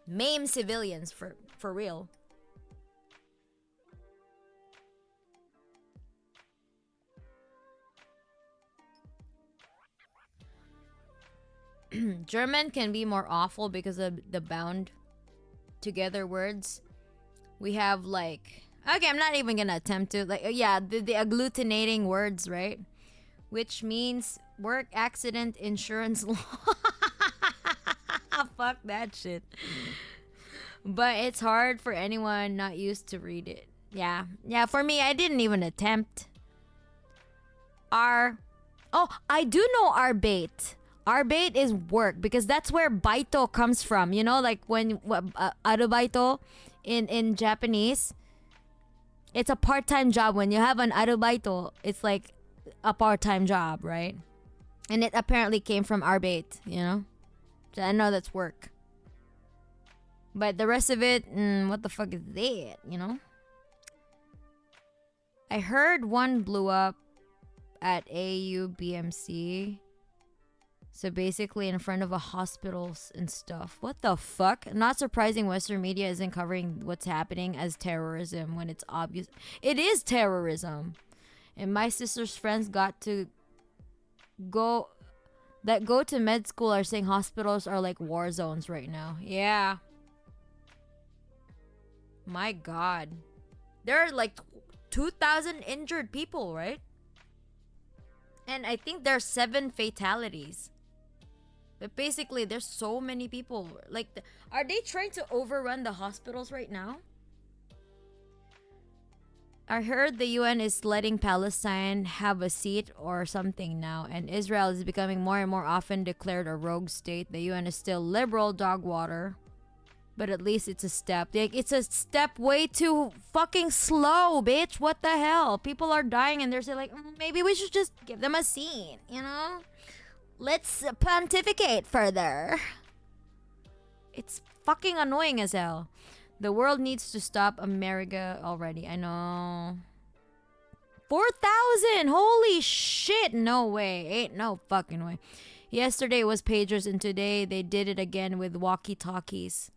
Speaker 1: maim civilians for real. German can be more awful because of the bound together words. We have okay, I'm not even gonna attempt to the agglutinating words, right? Which means work accident insurance law. Fuck that shit. But it's hard for anyone not used to read it. Yeah, for me, I didn't even attempt. I do know our bait. Arbeit is work because that's where baito comes from. You know, like when arubaito in Japanese, it's a part-time job. When you have an arubaito, it's like a part-time job, right? And it apparently came from arbeit, you know? So I know that's work. But the rest of it, what the fuck is that, you know? I heard one blew up at AUBMC. So basically in front of a hospitals and stuff. What the fuck? Not surprising Western media isn't covering what's happening as terrorism when it's obvious. It is terrorism. And my sister's friends go to med school are saying hospitals are like war zones right now. Yeah. My God. There are like 2,000 injured people, right? And I think there's 7 fatalities. But basically, there's so many people. Like, are they trying to overrun the hospitals right now? I heard the UN is letting Palestine have a seat or something now, and Israel is becoming more and more often declared a rogue state. The UN is still liberal dog water, but at least it's a step. Like, it's a step way too fucking slow, bitch. What the hell? People are dying, and they're saying like, maybe we should just give them a seat, you know? Let's pontificate further. It's fucking annoying as hell. The world needs to stop America already. I know. 4,000! Holy shit! No way. Ain't no fucking way. Yesterday was pagers and today they did it again with walkie-talkies.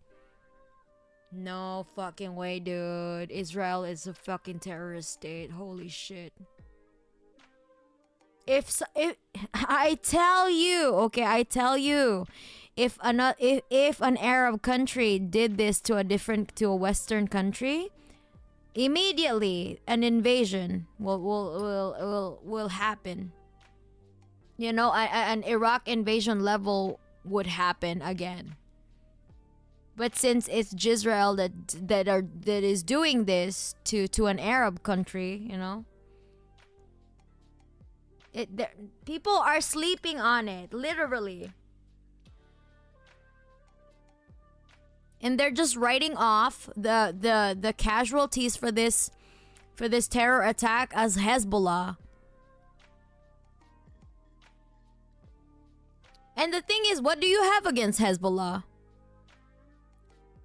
Speaker 1: No fucking way, dude. Israel is a fucking terrorist state. Holy shit. If I tell you, if an Arab country did this to a Western country, immediately an invasion will happen. You know, an Iraq invasion level would happen again. But since it's Israel that is doing this to an Arab country, you know. People are sleeping on it, literally. And they're just writing off the casualties for this terror attack as Hezbollah. And the thing is, what do you have against Hezbollah?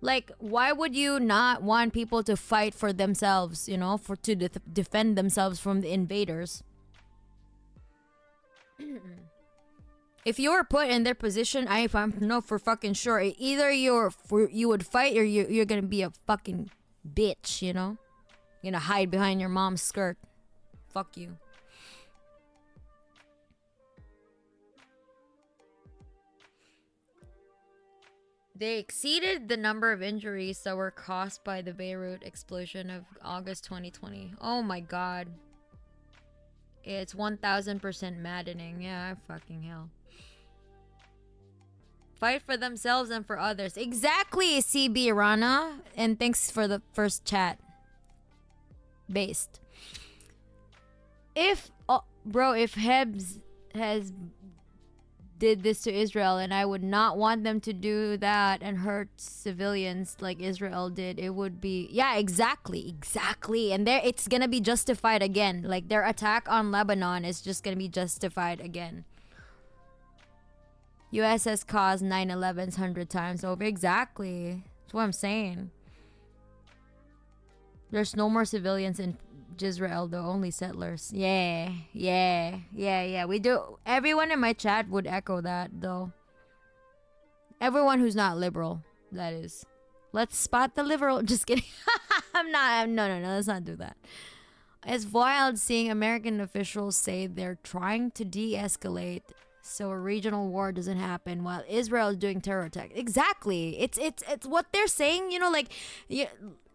Speaker 1: Like, why would you not want people to fight for themselves, you know, to defend themselves from the invaders? If you were put in their position, I know for fucking sure, either you would fight or you're gonna be a fucking bitch, you know? You're gonna hide behind your mom's skirt. Fuck you. They exceeded the number of injuries that were caused by the Beirut explosion of August 2020. Oh my god. It's 1,000% maddening. Yeah, fucking hell. Fight for themselves and for others. Exactly, CB Rana. And thanks for the first chat. Based. If Hebs has did this to Israel, and I would not want them to do that and hurt civilians like Israel did, it would be exactly, and it's gonna be justified again. Like their attack on Lebanon is just gonna be justified again. US has caused 9/11s 100 times over. Exactly, that's what I'm saying. There's no more civilians in Israel, though, only settlers. Yeah. We do. Everyone in my chat would echo that, though. Everyone who's not liberal, that is. Let's spot the liberal. Just kidding. No. Let's not do that. It's wild seeing American officials say they're trying to de-escalate so a regional war doesn't happen while Israel is doing terror attack. Exactly. It's what they're saying. You know, like,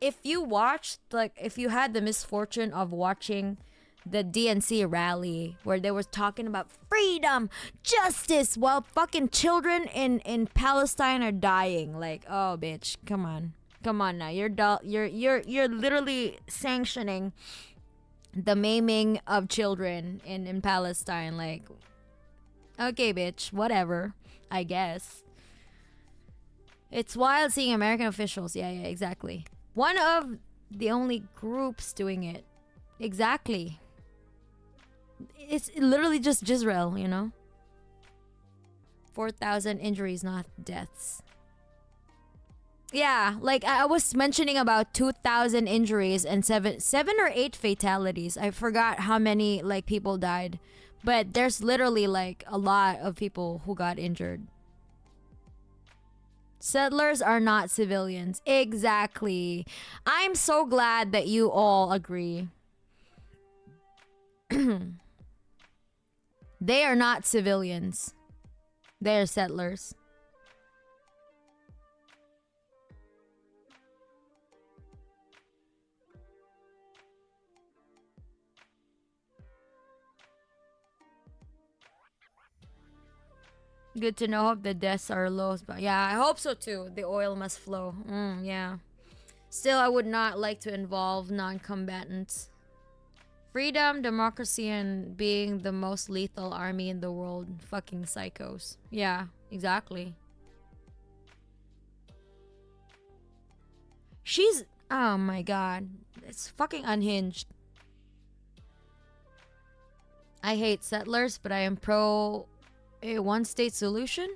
Speaker 1: if you had the misfortune of watching the DNC rally where they were talking about freedom, justice, while fucking children in Palestine are dying. Like, oh, bitch, come on now. You're literally sanctioning the maiming of children in Palestine. Like, Okay, bitch. Whatever. I guess. It's wild seeing American officials. Yeah, yeah, exactly. One of the only groups doing it. Exactly. It's literally just Jisrael, you know? 4,000 injuries, not deaths. Yeah, like I was mentioning about 2,000 injuries and seven or eight fatalities. I forgot how many like people died, but there's literally like a lot of people who got injured. Settlers are not civilians. Exactly. I'm so glad that you all agree. They are not civilians. They are settlers. Good to know. Hope the deaths are low. But yeah, I hope so too. The oil must flow. Yeah. Still, I would not like to involve non-combatants. Freedom, democracy, and being the most lethal army in the world. Fucking psychos. Yeah, exactly. She's. Oh my god. It's fucking unhinged. I hate settlers, but I am pro a one state solution?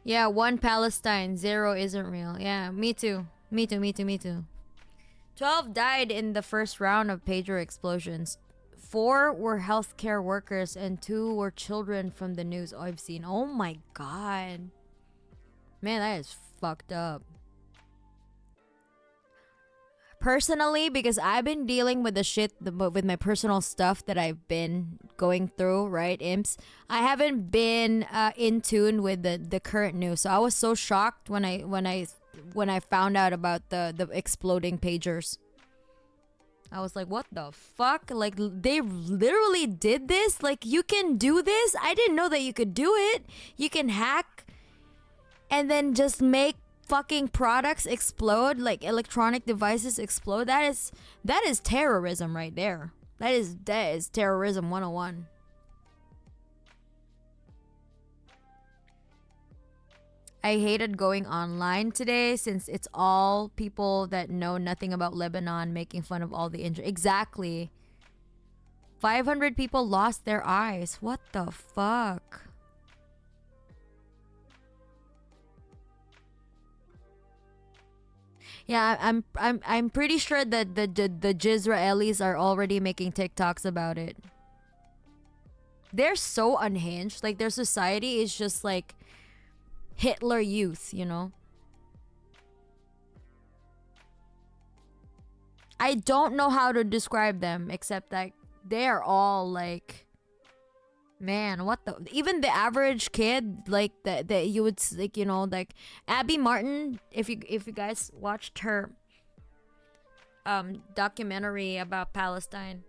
Speaker 1: Yeah, one Palestine, zero isn't real. Yeah, me too. Me too, me too, me too. 12 died in the first round of pager explosions. 4 were healthcare workers and 2 were children from the news I've seen. Oh my god. Man, that is fucked up. Personally, because I've been dealing with the shit with my personal stuff that I've been going through, right, imps, I haven't been in tune with the current news. So I was so shocked when I found out about the exploding pagers. I was like, what the fuck? Like, they literally did this? Like, you can do this? I didn't know that you could do it. You can hack and then just make fucking products explode, like electronic devices explode. That is terrorism right there. That is terrorism 101. I hated going online today since it's all people that know nothing about Lebanon making fun of all the injured. Exactly. 500 people lost their eyes. What the fuck? Yeah, I'm pretty sure that the Jisraelis are already making TikToks about it. They're so unhinged. Like their society is just like Hitler youth, you know? I don't know how to describe them except that they're all like, man, what the, even the average kid like that you would like, you know, like Abby Martin, if you guys watched her documentary about Palestine,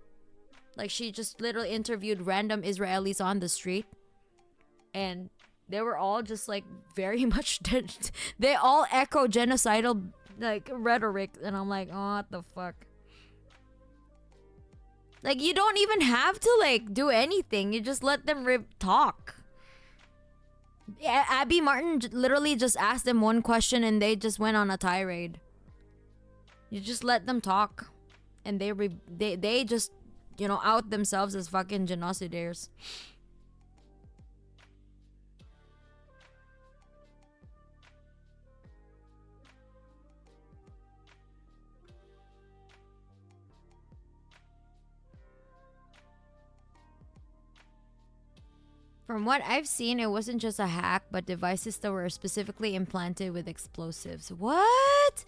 Speaker 1: like she just literally interviewed random Israelis on the street and they were all just like very much they all echo genocidal like rhetoric, and I'm like, oh, what the fuck. Like you don't even have to like do anything, you just let them talk. Yeah, Abby Martin literally just asked them one question and they just went on a tirade. You just let them talk and they just, you know, out themselves as fucking genocidaires. From what I've seen, it wasn't just a hack, but devices that were specifically implanted with explosives. What?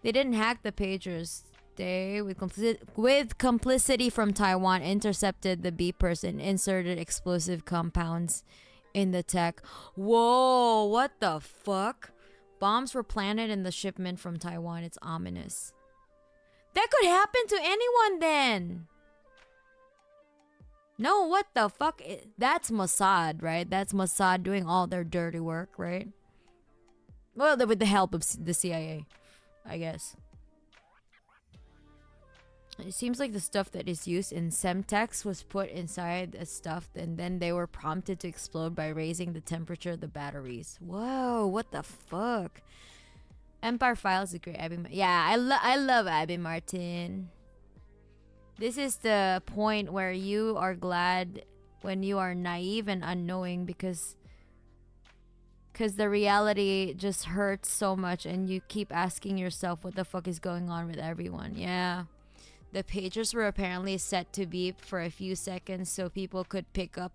Speaker 1: They didn't hack the pagers. They, with complicity from Taiwan, intercepted the beepers and inserted explosive compounds in the tech. Whoa, what the fuck? Bombs were planted in the shipment from Taiwan. It's ominous. That could happen to anyone then. No, what the fuck? That's Mossad, right? That's Mossad doing all their dirty work, right? Well, with the help of the CIA, I guess. It seems like the stuff that is used in Semtex was put inside a stuff and then they were prompted to explode by raising the temperature of the batteries. Whoa, what the fuck? Empire Files is great. Yeah, I love Abby Martin. This is the point where you are glad when you are naive and unknowing because the reality just hurts so much and you keep asking yourself what the fuck is going on with everyone. Yeah. The pagers were apparently set to beep for a few seconds so people could pick up.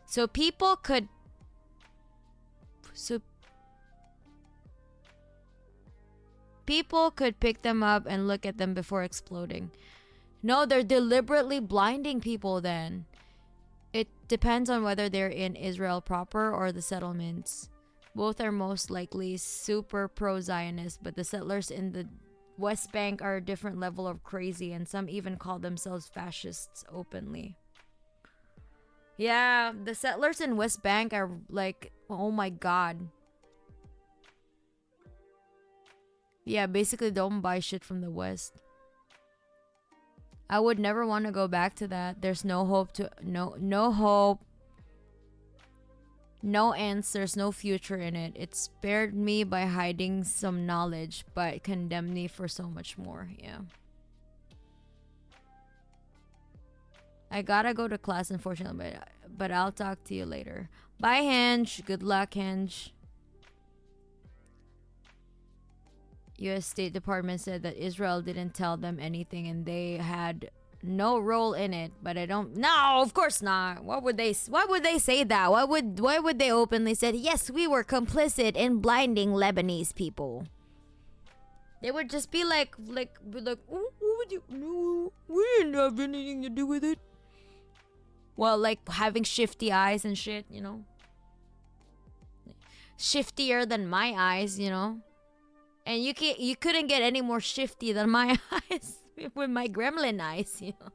Speaker 1: So people could pick them up and look at them before exploding. No, they're deliberately blinding people then. It depends on whether they're in Israel proper or the settlements. Both are most likely super pro-Zionist, but the settlers in the West Bank are a different level of crazy, and some even call themselves fascists openly. Yeah, the settlers in West Bank are like, oh my god. Yeah, basically don't buy shit from the West. I would never want to go back to that. There's no hope no hope. No answers, no future in it. It spared me by hiding some knowledge, but condemned me for so much more. Yeah. I gotta go to class, unfortunately, but I'll talk to you later. Bye, Henge. Good luck, Henge. U.S. State Department said that Israel didn't tell them anything and they had no role in it, but I don't. No, of course not. Why would they say that? Why would they openly say, yes, we were complicit in blinding Lebanese people? They would just be like, oh, what would you? No, we didn't have anything to do with it. Well, like having shifty eyes and shit, you know, shiftier than my eyes, you know. And you couldn't get any more shifty than my eyes with my gremlin eyes, you know.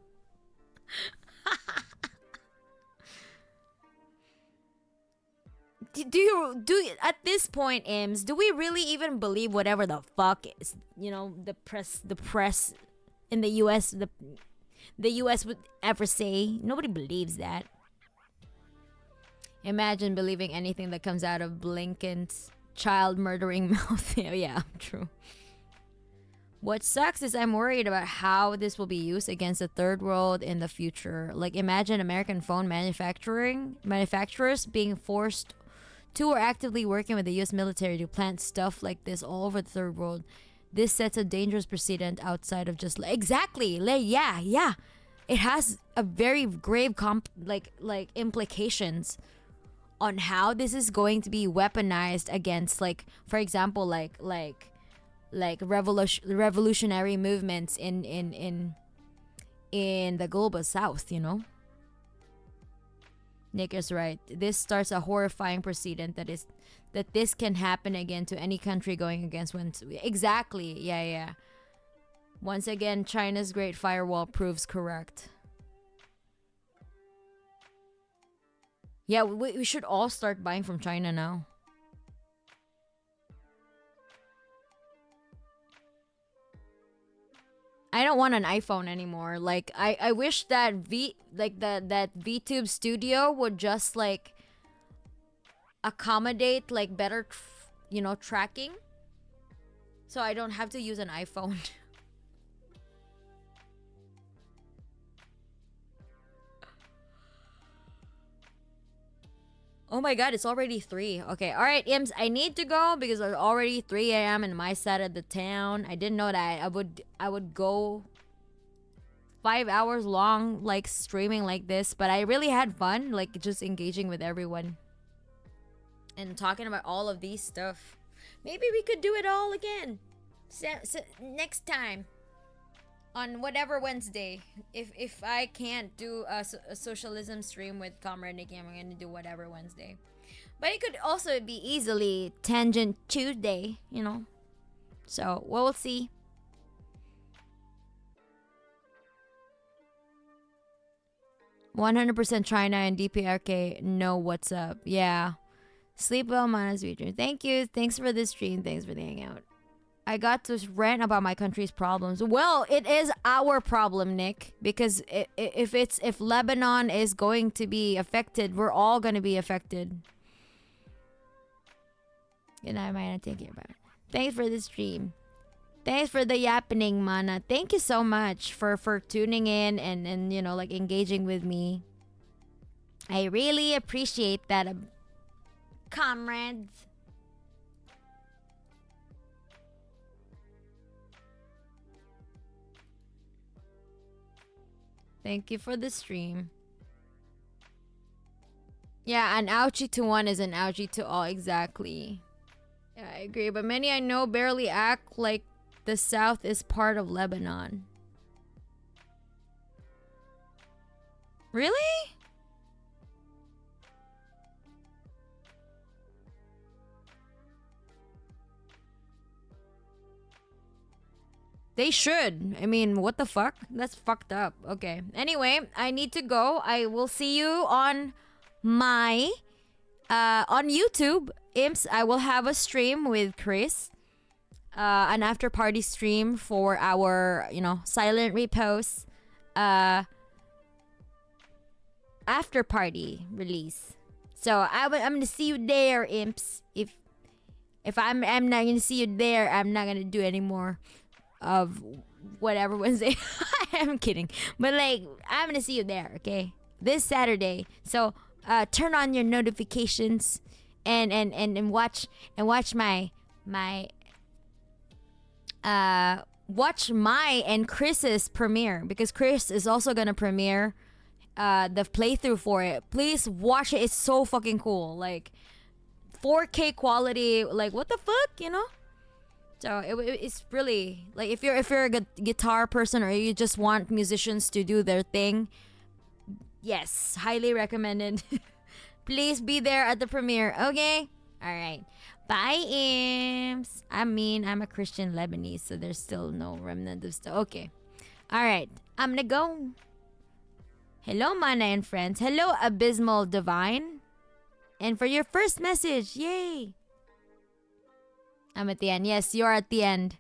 Speaker 1: do at this point, Ims, do we really even believe whatever the fuck is, you know, the press in the US the US would ever say? Nobody believes that. Imagine believing anything that comes out of Blinken's child murdering mouth. Yeah, true. What sucks is I'm worried about how this will be used against the third world in the future. Like, imagine American phone manufacturers being forced to or actively working with the US military to plant stuff like this all over the third world. This sets a dangerous precedent outside of just exactly. Yeah. It has a very grave implications on how this is going to be weaponized against, like, for example, like revolutionary movements in the global south, you know. Nick is right. This starts a horrifying precedent that this can happen again to any country going against one. Exactly. Yeah. Once again, China's Great Firewall proves correct. Yeah, we should all start buying from China now. I don't want an iPhone anymore. Like, I wish that that VTube Studio would just like accommodate like better tracking, so I don't have to use an iPhone. Oh my god, it's already 3. Okay, alright, Ims, I need to go because it's already 3 a.m. in my side of the town. I didn't know that I would go 5 hours long, like, streaming like this, but I really had fun, like, just engaging with everyone and talking about all of these stuff. Maybe we could do it all again next time on whatever Wednesday. If I can't do a socialism stream with Comrade Nikki, I'm gonna do whatever Wednesday. But it could also be easily Tangent Tuesday, you know. So we'll see. "100% China and DPRK know what's up." Yeah. Sleep well, Mana Sweet Dream. Thank you. Thanks for this stream. Thanks for the hangout. I got to rant about my country's problems. Well, it is our problem, Nick, because if Lebanon is going to be affected, we're all going to be affected. And I might not think about it. Thanks for the stream. Thanks for the yappening, Mana. Thank you so much for tuning in and you know, like, engaging with me. I really appreciate that, comrades. Thank you for the stream. Yeah, an ouchie to one is an ouchie to all. Exactly. Yeah, I agree. But many I know barely act like the South is part of Lebanon. Really? They should. I mean, what the fuck? That's fucked up. Okay. Anyway, I need to go. I will see you on my on YouTube. Imps, I will have a stream with Chris. An after party stream for our, you know, silent repost after party release. So I'm gonna see you there, Imps. If I'm not gonna see you there, I'm not gonna do any more of whatever Wednesday. I'm kidding. But like, I'm gonna see you there, okay? This Saturday. So turn on your notifications and watch my watch my and Chris's premiere, because Chris is also gonna premiere the playthrough for it. Please watch it. It's so fucking cool. Like 4K quality. Like, what the fuck, you know? So it's really like, if you're a guitar person or you just want musicians to do their thing, yes, highly recommended. Please be there at the premiere, okay? All right. Bye, Imps. I mean, I'm a Christian Lebanese, so there's still no remnant of stuff. Okay. All right. I'm gonna go. Hello, Mana and friends. Hello, Abysmal Divine. And for your first message, yay. I'm at the end. Yes, you're at the end.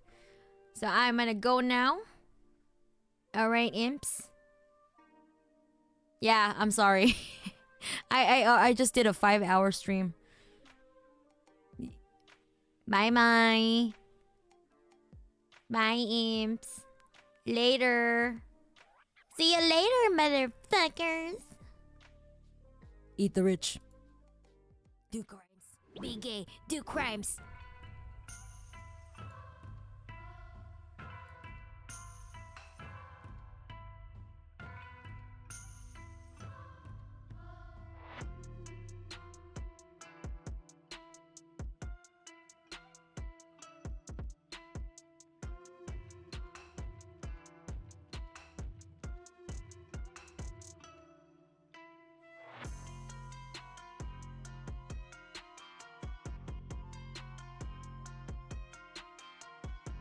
Speaker 1: So I'm gonna go now. Alright, Imps. Yeah, I'm sorry. I just did a 5-hour stream. Bye bye. Bye, Imps. Later. See you later, motherfuckers. Eat the rich. Do crimes. Be gay. Do crimes.